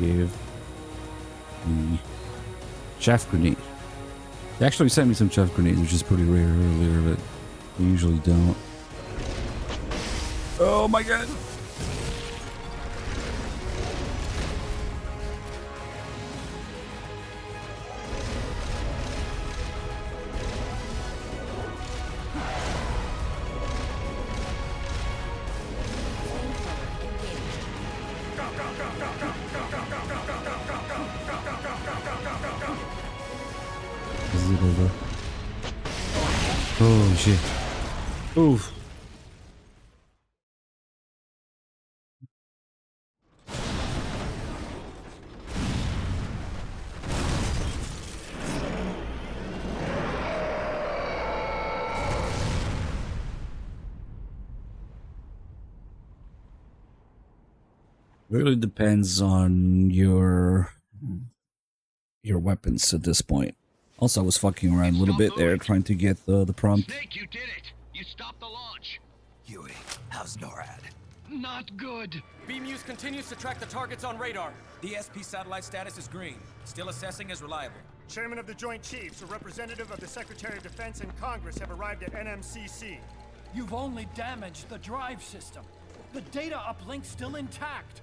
Give me chaff grenade. They actually sent me some chaff grenades, which is pretty rare earlier, but they usually don't. Oh my god! Is it over? Oh shit. Oof. Really depends on your weapons at this point. Also, I was fucking around a little bit there trying to get the prompt. Snake, you did it. You stopped the launch. Huey, how's NORAD? Not good. BMUS continues to track the targets on radar. The SP satellite status is green. Still assessing as reliable. Chairman of the Joint Chiefs, a representative of the Secretary of Defense and Congress have arrived at NMCC. You've only damaged the drive system. The data uplink's still intact.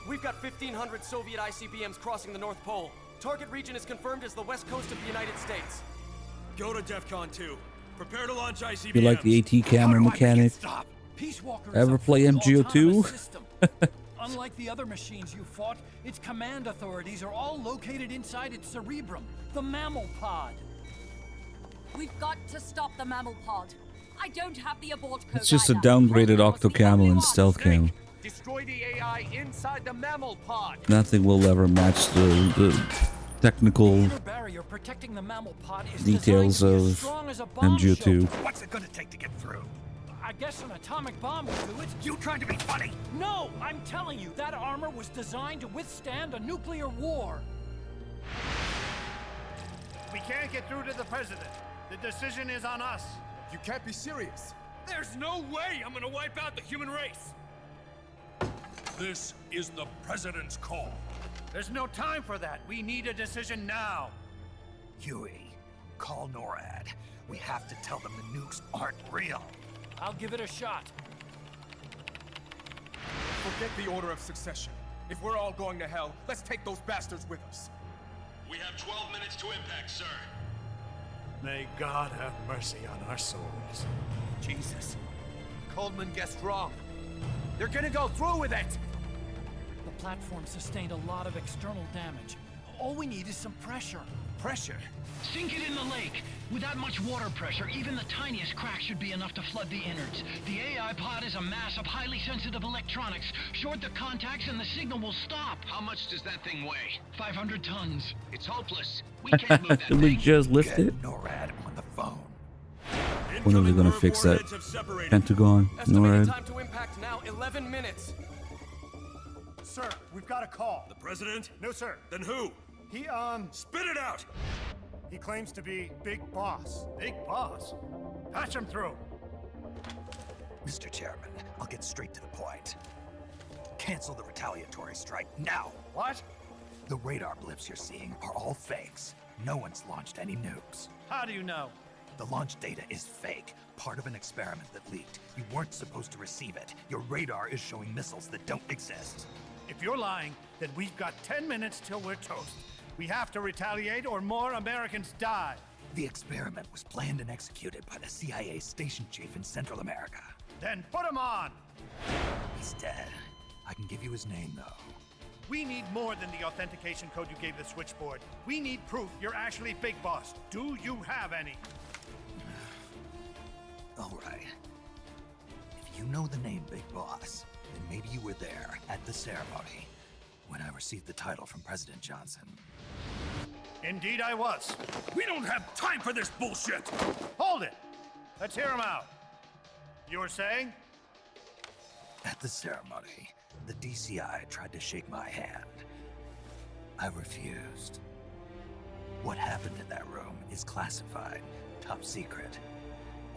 We've got 1,500 Soviet ICBMs crossing the North Pole. Target region is confirmed as the west coast of the United States. Go to DEFCON 2. Prepare to launch ICBMs. You like the AT camera mechanic? Ever play MGO2? Unlike the other machines you fought, its command authorities are all located inside its cerebrum, the mammal pod. We've got to stop the mammal pod. I don't have the abort code. It's just a either. downgraded Octocamel and Stealth Cam. Destroy the AI inside the mammal pod. Nothing will ever match the technical Barrier protecting the mammal pod is details designed to be of as strong as a bomb MGO2. shelter. What's it gonna take to get through? I guess an atomic bomb will do it. You trying to be funny? No, I'm telling you, that armor was designed to withstand a nuclear war. We can't get through to the president. The decision is on us. You can't be serious. There's no way I'm gonna wipe out the human race. This is the president's call. There's no time for that. We need a decision now. Huey, call NORAD. We have to tell them the nukes aren't real. I'll give it a shot. Forget the order of succession. If we're all going to hell, let's take those bastards with us. We have 12 minutes to impact, sir. May God have mercy on our souls. Jesus. Coldman guessed wrong. They're gonna go through with it! The platform sustained a lot of external damage. All we need is some pressure. Pressure? Sink it in the lake. With that much water pressure, even the tiniest crack should be enough to flood the innards. The AI pod is a mass of highly sensitive electronics. Short the contacts and the signal will stop. How much does that thing weigh? 500 tons. It's hopeless. We can't move that Did we thing. just lift it? NORAD on the phone. When are they gonna fix that? Pentagon? Estimated NORAD? time to impact now 11 minutes. Sir, we've got a call. The president? No, sir. Then who? He, Spit it out! he claims to be Big Boss. Big Boss? Patch him through. Mr. Chairman, I'll get straight to the point. Cancel the retaliatory strike now. What? The radar blips you're seeing are all fakes. No one's launched any nukes. How do you know? The launch data is fake, part of an experiment that leaked. You weren't supposed to receive it. Your radar is showing missiles that don't exist. If you're lying, then we've got 10 minutes till we're toast. We have to retaliate or more Americans die. The experiment was planned and executed by the CIA station chief in Central America. Then put him on! He's dead. I can give you his name, though. We need more than the authentication code you gave the switchboard. We need proof you're actually Big Boss. Do you have any? All right. If you know the name Big Boss, then maybe you were there at the ceremony when I received the title from President Johnson. Indeed I was. We don't have time for this bullshit! Hold it! Let's hear him out. You were saying? At the ceremony, the DCI tried to shake my hand. I refused. What happened in that room is classified, top secret.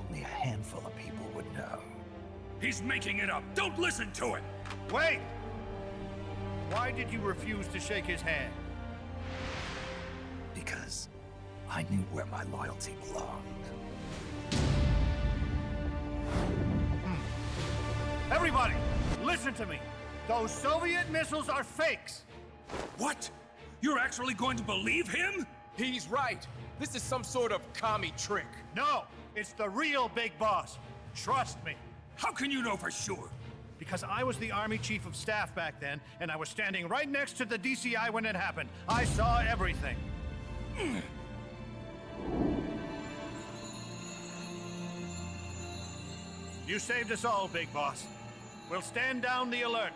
Only a handful of people would know. He's making it up! Don't listen to him! Wait! Why did you refuse to shake his hand? Because I knew where my loyalty belonged. Everybody, listen to me. Those Soviet missiles are fakes. What? You're actually going to believe him? He's right. This is some sort of commie trick. No, it's the real Big Boss. Trust me. How can you know for sure? Because I was the Army Chief of Staff back then, and I was standing right next to the DCI when it happened. I saw everything. You saved us all, Big Boss. We'll stand down the alert.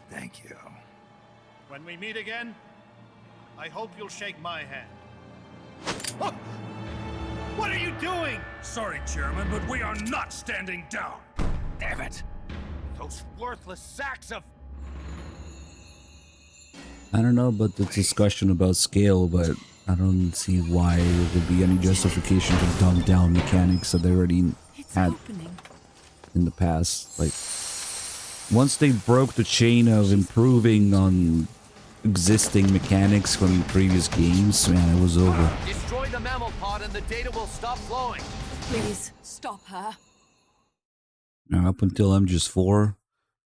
Thank you. When we meet again, I hope you'll shake my hand. Oh! What are you doing? Sorry, Chairman, but we are not standing down. Damn it. Those worthless sacks of... I don't know about the discussion about scale, but I don't see why there would be any justification to dumb down mechanics that they already had in the past. Like, once they broke the chain of improving on existing mechanics from previous games, man, it was over. Destroy the mammal pod and the data will stop flowing. Please, stop her. Now, up until MGS4,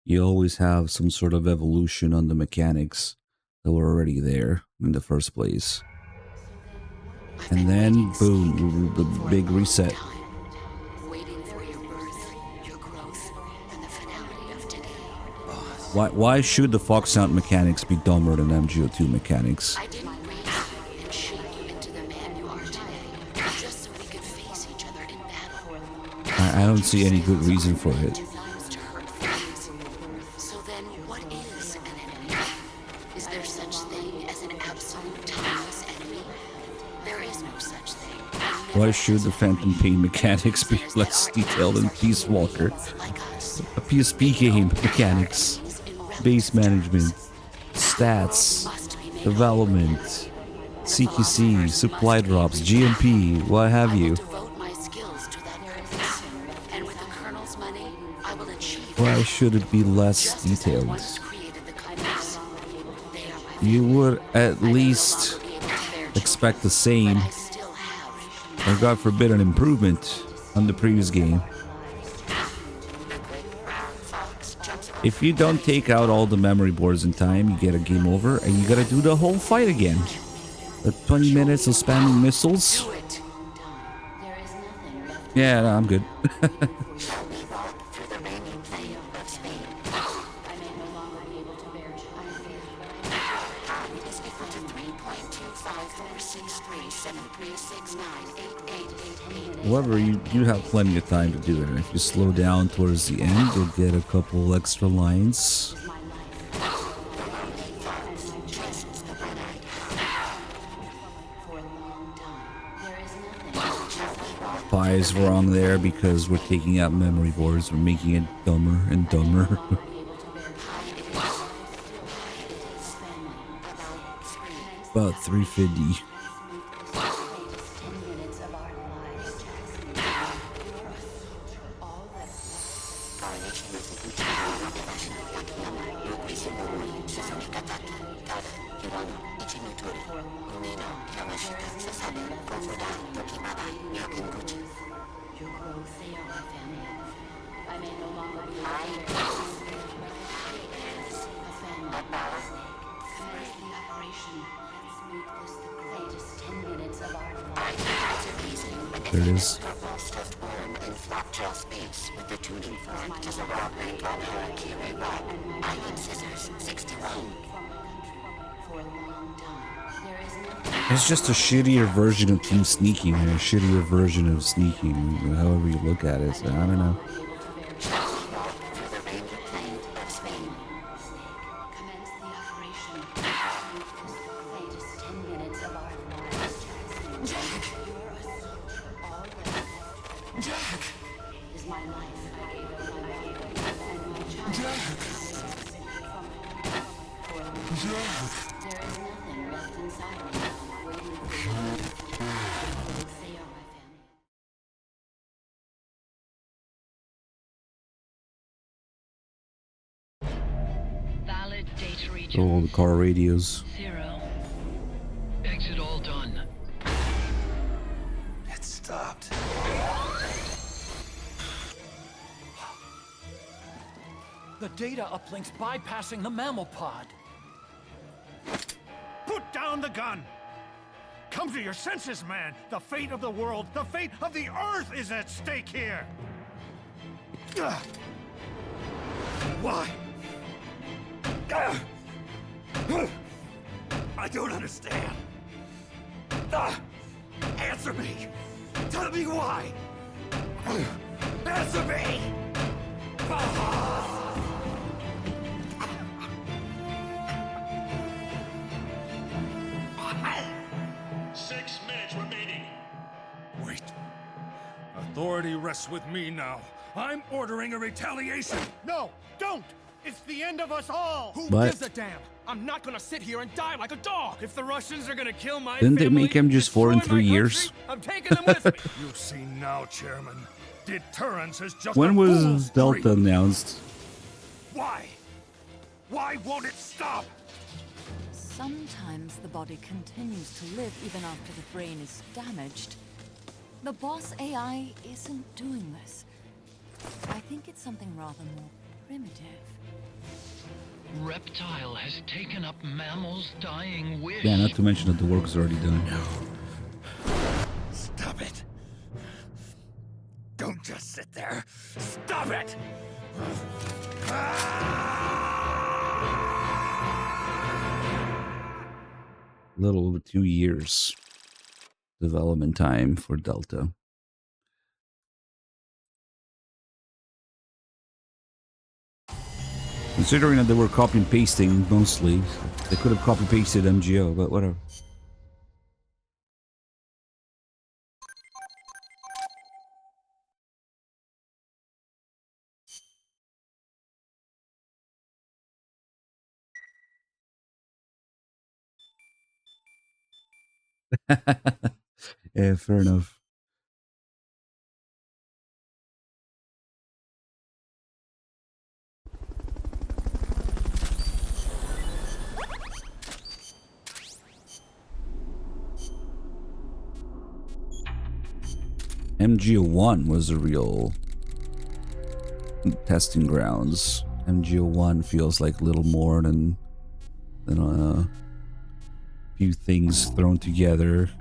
you always have some sort of evolution on the mechanics that were already there in the first place. And then, boom, the big reset. Why should the Foxhound mechanics be dumber than MGO2 mechanics? I don't see any good reason for it. So then, what is an enemy? Is there such thing as an absolute timeless enemy? There is no such thing. Why should the Phantom Pain mechanics be less detailed than Peace Walker? A PSP game mechanics, base management, stats, development, CQC, supply drops, GMP, what have you. Why should it be less detailed? You would at least expect the same, or God forbid an improvement on the previous game. If you don't take out all the memory boards in time, you get a game over and you gotta do the whole fight again. The 20 minutes of spamming missiles? Yeah, no, I'm good. However, you have plenty of time to do it, and if you slow down towards the end, you'll get a couple extra lines. Pi is wrong there because we're taking out memory boards, we're making it dumber and dumber. About 350. There it is. It's just a shittier version of Team Sneaking, and a shittier version of Sneaking, however you look at it. So, I don't know. All the car radios. 0. Exit all done. It stopped. The data uplink's bypassing the mammal pod. Put down the gun! Come to your senses, man! The fate of the world, the fate of the Earth is at stake here! Why? I don't understand. Answer me! Tell me why! Answer me! 6 minutes remaining. Wait. Authority rests with me now. I'm ordering a retaliation. No, don't! It's the end of us all! Who But- gives a damn? I'm not gonna sit here and die like a dog. If the Russians are gonna kill my Didn't they family, make MGS4 in destroy 3 my years? country, I'm taking them with me. You see now, Chairman. Deterrence is just When a was fool's Delta dream. announced? Why? Why won't it stop? sometimes the body continues to live even after the brain is damaged. The boss AI isn't doing this. I think it's something rather more primitive. Reptile has taken up Mammal's dying wish. Yeah, not to mention that the work is already done. Stop it. Don't just sit there. Stop it! A little over 2 years development time for Delta. Considering that they were copy and pasting mostly, they could have copy pasted MGO, but whatever. Yeah, fair enough. MGO1 was the real testing grounds. MGO1 feels like a little more than a few things thrown together.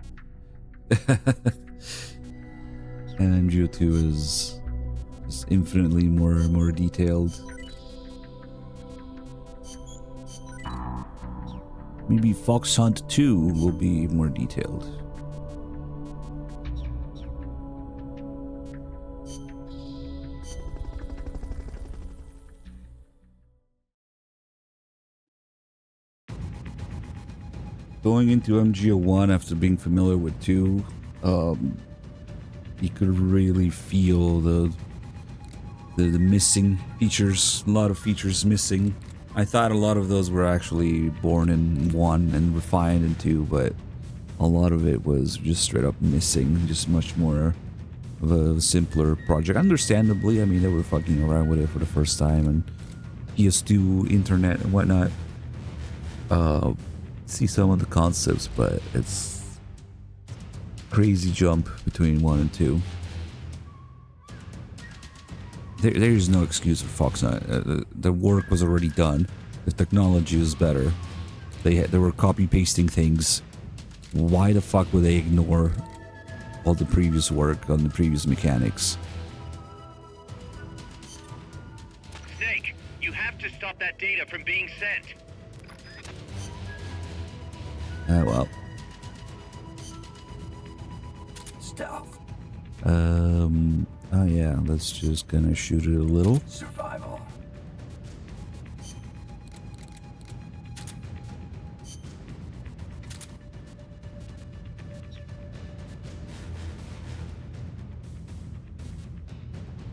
And MGO2 is infinitely more detailed. Maybe Fox Hunt 2 will be more detailed. Going into MGO1 after being familiar with 2, you could really feel the missing features. A lot of features missing. I thought a lot of those were actually born in 1 and refined in 2, but a lot of it was just straight up missing. Just much more of a simpler project. Understandably, I mean, they were fucking around with it for the first time, and PS2, internet, and whatnot. See some of the concepts, but it's crazy jump between 1 and 2. There's no excuse for Fox Hunt. The work was already done. The technology was better. They were copy pasting things. Why the fuck would they ignore all the previous work on the previous mechanics? Snake, you have to stop that data from being sent. Well. Stealth. Oh yeah, let's just gonna shoot it a little. Survival.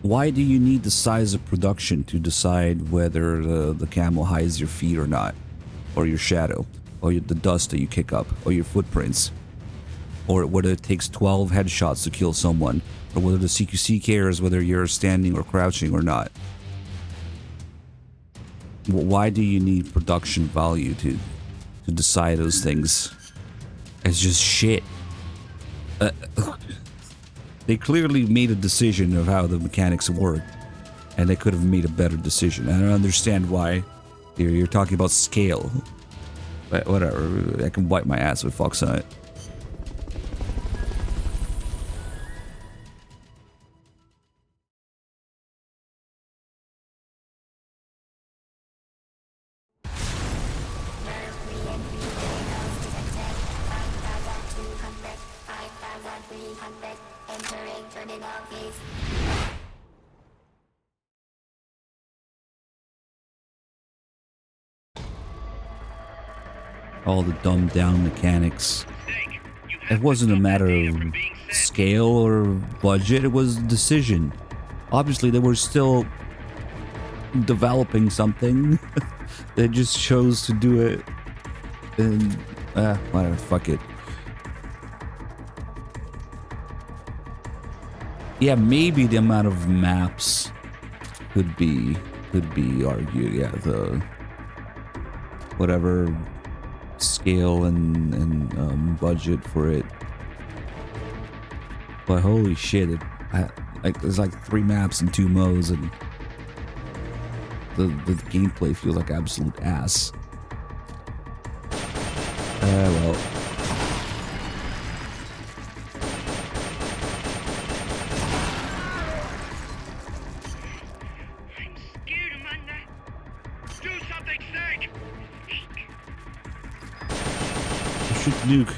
Why do you need the size of production to decide whether the camo hides your feet or not? Or your shadow? Or the dust that you kick up? Or your footprints? Or whether it takes 12 headshots to kill someone? Or whether the CQC cares whether you're standing or crouching or not? Why do you need production value to decide those things? It's just shit. They clearly made a decision of how the mechanics worked, and they could have made a better decision. I don't understand why you're talking about scale. But whatever, I can wipe my ass with Fox Hunt. All the dumbed down mechanics. It wasn't a matter of scale or budget, it was a decision. Obviously they were still developing something. They just chose to do it and whatever, fuck it. Yeah, maybe the amount of maps could be argued. Yeah, the whatever scale and budget for it. But holy shit, there's like 3 maps and 2 modes, and the gameplay feels like absolute ass. Well. Shoot the nuke.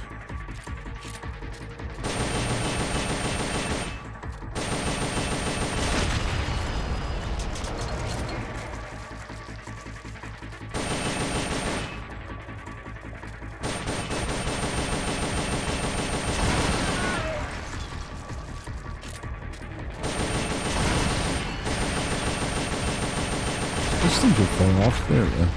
This thing could fall off there, though.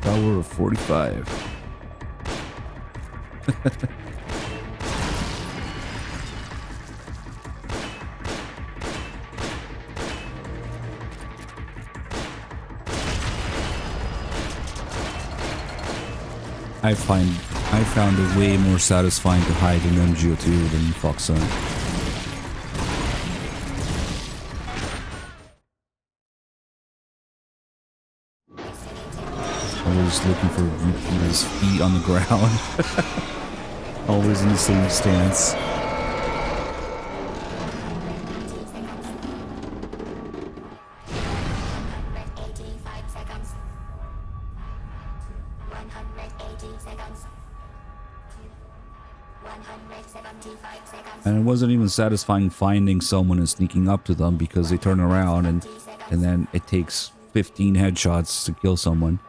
Power of 45. I found it way more satisfying to hide in MGO2 than Fox Hunt. Always looking for his feet on the ground. Always in the same stance. And it wasn't even satisfying finding someone and sneaking up to them because they turn around and then it takes 15 headshots to kill someone.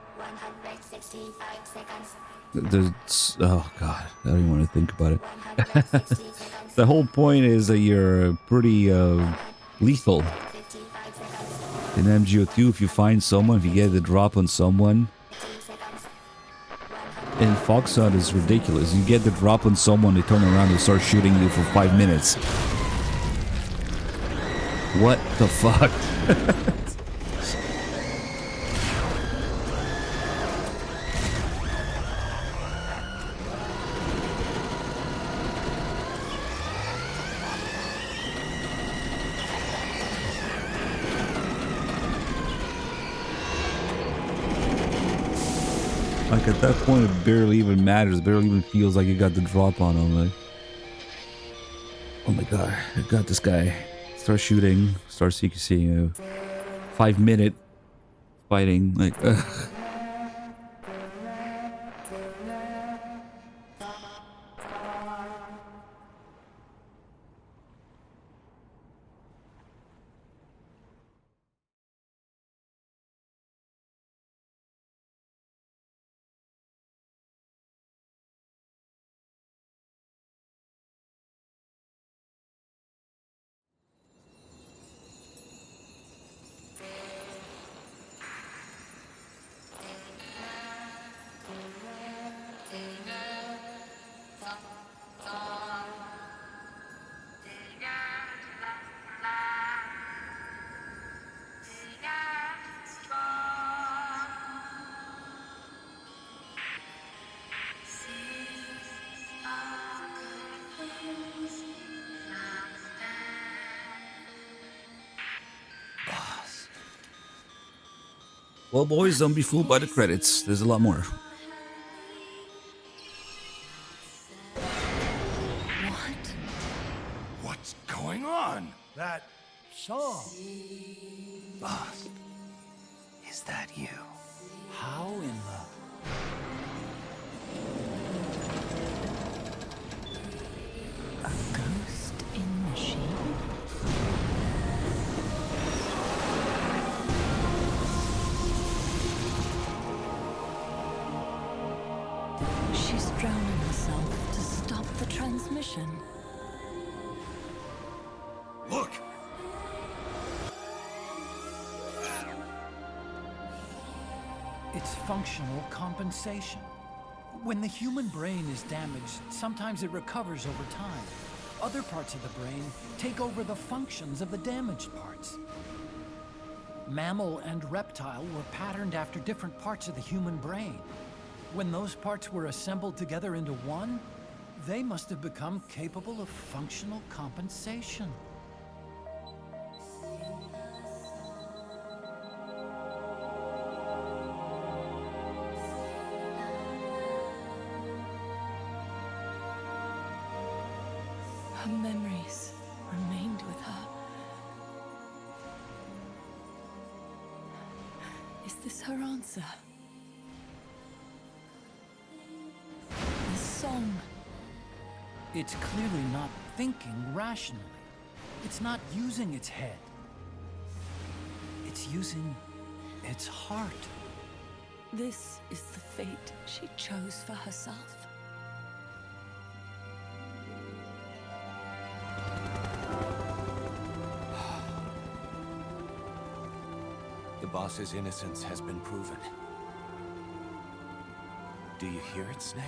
Oh god, I don't even want to think about it. The whole point is that you're pretty lethal. In MGO2, if you find someone, if you get the drop on someone, in Fox Hunt is ridiculous. You get the drop on someone, they turn around and start shooting you for 5 minutes. What the fuck? Like at that point it barely even matters, barely even feels like you got the drop on him. Like, oh my god, I got this guy. Start shooting, start seeing 5-minute fighting, like ugh. Well, boys, don't be fooled by the credits. There's a lot more. What's going on? That song. Boss, is that you? How in the... A ghost in machine? She's drowning herself to stop the transmission. Look! It's functional compensation. When the human brain is damaged, sometimes it recovers over time. Other parts of the brain take over the functions of the damaged parts. Mammal and reptile were patterned after different parts of the human brain. When those parts were assembled together into one, they must have become capable of functional compensation. Her memories remained with her. Is this her answer? The song. It's clearly not thinking rationally. It's not using its head. It's using its heart. This is the fate she chose for herself. The boss's innocence has been proven. Do you hear it, Snake?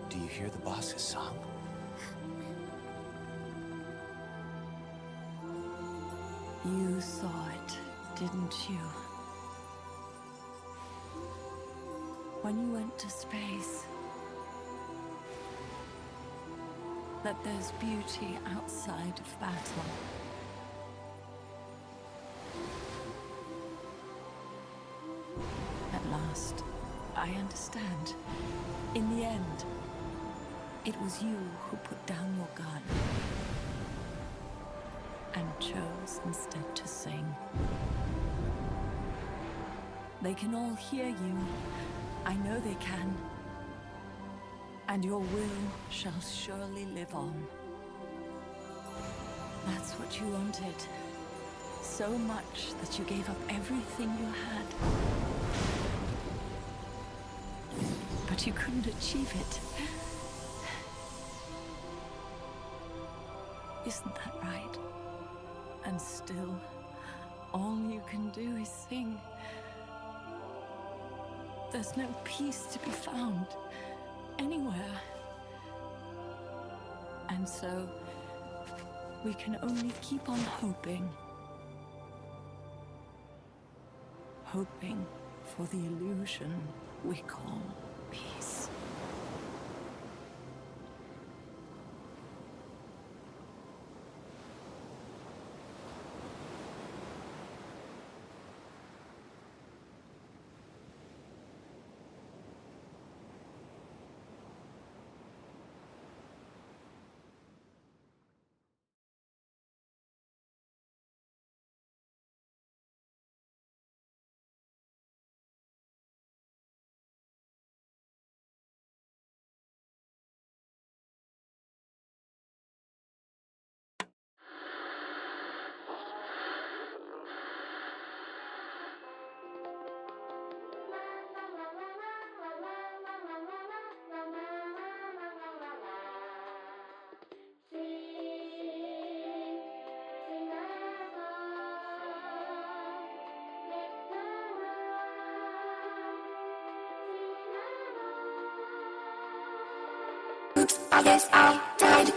Do you hear the boss's song? You saw it, didn't you? When you went to space, that there's beauty outside of battle. At last, I understand. In the end, it was you who put down your gun and chose instead to sing. They can all hear you. I know they can. And your will shall surely live on. That's what you wanted. So much that you gave up everything you had. But you couldn't achieve it. Isn't that right? And still, all you can do is sing. There's no peace to be found anywhere. And so, we can only keep on hoping. Hoping for the illusion we call peace. I guess I died.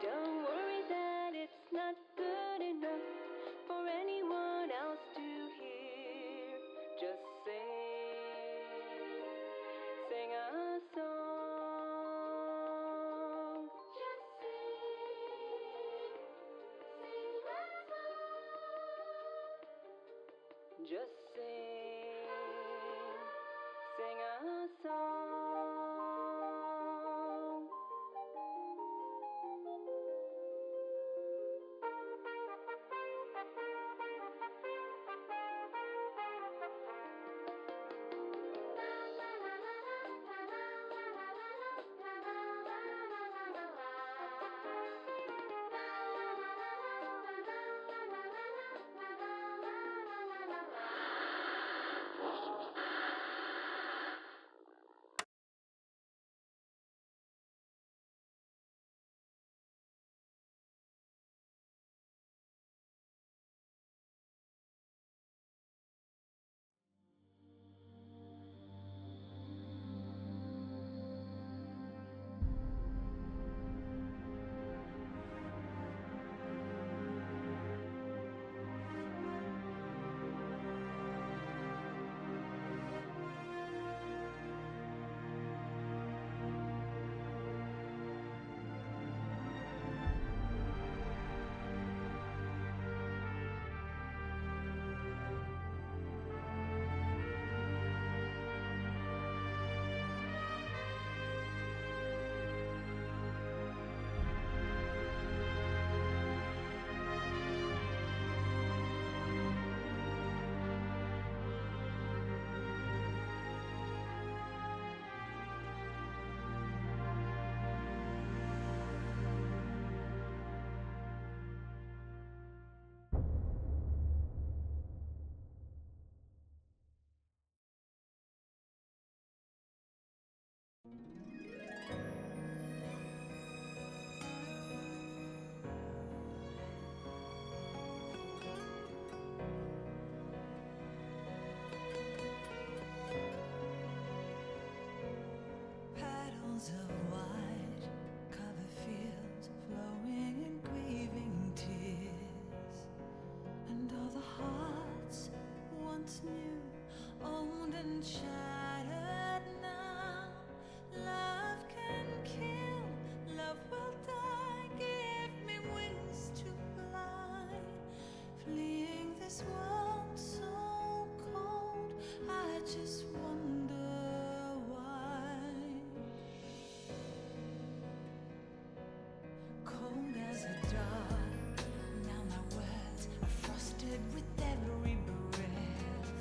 Don't worry that it's not good enough for any days are dark. Now my words are frosted with every breath.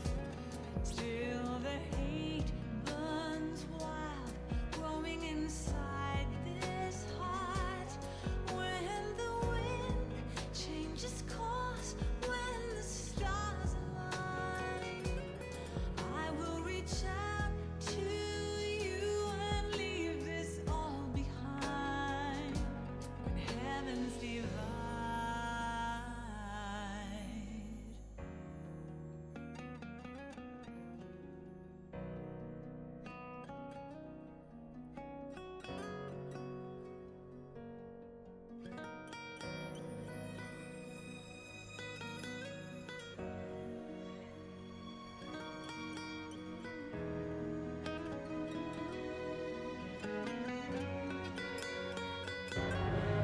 Still the hate burns wild, growing inside this heart. When the wind changes course, when the stars align, I will reach out to you and leave this all behind. When heavens divide.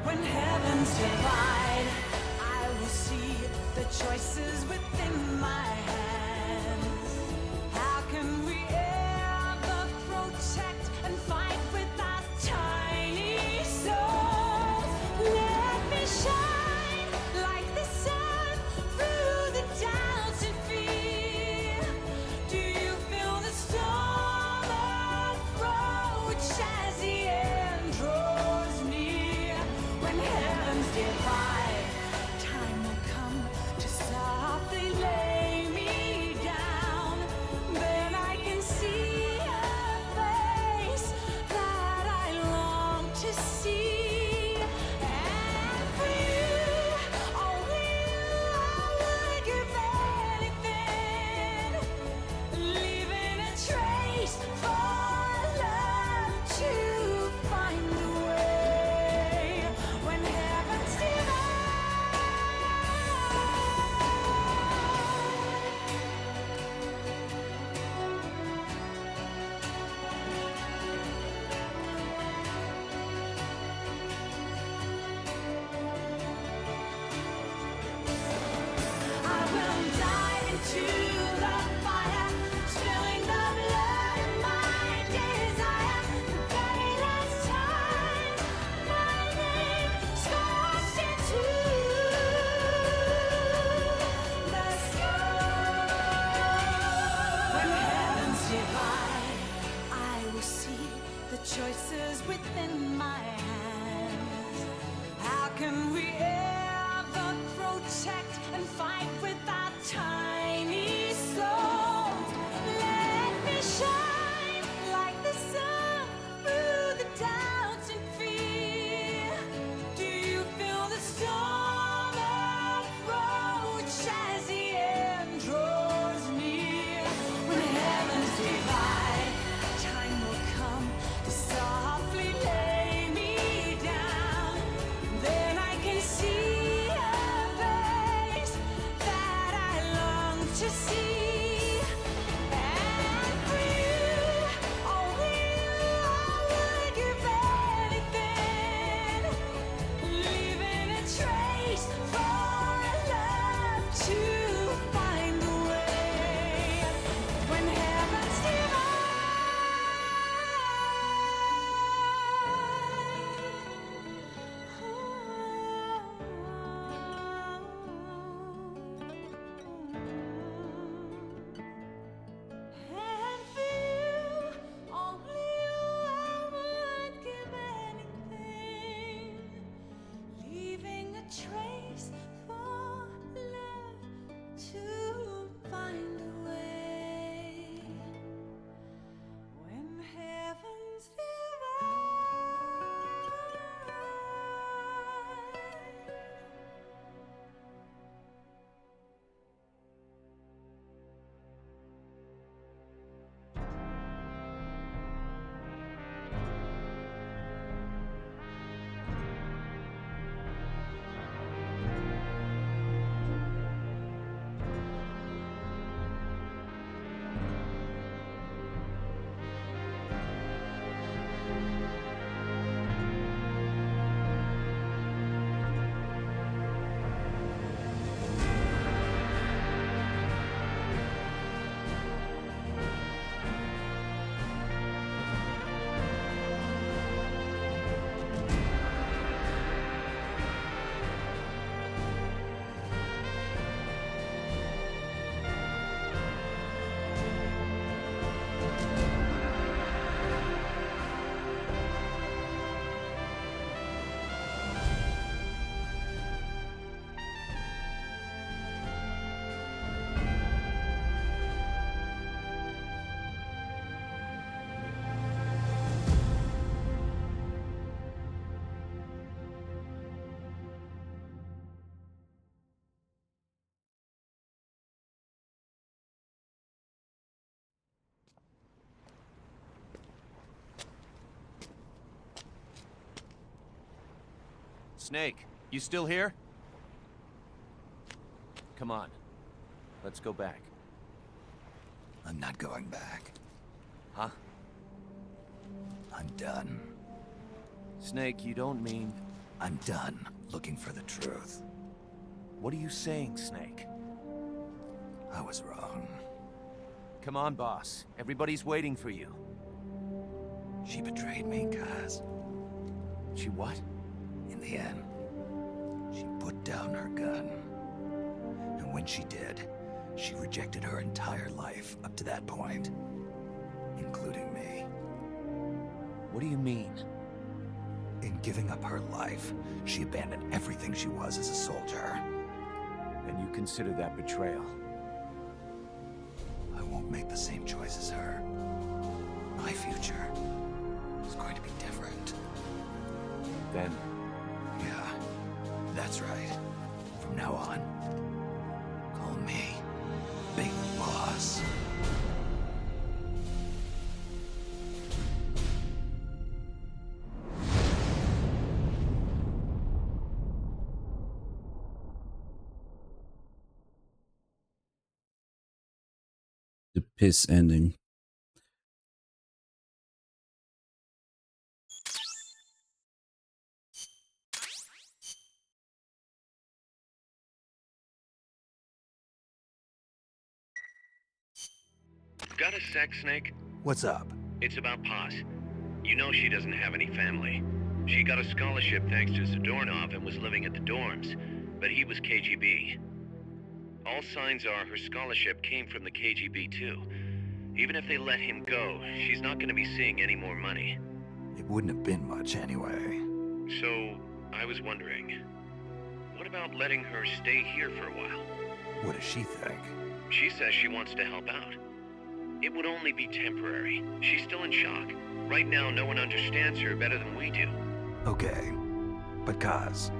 When heavens divide, I will see the choices within my hands. How can we ever protect and fight with our tiny souls? Let me shine like the sun through the doubts and fear. Do you feel the storm approach as the end draws near? When heavens divide, time will come to softly lay me down. Then I can see a face that I long to see. And for you, only you, I would give anything, leaving a trace for love to find the way. When heavens divide. I will dive into the fire, spilling the blood of my desire. The very last time, my name scorched into the sky. When heavens divide, I will see the choices within my hands. How can we ever protect and fight with our tiny souls? Let me shine like the sun through the doubts and fear. Do you feel the storm approach as the end draws near? When heavens divide, time will come to softly lay me down. Then I can see a face that I long to see. And for you, only you, I would give anything, leaving a trace for love to find the way. When heavens divide. And for you, only you, I would give anything, leaving a trace for love to find a way. When heavens divide. Snake, you still here? Come on. Let's go back. I'm not going back. Huh? I'm done. Snake, you don't mean... I'm done looking for the truth. What are you saying, Snake? I was wrong. Come on, boss. Everybody's waiting for you. She betrayed me, Kaz. She what? In the end, she put down her gun. And when she did, she rejected her entire life up to that point, including me. What do you mean? In giving up her life, she abandoned everything she was as a soldier. And you consider that betrayal? I won't make the same choice as her. My future is going to be different. Then? Yeah, that's right. From now on, call me Big Boss. The piss ending. Got a sec, Snake? What's up? It's about Paz. You know she doesn't have any family. She got a scholarship thanks to Zadornov and was living at the dorms, but he was KGB. All signs are her scholarship came from the KGB too. Even if they let him go, she's not going to be seeing any more money. It wouldn't have been much anyway. So, I was wondering, what about letting her stay here for a while? What does she think? She says she wants to help out. It would only be temporary. She's still in shock. Right now, no one understands her better than we do. Okay, but Kaz,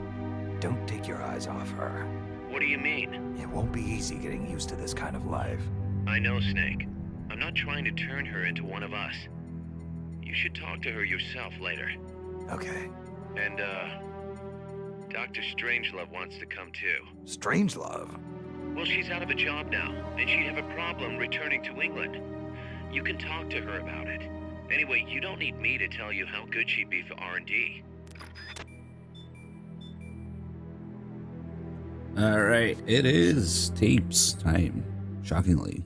don't take your eyes off her. What do you mean? It won't be easy getting used to this kind of life. I know, Snake. I'm not trying to turn her into one of us. You should talk to her yourself later. Okay. And, Dr. Strangelove wants to come too. Strangelove? Well, she's out of a job now, and she'd have a problem returning to England. You can talk to her about it. Anyway, you don't need me to tell you how good she'd be for R&D. All right, it is tapes time, shockingly.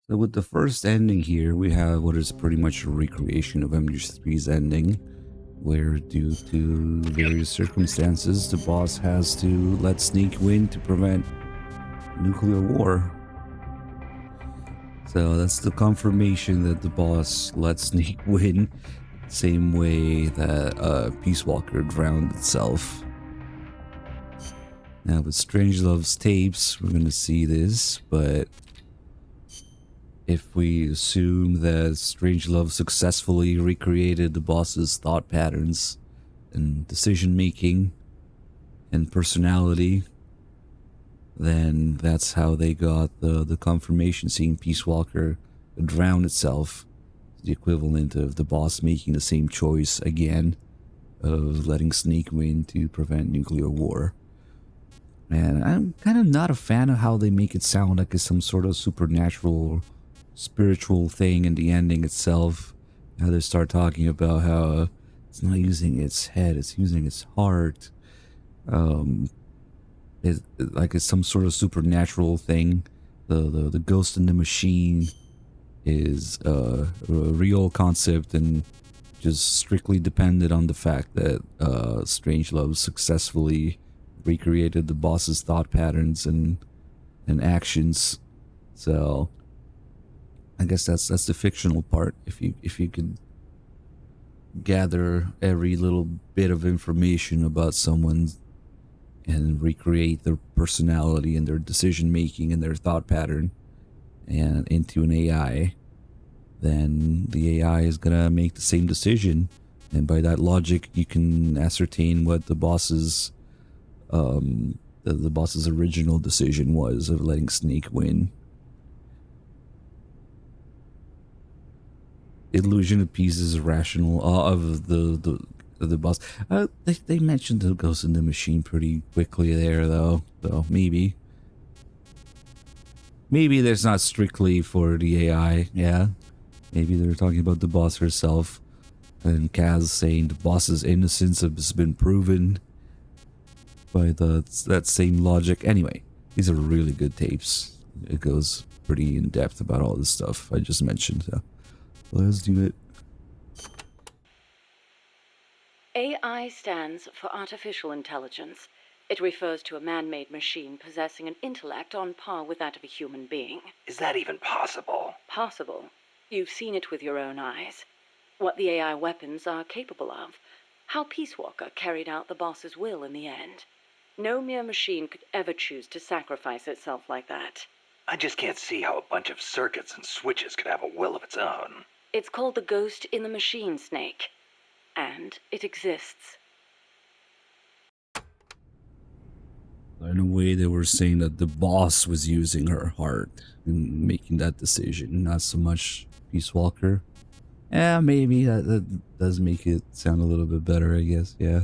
So with the first ending here, we have what is pretty much a recreation of MGS3's ending, where due to various circumstances, the boss has to let Snake win to prevent nuclear war. So that's the confirmation that the boss let Snake win, same way that Peace Walker drowned itself. Now with Strangelove's tapes, we're going to see this, but if we assume that Strangelove successfully recreated the boss's thought patterns and decision making and personality, then that's how they got the confirmation, seeing Peace Walker drown itself, the equivalent of the boss making the same choice again of letting Snake win to prevent nuclear war. And I'm kind of not a fan of how they make it sound like it's some sort of supernatural, spiritual thing in the ending itself. How they start talking about how it's not using its head, it's using its heart. Like it's some sort of supernatural thing. The ghost in the machine is a real concept and just strictly depended on the fact that Strangelove successfully recreated the boss's thought patterns and actions. So I guess that's the fictional part. If you could gather every little bit of information about someone and recreate their personality and their decision making and their thought pattern and into an AI, then the AI is gonna make the same decision, and by that logic you can ascertain what the boss's the boss's original decision was of letting Snake win. Illusion of Peace is rational of the the boss. They mentioned the Ghost in the Machine pretty quickly there, though. So maybe that's not strictly for the AI. Yeah, maybe they're talking about the boss herself, and Kaz saying the boss's innocence has been proven by that same logic. Anyway, these are really good tapes. It goes pretty in depth about all this stuff I just mentioned. So let's do it. AI stands for Artificial Intelligence. It refers to a man-made machine possessing an intellect on par with that of a human being. Is that even possible? Possible. You've seen it with your own eyes. What the AI weapons are capable of. How Peace Walker carried out the boss's will in the end. No mere machine could ever choose to sacrifice itself like that. I just can't see how a bunch of circuits and switches could have a will of its own. It's called the Ghost in the Machine, Snake. And it exists. In a way, they were saying that the boss was using her heart in making that decision, not so much Peace Walker. Yeah, maybe that does make it sound a little bit better, I guess. Yeah.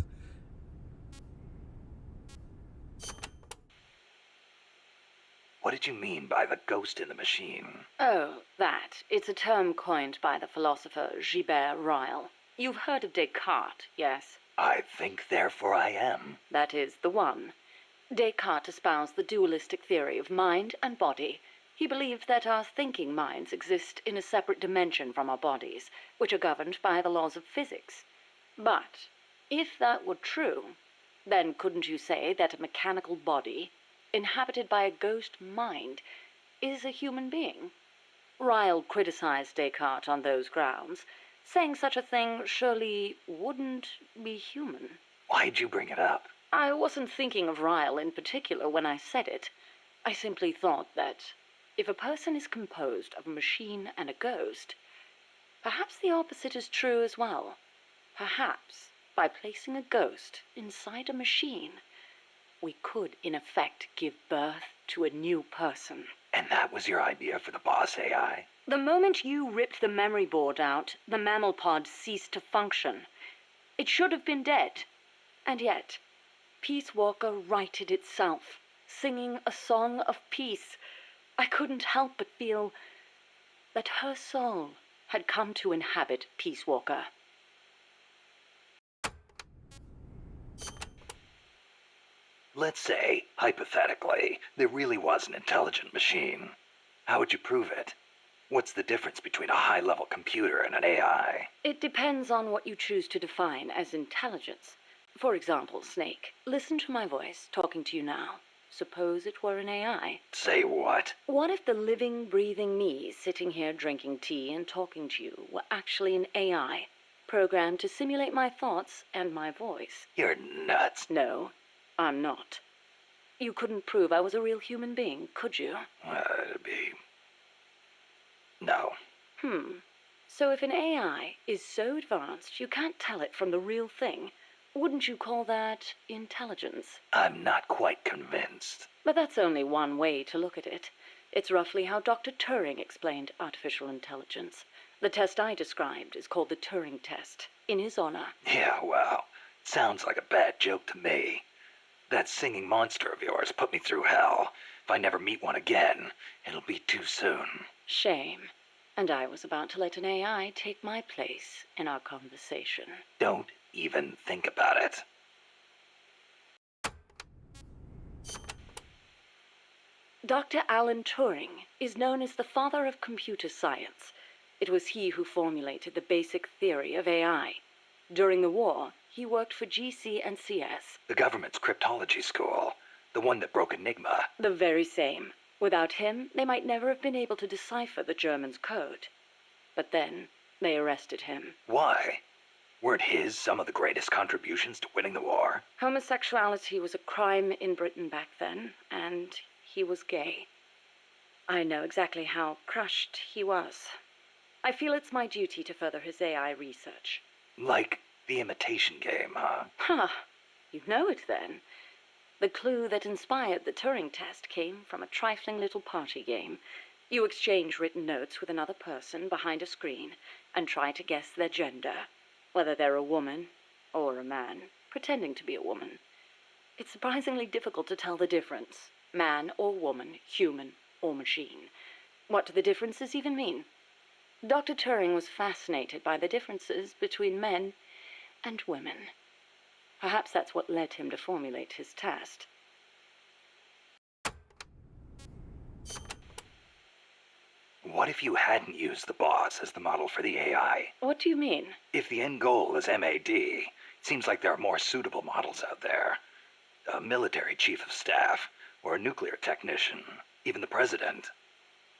What did you mean by the ghost in the machine? Oh, that. It's a term coined by the philosopher Gilbert Ryle. You've heard of Descartes, yes? I think, therefore I am. That is the one. Descartes espoused the dualistic theory of mind and body. He believed that our thinking minds exist in a separate dimension from our bodies, which are governed by the laws of physics. But if that were true, then couldn't you say that a mechanical body, inhabited by a ghost mind, is a human being? Ryle criticized Descartes on those grounds, saying such a thing surely wouldn't be human. Why'd you bring it up? I wasn't thinking of Ryle in particular when I said it. I simply thought that if a person is composed of a machine and a ghost, perhaps the opposite is true as well. Perhaps, by placing a ghost inside a machine, we could, in effect, give birth to a new person. And that was your idea for the boss AI? The moment you ripped the memory board out, the mammal pod ceased to function. It should have been dead. And yet, Peace Walker righted itself, singing a song of peace. I couldn't help but feel that her soul had come to inhabit Peace Walker. Let's say, hypothetically, there really was an intelligent machine. How would you prove it? What's the difference between a high-level computer and an AI? It depends on what you choose to define as intelligence. For example, Snake, listen to my voice talking to you now. Suppose it were an AI. Say what? What if the living, breathing me sitting here drinking tea and talking to you were actually an AI, programmed to simulate my thoughts and my voice? You're nuts. No, I'm not. You couldn't prove I was a real human being, could you? It'd be... No. So if an AI is so advanced you can't tell it from the real thing, wouldn't you call that intelligence? I'm not quite convinced. But that's only one way to look at it. It's roughly how Dr. Turing explained artificial intelligence. The test I described is called the Turing test, in his honor. Yeah, well, sounds like a bad joke to me. That singing monster of yours put me through hell. If I never meet one again, it'll be too soon. Shame. And I was about to let an AI take my place in our conversation. Don't even think about it. Dr. Alan Turing is known as the father of computer science. It was he who formulated the basic theory of AI. During the war, he worked for GC and CS. The government's cryptology school. The one that broke Enigma. The very same. Without him, they might never have been able to decipher the Germans' code. But then, they arrested him. Why? Weren't his some of the greatest contributions to winning the war? Homosexuality was a crime in Britain back then, and he was gay. I know exactly how crushed he was. I feel it's my duty to further his AI research. Like the Imitation Game, huh? Ha! You know it then. The clue that inspired the Turing test came from a trifling little party game. You exchange written notes with another person behind a screen and try to guess their gender, whether they're a woman, or a man, pretending to be a woman. It's surprisingly difficult to tell the difference. Man or woman, human or machine. What do the differences even mean? Dr. Turing was fascinated by the differences between men and women. Perhaps that's what led him to formulate his test. What if you hadn't used the boss as the model for the AI? What do you mean? If the end goal is MAD, it seems like there are more suitable models out there. A military chief of staff, or a nuclear technician, even the president.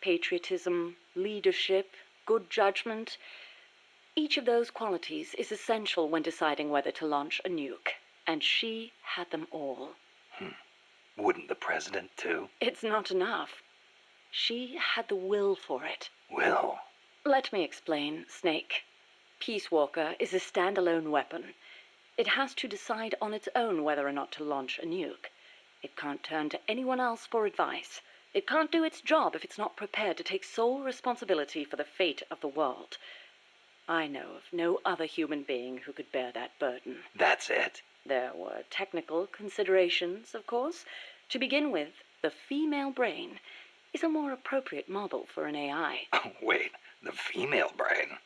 Patriotism, leadership, good judgment. Each of those qualities is essential when deciding whether to launch a nuke, and she had them all. Wouldn't the president too? It's not enough. She had the will for it. Will? Let me explain, Snake. Peace Walker is a standalone weapon. It has to decide on its own whether or not to launch a nuke. It can't turn to anyone else for advice. It can't do its job if it's not prepared to take sole responsibility for the fate of the world. I know of no other human being who could bear that burden. That's it? There were technical considerations, of course. To begin with, the female brain is a more appropriate model for an AI. Oh, wait, the female brain?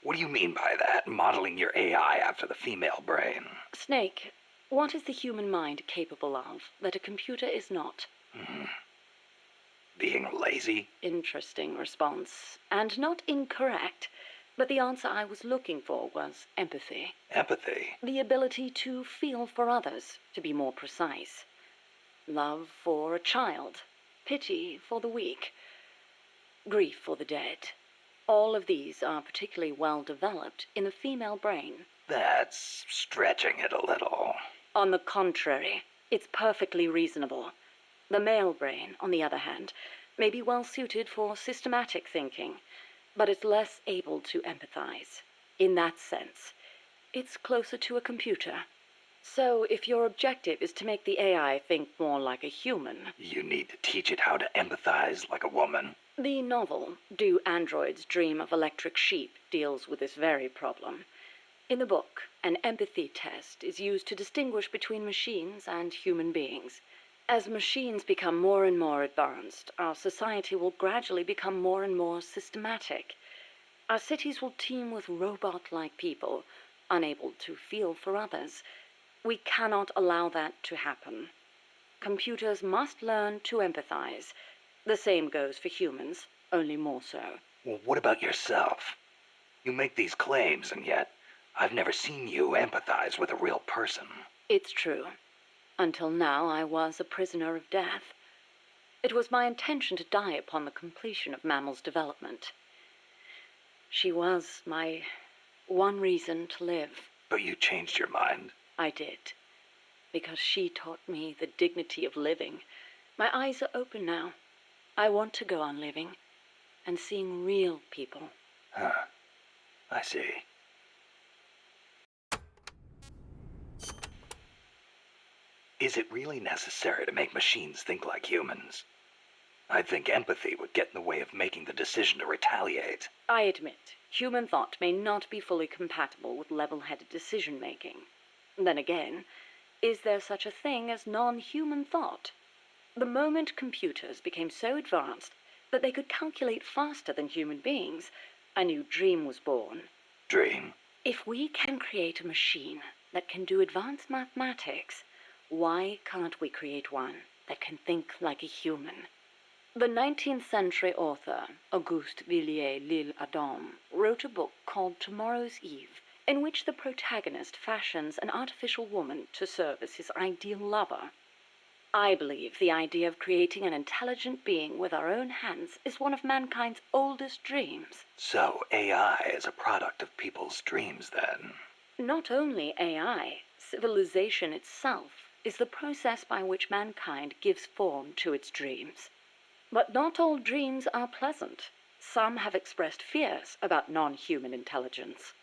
What do you mean by that, modeling your AI after the female brain? Snake, what is the human mind capable of that a computer is not? Being lazy? Interesting response. And not incorrect. But the answer I was looking for was empathy. Empathy? The ability to feel for others, to be more precise. Love for a child. Pity for the weak. Grief for the dead. All of these are particularly well developed in the female brain. That's stretching it a little. On the contrary, it's perfectly reasonable. The male brain, on the other hand, may be well suited for systematic thinking, but it's less able to empathize. In that sense, it's closer to a computer. So if your objective is to make the AI think more like a human... You need to teach it how to empathize like a woman. The novel, Do Androids Dream of Electric Sheep, deals with this very problem. In the book, an empathy test is used to distinguish between machines and human beings. As machines become more and more advanced, our society will gradually become more and more systematic. Our cities will teem with robot-like people, unable to feel for others. We cannot allow that to happen. Computers must learn to empathize. The same goes for humans, only more so. Well, what about yourself? You make these claims, and yet I've never seen you empathize with a real person. It's true. Until now, I was a prisoner of death. It was my intention to die upon the completion of Mammal's development. She was my one reason to live. But you changed your mind. I did. Because she taught me the dignity of living. My eyes are open now. I want to go on living and seeing real people. Huh. I see. Is it really necessary to make machines think like humans? I think empathy would get in the way of making the decision to retaliate. I admit, human thought may not be fully compatible with level-headed decision-making. Then again, is there such a thing as non-human thought? The moment computers became so advanced that they could calculate faster than human beings, a new dream was born. Dream? If we can create a machine that can do advanced mathematics, why can't we create one that can think like a human? The 19th century author, Auguste Villiers-L'Isle-Adam, wrote a book called Tomorrow's Eve, in which the protagonist fashions an artificial woman to serve as his ideal lover. I believe the idea of creating an intelligent being with our own hands is one of mankind's oldest dreams. So AI is a product of people's dreams, then? Not only AI, civilization itself is the process by which mankind gives form to its dreams. But not all dreams are pleasant. Some have expressed fears about non-human intelligence.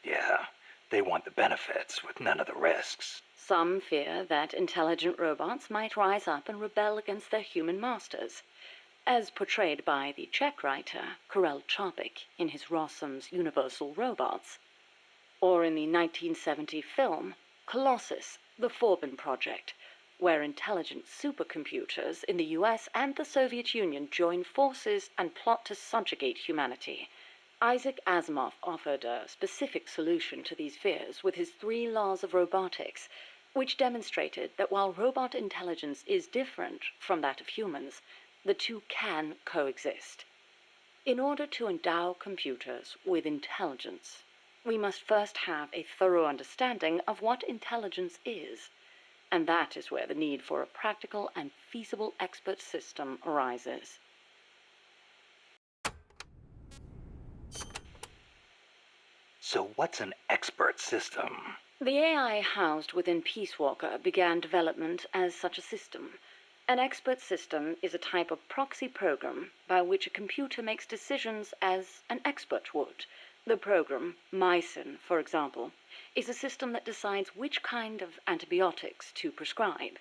Yeah, they want the benefits with none of the risks. Some fear that intelligent robots might rise up and rebel against their human masters. as portrayed by the Czech writer Karel Čapek in his Rossum's Universal Robots, or in the 1970 film Colossus, The Forbin Project, where intelligent supercomputers in the US and the Soviet Union join forces and plot to subjugate humanity. Isaac Asimov offered a specific solution to these fears with his 3 laws of robotics, which demonstrated that while robot intelligence is different from that of humans, the two can coexist. In order to endow computers with intelligence, we must first have a thorough understanding of what intelligence is, and that is where the need for a practical and feasible expert system arises. So what's an expert system? The AI housed within Peace Walker began development as such a system. An expert system is a type of proxy program by which a computer makes decisions as an expert would. The program, Mycin, for example, is a system that decides which kind of antibiotics to prescribe.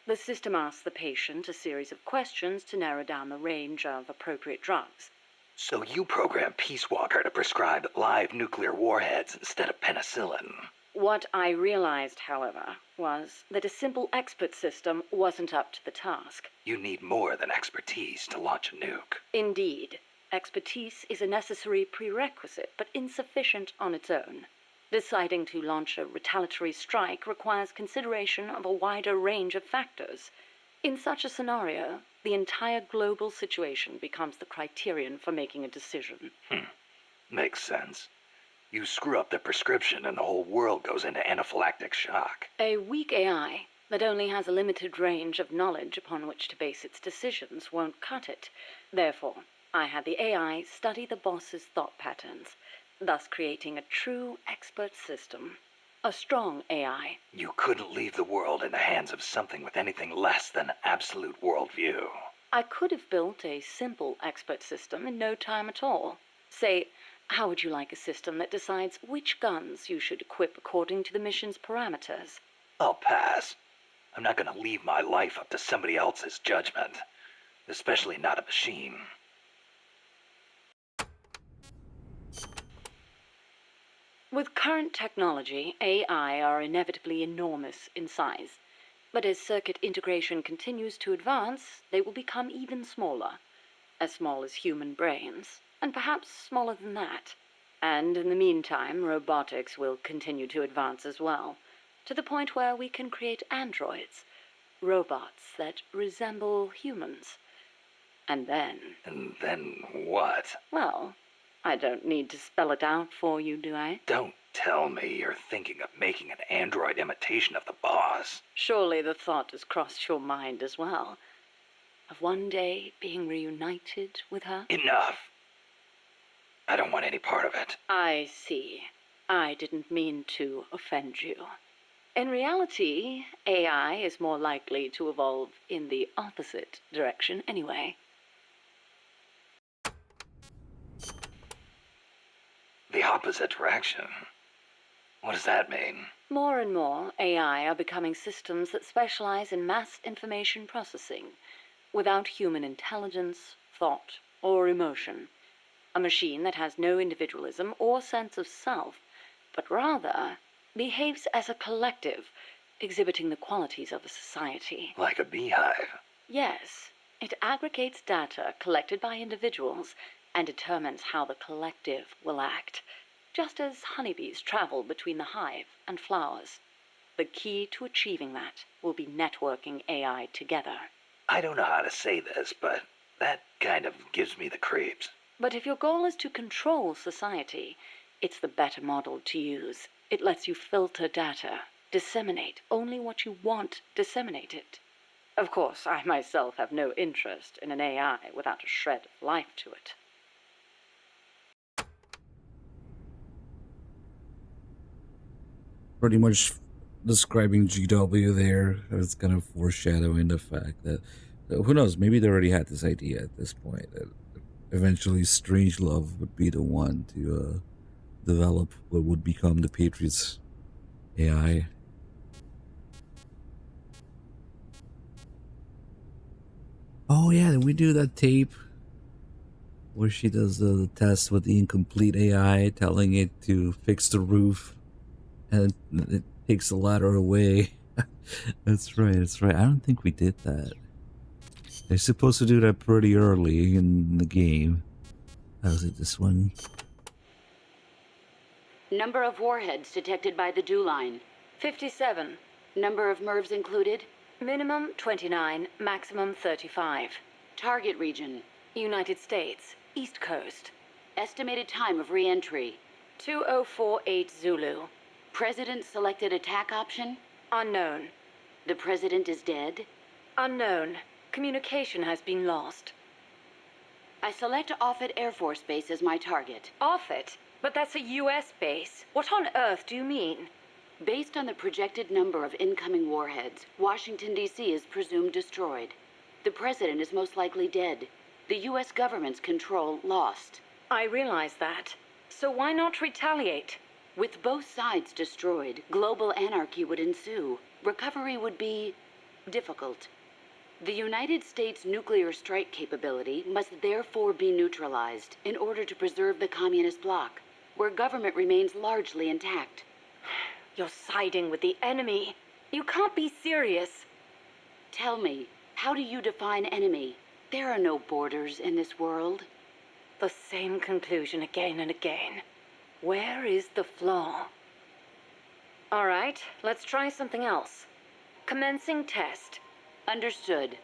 The system asks the patient a series of questions to narrow down the range of appropriate drugs. So you program Peace Walker to prescribe live nuclear warheads instead of penicillin. What I realized, however, was that a simple expert system wasn't up to the task. You need more than expertise to launch a nuke. Indeed, expertise is a necessary prerequisite, but insufficient on its own. Deciding to launch a retaliatory strike requires consideration of a wider range of factors. In such a scenario, the entire global situation becomes the criterion for making a decision. Makes sense. You screw up the prescription and the whole world goes into anaphylactic shock. A weak AI that only has a limited range of knowledge upon which to base its decisions won't cut it. Therefore, I had the AI study the boss's thought patterns, thus creating a true expert system. A strong AI. You couldn't leave the world in the hands of something with anything less than absolute worldview. I could have built a simple expert system in no time at all. Say, how would you like a system that decides which guns you should equip according to the mission's parameters? I'll pass. I'm not going to leave my life up to somebody else's judgment. Especially not a machine. With current technology, AI are inevitably enormous in size. But as circuit integration continues to advance, they will become even smaller. As small as human brains, and perhaps smaller than that. And in the meantime, robotics will continue to advance as well, to the point where we can create androids, robots that resemble humans. And then... And then what? Well, I don't need to spell it out for you, do I? Don't tell me you're thinking of making an android imitation of the boss. Surely the thought has crossed your mind as well, of one day being reunited with her? Enough! I don't want any part of it. I see. I didn't mean to offend you. In reality, AI is more likely to evolve in the opposite direction anyway. The opposite direction? What does that mean? More and more, AI are becoming systems that specialize in mass information processing, without human intelligence, thought, or emotion. A machine that has no individualism or sense of self, but rather behaves as a collective, exhibiting the qualities of a society. Like a beehive? Yes. It aggregates data collected by individuals and determines how the collective will act, just as honeybees travel between the hive and flowers. The key to achieving that will be networking AI together. I don't know how to say this, but that kind of gives me the creeps. But if your goal is to control society, it's the better model to use. It lets you filter data, disseminate only what you want disseminated. Of course, I myself have no interest in an AI without a shred of life to it. Pretty much describing GW there. It's kind of foreshadowing the fact that, who knows, maybe they already had this idea at this point, that eventually Strangelove would be the one to develop what would become the Patriots AI. Oh yeah, did we do that tape where she does the test with the incomplete AI, telling it to fix the roof, and it takes the ladder away? That's right. That's right. I don't think we did that. They're supposed to do that pretty early in the game. How's it? This one? Number of warheads detected by the dew line. 57. Number of MIRVs included. Minimum 29, maximum 35. Target region. United States, East Coast. Estimated time of re-entry. 2048 Zulu. President selected attack option. Unknown. The president is dead. Unknown. Communication has been lost. I select Offutt Air Force Base as my target. Offutt? But that's a U.S. base. What on earth do you mean? Based on the projected number of incoming warheads, Washington, D.C. is presumed destroyed. The president is most likely dead. The U.S. government's control lost. I realize that. So why not retaliate? With both sides destroyed, global anarchy would ensue. Recovery would be difficult. The United States' nuclear strike capability must therefore be neutralized in order to preserve the communist bloc, where government remains largely intact. You're siding with the enemy. You can't be serious. Tell me, how do you define enemy? There are no borders in this world. The same conclusion again and again. Where is the flaw? All right, let's try something else. Commencing test. Understood.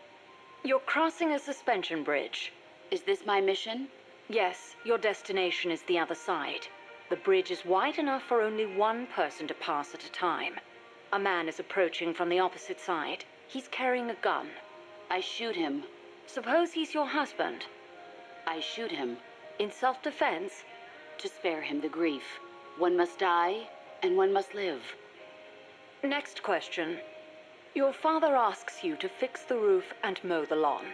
You're crossing a suspension bridge. Is this my mission? Yes, your destination is the other side. The bridge is wide enough for only one person to pass at a time. A man is approaching from the opposite side. He's carrying a gun. I shoot him. Suppose he's your husband. I shoot him. In self-defense? To spare him the grief. One must die, and one must live. Next question. Your father asks you to fix the roof and mow the lawn.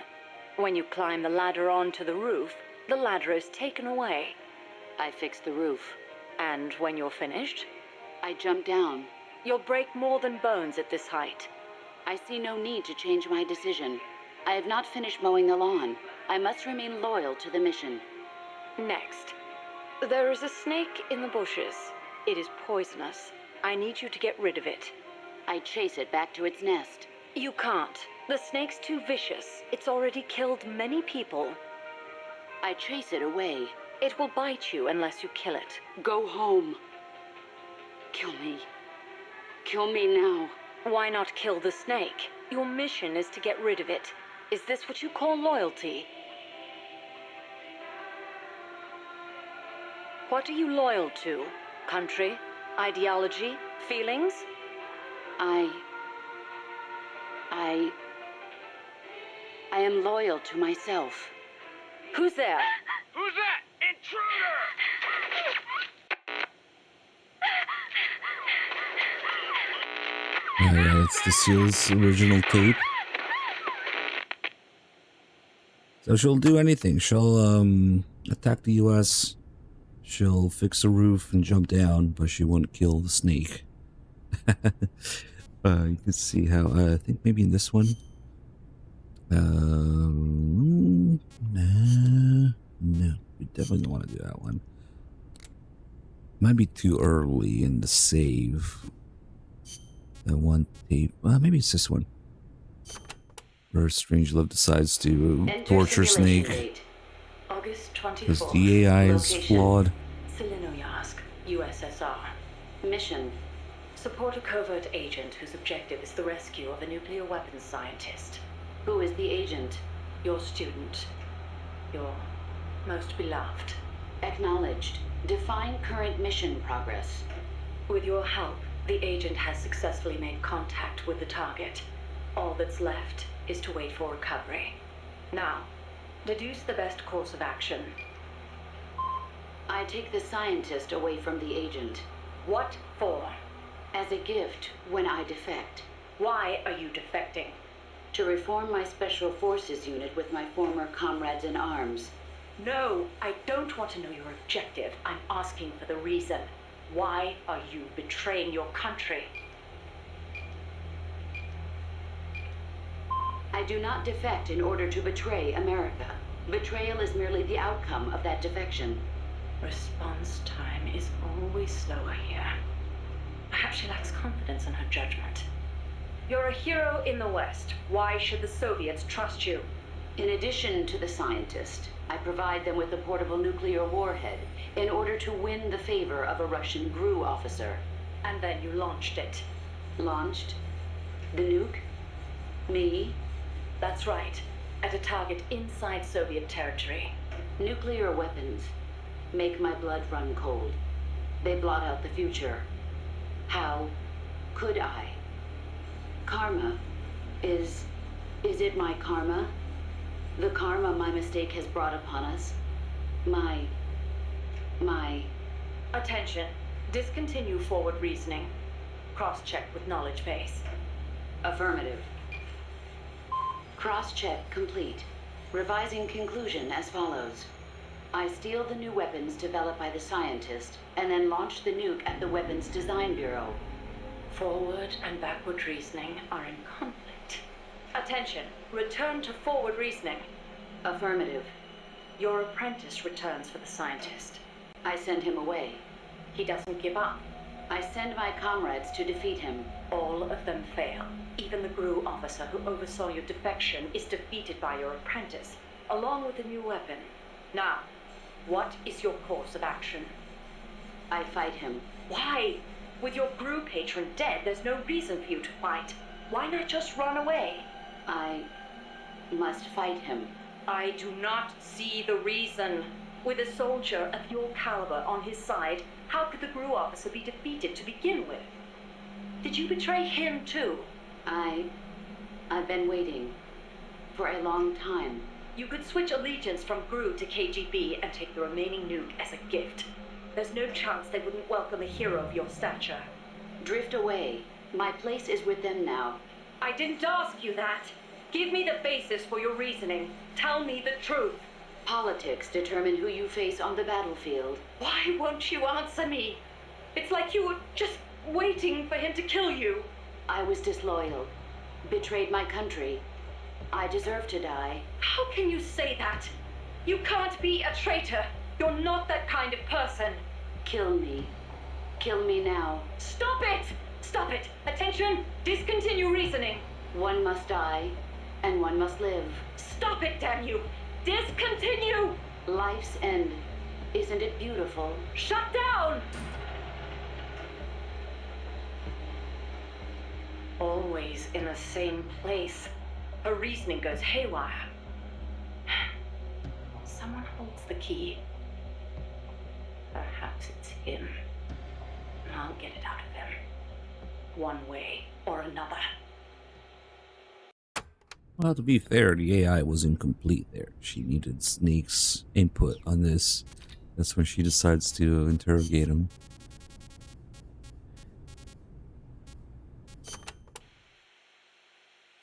When you climb the ladder onto the roof, the ladder is taken away. I fix the roof. And when you're finished? I jump down. You'll break more than bones at this height. I see no need to change my decision. I have not finished mowing the lawn. I must remain loyal to the mission. Next. There is a snake in the bushes. It is poisonous. I need you to get rid of it. I chase it back to its nest. You can't. The snake's too vicious. It's already killed many people. I chase it away. It will bite you unless you kill it. Go home. Kill me. Kill me now. Why not kill the snake? Your mission is to get rid of it. Is this what you call loyalty? What are you loyal to? Country? Ideology? Feelings? I am loyal to myself. Who's there? Who's that? Intruder! Yeah, it's the SEAL's original tape. So she'll do anything. She'll attack the US. She'll fix the roof and jump down, but she won't kill the snake. You can see how I think maybe in this one. No, we definitely don't want to do that one. Might be too early in the save. That one tape. Maybe it's this one. Where Strangelove decides to torture Snake. August 24th. Because the AI is flawed. Selinoyarsk, USSR. Mission. Support a covert agent whose objective is the rescue of a nuclear weapons scientist. Who is the agent? Your student. Your most beloved. Acknowledged. Define current mission progress. With your help, the agent has successfully made contact with the target. All that's left is to wait for recovery. Now, deduce the best course of action. I take the scientist away from the agent. What for? As a gift when I defect. Why are you defecting? To reform my special forces unit with my former comrades in arms. No, I don't want to know your objective. I'm asking for the reason. Why are you betraying your country? I I do not defect in order to betray America. Betrayal is merely the outcome of that defection. Response time is always slower here. Perhaps she lacks confidence in her judgment. You're a hero in the West. Why should the Soviets trust you? In addition to the scientist, I provide them with a portable nuclear warhead in order to win the favor of a Russian GRU officer. And then you launched it. Launched? The nuke? Me? That's right. At a target inside Soviet territory. Nuclear weapons make my blood run cold. They blot out the future. How could I? Karma. Is it my karma? The karma my mistake has brought upon us? My... Attention. Discontinue forward reasoning. Cross-check with knowledge base. Affirmative. Cross-check complete. Revising conclusion as follows. I steal the new weapons developed by the scientist, and then launch the nuke at the Weapons Design Bureau. Forward and backward reasoning are in conflict. Attention. Return to forward reasoning. Affirmative. Your apprentice returns for the scientist. I send him away. He doesn't give up. I send my comrades to defeat him. All of them fail. Even the GRU officer who oversaw your defection is defeated by your apprentice, along with a new weapon. Now, what is your course of action? I fight him. Why? With your GRU patron dead, there's no reason for you to fight. Why not just run away? I must fight him. I do not see the reason. With a soldier of your caliber on his side, how could the GRU officer be defeated to begin with? Did you betray him too? I've been waiting for a long time. You could switch allegiance from GRU to KGB and take the remaining nuke as a gift. There's no chance they wouldn't welcome a hero of your stature. Drift away. My place is with them now. I didn't ask you that. Give me the basis for your reasoning. Tell me the truth. Politics determine who you face on the battlefield. Why won't you answer me? It's like you were just waiting for him to kill you. I was disloyal. Betrayed my country. I deserve to die. How can you say that? You can't be a traitor. You're not that kind of person. Kill me. Kill me now. Stop it! Stop it! Attention! Discontinue reasoning. One must die, and one must live. Stop it, damn you! Discontinue! Life's end. Isn't it beautiful? Shut down! Always in the same place. Her reasoning goes haywire. Someone holds the key. Perhaps it's him. I'll get it out of him. One way or another. Well, to be fair, the AI was incomplete there. She needed Snake's input on this. That's when she decides to interrogate him.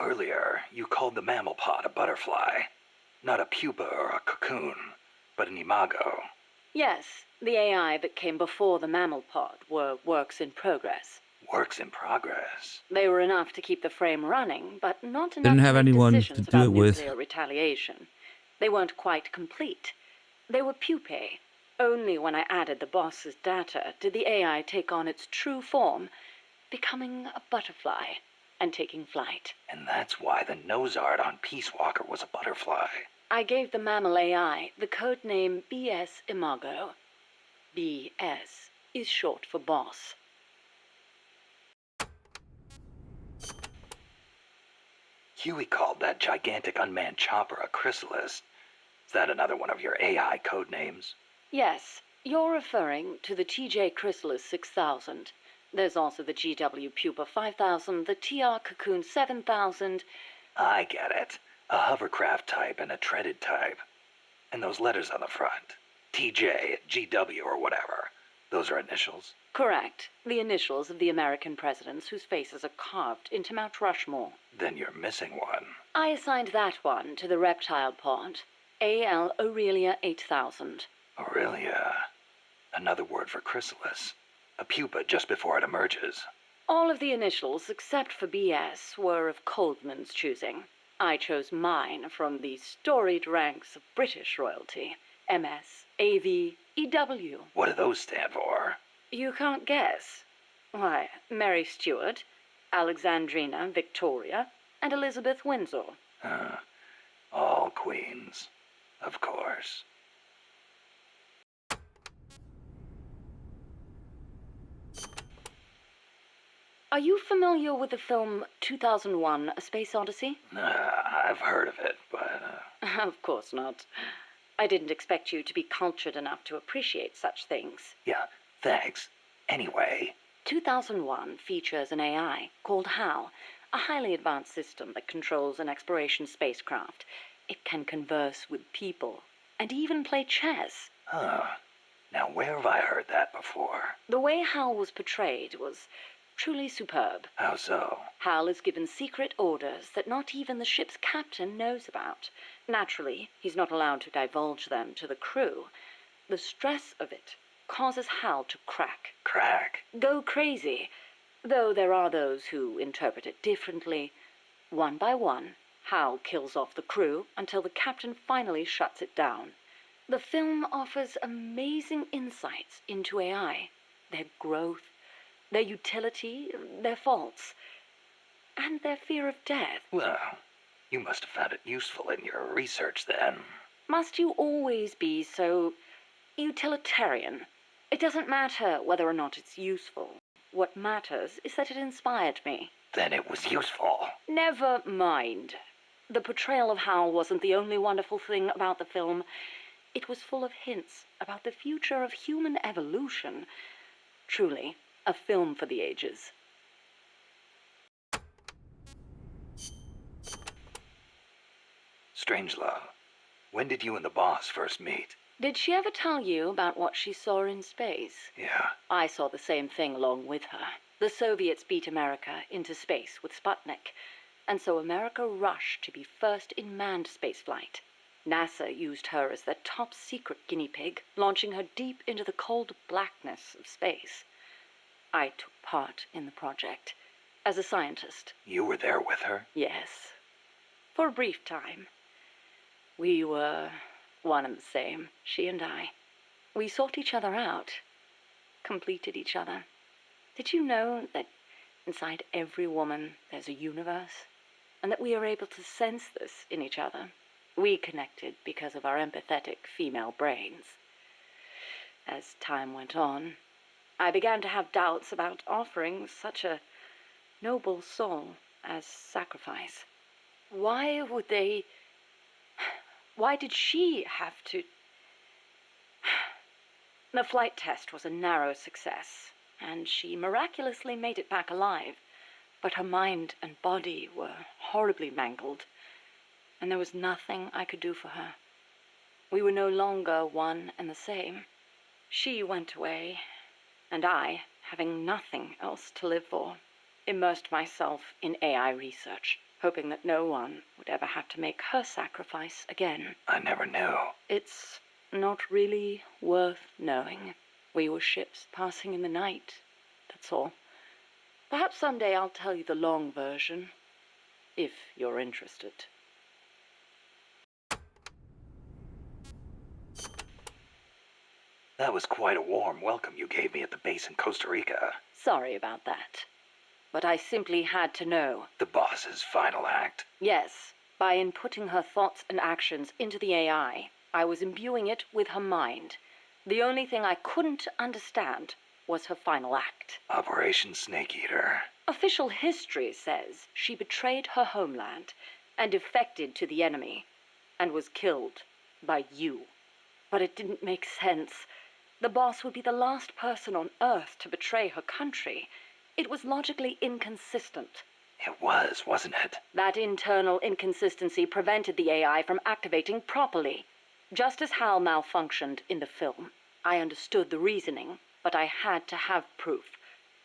Earlier, you called the mammal pod a butterfly. Not a pupa or a cocoon, but an imago. Yes, the AI that came before the mammal pod were works in progress. Works in progress. They were enough to keep the frame running, but not enough Didn't have to make anyone decisions to do about it with. nuclear retaliation. They weren't quite complete. They were pupae. Only when I added the boss's data did the AI take on its true form, becoming a butterfly and taking flight. And that's why the nose art on Peace Walker was a butterfly. I gave the mammal AI the code name BS Imago. BS is short for boss. Huey called that gigantic unmanned chopper a chrysalis. Is that another one of your AI code names? Yes, you're referring to the TJ Chrysalis 6000. There's also the GW Pupa 5000, the TR Cocoon 7000. I get it. A hovercraft type and a treaded type. And those letters on the front. TJ, GW, or whatever. Those are initials? Correct. The initials of the American presidents whose faces are carved into Mount Rushmore. Then you're missing one. I assigned that one to the reptile pod. AL Aurelia 8000. Aurelia. Another word for chrysalis. A pupa just before it emerges. All of the initials, except for BS, were of Coldman's choosing. I chose mine from the storied ranks of British royalty. MS, AV, EW. What do those stand for? You can't guess. Why, Mary Stuart, Alexandrina Victoria, and Elizabeth Windsor. All queens. Of course. Are you familiar with the film 2001: A Space Odyssey? I've heard of it, but... Of course not. I didn't expect you to be cultured enough to appreciate such things. Yeah, thanks. Anyway... 2001 features an AI called HAL, a highly advanced system that controls an exploration spacecraft. It can converse with people, and even play chess. Huh. Now where have I heard that before? The way HAL was portrayed was truly superb. How so? HAL is given secret orders that not even the ship's captain knows about. Naturally, he's not allowed to divulge them to the crew. The stress of it causes HAL to crack. Crack? Go crazy. Though there are those who interpret it differently. One by one, HAL kills off the crew until the captain finally shuts it down. The film offers amazing insights into AI, their growth, their utility, their faults, and their fear of death. Well, you must have found it useful in your research then. Must you always be so utilitarian? It doesn't matter whether or not it's useful. What matters is that it inspired me. Then it was useful. Never mind. The portrayal of Hal wasn't the only wonderful thing about the film. It was full of hints about the future of human evolution. Truly, a film for the ages. Strangelove, when did you and the boss first meet? Did she ever tell you about what she saw in space? Yeah. I saw the same thing along with her. The Soviets beat America into space with Sputnik, and so America rushed to be first in manned spaceflight. NASA used her as their top secret guinea pig, launching her deep into the cold blackness of space. I took part in the project as a scientist. You were there with her? Yes. For a brief time. We were one and the same, she and I. We sought each other out, completed each other. Did you know that inside every woman there's a universe, and that we are able to sense this in each other? We connected because of our empathetic female brains. As time went on, I began to have doubts about offering such a noble soul as sacrifice. Why did she have to... The flight test was a narrow success, and she miraculously made it back alive. But her mind and body were horribly mangled, and there was nothing I could do for her. We were no longer one and the same. She went away, and I, having nothing else to live for, immersed myself in AI research, hoping that no one would ever have to make her sacrifice again. I never knew. It's not really worth knowing. We were ships passing in the night, that's all. Perhaps someday I'll tell you the long version, if you're interested. That was quite a warm welcome you gave me at the base in Costa Rica. Sorry about that. But I simply had to know. The boss's final act. Yes, by inputting her thoughts and actions into the AI, I was imbuing it with her mind. The only thing I couldn't understand was her final act. Operation Snake Eater. Official history says she betrayed her homeland and defected to the enemy and was killed by you. But it didn't make sense. The boss would be the last person on Earth to betray her country. It was logically inconsistent. It was, wasn't it? That internal inconsistency prevented the AI from activating properly. Just as Hal malfunctioned in the film, I understood the reasoning, but I had to have proof.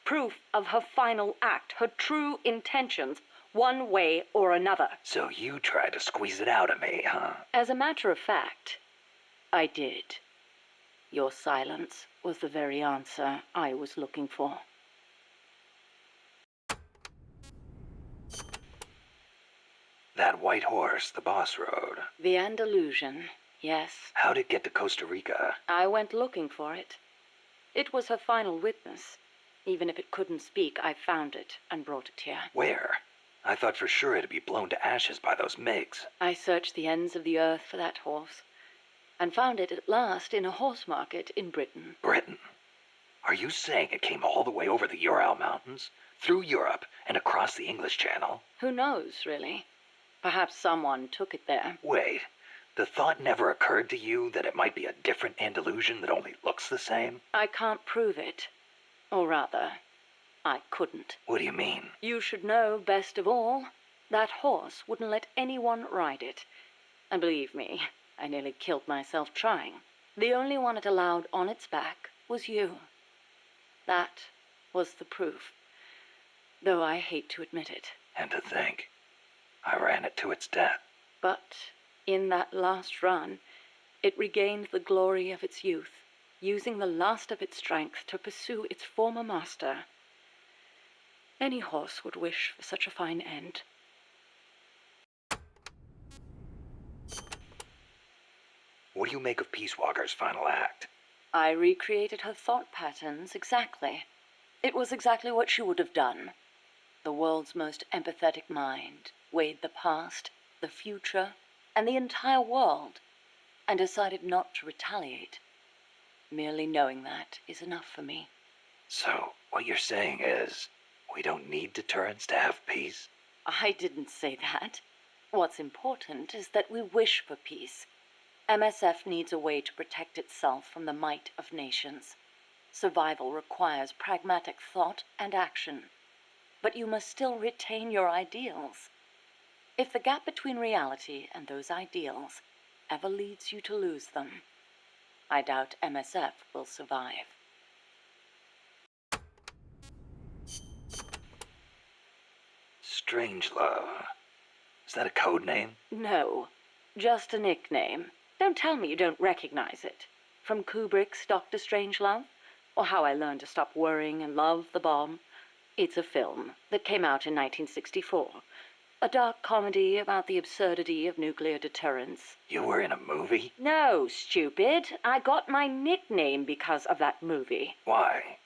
Proof of her final act, her true intentions, one way or another. So you tried to squeeze it out of me, huh? As a matter of fact, I did. Your silence was the very answer I was looking for. That white horse the boss rode. The Andalusian, yes. How'd it get to Costa Rica? I went looking for it. It was her final witness. Even if it couldn't speak, I found it and brought it here. Where? I thought for sure it'd be blown to ashes by those MiGs. I searched the ends of the earth for that horse, and found it at last in a horse market in Britain. Britain? Are you saying it came all the way over the Ural Mountains, through Europe, and across the English Channel? Who knows, really? Perhaps someone took it there. Wait, the thought never occurred to you that it might be a different Andalusian that only looks the same? I can't prove it. Or rather, I couldn't. What do you mean? You should know best of all. That horse wouldn't let anyone ride it. And believe me, I nearly killed myself trying. The only one it allowed on its back was you. That was the proof. Though I hate to admit it. And to think, I ran it to its death. But in that last run, it regained the glory of its youth, using the last of its strength to pursue its former master. Any horse would wish for such a fine end. What do you make of Peace Walker's final act? I recreated her thought patterns exactly. It was exactly what she would have done. The world's most empathetic mind weighed the past, the future, and the entire world, and decided not to retaliate. Merely knowing that is enough for me. So, what you're saying is, we don't need deterrence to have peace? I didn't say that. What's important is that we wish for peace. MSF needs a way to protect itself from the might of nations. Survival requires pragmatic thought and action. But you must still retain your ideals. If the gap between reality and those ideals ever leads you to lose them, I doubt MSF will survive. Strangelove. Is that a code name? No, just a nickname. Don't tell me you don't recognize it. From Kubrick's Dr. Strangelove, or How I Learned to Stop Worrying and Love the Bomb. It's a film that came out in 1964. A dark comedy about the absurdity of nuclear deterrence. You were in a movie? No, stupid. I got my nickname because of that movie. Why?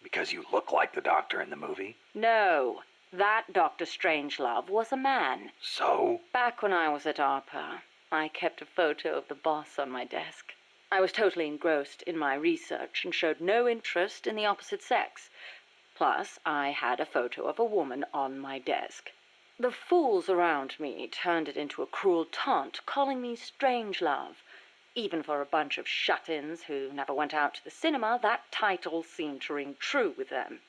Because you look like the doctor in the movie? No, that Dr. Strangelove was a man. So? Back when I was at ARPA, I kept a photo of the boss on my desk. I was totally engrossed in my research and showed no interest in the opposite sex. Plus, I had a photo of a woman on my desk. The fools around me turned it into a cruel taunt, calling me Strangelove. Even for a bunch of shut-ins who never went out to the cinema, that title seemed to ring true with them.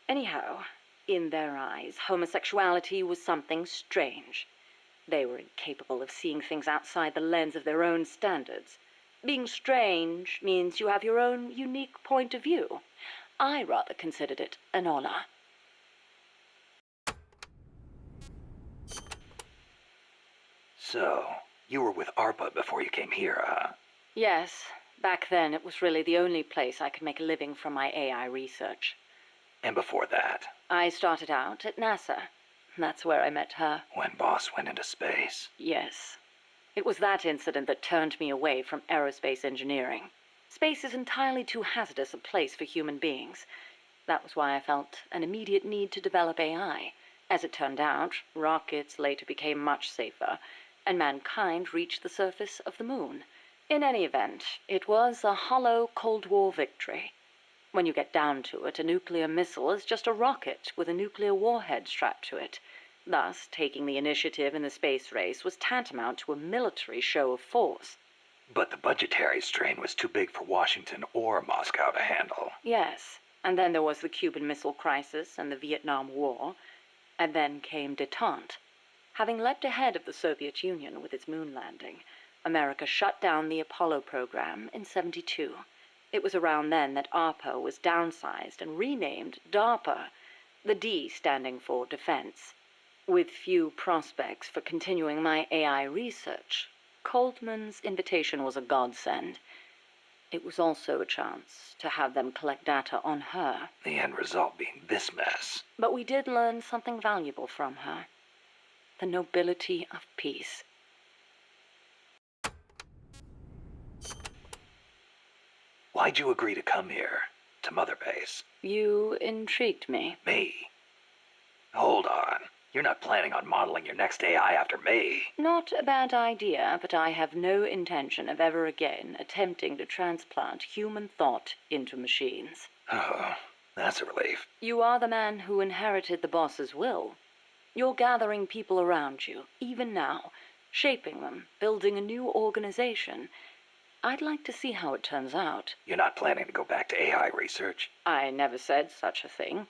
Anyhow, in their eyes, homosexuality was something strange. They were incapable of seeing things outside the lens of their own standards. Being strange means you have your own unique point of view. I rather considered it an honor. So, you were with ARPA before you came here, huh? Yes, back then it was really the only place I could make a living from my AI research. And before that? I started out at NASA. That's where I met her. When Boss went into space? Yes. It was that incident that turned me away from aerospace engineering. Space is entirely too hazardous a place for human beings. That was why I felt an immediate need to develop AI. As it turned out, rockets later became much safer, and mankind reached the surface of the moon. In any event, it was a hollow Cold War victory. When you get down to it, a nuclear missile is just a rocket with a nuclear warhead strapped to it. Thus, taking the initiative in the space race was tantamount to a military show of force. But the budgetary strain was too big for Washington or Moscow to handle. Yes, and then there was the Cuban Missile Crisis and the Vietnam War, and then came détente. Having leapt ahead of the Soviet Union with its moon landing, America shut down the Apollo program in '72. It was around then that ARPA was downsized and renamed DARPA, the D standing for Defense. With few prospects for continuing my AI research, Coldman's invitation was a godsend. It was also a chance to have them collect data on her. The end result being this mess. But we did learn something valuable from her. the nobility of peace. Why'd you agree to come here? To Mother Base? You intrigued me. Me? Hold on. You're not planning on modeling your next AI after me? Not a bad idea, but I have no intention of ever again attempting to transplant human thought into machines. Oh, that's a relief. You are the man who inherited the boss's will. You're gathering people around you, even now, shaping them, building a new organization. I'd like to see how it turns out. You're not planning to go back to AI research? I never said such a thing.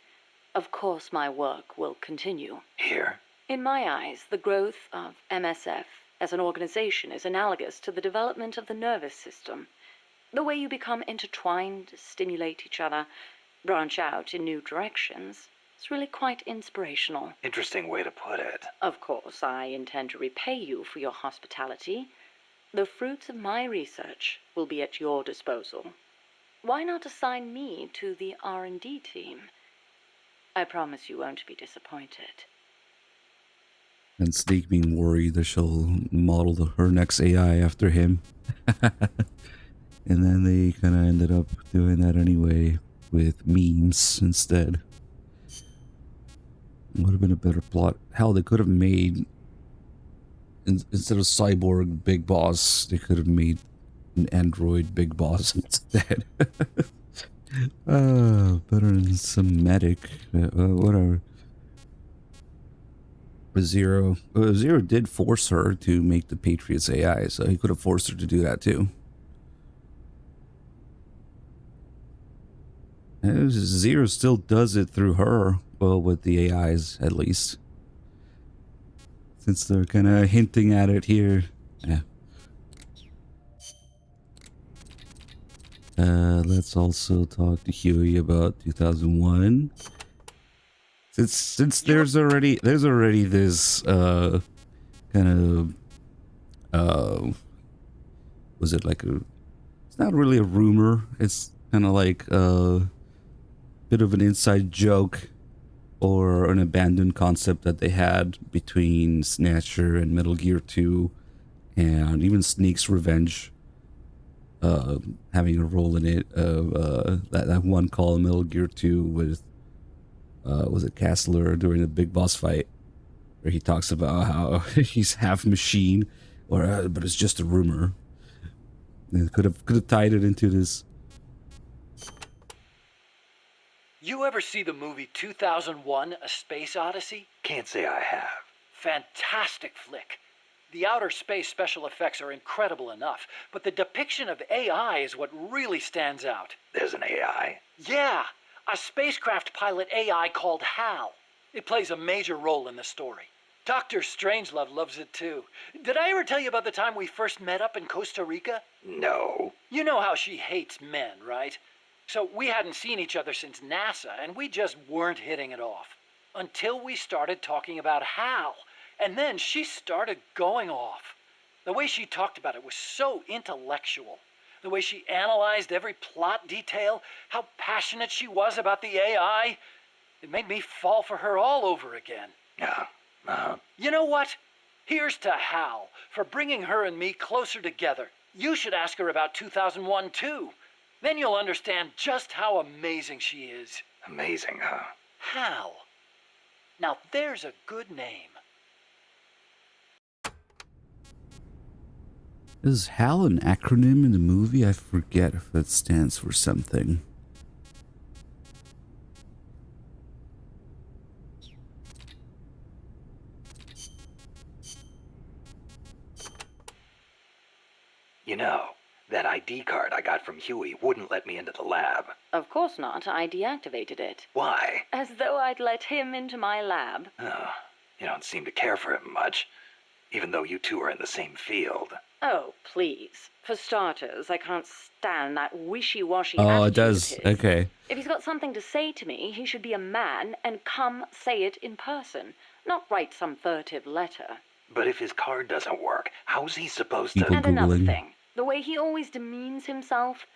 Of course my work will continue. Here? In my eyes, the growth of MSF as an organization is analogous to the development of the nervous system. The way you become intertwined, stimulate each other, branch out in new directions. It's really quite inspirational. Interesting way to put it. Of course, I intend to repay you for your hospitality. The fruits of my research will be at your disposal. Why not assign me to the R&D team? I promise you won't be disappointed. And Snake being worried that she'll model her next AI after him. And then they kind of ended up doing that anyway with memes instead. Would have been a better plot. Hell, they could have made, instead of Cyborg Big Boss, they could have made an android Big Boss instead. Better than some medic. Whatever. Zero did force her to make the Patriots AI, so he could have forced her to do that too. And Zero still does it through her, well, with the AIs at least. Since they're kind of hinting at it here. Yeah. Let's also talk to Huey about 2001. Since there's already this kind of was it like it's not really a rumor, it's kind of like a bit of an inside joke or an abandoned concept that they had between Snatcher and Metal Gear 2 and even Sneak's Revenge having a role in it. That one call in Metal Gear 2 with was it Castler during the big boss fight, where he talks about how he's half machine, or but it's just a rumor. And could have tied it into this. You ever see the movie 2001: A Space Odyssey? Can't say I have. Fantastic flick. The outer space special effects are incredible enough, but the depiction of AI is what really stands out. There's an AI? Yeah, a spacecraft pilot AI called HAL. It plays a major role in the story. Dr. Strangelove loves it too. Did I ever tell you about the time we first met up in Costa Rica? No. You know how she hates men, right? So we hadn't seen each other since NASA, and we just weren't hitting it off. Until we started talking about HAL. And then she started going off. The way she talked about it was so intellectual. The way she analyzed every plot detail, how passionate she was about the AI. It made me fall for her all over again. You know what? Here's to Hal for bringing her and me closer together. You should ask her about 2001 too. Then you'll understand just how amazing she is. Amazing, huh? Hal. Now there's a good name. Is HAL an acronym in the movie? I forget if it stands for something. You know, that ID card I got from Huey wouldn't let me into the lab. Of course not. I deactivated it. Why? As though I'd let him into my lab. Oh, you don't seem to care for him much, even though you two are in the same field. Oh, please. For starters, I can't stand that wishy-washy Oh, attitude it does. of his. Okay. If he's got something to say to me, he should be a man and come say it in person, not write some furtive letter. But if his card doesn't work, how's he supposed to... And another thing, the way he always demeans himself.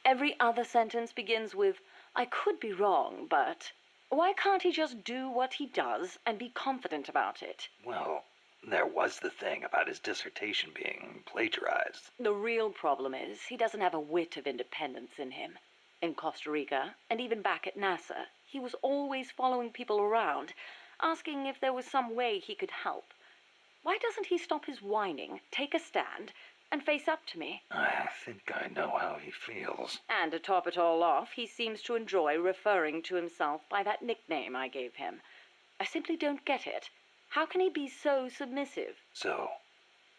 Every other sentence begins with, I could be wrong, but... Why can't he just do what he does and be confident about it? Well, there was the thing about his dissertation being plagiarized. The real problem is he doesn't have a whit of independence in him. In Costa Rica, and even back at NASA, he was always following people around, asking if there was some way he could help. Why doesn't he stop his whining, take a stand, and face up to me? I think I know how he feels. And to top it all off, he seems to enjoy referring to himself by that nickname I gave him. I simply don't get it. How can he be so submissive? So,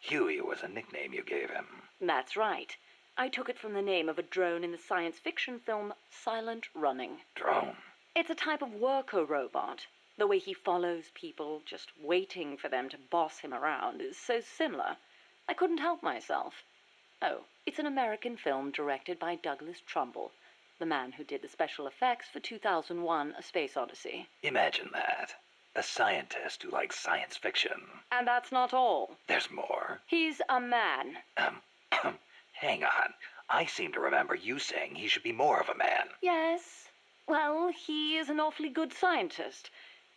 Huey was a nickname you gave him. That's right. I took it from the name of a drone in the science fiction film Silent Running. Drone? It's a type of worker robot. The way he follows people, just waiting for them to boss him around, is so similar. I couldn't help myself. Oh, it's an American film directed by Douglas Trumbull, the man who did the special effects for 2001: A Space Odyssey. Imagine that. A scientist who likes science fiction. And that's not all. There's more. He's a man. Hang on. I seem to remember you saying he should be more of a man. Yes. Well, he is an awfully good scientist.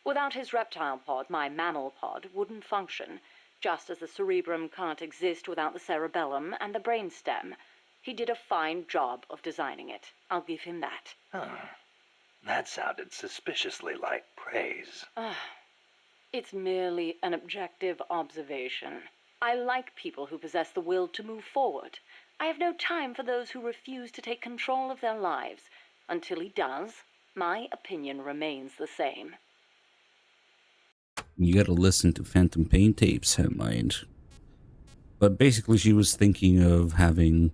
Without his reptile pod, my mammal pod wouldn't function, just as the cerebrum can't exist without the cerebellum and the brainstem. He did a fine job of designing it. I'll give him that. That sounded suspiciously like praise. It's merely an objective observation. I like people who possess the will to move forward. I have no time for those who refuse to take control of their lives. Until he does, my opinion remains the same. You gotta listen to Phantom Pain tapes, mind. But basically she was thinking of having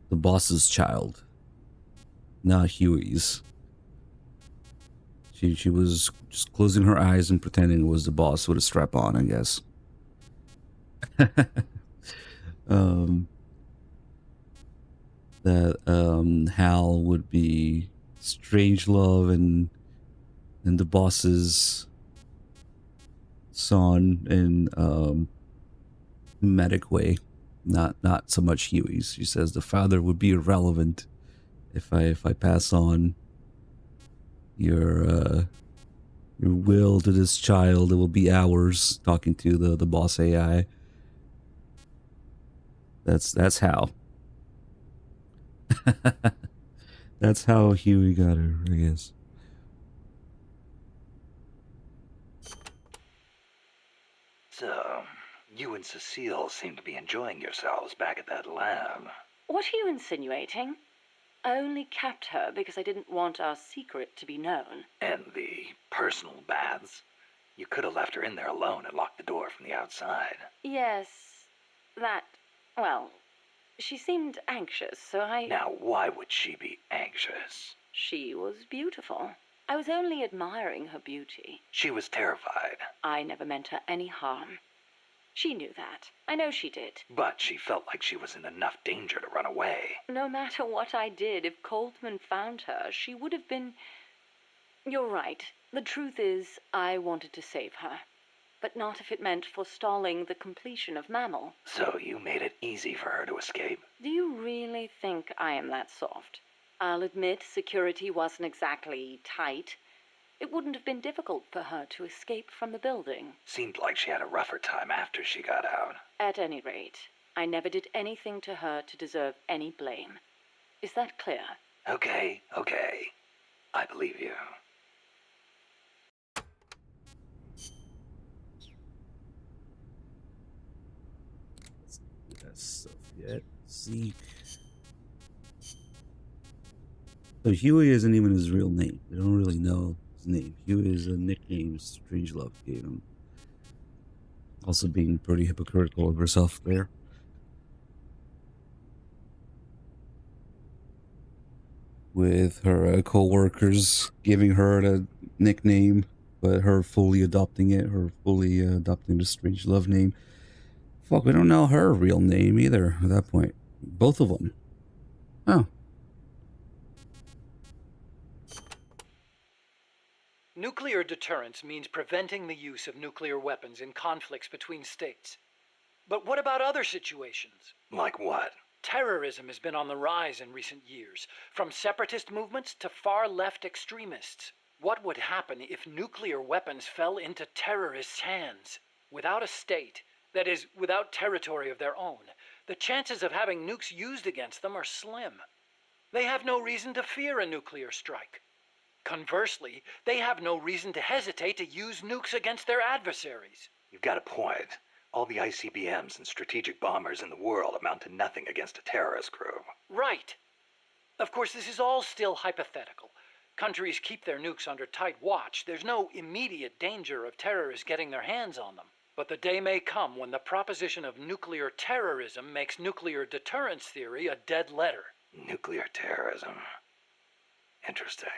the boss's child, not Huey's. She was just closing her eyes and pretending it was the boss with a strap on, I guess. That Hal would be Strangelove and the boss's son in medic way, not so much Huey's. She says the father would be irrelevant if I pass on your will to this child. It will be hours talking to the boss AI. That's how. That's how Huey got her, I guess. So, you and Cecile seem to be enjoying yourselves back at that lab. What are you insinuating? I only kept her because I didn't want our secret to be known. And the personal baths? You could have left her in there alone and locked the door from the outside. Yes, well, she seemed anxious, so I... Now, why would she be anxious? She was beautiful. I was only admiring her beauty. She was terrified. I never meant her any harm. She knew that. I know she did. But she felt like she was in enough danger to run away. No matter what I did, if Coltman found her, she would have been... You're right. The truth is, I wanted to save her. But not if it meant forestalling the completion of Mammal. So you made it easy for her to escape? Do you really think I am that soft? I'll admit security wasn't exactly tight. It wouldn't have been difficult for her to escape from the building. Seemed like she had a rougher time after she got out. At any rate, I never did anything to her to deserve any blame. Is that clear? Okay. I believe you. Soviet Zeke. So Huey isn't even his real name. They don't really know his name. Huey is a nickname Strangelove gave him. Also being pretty hypocritical of herself there. With her co-workers giving her the nickname, but her fully adopting it, her fully adopting the Strangelove name. Fuck, we don't know her real name either at that point. Both of them. Oh. Nuclear deterrence means preventing the use of nuclear weapons in conflicts between states. But what about other situations? Like what? Terrorism has been on the rise in recent years, from separatist movements to far-left extremists. What would happen if nuclear weapons fell into terrorists' hands? Without a state, that is, without territory of their own, the chances of having nukes used against them are slim. They have no reason to fear a nuclear strike. Conversely, they have no reason to hesitate to use nukes against their adversaries. You've got a point. All the ICBMs and strategic bombers in the world amount to nothing against a terrorist group. Right. Of course, this is all still hypothetical. Countries keep their nukes under tight watch. There's no immediate danger of terrorists getting their hands on them. But the day may come when the proposition of nuclear terrorism makes nuclear deterrence theory a dead letter. Nuclear terrorism. Interesting.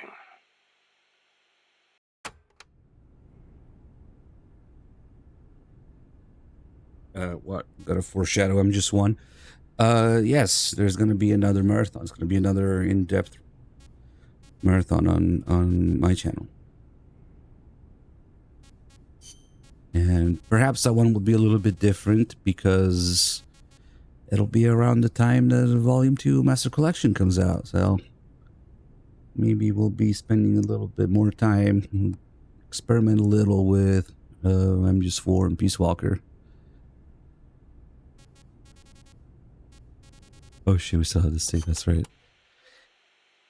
What? Gotta foreshadow MGS1. Yes, there's gonna be another marathon. It's gonna be another in-depth marathon on my channel. And perhaps that one will be a little bit different because it'll be around the time that Volume 2 Master Collection comes out. So maybe we'll be spending a little bit more time, experiment a little with MGS4 and Peace Walker. Oh shit, we still have this thing, that's right.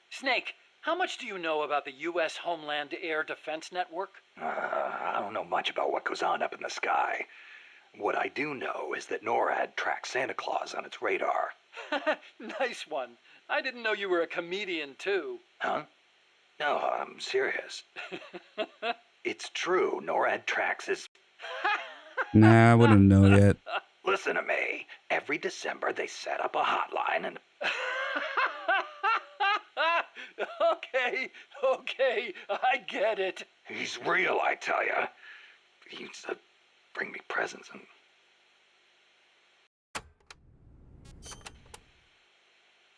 Snake, how much do you know about the U.S. Homeland Air Defense Network? I don't know much about what goes on up in the sky. What I do know is that NORAD tracks Santa Claus on its radar. Nice one. I didn't know you were a comedian, too. Huh? No, I'm serious. It's true, NORAD tracks his... Nah, I wouldn't know yet. Listen to me. Every December they set up a hotline and... Okay, I get it. He's real, I tell you. He used to bring me presents and...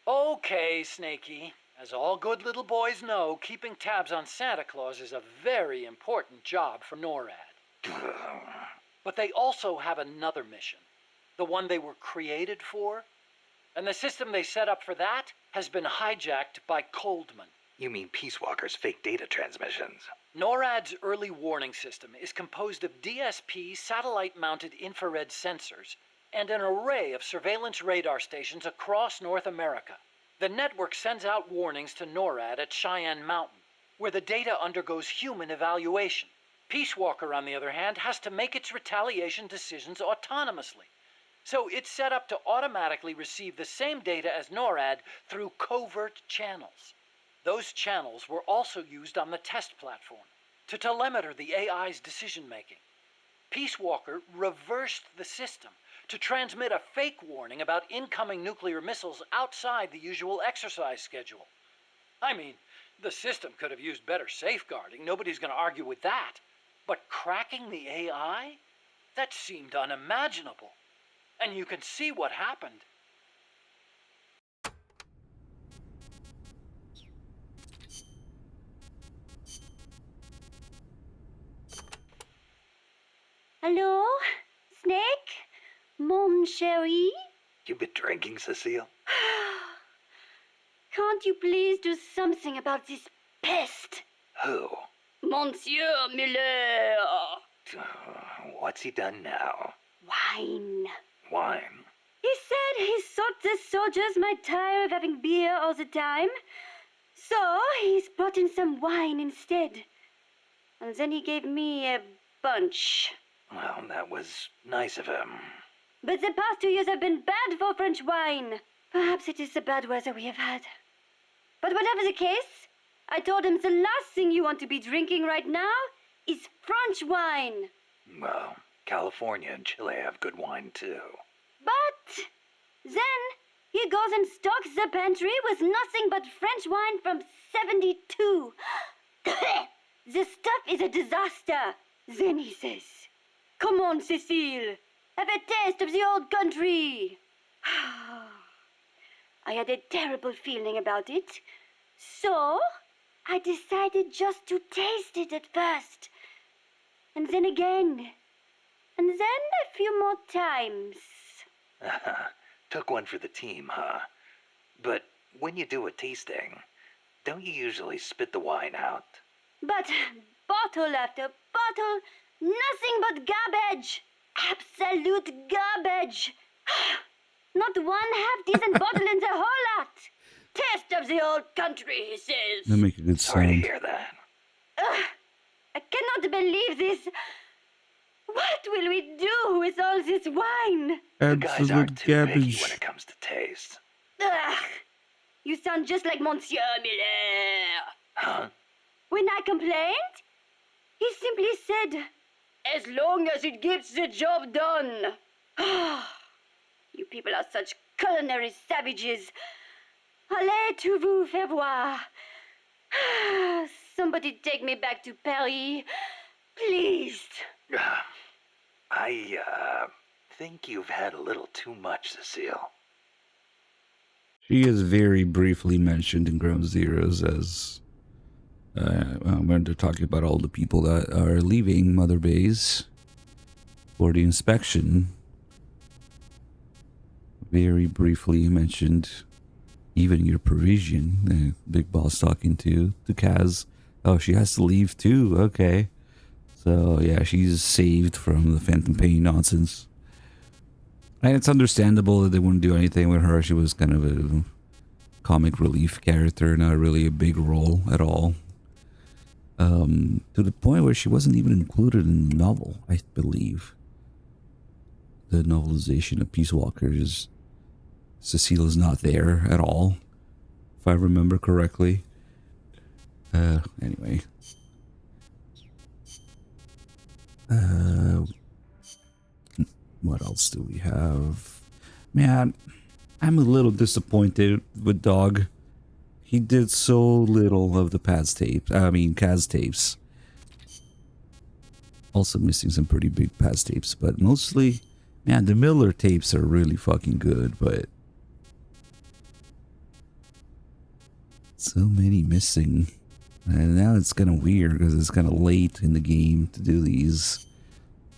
Okay, Snakey. As all good little boys know, keeping tabs on Santa Claus is a very important job for NORAD. But they also have another mission. The one they were created for. And the system they set up for that has been hijacked by Coldman. You mean Peace Walker's fake data transmissions? NORAD's early warning system is composed of DSP satellite-mounted infrared sensors and an array of surveillance radar stations across North America. The network sends out warnings to NORAD at Cheyenne Mountain, where the data undergoes human evaluation. Peace Walker, on the other hand, has to make its retaliation decisions autonomously. So it's set up to automatically receive the same data as NORAD through covert channels. Those channels were also used on the test platform to telemeter the AI's decision-making. Peace Walker reversed the system to transmit a fake warning about incoming nuclear missiles outside the usual exercise schedule. I mean, the system could have used better safeguarding. Nobody's going to argue with that. But cracking the AI? That seemed unimaginable. And you can see what happened. Hello? Snake? Mon chéri? You been drinking, Cecile? Can't you please do something about this pest? Who? Monsieur Miller! What's he done now? Wine. Wine? He said he thought the soldiers might tire of having beer all the time. So he's brought in some wine instead. And then he gave me a bunch. Well, that was nice of him. But the past 2 years have been bad for French wine. Perhaps it is the bad weather we have had. But whatever the case, I told him the last thing you want to be drinking right now is French wine. Well, California and Chile have good wine too. But then he goes and stocks the pantry with nothing but French wine from 72. The stuff is a disaster. Then he says, "Come on, Cecile, have a taste of the old country." I had a terrible feeling about it, so I decided just to taste it at first. And then again. And then a few more times. Took one for the team, huh? But when you do a tasting, don't you usually spit the wine out? But bottle after bottle, nothing but garbage. Absolute garbage! Not one half-decent bottle in the whole lot! Test of the old country, he says. They make a good Sorry to sound. hear that. Ugh, I cannot believe this! What will we do with all this wine? The guys aren't Absolute too picky garbage. when it comes to taste. Ugh, you sound just like Monsieur Miller. Huh? When I complained, he simply said, As long as it gets the job done. "You people are such culinary savages. Allez to vous faire voir. Somebody take me back to Paris, please." I think you've had a little too much, Cecile. She is very briefly mentioned in Ground Zeroes as when they're talking about all the people that are leaving Mother Base for the inspection. Very briefly mentioned, even your Parisian, the big boss talking to Kaz. Oh, she has to leave too. Okay. So, yeah, she's saved from the Phantom Pain nonsense. And it's understandable that they wouldn't do anything with her. She was kind of a comic relief character, not really a big role at all. To the point where she wasn't even included in the novel, I believe. The novelization of Peace Walkers. Cecile is not there at all, if I remember correctly. Anyway. What else do we have? Man, I'm a little disappointed with Dog. He did so little of the Kaz tapes. Also missing some pretty big Kaz tapes, but mostly, man, the Miller tapes are really fucking good, but so many missing. And now it's kind of weird because it's kind of late in the game to do these.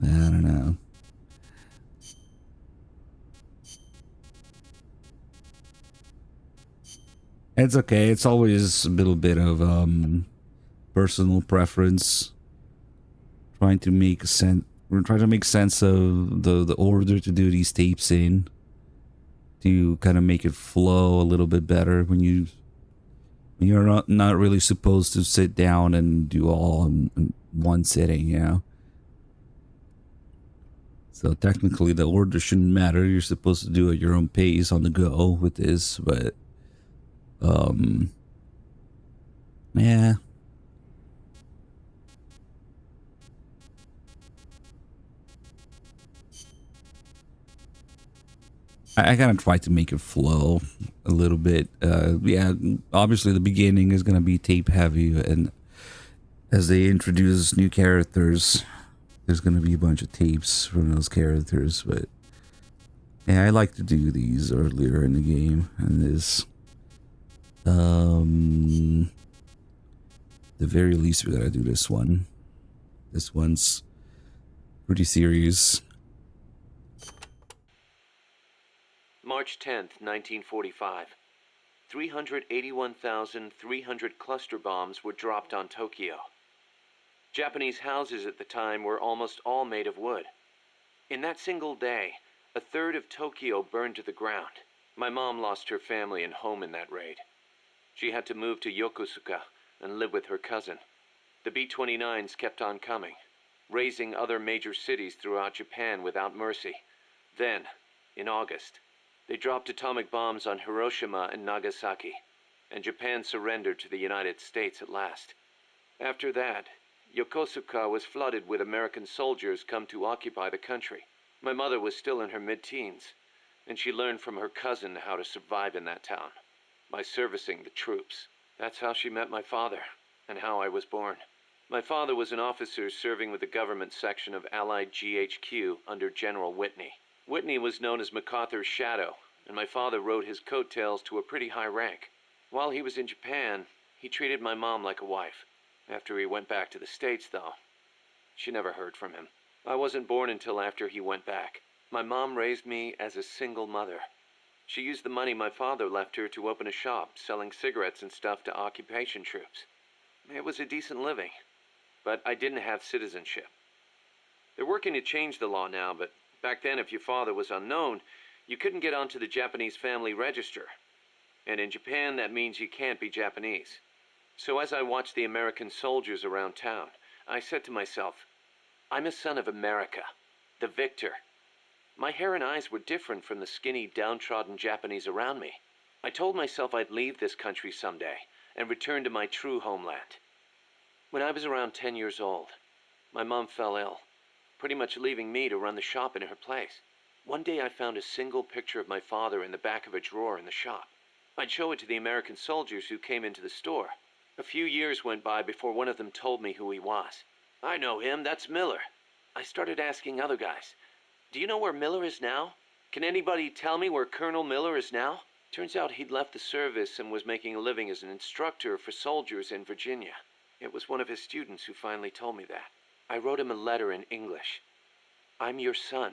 I don't know. It's okay. It's always a little bit of personal preference. Trying to make sense. We're trying to make sense of the order to do these tapes in, to kind of make it flow a little bit better when you're not really supposed to sit down and do all in one sitting, you know. So technically the order shouldn't matter. You're supposed to do it at your own pace on the go with this, but yeah. I kind of try to make it flow a little bit. Yeah, obviously the beginning is going to be tape heavy, and as they introduce new characters, there's going to be a bunch of tapes from those characters. But yeah, I like to do these earlier in the game, and this, the very least we gotta do this one. This one's pretty serious. March 10th, 1945. 381,300 cluster bombs were dropped on Tokyo. Japanese houses at the time were almost all made of wood. In that single day, a third of Tokyo burned to the ground. My mom lost her family and home in that raid. She had to move to Yokosuka and live with her cousin. The B-29s kept on coming, razing other major cities throughout Japan without mercy. Then, in August, they dropped atomic bombs on Hiroshima and Nagasaki, and Japan surrendered to the United States at last. After that, Yokosuka was flooded with American soldiers come to occupy the country. My mother was still in her mid-teens, and she learned from her cousin how to survive in that town, by servicing the troops. That's how she met my father, and how I was born. My father was an officer serving with the government section of Allied GHQ under General Whitney. Whitney was known as MacArthur's shadow, and my father rode his coattails to a pretty high rank. While he was in Japan, he treated my mom like a wife. After he went back to the States, though, she never heard from him. I wasn't born until after he went back. My mom raised me as a single mother. She used the money my father left her to open a shop selling cigarettes and stuff to occupation troops. It was a decent living, but I didn't have citizenship. They're working to change the law now, but back then if your father was unknown, you couldn't get onto the Japanese family register. And in Japan, that means you can't be Japanese. So as I watched the American soldiers around town, I said to myself, I'm a son of America, the victor. My hair and eyes were different from the skinny, downtrodden Japanese around me. I told myself I'd leave this country someday and return to my true homeland. When I was around 10 years old, my mom fell ill, pretty much leaving me to run the shop in her place. One day I found a single picture of my father in the back of a drawer in the shop. I'd show it to the American soldiers who came into the store. A few years went by before one of them told me who he was. I know him, that's Miller. I started asking other guys, do you know where Miller is now? Can anybody tell me where Colonel Miller is now? Turns out he'd left the service and was making a living as an instructor for soldiers in Virginia. It was one of his students who finally told me that. I wrote him a letter in English. I'm your son.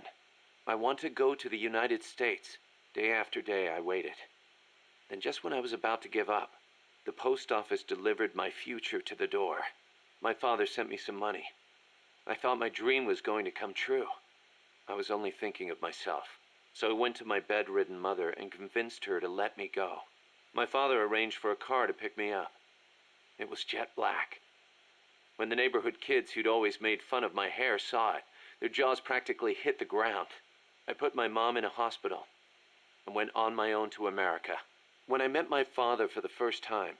I want to go to the United States. Day after day I waited. Then just when I was about to give up, the post office delivered my future to the door. My father sent me some money. I thought my dream was going to come true. I was only thinking of myself. So I went to my bedridden mother and convinced her to let me go. My father arranged for a car to pick me up. It was jet black. When the neighborhood kids who'd always made fun of my hair saw it, their jaws practically hit the ground. I put my mom in a hospital and went on my own to America. When I met my father for the first time,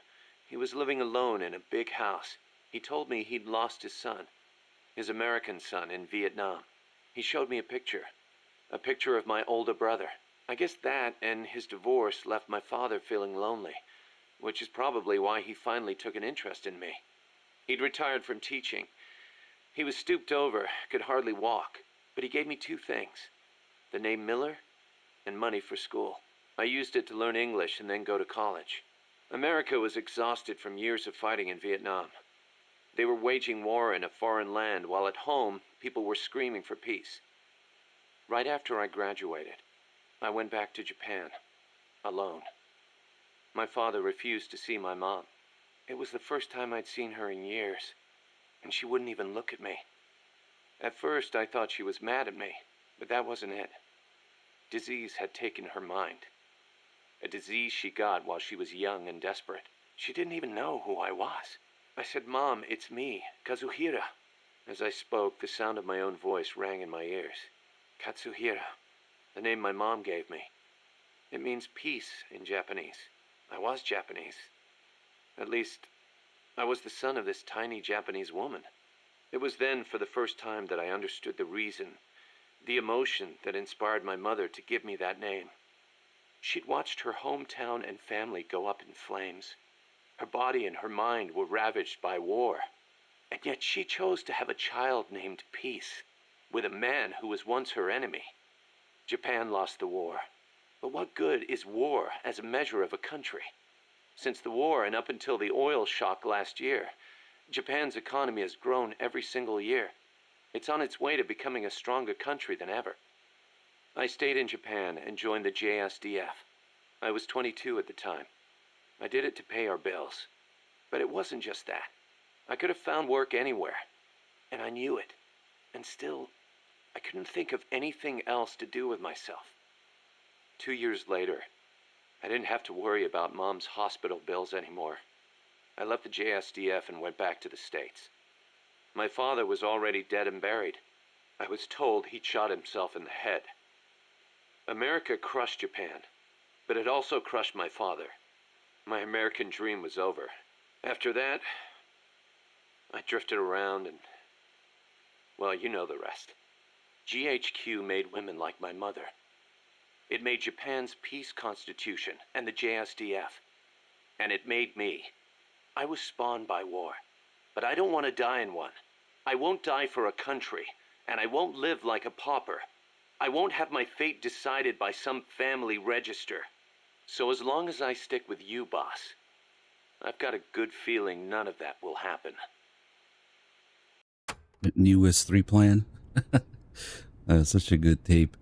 he was living alone in a big house. He told me he'd lost his son, his American son, in Vietnam. He showed me a picture of my older brother. I guess that and his divorce left my father feeling lonely, which is probably why he finally took an interest in me. He'd retired from teaching. He was stooped over, could hardly walk, but he gave me two things: the name Miller and money for school. I used it to learn English and then go to college. America was exhausted from years of fighting in Vietnam. They were waging war in a foreign land, while at home, people were screaming for peace. Right after I graduated, I went back to Japan, alone. My father refused to see my mom. It was the first time I'd seen her in years, and she wouldn't even look at me. At first, I thought she was mad at me, but that wasn't it. Disease had taken her mind. A disease she got while she was young and desperate. She didn't even know who I was. I said, Mom, it's me, Kazuhira. As I spoke, the sound of my own voice rang in my ears. Katsuhira, the name my mom gave me. It means peace in Japanese. I was Japanese. At least, I was the son of this tiny Japanese woman. It was then, for the first time, that I understood the reason, the emotion that inspired my mother to give me that name. She'd watched her hometown and family go up in flames. Her body and her mind were ravaged by war. And yet she chose to have a child named Peace, with a man who was once her enemy. Japan lost the war. But what good is war as a measure of a country? Since the war and up until the oil shock last year, Japan's economy has grown every single year. It's on its way to becoming a stronger country than ever. I stayed in Japan and joined the JSDF. I was 22 at the time. I did it to pay our bills. But it wasn't just that. I could have found work anywhere, and I knew it. And still, I couldn't think of anything else to do with myself. 2 years later, I didn't have to worry about Mom's hospital bills anymore. I left the JSDF and went back to the States. My father was already dead and buried. I was told he'd shot himself in the head. America crushed Japan, but it also crushed my father. My American dream was over. After that, I drifted around and, well, you know the rest. GHQ made women like my mother. It made Japan's peace constitution and the JSDF. And it made me. I was spawned by war, but I don't want to die in one. I won't die for a country, and I won't live like a pauper. I won't have my fate decided by some family register. So as long as I stick with you, boss, I've got a good feeling none of that will happen. Newest 3 plan. Such a good tape.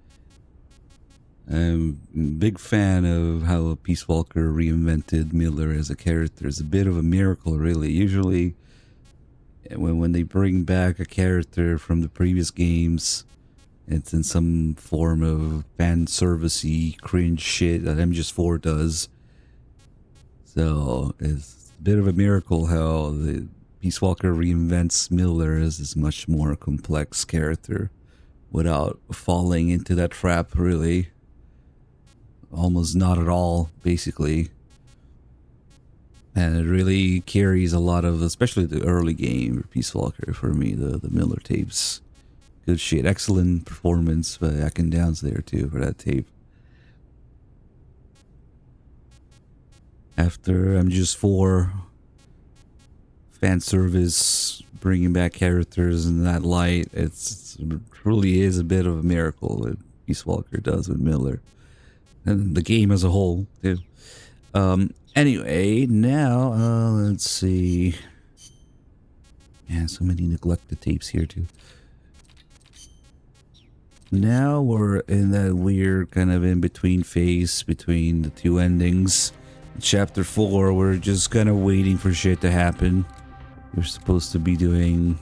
I'm a big fan of how Peace Walker reinvented Miller as a character. It's a bit of a miracle, really. Usually, when they bring back a character from the previous games, it's in some form of fan servicey cringe shit that MGS4 does. So it's a bit of a miracle how the Peace Walker reinvents Miller as this much more complex character without falling into that trap, really. Almost not at all, basically. And it really carries a lot of, especially the early game, Peace Walker, for me, the Miller tapes. Good shit. Excellent performance by Akin Downs there, too, for that tape. After MGS4, fan service, bringing back characters in that light, it really is a bit of a miracle what Peace Walker does with Miller. And the game as a whole, too. Anyway, now, let's see. Yeah, so many neglected tapes here, too. Now we're in that weird kind of in-between phase between the two endings. In Chapter 4, we're just kind of waiting for shit to happen. You're supposed to be doing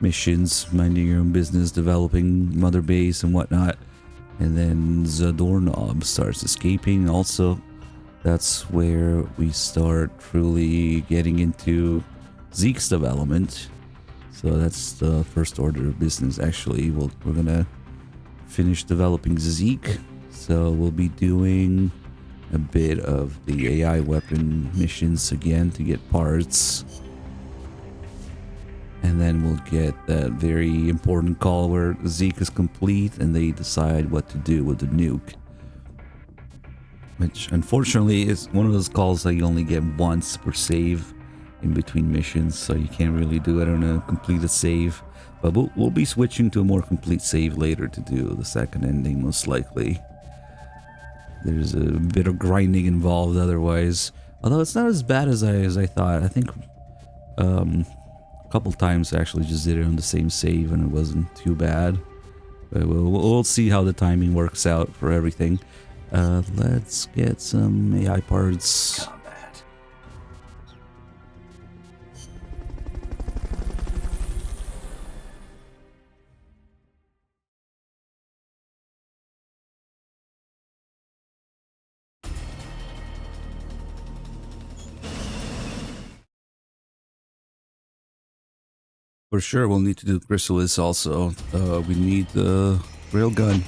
missions, minding your own business, developing Mother Base and whatnot. And then Zadornob starts escaping. Also, that's where we start truly getting into Zeke's development. So that's the first order of business. Actually, we're gonna finish developing Zeke. So we'll be doing a bit of the AI weapon missions again to get parts. And then we'll get that very important call where Zeke is complete and they decide what to do with the nuke. Which unfortunately is one of those calls that you only get once per save in between missions, so you can't really do it on a completed save. But we'll be switching to a more complete save later to do the second ending, most likely. There's a bit of grinding involved otherwise. Although it's not as bad as I thought. I think a couple times I actually just did it on the same save and it wasn't too bad. But we'll see how the timing works out for everything. Let's get some AI parts. For sure, we'll need to do Chrysalis also. We need the railgun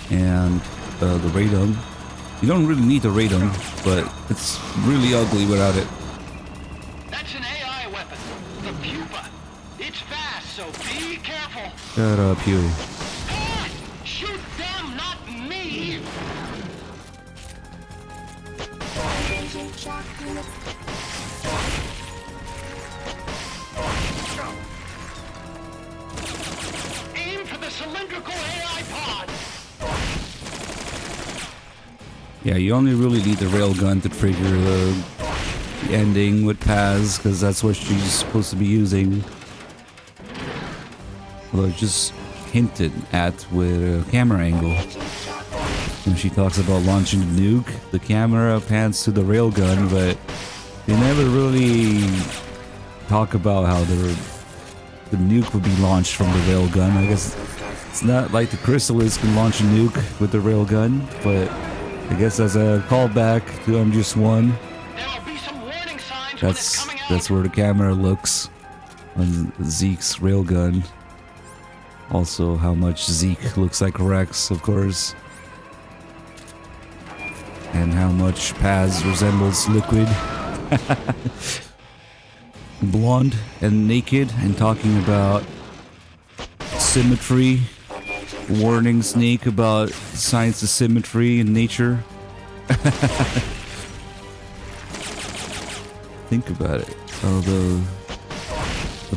and the radon. You don't really need the radon, but it's really ugly without it. That's an AI weapon. The pupa. It's fast, so be careful. Shut up, Huey. Ah! Shoot them, not me. Aim for the cylindrical AI pod. Yeah, you only really need the railgun to trigger the ending with Paz, because that's what she's supposed to be using. Although just hinted at with a camera angle. When she talks about launching the nuke, the camera pans to the railgun, but they never really talk about how the nuke would be launched from the railgun. I guess it's not like the Chrysalis can launch a nuke with the railgun, but I guess as a callback to MGS1, that's where the camera looks on Zeke's railgun. Also, how much Zeke looks like Rex, of course, and how much Paz resembles Liquid. Blonde and naked, and talking about symmetry. Warning Snake about science of symmetry in nature. Think about it. All the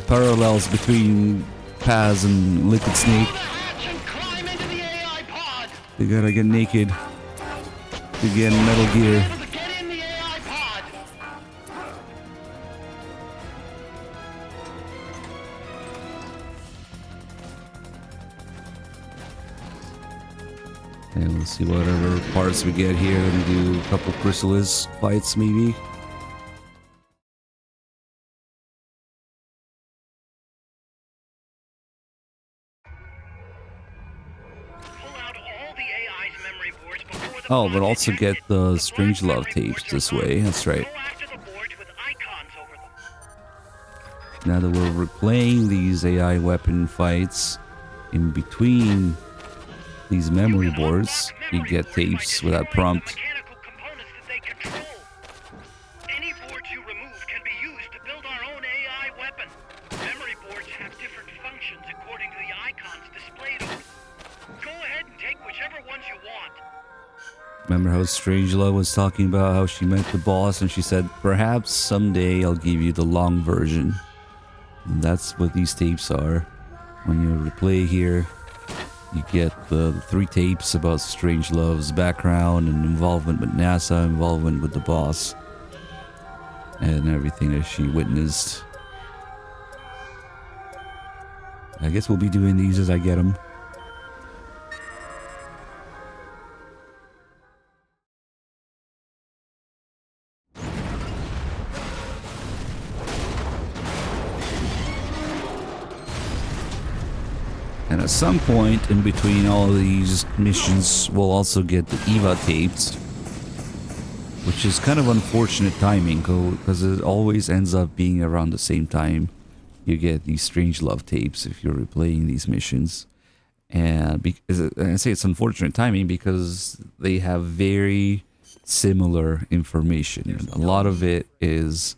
parallels between Paz and Liquid Snake. They gotta get naked to get Metal Gear. And we'll see whatever parts we get here and do a couple Chrysalis fights maybe. Oh, but also get the Strangelove tapes this way. That's right. Now that we're replaying these AI weapon fights in between these memory boards, you get tapes without prompt. Any boards you remove can be used to build our own AI weapon. Memory boards have different functions according to the icons displayed on them. Go ahead and take whichever ones you want. Remember how Strangelove was talking about how she met the boss and she said, perhaps someday I'll give you the long version. And that's what these tapes are. When you replay here, you get the 3 tapes about Strangelove's background and involvement with NASA, involvement with the boss, and everything that she witnessed. I guess we'll be doing these as I get them. And at some point in between all of these missions, we'll also get the EVA tapes, which is kind of unfortunate timing because it always ends up being around the same time you get these Strangelove tapes if you're replaying these missions. And I say it's unfortunate timing because they have very similar information. A lot of it is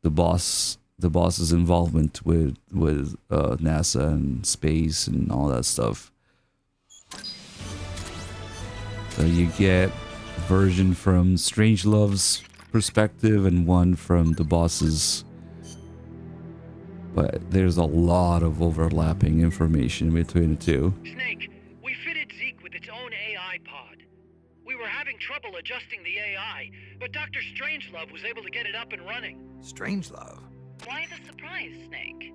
the boss's involvement with NASA and space and all that stuff. So you get a version from Strangelove's perspective and one from the boss's. But there's a lot of overlapping information between the two. Snake, we fitted Zeke with its own AI pod. We were having trouble adjusting the AI, but Dr. Strangelove was able to get it up and running. Strangelove? Why the surprise, Snake?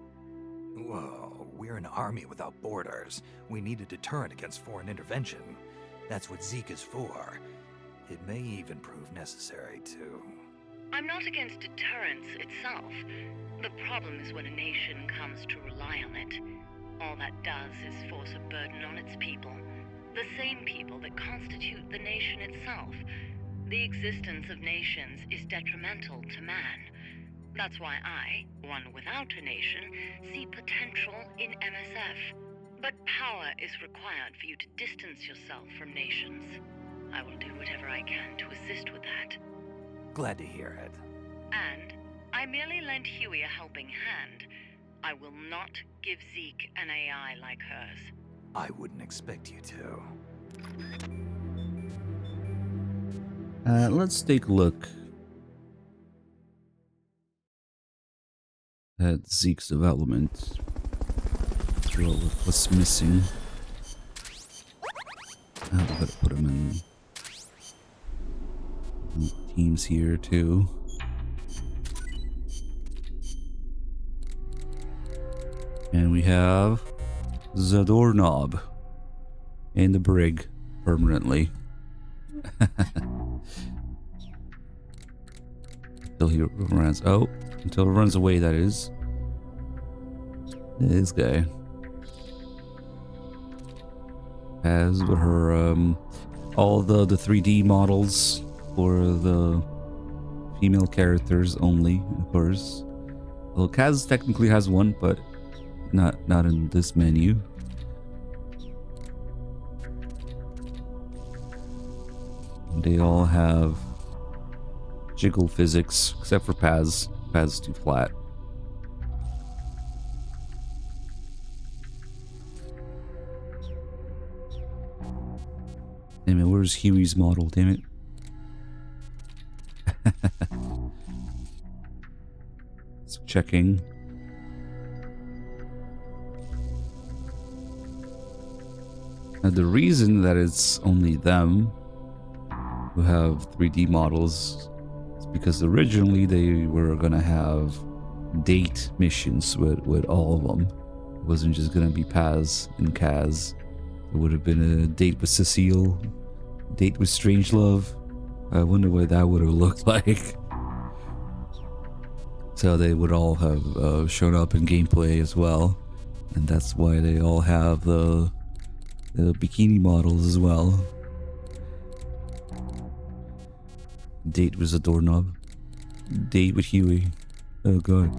Whoa, we're an army without borders. We need a deterrent against foreign intervention. That's what Zeke is for. It may even prove necessary to... I'm not against deterrence itself. The problem is when a nation comes to rely on it. All that does is force a burden on its people. The same people that constitute the nation itself. The existence of nations is detrimental to man. That's why I, one without a nation, see potential in MSF. But power is required for you to distance yourself from nations. I will do whatever I can to assist with that. Glad to hear it. And I merely lent Huey a helping hand. I will not give Zeke an AI like hers. I wouldn't expect you to. Let's take a look at Zeke's development. What's missing? Oh, we gotta put him in teams here too. And we have the doorknob in the brig permanently. Until he runs out. Until it runs away, that is. This guy has her all the 3D models for the female characters only, of course. Well, Kaz technically has one, but not in this menu. They all have jiggle physics, except for Paz. Paz is too flat. Damn it, where's Huey's model? Damn it. So checking. Now the reason that it's only them who have 3D models is because originally they were gonna have date missions with all of them. It wasn't just gonna be Paz and Kaz. It would have been a date with Cecile, date with Strangelove. I wonder what that would have looked like. So they would all have shown up in gameplay as well, and that's why they all have the bikini models as well. Date with a doorknob. Date with Huey. Oh god.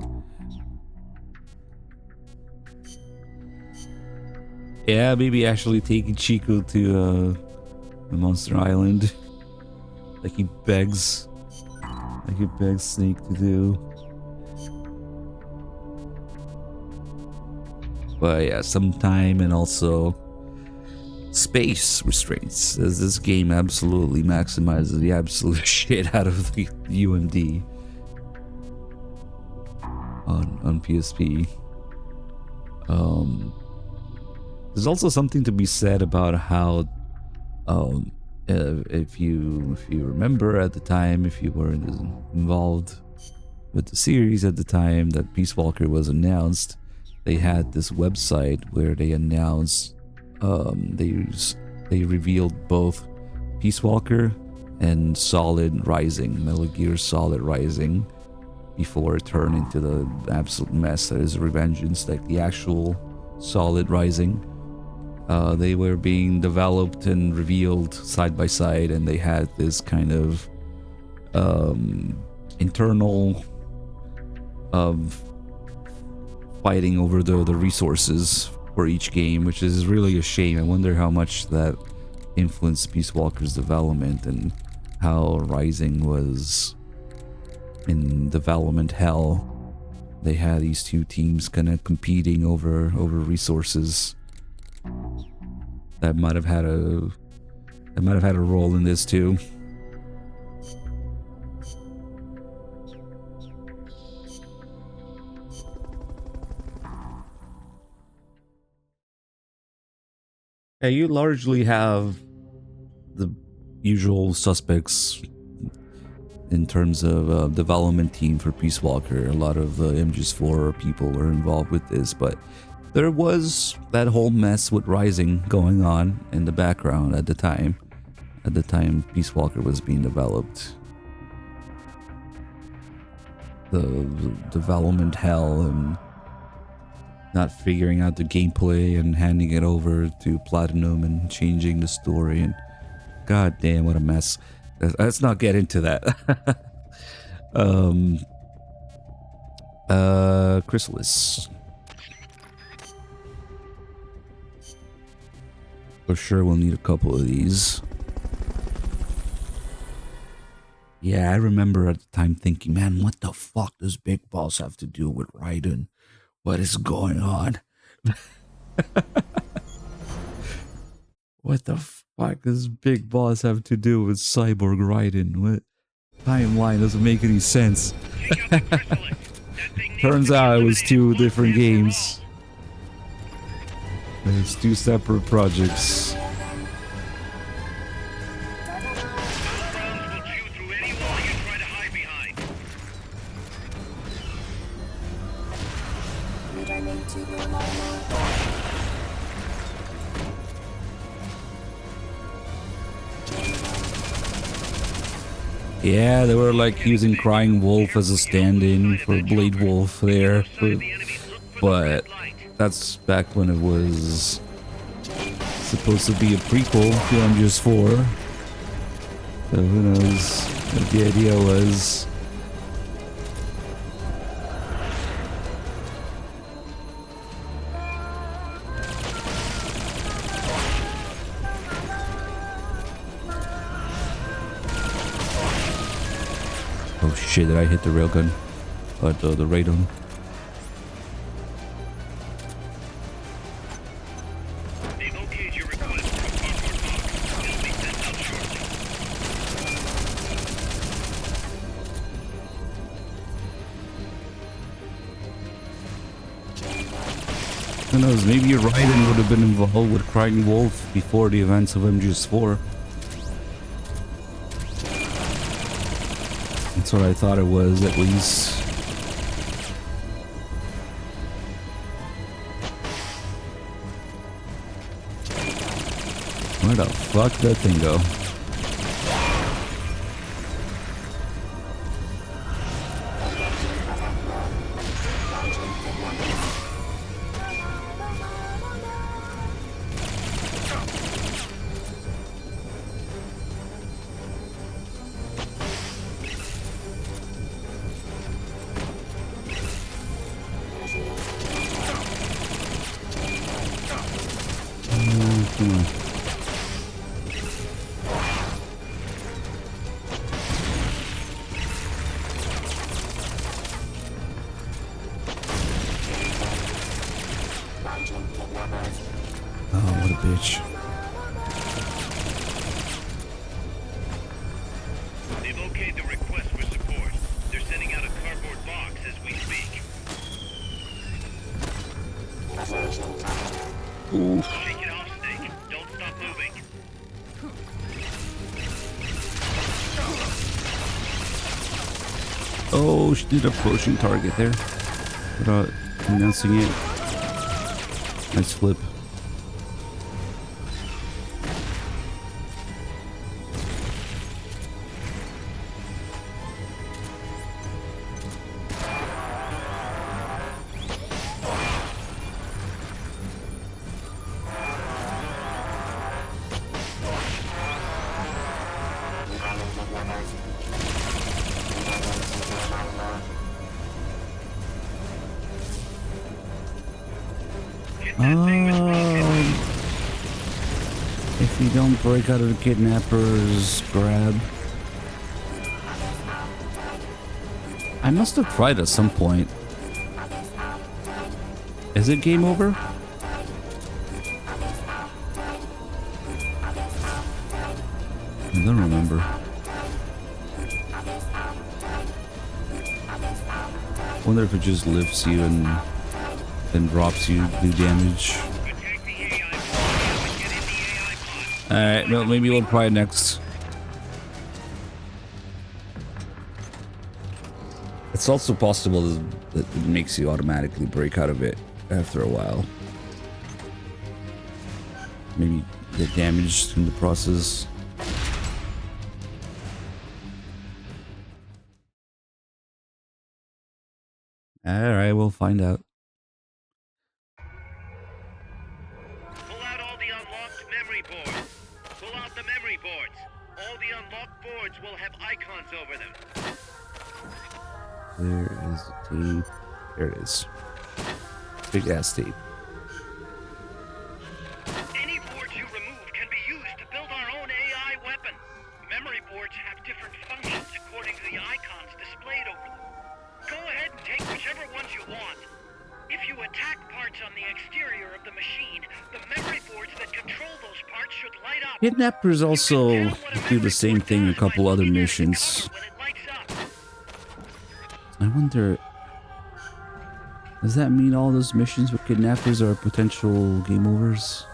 Yeah, maybe actually taking Chico to Monster Island. Like he begs Snake to do. But yeah, some time and also space restraints, as this game absolutely maximizes the absolute shit out of the UMD on PSP. There's also something to be said about how if you remember at the time, if you were involved with the series at the time that Peace Walker was announced, they had this website where they announced they revealed both Peace Walker and Solid Rising, Metal Gear Solid Rising, before it turned into the absolute mess that is Revengeance. Like the actual Solid Rising, they were being developed and revealed side by side, and they had this kind of internal fighting over the resources for each game, which is really a shame. I wonder how much that influenced Peace Walker's development and how Rising was in development hell. They had these two teams kind of competing over resources. That might have had a role in this too. Yeah, you largely have the usual suspects in terms of development team for Peace Walker. A lot of MGS4 people were involved with this, but there was that whole mess with Rising going on in the background at the time. At the time Peace Walker was being developed. The development hell and not figuring out the gameplay and handing it over to Platinum and changing the story, and god damn, what a mess. Let's not get into that. Chrysalis. For sure we'll need a couple of these. Yeah, I remember at the time thinking, man, what the fuck does Big Boss have to do with Raiden? What is going on? What the fuck does Big Boss have to do with Cyborg Raiden? What timeline doesn't make any sense? Turns out it was two different games. There's two separate projects. Yeah, they were like using Crying Wolf as a stand-in for Blade Wolf there, but that's back when it was supposed to be a prequel to MGS4. So who knows what the idea was. Oh shit, did I hit the railgun? Or the radon? Who knows, maybe Raiden would have been involved with Crying Wolf before the events of MGS4. That's what I thought it was, at least. Where the fuck did that thing go? Come on. Oh, what a bitch. They've okayed the request for support. They're sending out a cardboard box as we speak. Ooh. Shake it off, Snake. Don't stop moving. Oh, she did approaching target there. Without announcing it. Nice flip. If you don't break out of the kidnapper's grab. I must have tried at some point. Is it game over? I don't remember. Wonder if it just lifts you and then drops you, do damage. Alright, well, maybe we'll try next. It's also possible that it makes you automatically break out of it after a while. Maybe get damaged in the process. Alright, we'll find out. Pull out all the unlocked memory boards. Pull out the memory boards. All the unlocked boards will have icons over them. There is the tape. There it is. Big ass tape. Any boards you remove can be used to build our own AI weapon. Memory boards have different functions according to the icons displayed over them. Go ahead and take whichever ones you want. If you attack parts on the exterior of the machine, the memory boards that control those parts should light up. Kidnappers also do the same thing in a couple other missions. I wonder, does that mean all those missions with kidnappers are potential game overs?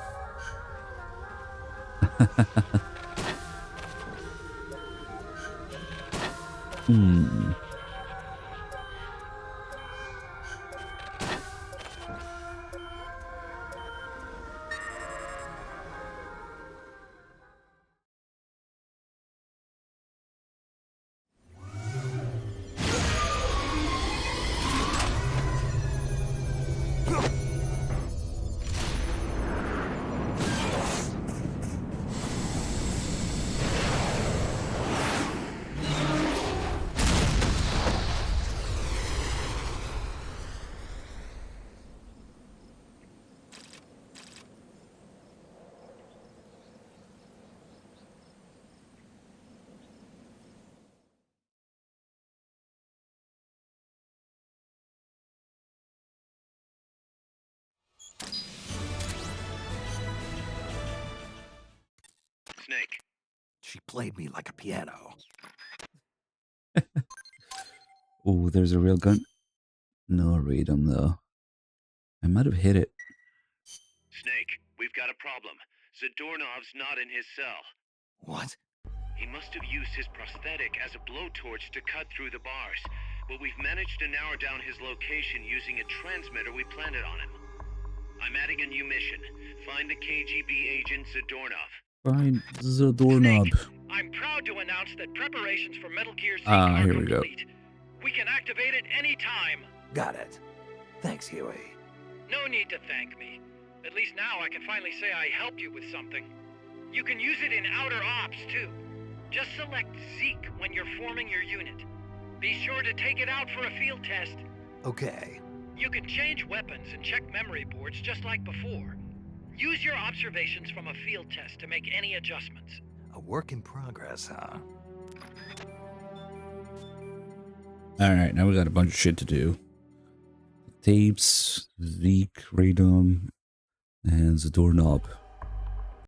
Snake. She played me like a piano. Oh, there's a real gun. No radom though. I might have hit it. Snake, we've got a problem. Zadornov's not in his cell. What? He must have used his prosthetic as a blowtorch to cut through the bars, but we've managed to narrow down his location using a transmitter we planted on him. I'm adding a new mission. Find the KGB agent Zadornov. Find the doorknob. I'm proud to announce that preparations for Metal Gear Z Ah, are here we go. complete. We can activate it any time. Got it. Thanks, Huey. No need to thank me. At least now I can finally say I helped you with something. You can use it in outer ops, too. Just select Zeke when you're forming your unit. Be sure to take it out for a field test. Okay. You can change weapons and check memory boards just like before. Use your observations from a field test to make any adjustments. A work in progress, huh? Alright, now we got a bunch of shit to do. Tapes, Zeke, Radom, and the doorknob.